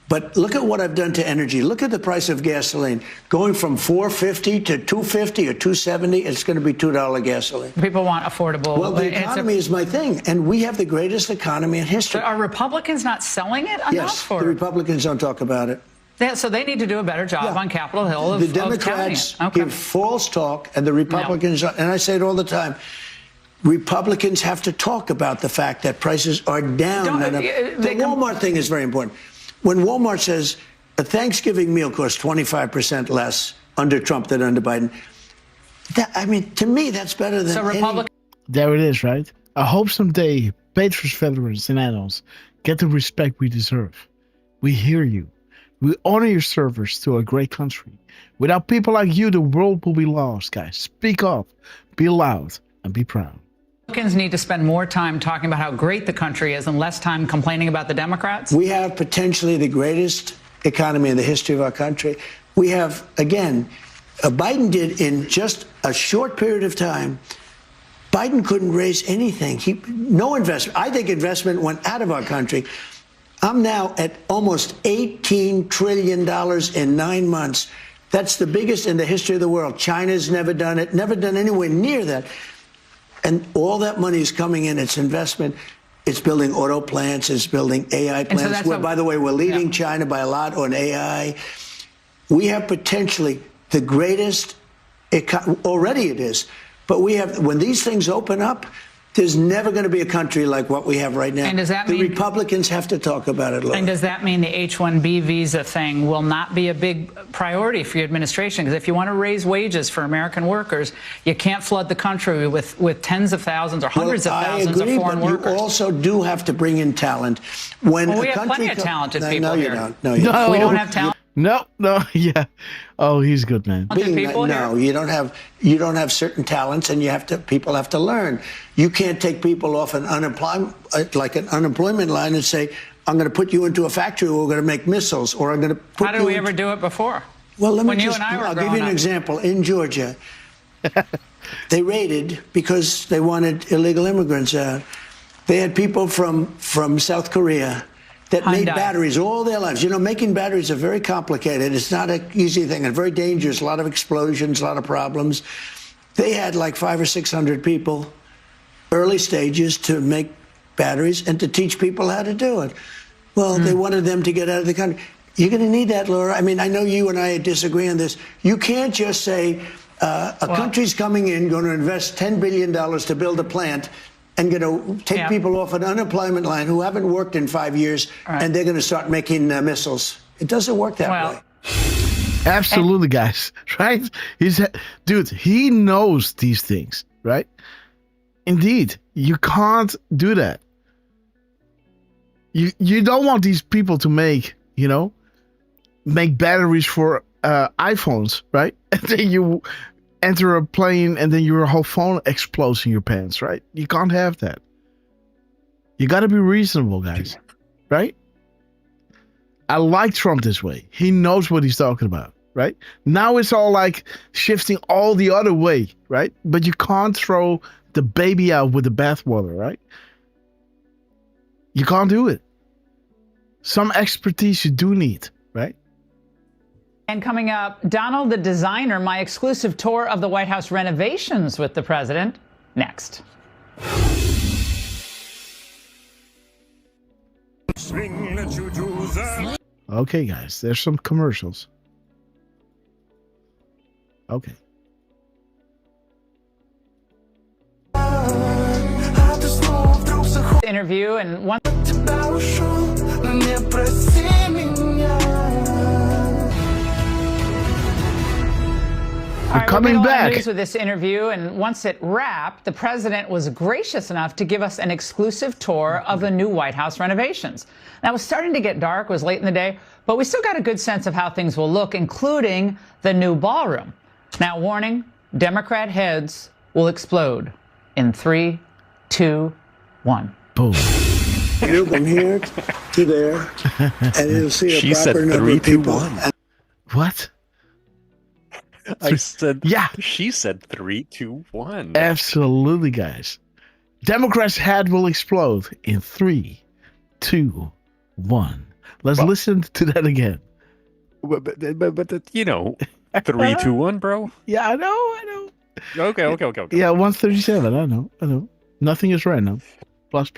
But look at what I've done to energy. Look at the price of gasoline. Going from $4.50 to $2.50 or $2.70, it's going to be $2 gasoline. People want affordable. Well, the economy is my thing, and we have the greatest economy in history. But are Republicans not selling it enough? Yes, the Republicans don't talk about it. So they need to do a better job on Capitol Hill of the Democrats give false talk, and the Republicans, and I say it all the time, Republicans have to talk about the fact that prices are down. The Walmart thing is very important. When Walmart says a Thanksgiving meal costs 25% less under Trump than under Biden, to me, that's better than There it is, right? I hope someday patriots, veterans, and adults get the respect we deserve. We hear you. We honor your service to a great country. Without people like you, the world will be lost, guys. Speak up, be loud, and be proud. Republicans need to spend more time talking about how great the country is and less time complaining about the Democrats? We have potentially the greatest economy in the history of our country. We have, again, Biden did in just a short period of time. Biden couldn't raise anything. No investment. I think investment went out of our country. I'm now at almost $18 trillion in 9 months. That's the biggest in the history of the world. China's never done it, never done anywhere near that. And all that money is coming in. It's investment. It's building auto plants. It's building AI plants. So by the way, we're leading China by a lot on AI. We have potentially the greatest, already it is, but we have, when these things open up, there's never going to be a country like what we have right now. And does that mean the Republicans have to talk about it, Laura. And does that mean the H-1B visa thing will not be a big priority for your administration? Because if you want to raise wages for American workers, you can't flood the country with tens of thousands or hundreds of thousands of foreign workers. You also do have to bring in talent. When we have plenty of talented people here. You don't. No, you don't. We don't have talent. No, yeah. Oh, he's good, man. No, you don't have certain talents, and people have to learn. You can't take people off an unemployment line and say, I'm going to put you into a factory where we're going to make missiles, or I'm going to put How did we ever do it before? Well, I'll give you an example. In Georgia, they raided because they wanted illegal immigrants out. They had people from South Korea that made batteries all their lives. You know, making batteries are very complicated. It's not an easy thing and very dangerous. A lot of explosions, a lot of problems. They had like 500 or 600 people, early stages, to make batteries and to teach people how to do it. Well, they wanted them to get out of the country. You're going to need that, Laura. I mean, I know you and I disagree on this. You can't just say, A country's coming in, going to invest $10 billion to build a plant, and going to take people off an unemployment line who haven't worked in 5 years, and they're going to start making missiles. It doesn't work that way. Absolutely, guys. Right? Dude, he knows these things, right? Indeed, you can't do that. You don't want these people to make batteries for iPhones, right? And then you enter a plane and then your whole phone explodes in your pants, right? You can't have that. You got to be reasonable, guys, right? I like Trump this way. He knows what he's talking about, right? Now it's all like shifting all the other way, right? But you can't throw the baby out with the bathwater, right? You can't do it. Some expertise you do need, right? And coming up, Donald the Designer, my exclusive tour of the White House renovations with the president, next. Okay, guys, there's some commercials. Okay. Interview and one. We're coming back. News with this interview, and once it wrapped, the president was gracious enough to give us an exclusive tour of the new White House renovations. Now, it was starting to get dark, it was late in the day, but we still got a good sense of how things will look, including the new ballroom. Now, warning, Democrat heads will explode in 3, 2, 1. Boom. Move from here to there, and you'll see a proper number of people. What? I said, yeah. She said 3, 2, 1. Absolutely, guys. Democrats' head will explode in 3, 2, 1. Let's listen to that again. But 3, 2, 1, bro. Yeah, I know. Okay. Yeah, 137. I know. Nothing is random. Plus.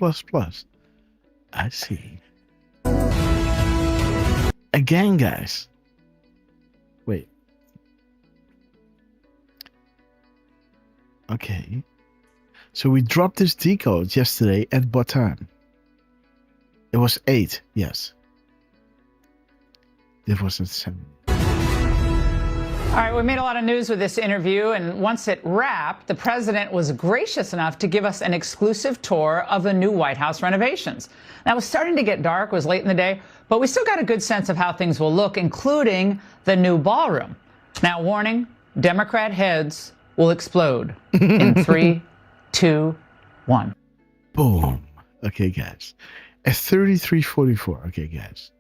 I see. Again, guys. Wait. Okay. So we dropped this decode yesterday at what time? It was 8, yes. It was at 7. All right, we made a lot of news with this interview, and once it wrapped, the president was gracious enough to give us an exclusive tour of the new White House renovations. Now, it was starting to get dark, it was late in the day, but we still got a good sense of how things will look, including the new ballroom. Now, warning, Democrat heads will explode in 3, 2, 1. Boom. Okay, guys. At 33:44. Okay, guys.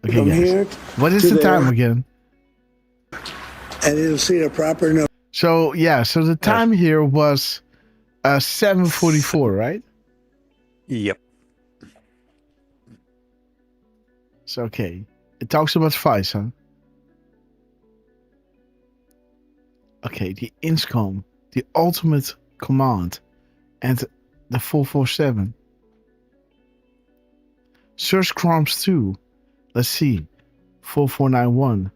Okay, guys. What is the time again? And you'll see a proper number. So the time here was 7:44, right? Yep. So okay. It talks about FICE, huh? Okay, the INSCOM, the ultimate command, and the 447. Search Crumbs 2. Let's see. 4491.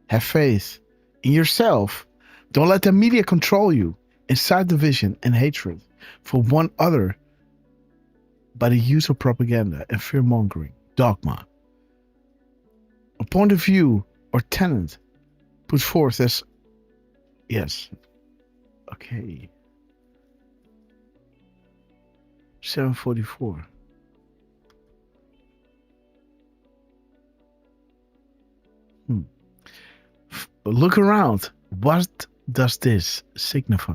Have faith in yourself. Don't let the media control you. Incite division and hatred for one other by the use of propaganda and fear-mongering. Dogma. A point of view or tenet put forth as... Yes. Okay. 7:44. Look around. What does this signify?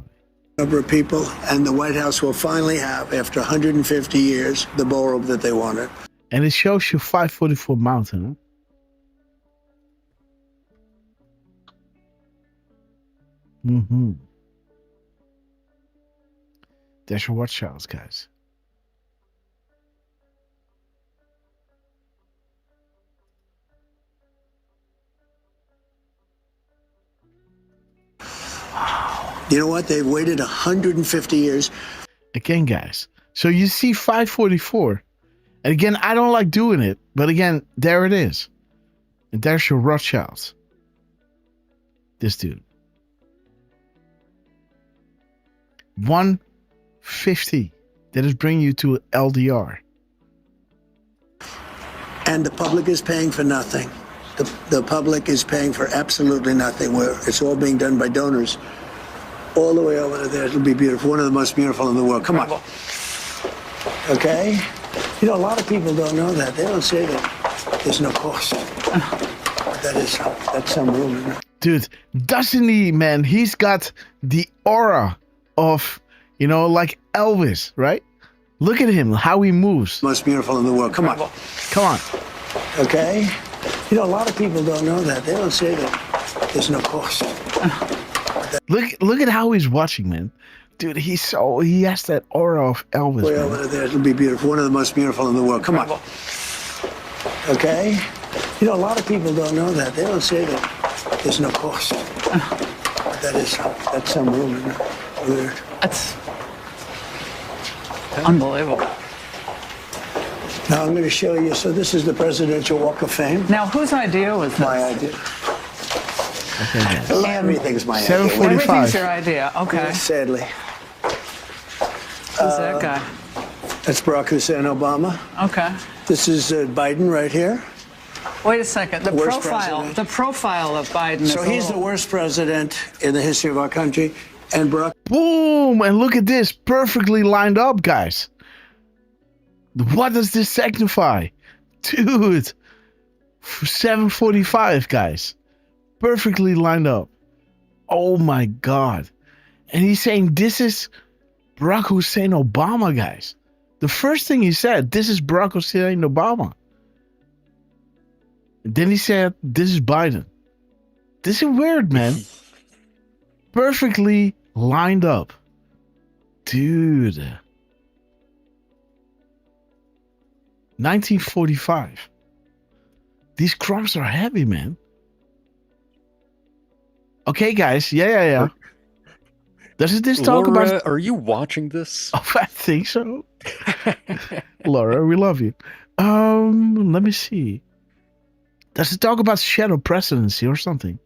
Number of people, and the White House will finally have, after 150 years, the ballroom that they wanted. And it shows you 544 Mountain. Huh? There's your watch outs, guys. You know what? They've waited 150 years. Again, guys. So you see 544. And again, I don't like doing it. But again, there it is. And there's your Rothschilds. This dude. 150. That is bringing you to LDR. And the public is paying for nothing. The public is paying for absolutely nothing. Where it's all being done by donors. All the way over there, it'll be beautiful. One of the most beautiful in the world. Come on. Okay? You know, a lot of people don't know that. They don't say that there's no cost. That's some room, isn't it? Dude, doesn't he, man? He's got the aura of, you know, like Elvis, right? Look at him, how he moves. Most beautiful in the world. Come on. Come on. Okay? You know, a lot of people don't know that. They don't say that there's no cost. Look at how he's watching, man. Dude, he has that aura of Elvis. Way over there, it'll be beautiful. One of the most beautiful in the world. Come on. Okay? You know, a lot of people don't know that. They don't say that there's no cost. That's some room, isn't it? Weird. That's unbelievable. Now I'm going to show you. So this is the Presidential Walk of Fame. Now, whose idea was this? My idea. Okay, Everything's my idea. 7:45. Everything's your idea. Okay. Yeah, sadly. Who's that guy? That's Barack Hussein Obama. Okay. This is Biden right here. Wait a second. The Worst profile of Biden. So he's the worst president in the history of our country, and Barack. Boom! And look at this, perfectly lined up, guys. What does this signify? Dude, 7:45, guys. Perfectly lined up. Oh my God. And he's saying this is Barack Hussein Obama, guys. The first thing he said, this is Barack Hussein Obama. And then he said, this is Biden. This is weird, man. Perfectly lined up. Dude. 1945. These crumbs are heavy, man. Okay, guys. Yeah. Does this talk Laura, about... are you watching this? Oh, I think so. Laura, we love you. Let me see. Does it talk about shadow presidency or something?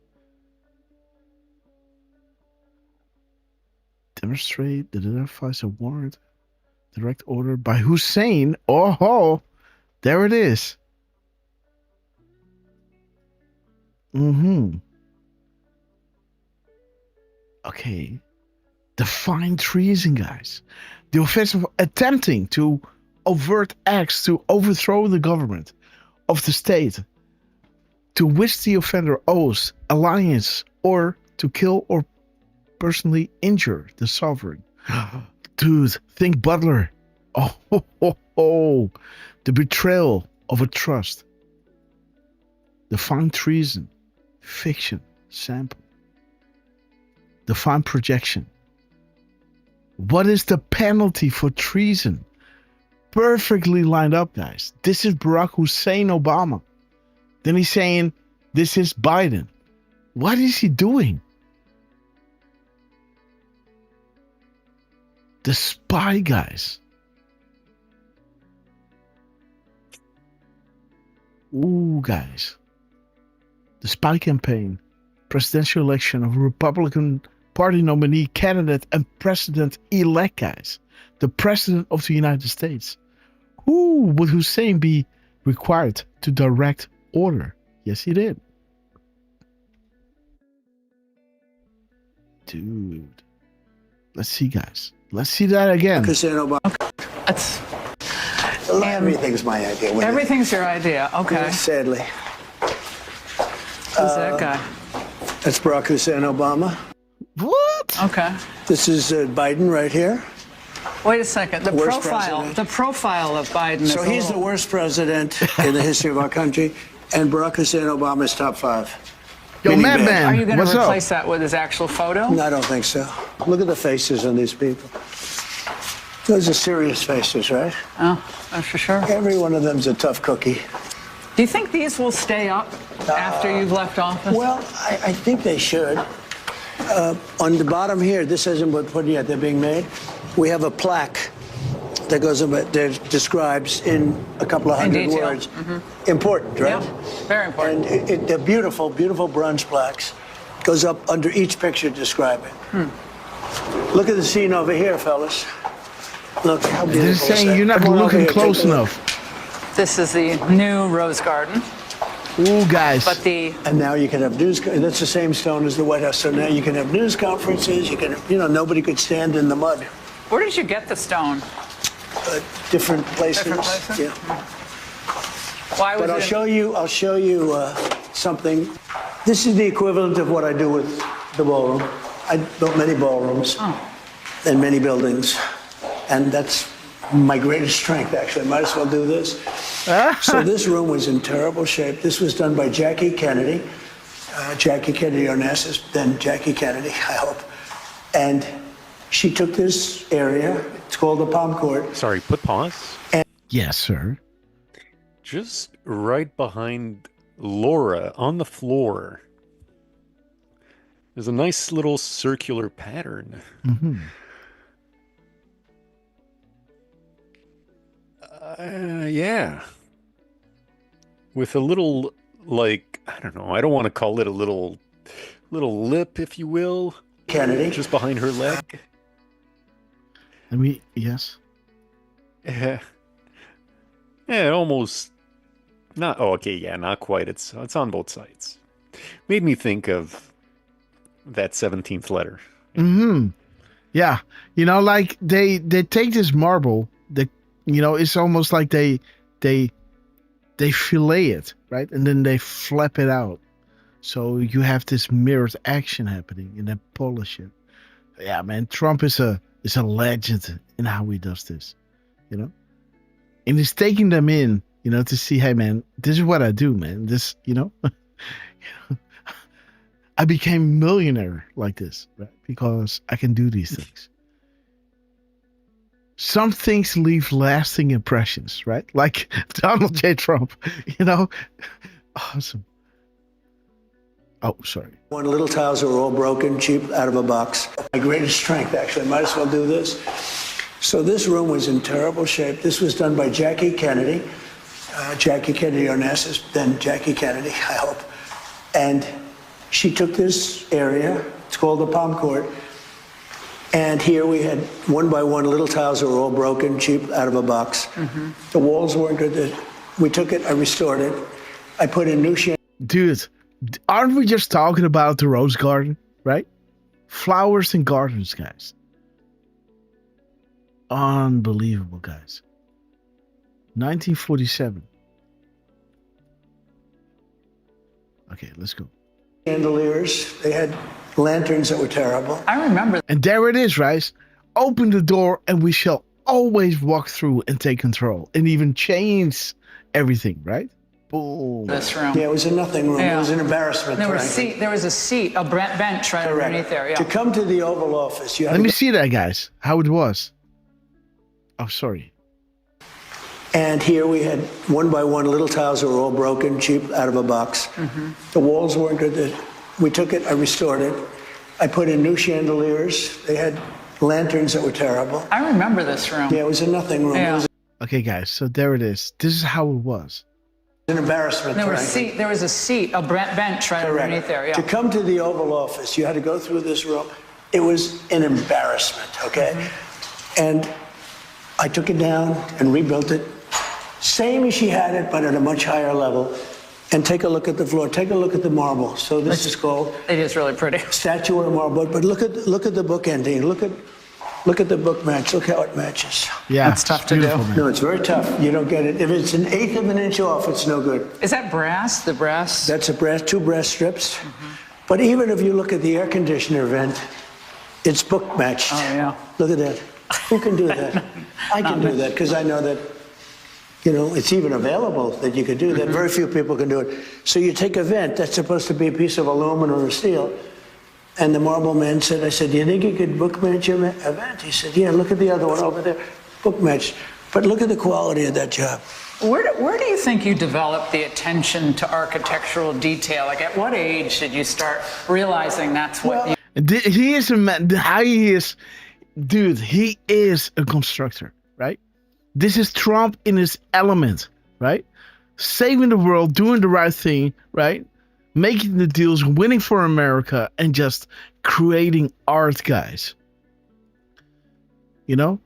Demonstrate that identifies a warrant. Direct order by Hussein. Oh, there it is. Okay. Define treason, guys. The offense of attempting to overt acts to overthrow the government of the state, to which the offender owes allegiance, or to kill or personally injure the sovereign. Dude, think Butler. Oh. The betrayal of a trust. Define treason. Fiction. Sample. Define projection. What is the penalty for treason? Perfectly lined up, guys. This is Barack Hussein Obama. Then he's saying, this is Biden. What is he doing? The spy, guys. Ooh, guys. The spy campaign. Presidential election of Republican Party nominee, candidate, and president-elect, guys. The president of the United States. Who would Hussein be required to direct order? Yes, he did. Dude. Let's see, guys. Let's see that again. That's everything's my idea. Everything's your idea. Okay. Yeah, sadly. Who's that guy? That's Barack Hussein Obama. What? Okay. This is Biden right here. Wait a second. The Worst profile of Biden. So he's the worst president in the history of our country, and Barack Hussein Obama is top 5. Yo, man. Are you going to What's replace that with his actual photo? No, I don't think so. Look at the faces on these people. Those are serious faces, right? Oh, for sure. Every one of them's a tough cookie. Do you think these will stay up after you've left office? Well, I think they should. On the bottom here, this hasn't been put yet. They're being made. We have a plaque that goes about, that describes in a couple of hundred words. Important, right? Yeah, very important. And they're beautiful, beautiful bronze plaques. goes up under each picture describing. Look at the scene over here, fellas. Look how beautiful. This is saying you're not looking close enough. This is the new Rose Garden. Ooh, guys. But and now you can have news. That's the same stone as the White House. So now you can have news conferences. You can, nobody could stand in the mud. Where did you get the stone? Different places. Different places? Yeah. Why was but I'll show you something. This is the equivalent of what I do with the ballroom. I built many ballrooms and many buildings, and that's my greatest strength, actually. I might as well do this. So this room was in terrible shape. This was done by Jackie Kennedy. Jackie Kennedy Onassis, then Jackie Kennedy, I hope. And she took this area. It's called the Palm Court. Sorry, put pause. Yes, sir. Just right behind Laura on the floor. There's a nice little circular pattern. Mm-hmm. Yeah. With a little, like, I don't know, I don't want to call it a little lip, if you will. Kennedy. Just behind her leg. Yes. Yeah. Yeah, almost. Not, oh, okay, yeah, not quite. It's on both sides. Made me think of that 17th letter. Mm-hmm. Yeah. Like they take this marble, it's almost like they fillet it, right? And then they flap it out. So you have this mirrored action happening and then polish it. Yeah, man, Trump is a legend in how he does this, And he's taking them in, to see, hey, man, this is what I do, man. This, I became a millionaire like this, right? Because I can do these things. Some things leave lasting impressions, right? Like Donald J. Trump, Awesome. Oh, sorry. One little tiles are all broken, cheap, out of a box. My greatest strength, actually. I might as well do this. So this room was in terrible shape. This was done by Jackie Kennedy. Jackie Kennedy Onassis, then Jackie Kennedy, I hope. And she took this area. It's called the Palm Court. And here we had one by one little tiles that were all broken, cheap, out of a box. Mm-hmm. The walls weren't good. We took it, I restored it. I put in new Dude, aren't we just talking about the Rose Garden, right? Flowers and gardens, guys. Unbelievable, guys. 1947. Okay, let's go. Chandeliers. They had lanterns that were terrible. I remember. And there it is, right? Open the door and we shall always walk through and take control and even change everything, right? Boom. This room. Yeah, it was a nothing room. Yeah. It was an embarrassment. There was a seat, a bench right underneath there. Yeah. To come to the Oval Office, you had Let me see that, guys, how it was. Oh, sorry. And here we had one by one little tiles that were all broken, cheap, out of a box. Mm-hmm. The walls weren't good. We took it, I restored it. I put in new chandeliers. They had lanterns that were terrible. I remember this room. Yeah, it was a nothing room. Yeah. Okay, guys, so there it is. This is how it was. An embarrassment. There was a seat, a bench right underneath there. Yeah. To come to the Oval Office, you had to go through this room. It was an embarrassment, okay? Mm-hmm. And I took it down and rebuilt it. Same as she had it, but at a much higher level. And take a look at the floor. Take a look at the marble. So this is called. It is really pretty. Statuary marble. But look at the book ending. Look at the book match. Look how it matches. Yeah, it's tough to do. Man. No, it's very tough. You don't get it. If it's an eighth of an inch off, it's no good. Is that brass? The brass? That's two brass strips. Mm-hmm. But even if you look at the air conditioner vent, it's book matched. Oh yeah. Look at that. Who can do that? I can do that because I know that. It's even available that you could do that. Mm-hmm. Very few people can do it. So you take a vent that's supposed to be a piece of aluminum or steel. And the marble man said, I said, do you think you could book match a vent? He said, yeah, look at the other one over there. Book match. But look at the quality of that job. Where do you think you developed the attention to architectural detail? Like, at what age did you start realizing that's what He is a man. He is a constructor, right? This is Trump in his element, right? Saving the world, doing the right thing, right? making the deals, winning for America, and just creating art, guys. You know?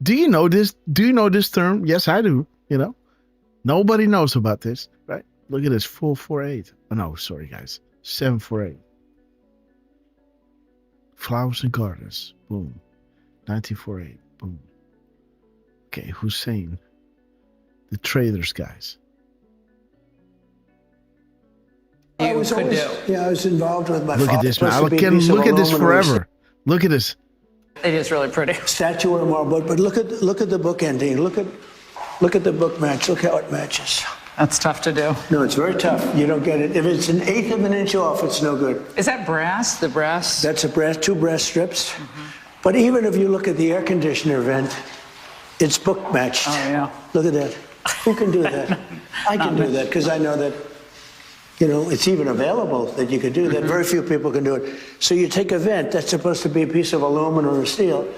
Do you know this? Do you know this term? Yes, I do. You know? Nobody knows about this, right? Look at this, 448. Oh, no, sorry, guys. 748. Flowers and Gardens. Boom. 1948. Boom. Okay, Hussein. The Traders, guys. I was involved with my father. Look at this, man. I can look at this forever. Look at this. It is really pretty. Statuary marble, but look at the book ending. Look at the book match. Look how it matches. That's tough to do. No, it's very tough. You don't get it. If it's an eighth of an inch off, it's no good. Is that brass? The brass? That's a brass, 2 brass strips. But even if you look at the air conditioner vent, it's book matched. Oh, yeah. Look at that. Who can do that? I can do that because I know that, you know, it's even available that you could do that. Very few people can do it. So you take a vent that's supposed to be a piece of aluminum or steel,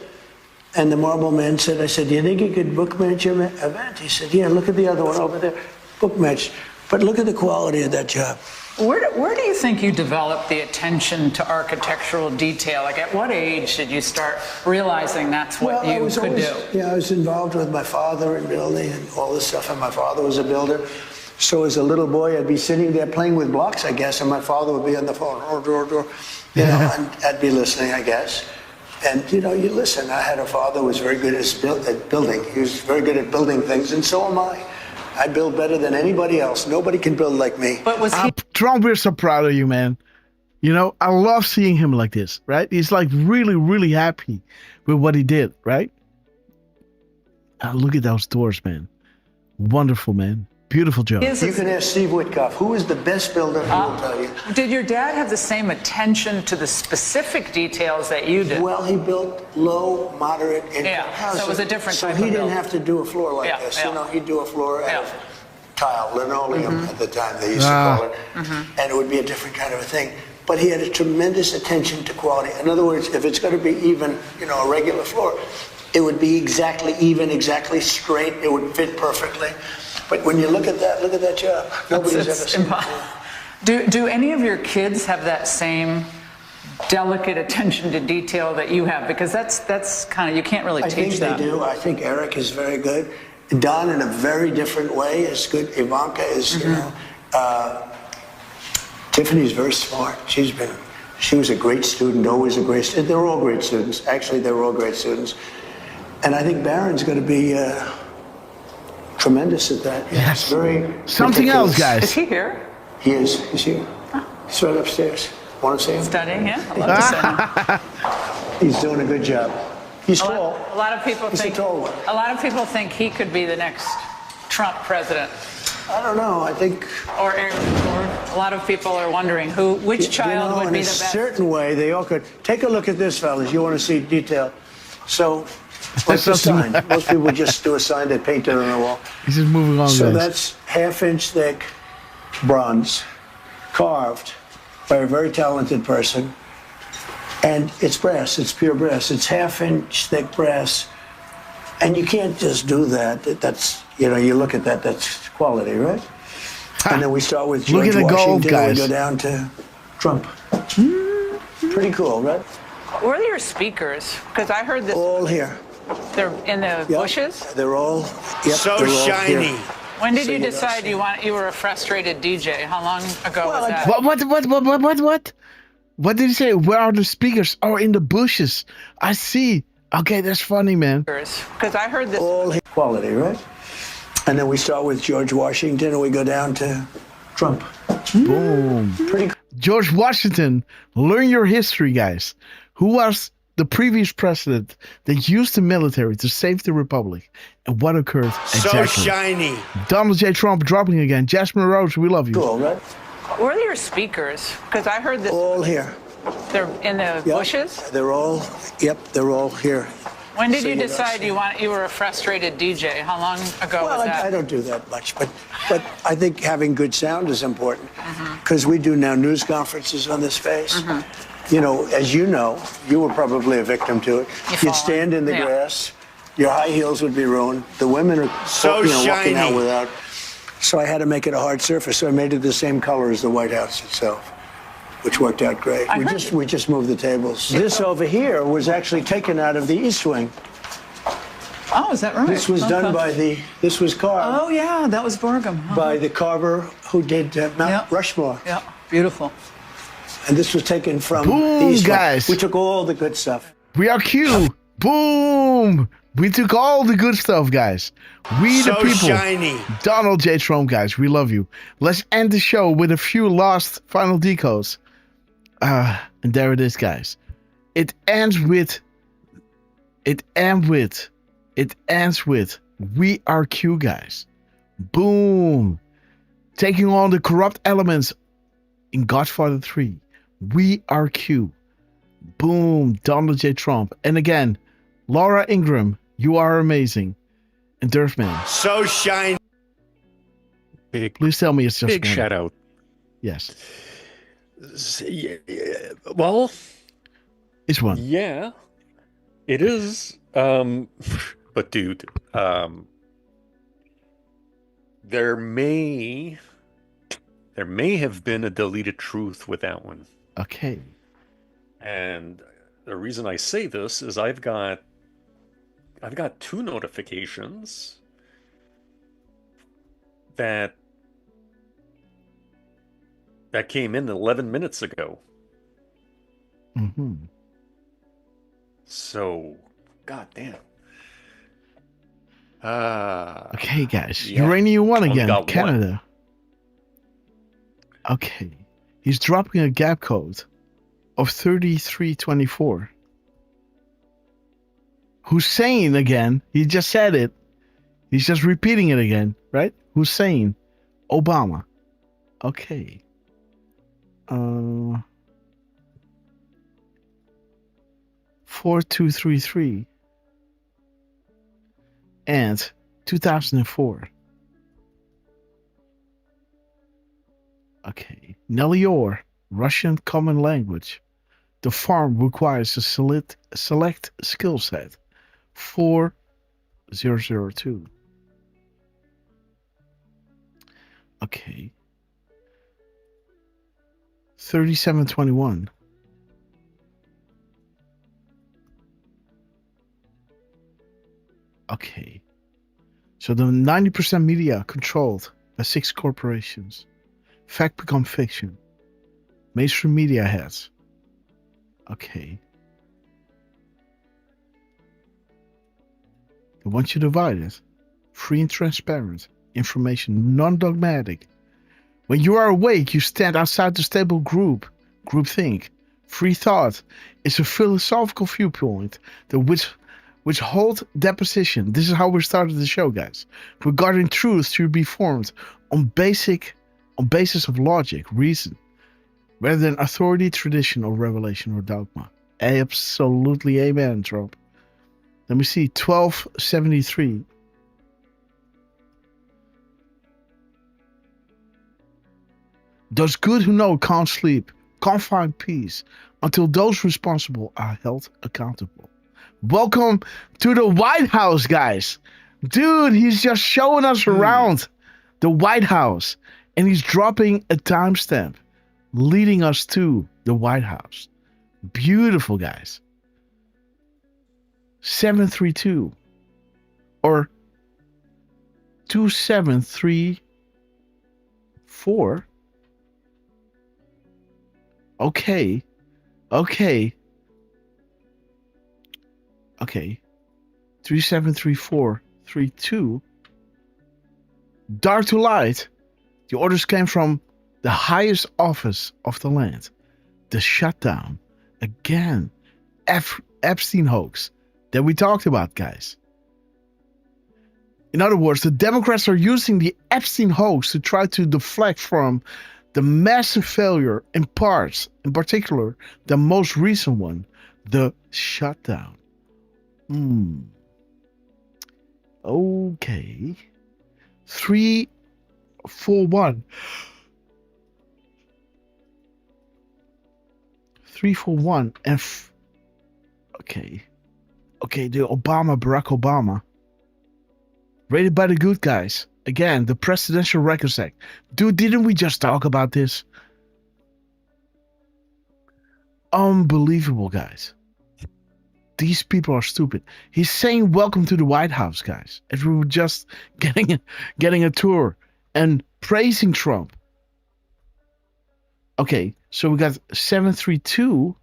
and the marble man said, I said, do you think you could book match your vent? He said, yeah, look at the other one over there, book matched. But look at the quality of that job. Where do you think you developed the attention to architectural detail? Like, at what age did you start realizing that's what you could do? Yeah, I was involved with my father in building and all this stuff, and my father was a builder. So as a little boy, I'd be sitting there playing with blocks, I guess, and my father would be on the phone, you know, and I'd be listening, I guess. And, you know, you listen. I had a father who was very good at building. He was very good at building things, and so am I. I build better than anybody else. Nobody can build like me. But was he... Trump, we're so proud of you, man. You know, I love seeing him like this, right? He's like really, really happy with what he did, right? Look at those doors, man. Wonderful, man. Beautiful job. You can ask Steve Witkoff, who is the best builder, he will tell you. Did your dad have the same attention to the specific details that you did? Well, he built low, moderate income houses. So it was a different type of So he build. didn't have to do a floor like this. You know, he'd do a floor out of tile, linoleum at the time they used to call it. And it would be a different kind of a thing. But he had a tremendous attention to quality. In other words, if it's going to be even, you know, a regular floor, it would be exactly even, exactly straight. It would fit perfectly. But when you look at that job. Nobody's ever seen it. Do any of your kids have that same delicate attention to detail that you have? Because that's kind of, you can't really teach that. I think they do. I think Eric is very good. Don, in a very different way, is good. Ivanka is, you know. Tiffany's very smart. She was a great student, always a great student. They're all great students. Actually, they were all great students. And I think Barron's going to be tremendous at that. Yes. Very something else, guys. Is he here? He is. He's here. He's right upstairs. Want to see him? Studying, yeah. I'd love to see him. He's doing a good job. He's tall. A lot of people He's think. a tall one. A lot of people think he could be the next Trump president. I don't know. I think. Or a lot of people are wondering which child would be the best. In a certain way, they all could. Take a look at this, fellas. You want to see detail. So, what's the sign? Most people just do a sign, they paint it on the wall. He's just moving on. So guys. that's half-inch thick bronze, carved by a very talented person. And it's brass. It's pure brass. It's half-inch thick brass. And you can't just do that. That's, you know, you look at that, that's quality, right? And then we start with George Look at the Washington, gold, guys. we go down to Trump. Pretty cool, right? Where are your speakers? Because I heard this. All here. They're in the bushes? They're all, So they're all shiny. here. When did you decide you were a frustrated DJ? How long ago was that? What? What did he say? Where are the speakers? Oh, in the bushes. I see. Okay, that's funny, man. Because I heard this. All quality, right? And then we start with George Washington and we go down to Trump. Boom. Pretty George Washington. Learn your history, guys. Who was the previous president that used the military to save the republic? And what occurred exactly? So shiny. Donald J. Trump dropping again. Jasmine Rose, we love you. cool, right? Where are your speakers? Because I heard this. All here. They're in the bushes? They're all here. When did So you you decide you were a frustrated DJ? How long ago was that? I don't do that much, but I think having good sound is important because we do now news conferences on this space. You know, as you know, you were probably a victim to it. You'd stand in the grass, your high heels would be ruined. The women are So walking out shiny. without So I had to make it a hard surface. So I made it the same color as the White House itself, which worked out great. We just moved the tables. This over here was actually taken out of the East Wing. Oh, is that right? This was done by this was carved. Oh, yeah, that was Burgum. By the carver who did Mount Rushmore. Yeah, beautiful. And this was taken from Boom, the East guys. Wing. We took all the good stuff. We are Q. Boom. We took all the good stuff, guys. We the So people. shiny. Donald J. Trump, guys. We love you. Let's end the show with a few last final decodes. And there it is, guys. It ends with We Are Q, guys. Boom. Taking on the corrupt elements in Godfather 3. We Are Q. Boom. Donald J. Trump. And again, Laura Ingraham, you are amazing. And Derfman. So shiny. Please tell me it's just big one. shout out. Yes. Well, it's one. Yeah, it is. But dude, there may have been a deleted truth with that one. Okay. And the reason I say this is I've got 2 notifications that came in 11 minutes ago. Mm-hmm. So, goddamn. Okay, guys. Yeah. Uranium 1 Only again. got Canada. Okay. He's dropping a gap code of 3324. Hussein again. He just said it. He's just repeating it again, right? Hussein. Obama. Okay. 4233 and 2004. Okay. Nelly Orr, Russian Common Language. The farm requires a select skill set. 4002. Okay. 3721. Okay. So the 90% media controlled by 6 corporations. Fact become fiction. Mainstream media heads. Okay. They want you divided. Free and transparent. Information non-dogmatic. When you are awake, you stand outside the stable groupthink. Free thought is a philosophical viewpoint that which hold that position. This is how we started the show, guys. Regarding truth should be formed on basis of logic, reason, rather than authority, tradition, or revelation or dogma. Absolutely, amen, Trump. Let me see, 1273. Those good who know can't sleep, can't find peace until those responsible are held accountable. Welcome to the White House, guys. Dude, he's just showing us around the White House. And he's dropping a timestamp leading us to the White House. Beautiful, guys. 732 or 2734. Okay. 373432. Dark to light. The orders came from the highest office of the land. The shutdown. Again. Epstein hoax that we talked about, guys. In other words, the Democrats are using the Epstein hoax to try to deflect from the massive failure in parts, in particular, the most recent one, the shutdown. Okay. 341. 341 and okay, the Barack Obama, rated by the good guys, Again, the Presidential Records Act. Dude, didn't we just talk about this? Unbelievable, guys. These people are stupid. He's saying welcome to the White House, guys. As we were just getting a tour and praising Trump. Okay, so we got 732.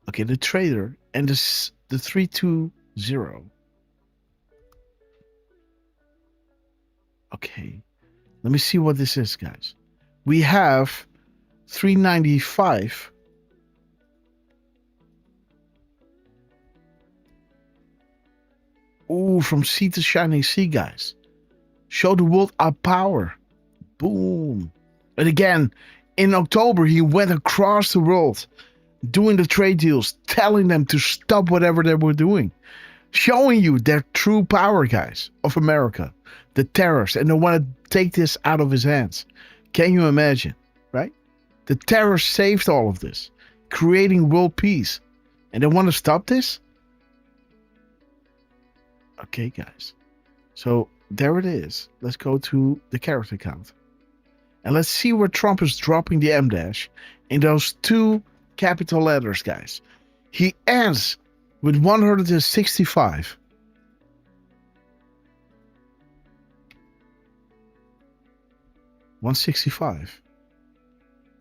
Okay, the trader and the 320. Okay, let me see what this is, guys. We have 395. Ooh, from sea to shining sea, guys. Show the world our power. Boom. And again, in October, he went across the world doing the trade deals, telling them to stop whatever they were doing. Showing you their true power, guys, of America. The terrorists. And they want to take this out of his hands. Can you imagine, right? The terrorists saved all of this, creating world peace. And they want to stop this? Okay, guys. So there it is. Let's go to the character count. And let's see where Trump is dropping the M dash in those two capital letters, guys. He ends with 165.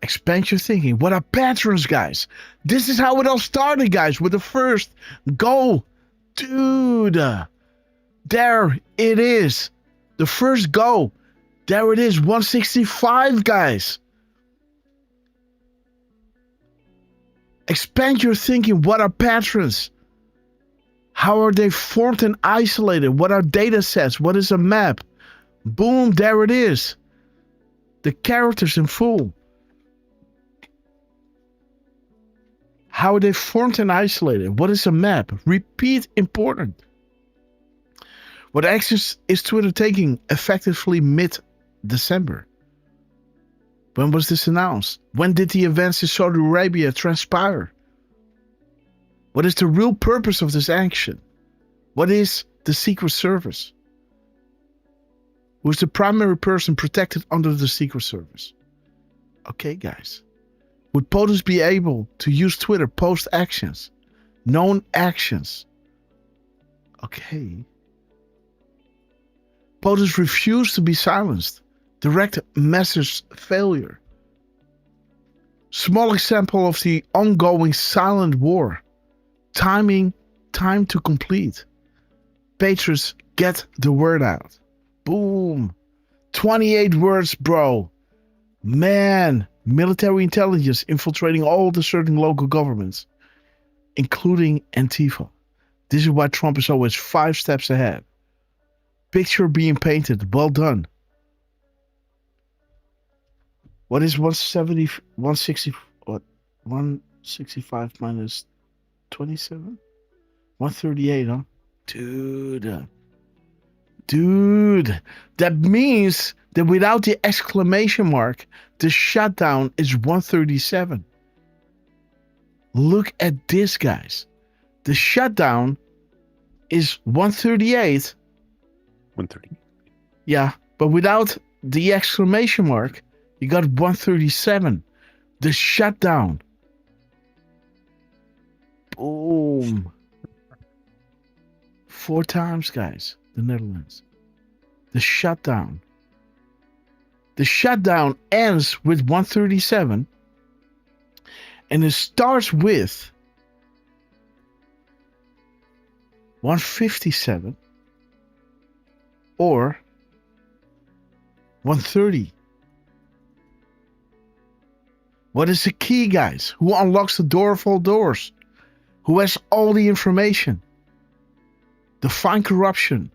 Expand your thinking. What are patterns, guys? This is how it all started, guys, with the first go. Dude. There it is. The first go. There it is. 165, guys. Expand your thinking. What are patterns? How are they formed and isolated? What are data sets? What is a map? Boom, there it is. The characters in full. How are they formed and isolated? What is a map? Repeat important. What actions is Twitter taking effectively mid-December? When was this announced? When did the events in Saudi Arabia transpire? What is the real purpose of this action? What is the Secret Service? Who is the primary person protected under the Secret Service? Okay, guys. Would POTUS be able to use Twitter post actions? Known actions. Okay. POTUS refused to be silenced. Direct message failure. Small example of the ongoing silent war. Time to complete. Patriots, get the word out. Boom. 28 words, bro. Man, military intelligence infiltrating all the certain local governments, including Antifa. This is why Trump is always 5 steps ahead. Picture being painted. Well done. What is 165 minus 27? 138, huh? Dude. That means that without the exclamation mark, the shutdown is 137. Look at this, guys. The shutdown is 138. 130. Yeah, but without the exclamation mark, you got 137. The shutdown. Boom. 4 times, guys. The Netherlands. The shutdown. The shutdown ends with 137. And it starts with 157. Or 130. What is the key, guys? Who unlocks the door of all doors? Who has all the information? Define corruption.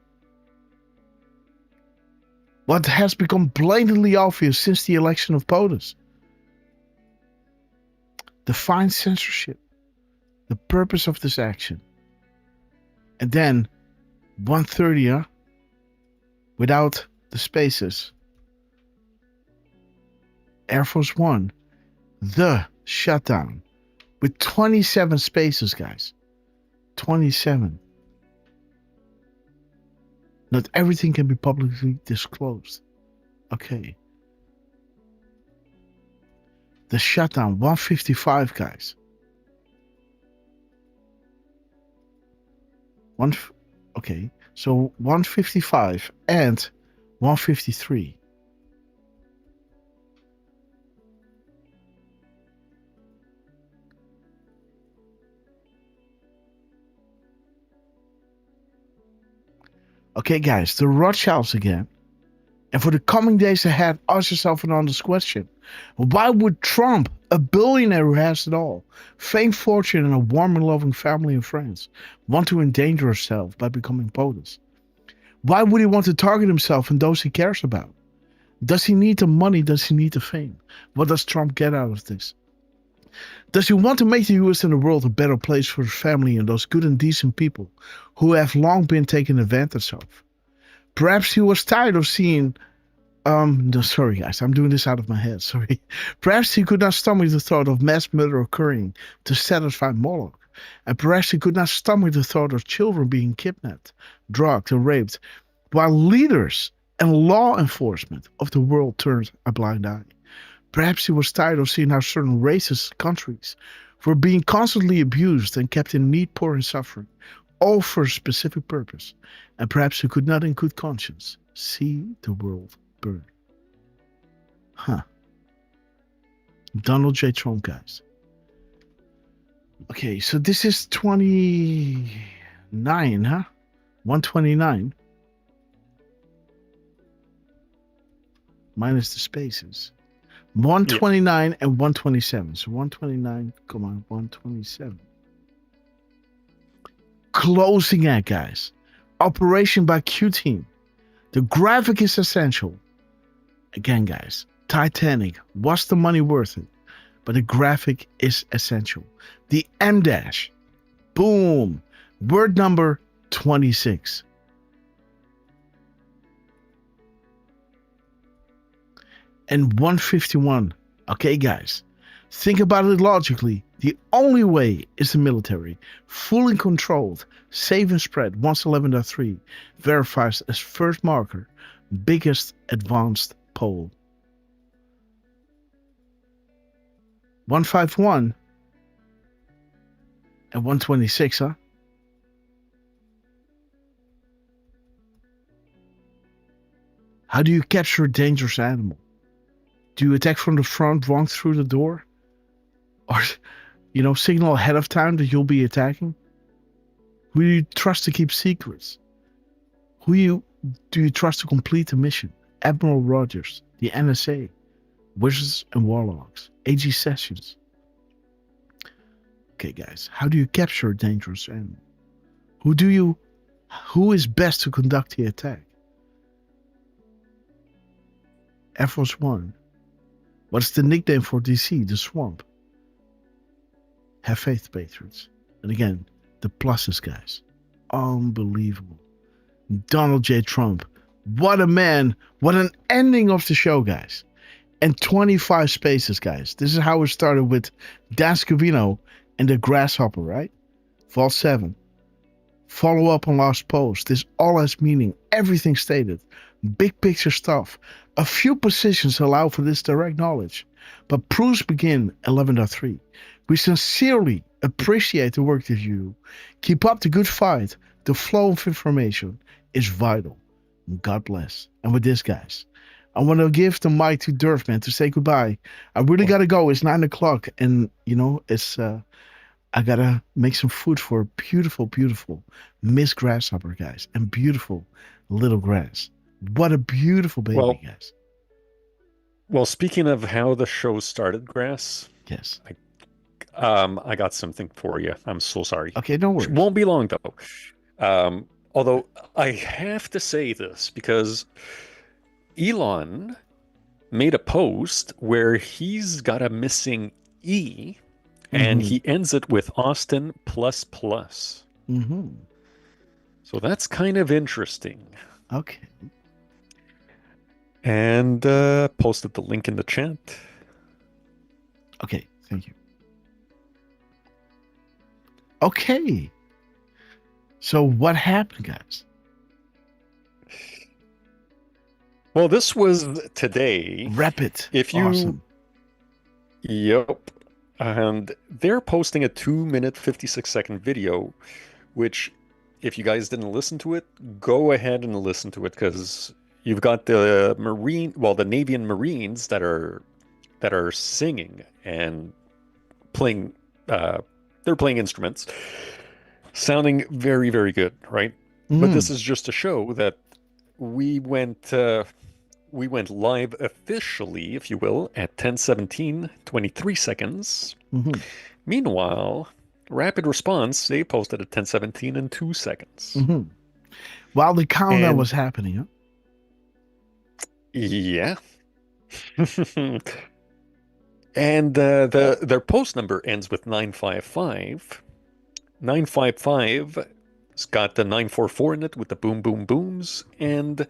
What has become blatantly obvious since the election of POTUS? Define censorship. The purpose of this action. And then 130, huh? Without the spaces. Air Force One. The shutdown. With 27 spaces, guys. 27. Not everything can be publicly disclosed. Okay. The shutdown, 155, guys. Okay, so 155 and 153. Okay, guys, the Rothschilds again. And for the coming days ahead, ask yourself an honest question. Why would Trump, a billionaire who has it all, fame, fortune, and a warm and loving family and friends, want to endanger himself by becoming POTUS? Why would he want to target himself and those he cares about? Does he need the money? Does he need the fame? What does Trump get out of this? Does he want to make the US and the world a better place for his family and those good and decent people who have long been taken advantage of? Perhaps he was tired of seeing... No, sorry guys, I'm doing this out of my head, sorry. Perhaps he could not stomach the thought of mass murder occurring to satisfy Moloch. And perhaps he could not stomach the thought of children being kidnapped, drugged, and raped, while leaders and law enforcement of the world turned a blind eye. Perhaps he was tired of seeing how certain races, countries, were being constantly abused and kept in need, poor, and suffering, all for a specific purpose. And perhaps he could not in good conscience see the world burn. Huh. Donald J. Trump, guys. Okay, so this is 29, huh? 129. Minus the spaces. 129 and 127. So 129, come on, 127. Closing it, guys. Operation by Q Team. The graphic is essential. Again, guys, Titanic, was the money worth it? But the graphic is essential. The M dash. Boom. Word number 26. And 151. Okay, guys. Think about it logically. The only way is the military. Fully controlled. Save and spread. 111.3. Verifies as first marker. Biggest advanced poll. 151. And 126, huh? How do you capture a dangerous animal? Do you attack from the front, walk through the door? Or, signal ahead of time that you'll be attacking? Who do you trust to keep secrets? Who do you trust to complete the mission? Admiral Rogers, the NSA, Wizards and Warlocks, AG Sessions. Okay, guys, how do you capture a dangerous animal? Who is best to conduct the attack? Air Force One. What's the nickname for DC? The Swamp. Have faith, Patriots. And again, the pluses, guys. Unbelievable. Donald J. Trump. What a man. What an ending of the show, guys. And 25 spaces, guys. This is how it started with Dan Scavino and the Grasshopper, right? Vault 7. Follow up on last post. This all has meaning. Everything stated. Big picture stuff. A few positions allow for this direct knowledge. But proofs begin 11.3. We sincerely appreciate the work that you do. Keep up the good fight. The flow of information is vital. God bless. And with this, guys, I want to give the mic to Derf, man, to say goodbye. I really got to go. It's 9 o'clock. And, it's... I got to make some food for beautiful, beautiful Miss Grasshopper, guys. And beautiful little grass. What a beautiful baby, guys. Well, speaking of how the show started, Grass. Yes. I got something for you. I'm so sorry. Okay, don't worry. It won't be long, though. Although I have to say this because Elon made a post where he's got a missing E, and he ends it with Austin ++. Mm-hmm. So that's kind of interesting. Okay. And posted the link in the chat. Okay, thank you. Okay. So what happened, guys? Well, this was today. Rapid. If you, Awesome. Yep. And they're posting a 2-minute, 56-second video, which, if you guys didn't listen to it, go ahead and listen to it, because you've got the the Navy and Marines that are singing and playing. They're playing instruments, sounding very, very good, right? But this is just to show that we went live officially, if you will, at 10:17, 23 seconds. Meanwhile, Rapid Response, they posted at 10:17 and 2 seconds. While the countdown was happening, huh? Yeah. And their post number ends with 955. 955 has got the 944 in it with the boom, boom, booms, and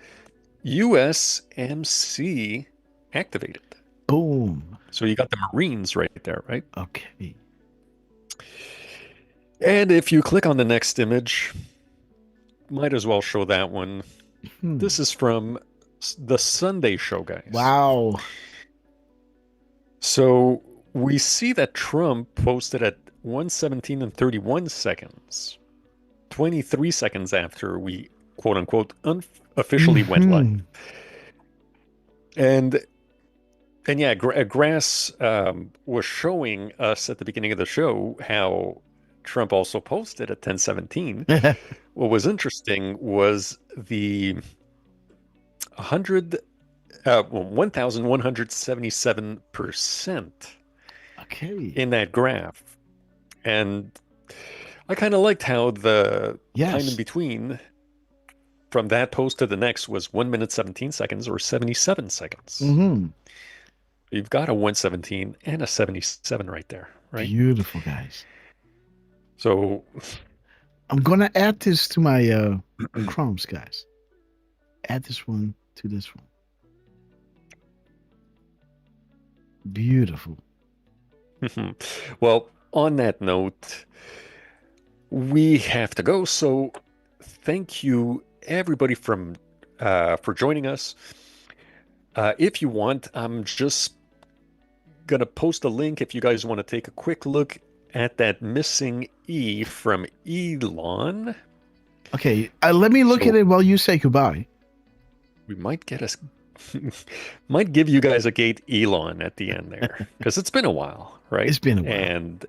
USMC activated. Boom. So you got the Marines right there, right? Okay. And if you click on the next image, might as well show that one. This is from the Sunday show, guys. Wow. So we see that Trump posted at 1:17 and 31 seconds, 23 seconds after we, quote unquote, officially went live. And yeah, Grass was showing us at the beginning of the show how Trump also posted at 10:17. What was interesting was the 1,177% in that graph. And I kind of liked how the time in between from that post to the next was 1 minute 17 seconds or 77 seconds. You've got a 117 and a 77 right there, right? Beautiful, guys. So I'm gonna add this to my Chromes, guys. Add this one to this one. Beautiful. Well, on that note, we have to go. So thank you, everybody, for joining us. If you want, I'm just going to post a link if you guys want to take a quick look at that missing E from Elon. Okay, let me look at it while you say goodbye. We might get us... might give you guys a gate Elon at the end there, because it's been a while, right? It's been a while. And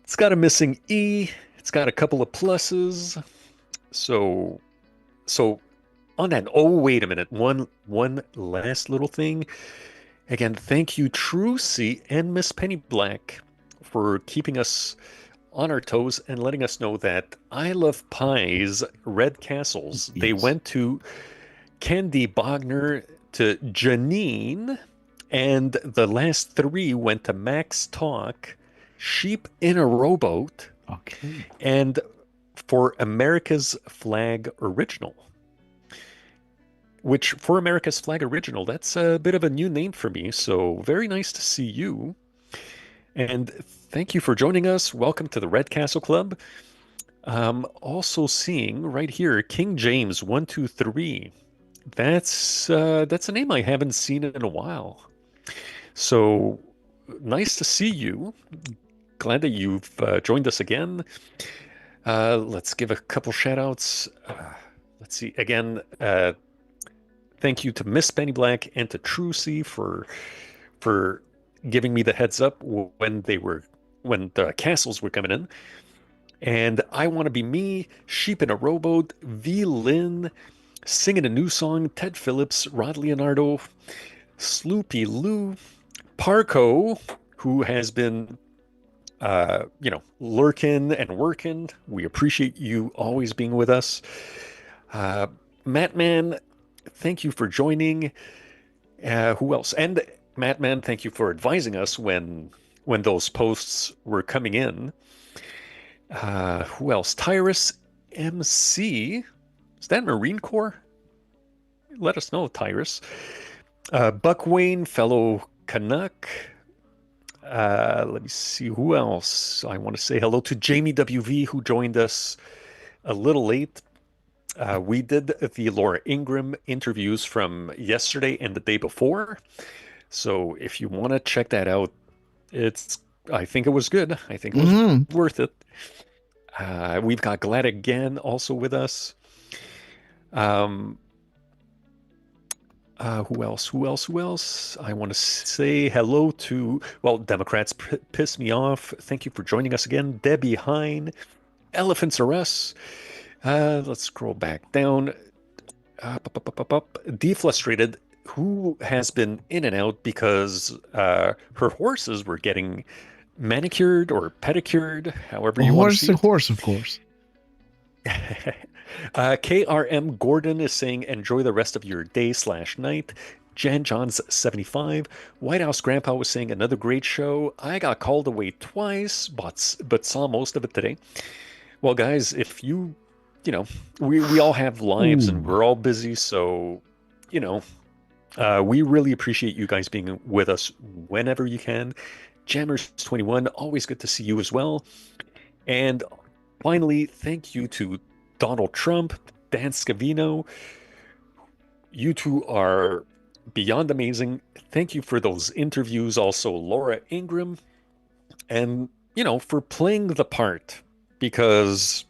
it's got a missing E. It's got a couple of pluses. So on that, oh, wait a minute. One last little thing. Again, thank you, Trucy and Miss Penny Black, for keeping us on our toes and letting us know that I Love Pies Red Castles, they went to Candy Bogner, to Janine, and the last 3 went to Max Talk, Sheep in a Rowboat, and for America's Flag Original. Which, for America's Flag Original, that's a bit of a new name for me, so very nice to see you. And thank you for joining us. Welcome to the Red Castle Club. Also seeing right here, King James 123. That's a name I haven't seen in a while. So nice to see you. Glad that you've joined us again. Let's give a couple shout outs. Let's see again. Thank you to Miss Penny Black and to Trucy for giving me the heads up when the castles were coming in. And I Want to Be Me, Sheep in a Rowboat, V. Lynn, Singing a New Song, Ted Phillips, Rod Leonardo, Sloopy Lou, Parco, who has been, lurking and working. We appreciate you always being with us. Mattman, thank you for joining. Who else? And Mattman, thank you for advising us when those posts were coming in. Who else? Tyrus MC. Is that Marine Corps? Let us know, Tyrus. Buck Wayne, fellow Canuck. Let me see who else. I want to say hello to Jamie WV, who joined us a little late. We did the Laura Ingraham interviews from yesterday and the day before. So if you want to check that out, I think it was good. I think it was worth it. We've got Glad again also with us. Who else? I want to say hello to, Democrats piss me off. Thank you for joining us again. Debbie Hine, Elephants Are Us. Let's scroll back down. Deflustrated, who has been in and out because her horses were getting manicured or pedicured, however you want to see it. Horse, of course. KRM Gordon is saying, enjoy the rest of your day/night. Jan John's 75. White House Grandpa was saying, another great show. I got called away twice, but saw most of it today. Well, guys, if you know, we all have lives and we're all busy, so, you know, we really appreciate you guys being with us whenever you can. Jammers21, always good to see you as well. And finally, thank you to Donald Trump, Dan Scavino. You two are beyond amazing. Thank you for those interviews. Also, Laura Ingraham. And, you know, for playing the part, because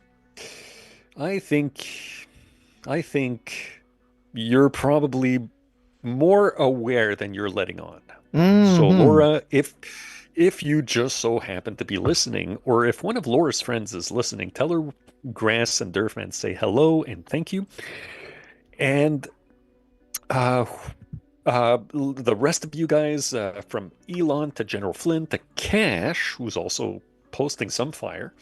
I think you're probably more aware than you're letting on. So, Laura, if you just so happen to be listening, or if one of Laura's friends is listening, tell her Grass and Derfman say hello and thank you. And the rest of you guys, from Elon to General Flynn to Cash, who's also posting some fire,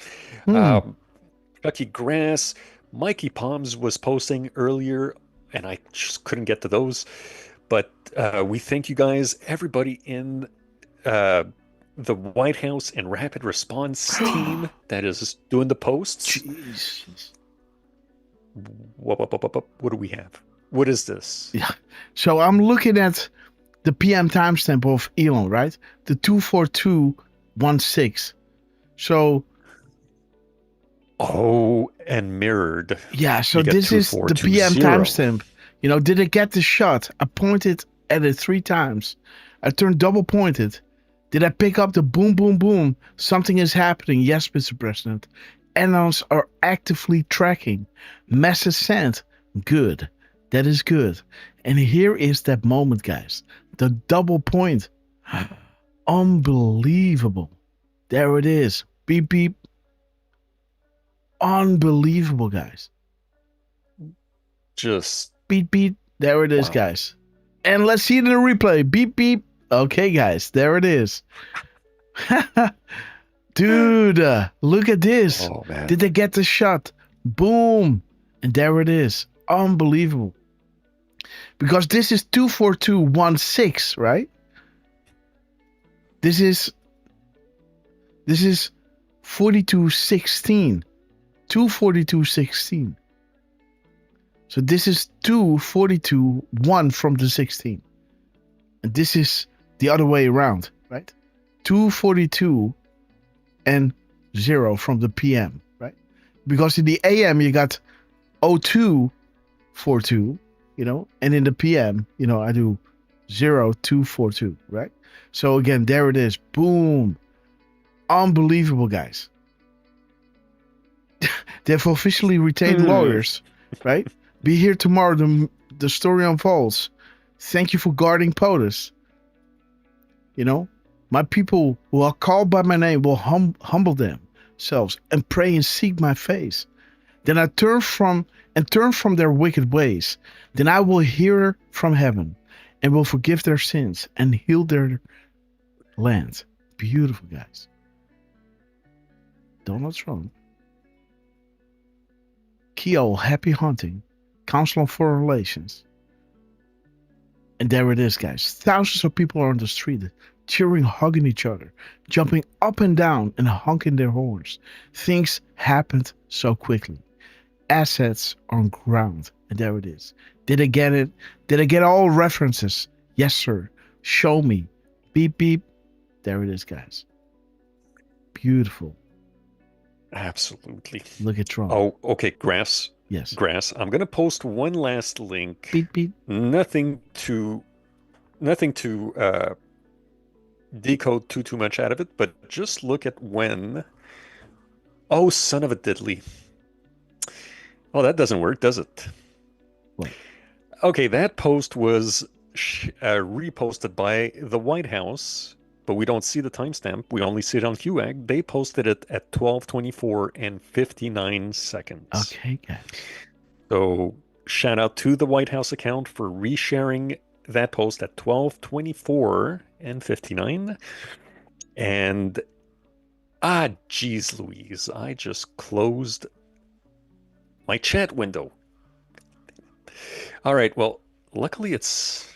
Chucky Grass, Mikey Palms was posting earlier, and I just couldn't get to those. But we thank you guys, everybody in the White House and Rapid Response team that is doing the posts. Jeez. What do we have? What is this? Yeah. So I'm looking at the PM timestamp of Elon, right? The 24216. So. Oh, and mirrored. Yeah. So this is the PM timestamp. You know, did I get the shot? I pointed at it 3 times. I turned double pointed. Did I pick up the boom, boom, boom? Something is happening. Yes, Mr. President. Annons are actively tracking. Message sent. Good. That is good. And here is that moment, guys. The double point. Unbelievable. There it is. Beep, beep. Unbelievable, guys. Just. Beep, beep. There it is, guys. And let's see it in a replay. Beep, beep. Okay, guys, there it is. Dude, look at this. Oh, man. Did they get the shot? Boom. And there it is. Unbelievable. Because this is 24216, right? This is 4216. 24216. So this is 242-1 from the 16. And this is the other way around, right? 242 and 0 from the PM, right? Because in the AM you got 0242, you know, and in the PM, you know, I do 0242, right? So again, there it is. Boom. Unbelievable, guys. They've officially retained lawyers, right? Be here tomorrow. The story unfolds. Thank you for guarding POTUS. You know, my people who are called by my name will humble themselves and pray and seek my face. Then I turn from their wicked ways. Then I will hear from heaven and will forgive their sins and heal their land. Beautiful, guys. Donald Trump. Keo, happy hunting. Council on Foreign Relations. And there it is, guys. Thousands of people are on the street, cheering, hugging each other, jumping up and down and honking their horns. Things happened so quickly. Assets are on ground. And there it is. Did I get it? Did I get all references? Yes, sir. Show me. Beep, beep. There it is, guys. Beautiful. Absolutely. Look at Trump. Oh, okay, Grass. Yes. Grass, I'm going to post one last link. Beep, beep. Nothing to decode too much out of it, but just look at when. Oh, son of a diddly. Oh, that doesn't work, does it? What? Okay, that post was reposted by the White House, but we don't see the timestamp. We only see it on QAG. They posted it at 12:24 and 59 seconds. Okay, guys. So shout out to the White House account for resharing that post at 12:24 and 59. And geez Louise, I just closed my chat window. All right, well, luckily it's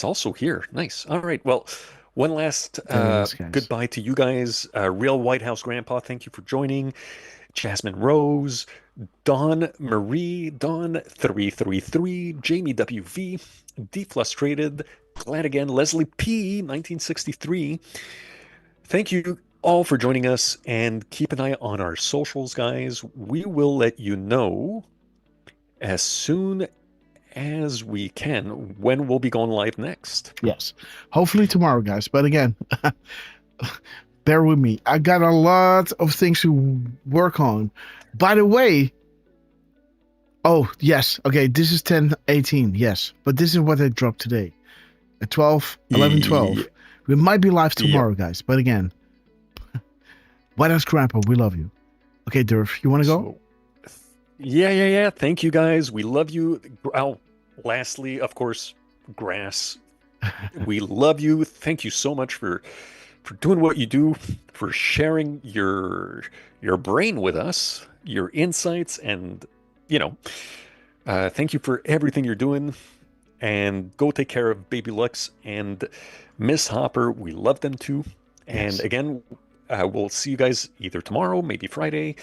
also here. Nice. All right, well, one last goodbye to you guys. Real White House Grandpa, thank you for joining. Jasmine Rose, Dawn Marie, Dawn 333, Jamie WV, Deflustrated, Glad Again, Leslie P 1963. Thank you all for joining us, and keep an eye on our socials, guys. We will let you know as soon as we can when we'll be going live next. Yes. Hopefully tomorrow, guys. But again, bear with me. I got a lot of things to work on. By the way, oh, yes. Okay, this is 10:18. Yes. But this is what I dropped today. At 11, 12. We might be live tomorrow, guys. But again, White House Grandpa, we love you. Okay, Derf, you want to go? Yeah. Thank you, guys. We love you. Oh, lastly, of course, Grass. We love you. Thank you so much for doing what you do, for sharing your brain with us, your insights, and thank you for everything you're doing. And go take care of Baby Lux and Miss Hopper. We love them too. And again, we'll see you guys either tomorrow, maybe Friday.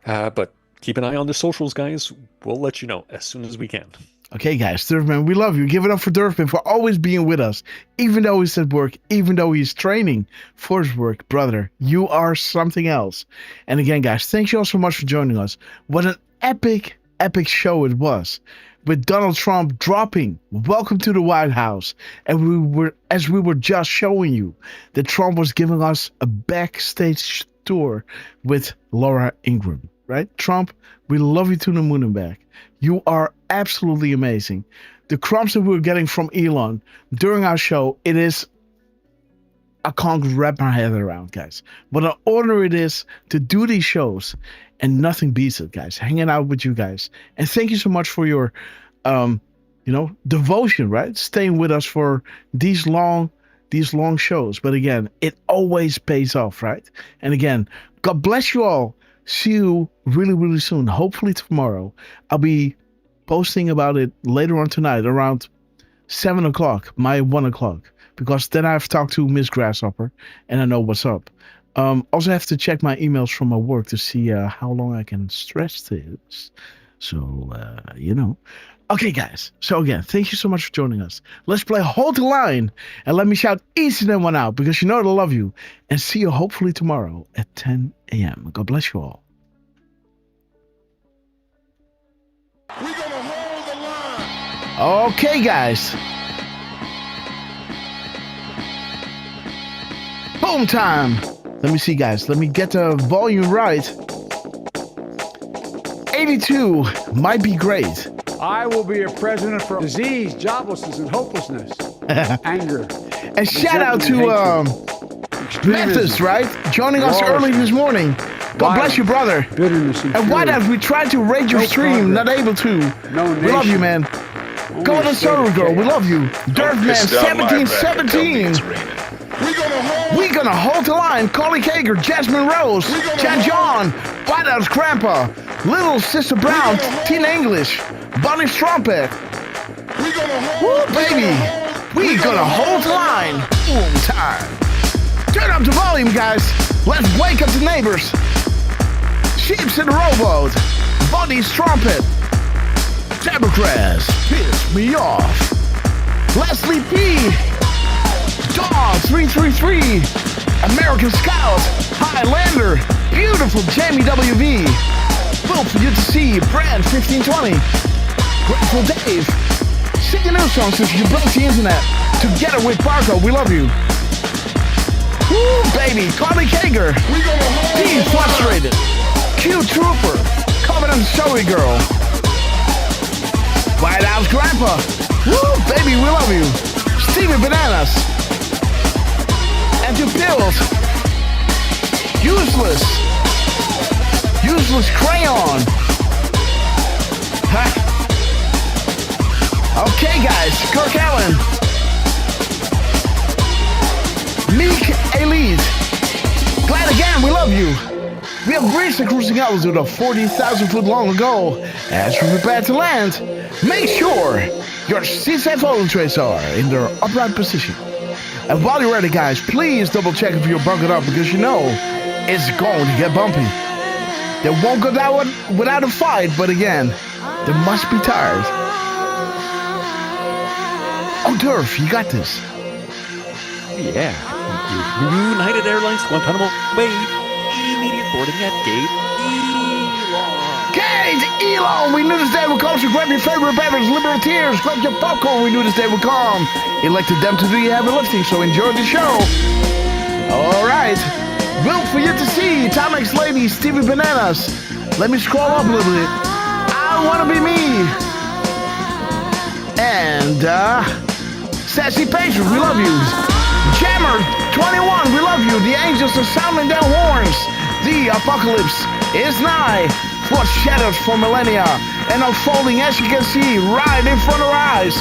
But keep an eye on the socials, guys. We'll let you know as soon as we can. Okay, guys, Derfman, we love you. Give it up for Derfman for always being with us, even though he's at work, even though he's training for his work. Brother, you are something else. And again, guys, thank you all so much for joining us. What an epic show it was, with Donald Trump dropping "Welcome to the White House," and as we were just showing you that Trump was giving us a backstage tour with Laura Ingraham. Right, Trump, we love you to the moon and back. You are absolutely amazing. The crumbs that we're getting from Elon during our show, I can't wrap my head around, guys. What an honor it is to do these shows, and nothing beats it, guys. Hanging out with you guys, and thank you so much for your, devotion. Right, staying with us for these long shows. But again, it always pays off, right? And again, God bless you all. See you really, really soon. Hopefully tomorrow. I'll be posting about it later on tonight around 7 o'clock, my 1 o'clock, because then I've talked to Miss Grasshopper and I know what's up. Also have to check my emails from my work to see how long I can stretch this. So, Okay, guys. So again, thank you so much for joining us. Let's play Hold the Line, and let me shout each and every one out, because you know I love you. And see you hopefully tomorrow at 10 a.m. God bless you all. We're gonna hold the line. Okay, guys. Boom time. Let me see, guys. Let me get the volume right. 82 might be great. I will be a president for disease, joblessness, and hopelessness. Anger. And shout out to Memphis, right? Joining us early this morning. God bless you, brother. Bitterness and White House, we tried to raid your stream, not able to. We love you, man. Go on the server, girl. We love you. Derfman 1717. We're gonna hold the line. Collie Kager, Jasmine Rose, Jan John, White House Grandpa, Little Sister Brown, Tina English, Bonnie Strumpet. Woo, baby. We're gonna hold the line. Boom time. Turn up the volume, guys. Let's wake up the neighbors. Sheeps in the rowboat. Bonnie Strumpet. Democrats piss me off. Leslie P. Dog 333. American Scout. Highlander. Beautiful Jamie WV. Will for you to see. Brand 1520. Grateful Dave. Sing a new song since you broke the internet. Together with Parko, we love you. Woo, baby. Carly Kager. Team Frustrated. Q Trooper. Covenant Zoe Girl. White House Grandpa. Woo, baby, we love you. Stevie Bananas. And 2 pills. Useless. Useless Crayon. Huh. Okay, guys. Kirk Allen. Meek Elite. Glad again, we love you. We have reached the cruising altitude of 40,000 foot long ago. As we prepare to land, make sure your seats and photo trays are in their upright position. And while you're ready, guys, please double check if you're buckled up, because you know it's going to get bumpy. They won't go down without a fight, but again, they must be tired. Oh, Derf, you got this. Yeah. United Airlines Guantanamo Bay. Immediate boarding at Gate Elon. Gate Elon! We knew this day would come, so grab your favorite beverage, liberal tears, grab your popcorn. We knew this day would come. Elected them to do the heavy lifting, so enjoy the show. All right. Will for you to see. Timex Lady, Stevie Bananas. Let me scroll up a little bit. I wanna be me. And Sassy Patriot, we love you. Jammer 21, we love you. The angels are sounding their horns. The apocalypse is nigh. Foreshadowed for millennia and unfolding, as you can see, right in front of our eyes.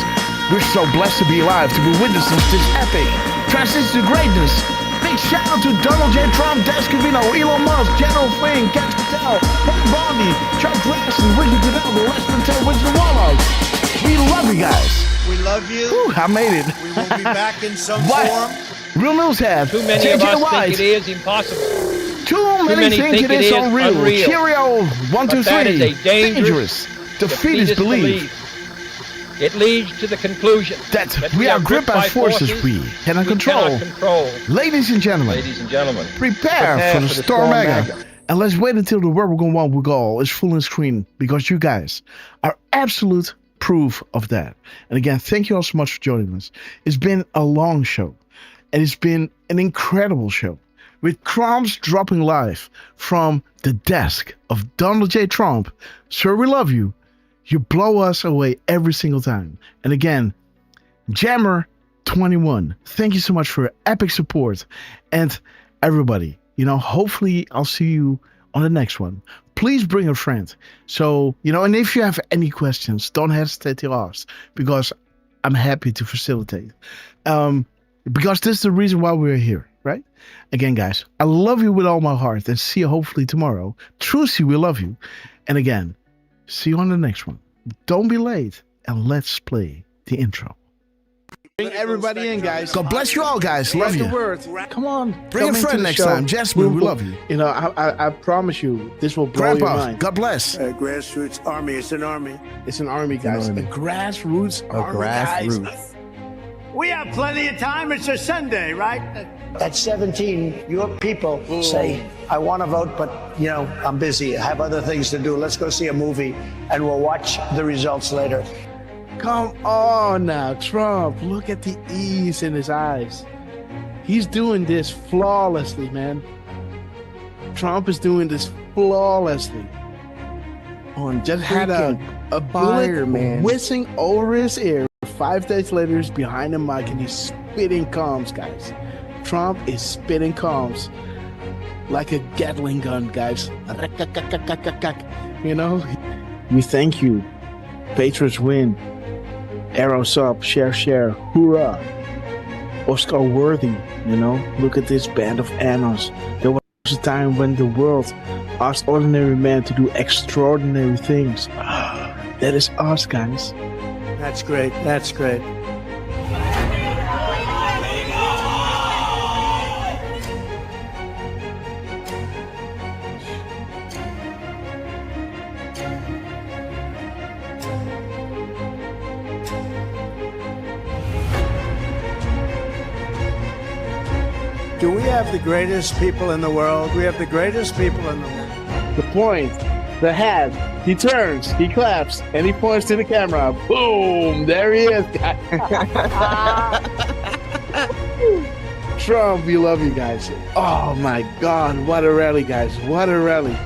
We're so blessed to be alive, to be witnesses to this epic transition to greatness. Big shout out to Donald J. Trump, Descovino, Elon Musk, General Flynn, Cat Patel, Frank Bondi, Chuck Grasson, Ricky Goodell, the Less Than 10 Wizard Wallow. We love you guys. We love you. Whew, I made it. We will be back in some form. Real News Head. Too many of us think it is impossible. Too many think it is unreal. Cheerio, 1, 2, 3. That is a dangerous defeatist belief. It leads to the conclusion that we are gripped by forces we cannot control. Ladies and gentlemen, prepare for the Storm Mega. And let's wait until the Where We're Going One with All is full on screen, because you guys are absolute proof of that. And again, thank you all so much for joining us. It's been a long show, and it's been an incredible show, with crumbs dropping live from the desk of Donald J. Trump. Sir, we love you. You blow us away every single time. And again, Jammer 21, thank you so much for your epic support. And everybody, hopefully I'll see you on the next one. Please bring a friend. So, and if you have any questions, don't hesitate to ask, because I'm happy to facilitate. Because this is the reason why we're here, right? Again, guys, I love you with all my heart, and see you hopefully tomorrow. Trucy, we love you. And again, see you on the next one. Don't be late, and let's play the intro. Bring everybody in, guys. God bless you all, guys. Love you. Come on. Bring a friend next time. Jasmine, we love you. I promise you, this will blow your mind. God bless. Grassroots Army. It's an army. It's an army, guys. A grassroots army, guys. We have plenty of time. It's a Sunday, right? At 17, your people say, I want to vote, but, I'm busy. I have other things to do. Let's go see a movie, and we'll watch the results later. Come on now, Trump. Look at the ease in his eyes. He's doing this flawlessly, man. Trump is doing this flawlessly. Just had a bullet whizzing over his ear. 5 days later, he's behind the mic and he's spitting calms, guys. Trump is spitting calms like a Gatling gun, guys. We thank you. Patriots win. Arrows up, share, hoorah. Oscar worthy, look at this band of annals. There was a time when the world asked ordinary men to do extraordinary things. That is us, guys. That's great. That's great. Do we have the greatest people in the world? We have the greatest people in the world. The point the hat. He turns, he claps, and he points to the camera. Boom! There he is, guys. Trump, we love you guys. Oh my God, what a rally, guys. What a rally.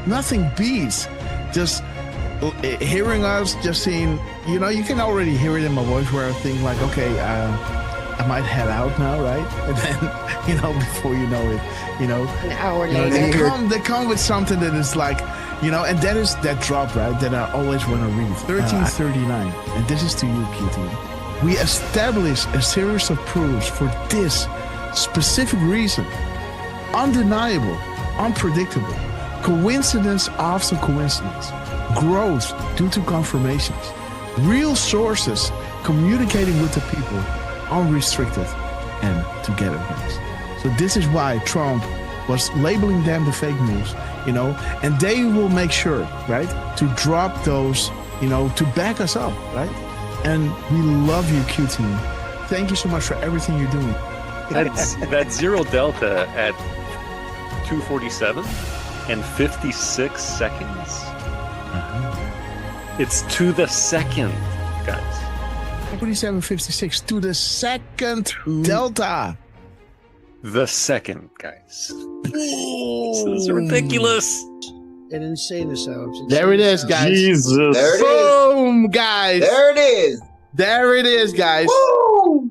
Nothing beats just hearing us, just seeing, you know, you can already hear it in my voice where I think like, okay, I might head out now, right? And then, you know, before you know it, you know, an hour later, they come with something that is like, you know, and that is that drop, right? That I always want to read. 1339, and this is to you, QT. We established a series of proofs for this specific reason. Undeniable, unpredictable, coincidence after coincidence, growth due to confirmations, real sources communicating with the people, unrestricted and together, guys. So this is why Trump was labeling them the fake news, you know, and they will make sure, right, to drop those, you know, to back us up, right? And we love you, Q team. Thank you so much for everything you're doing. That zero delta at 2:47 and 56 seconds. It's to the second, guys. 47.56 to the second delta. The second, guys. This is ridiculous. They didn't say this out. There it is, guys. Jesus. There it Boom, guys. There it is. There it is, guys. Woo!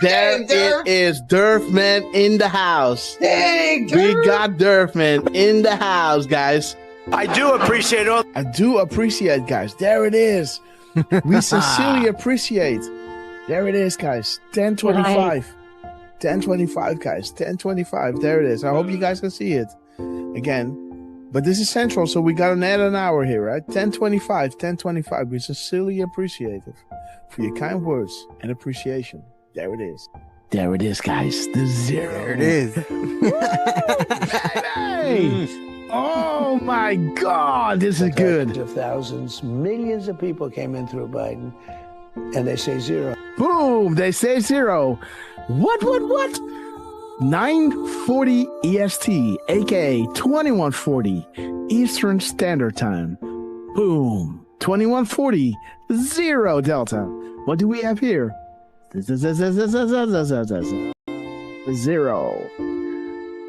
There it is. Derfman in the house. Dang, we got Derfman in the house, guys. I do appreciate all. I do appreciate, guys. There it is. We sincerely appreciate. There it is, guys. 10:25. 10:25, guys. 10:25. There it is. I hope you guys can see it again. But this is central, so we got an add an hour here, right? 10:25. 10:25. We sincerely appreciate it for your kind words and appreciation. There it is. There it is, guys. The zero. There it is. Baby! Oh my God, this is good. Of thousands, millions of people came in through Biden, and they say zero. Boom! They say zero. What? 9:40 EST, aka 21:40 Eastern Standard Time. Boom! 21:40 0 Delta. What do we have here? Zero.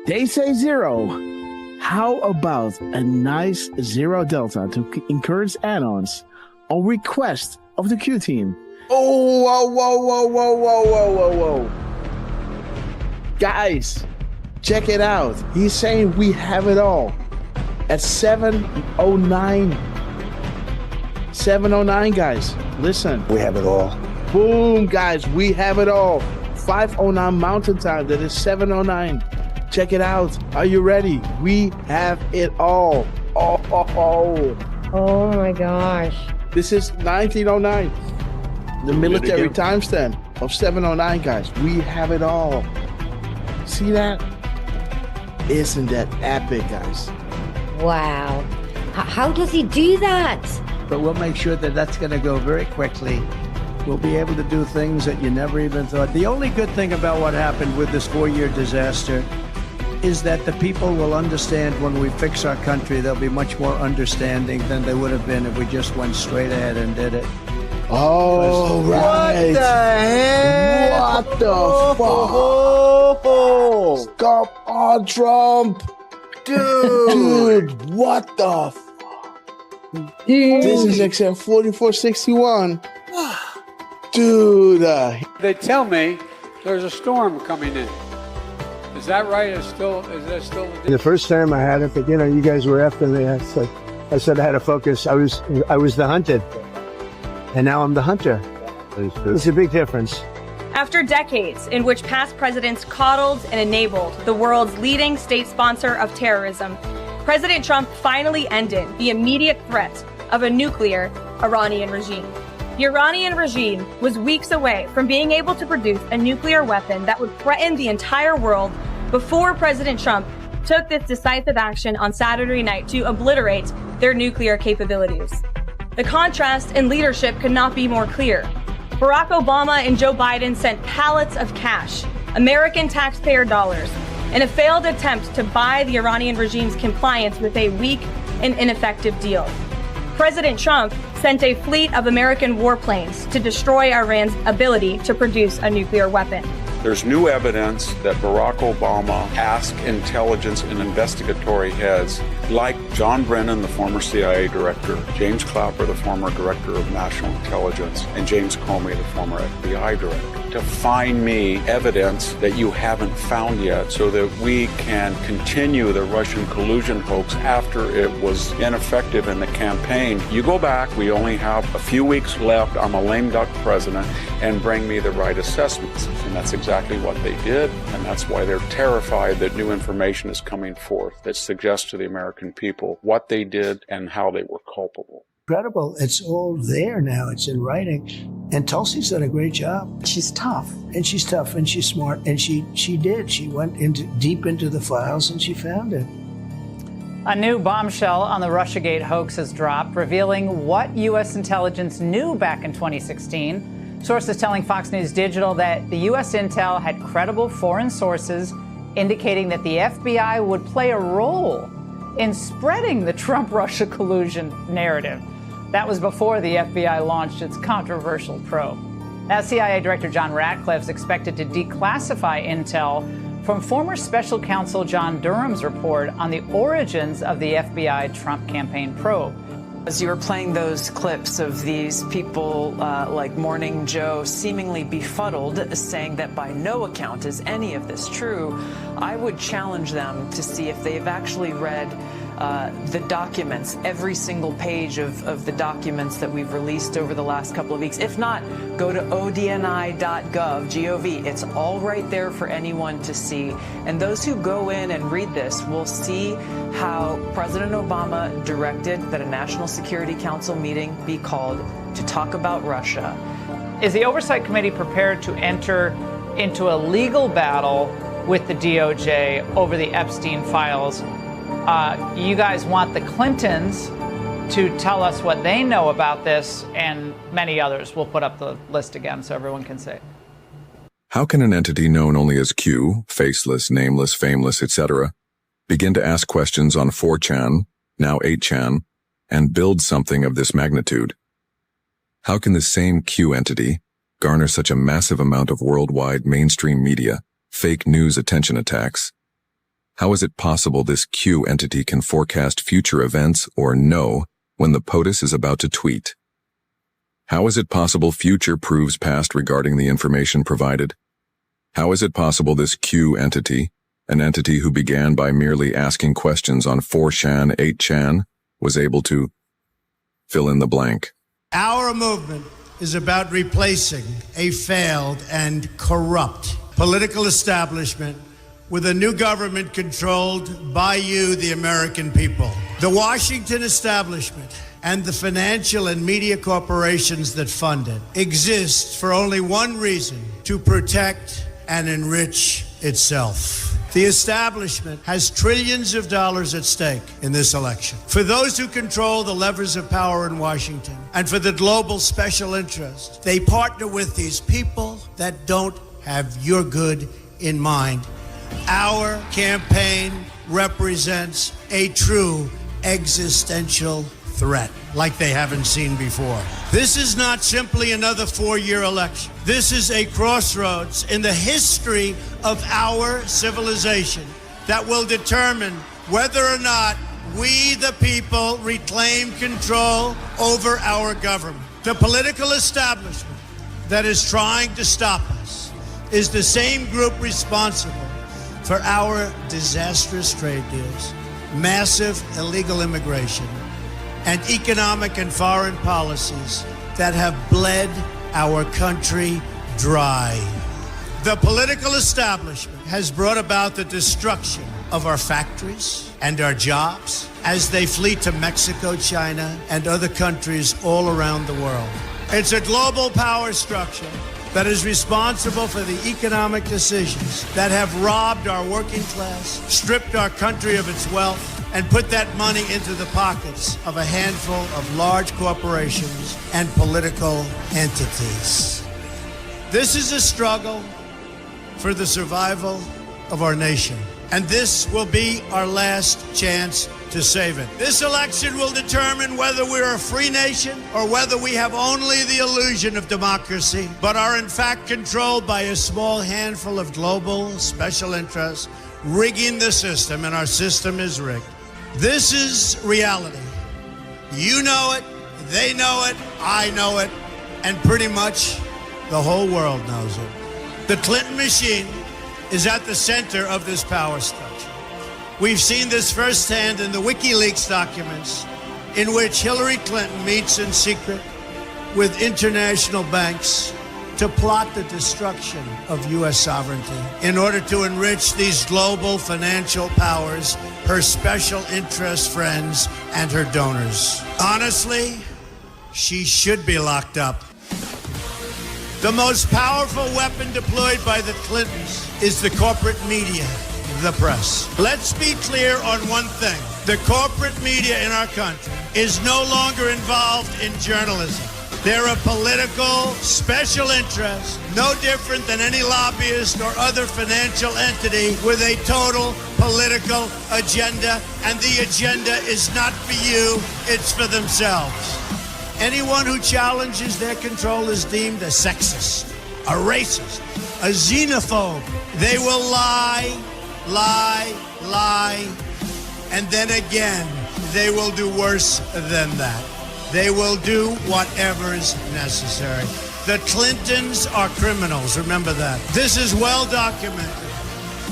They say zero. How about a nice zero delta to encourage add-ons on request of the Q team? Oh, whoa. Guys, check it out. He's saying we have it all at 7:09. 7:09, guys. Listen. We have it all. Boom, guys. We have it all. 5:09 Mountain Time. That is 7:09. Check it out. Are you ready? We have it all. Oh my gosh. This is 1909. The military timestamp of 7:09, guys. We have it all. See that? Isn't that epic, guys? Wow. How does he do that? But we'll make sure that that's going to go very quickly. We'll be able to do things that you never even thought. The only good thing about what happened with this 4-year disaster is that the people will understand when we fix our country. They'll be much more understanding than they would have been if we just went straight ahead and did it. Oh, right. What the heck? What the fuck? Stop on Trump. Dude, what the fuck? This is except 4461. Dude. They tell me there's a storm coming in. Is that right? Is that still the first time I had it, but you know, you guys were after me. I said I had to focus. I was the hunted, and now I'm the hunter. It's a big difference. After decades in which past presidents coddled and enabled the world's leading state sponsor of terrorism, President Trump finally ended the immediate threat of a nuclear Iranian regime. The Iranian regime was weeks away from being able to produce a nuclear weapon that would threaten the entire world before President Trump took this decisive action on Saturday night to obliterate their nuclear capabilities. The contrast in leadership could not be more clear. Barack Obama and Joe Biden sent pallets of cash, American taxpayer dollars, in a failed attempt to buy the Iranian regime's compliance with a weak an ineffective deal. President Trump sent a fleet of American warplanes to destroy Iran's ability to produce a nuclear weapon. There's new evidence that Barack Obama asked intelligence and investigatory heads like John Brennan, the former CIA director, James Clapper, the former director of national intelligence, and James Comey, the former FBI director, to find me evidence that you haven't found yet so that we can continue the Russian collusion hoax after it was ineffective in the campaign. You go back, we only have a few weeks left, I'm a lame duck president, and bring me the right assessments. And that's exactly what they did, and that's why they're terrified that new information is coming forth that suggests to the American people what they did and how they were culpable. Incredible. It's all there now. It's in writing. And Tulsi's done a great job. She's tough. And she's tough and she's smart. And she did. She went deep into the files and she found it. A new bombshell on the Russiagate hoax has dropped, revealing what U.S. intelligence knew back in 2016. Sources telling Fox News Digital that the U.S. intel had credible foreign sources indicating that the FBI would play a role in spreading the Trump-Russia collusion narrative. That was before the FBI launched its controversial probe. Now, CIA Director John Ratcliffe is expected to declassify intel from former special counsel John Durham's report on the origins of the FBI Trump campaign probe. As you were playing those clips of these people like Morning Joe seemingly befuddled, saying that by no account is any of this true, I would challenge them to see if they've actually read the documents, every single page of the documents that we've released over the last couple of weeks. If not, go to odni.gov, G-O-V. It's all right there for anyone to see. And those who go in and read this will see how President Obama directed that a National Security Council meeting be called to talk about Russia. Is the Oversight Committee prepared to enter into a legal battle with the DOJ over the Epstein files? You guys want the Clintons to tell us what they know about this, and many others. We'll put up the list again so everyone can see. How can an entity known only as Q, faceless, nameless, fameless, etc., begin to ask questions on 4chan, now 8chan, and build something of this magnitude? How can the same Q entity garner such a massive amount of worldwide mainstream media, fake news attention attacks? How is it possible this Q entity can forecast future events or know when the POTUS is about to tweet? How is it possible future proves past regarding the information provided? How is it possible this Q entity, an entity who began by merely asking questions on 4chan, 8chan, was able to fill in the blank? Our movement is about replacing a failed and corrupt political establishment with a new government controlled by you, the American people. The Washington establishment and the financial and media corporations that fund it exist for only one reason: to protect and enrich itself. The establishment has trillions of dollars at stake in this election. For those who control the levers of power in Washington and for the global special interest, they partner with these people that don't have your good in mind. Our campaign represents a true existential threat like they haven't seen before. This is not simply another 4-year election. This is a crossroads in the history of our civilization that will determine whether or not we, the people, reclaim control over our government. The political establishment that is trying to stop us is the same group responsible for our disastrous trade deals, massive illegal immigration, and economic and foreign policies that have bled our country dry. The political establishment has brought about the destruction of our factories and our jobs as they flee to Mexico, China, and other countries all around the world. It's a global power structure that is responsible for the economic decisions that have robbed our working class, stripped our country of its wealth, and put that money into the pockets of a handful of large corporations and political entities. This is a struggle for the survival of our nation, and this will be our last chance to to save it. This election will determine whether we're a free nation or whether we have only the illusion of democracy, but are in fact controlled by a small handful of global special interests rigging the system, and our system is rigged. This is reality. You know it, they know it, I know it, and pretty much the whole world knows it. The Clinton machine is at the center of this power structure. We've seen this firsthand in the WikiLeaks documents, in which Hillary Clinton meets in secret with international banks to plot the destruction of U.S. sovereignty in order to enrich these global financial powers, her special interest friends, and her donors. Honestly, she should be locked up. The most powerful weapon deployed by the Clintons is the corporate media, the press. Let's be clear on one thing. The corporate media in our country is no longer involved in journalism. They're a political special interest, no different than any lobbyist or other financial entity with a total political agenda, and the agenda is not for you, it's for themselves. Anyone who challenges their control is deemed a sexist, a racist, a xenophobe. They will lie, and then again, they will do worse than that. They will do whatever is necessary. The Clintons are criminals, remember that. This is well documented,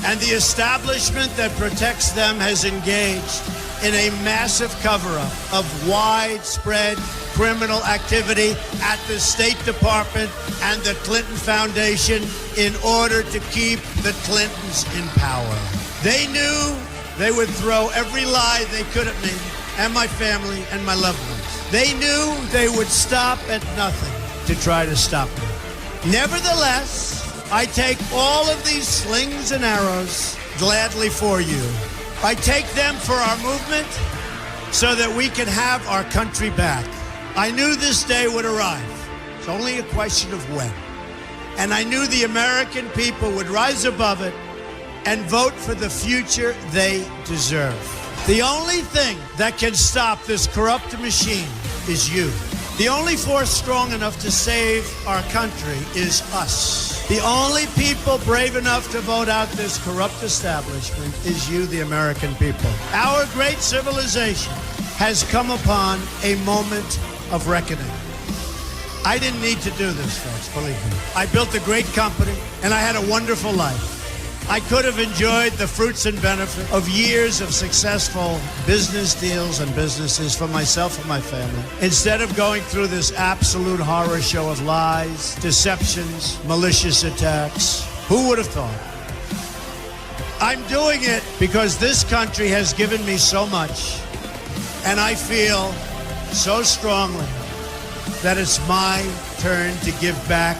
and the establishment that protects them has engaged in a massive cover-up of widespread criminal activity at the State Department and the Clinton Foundation in order to keep the Clintons in power. They knew they would throw every lie they could at me and my family and my loved ones. They knew they would stop at nothing to try to stop me. Nevertheless, I take all of these slings and arrows gladly for you. I take them for our movement so that we can have our country back. I knew this day would arrive. It's only a question of when. And I knew the American people would rise above it and vote for the future they deserve. The only thing that can stop this corrupt machine is you. The only force strong enough to save our country is us. The only people brave enough to vote out this corrupt establishment is you, the American people. Our great civilization has come upon a moment of reckoning. I didn't need to do this, folks, believe me. I built a great company, and I had a wonderful life. I could have enjoyed the fruits and benefit of years of successful business deals and businesses for myself and my family, instead of going through this absolute horror show of lies, deceptions, malicious attacks. Who would have thought? I'm doing it because this country has given me so much, and I feel so strongly that it's my turn to give back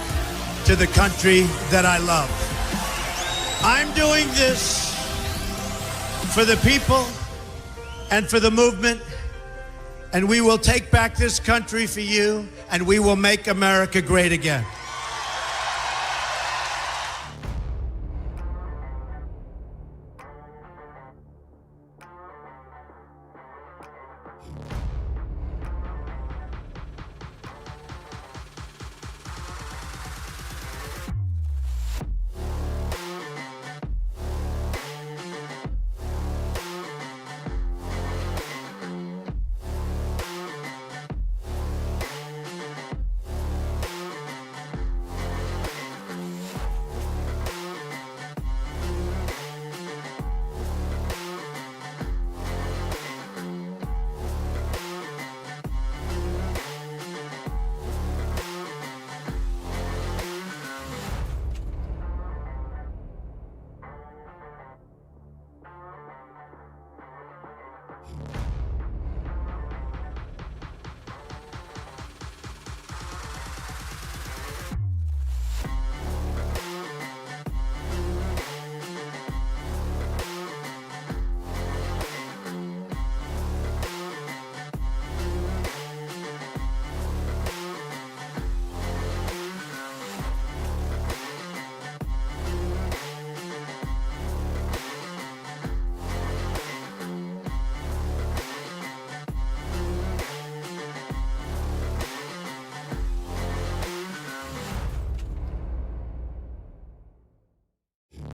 to the country that I love. I'm doing this for the people and for the movement, and we will take back this country for you, and we will make America great again.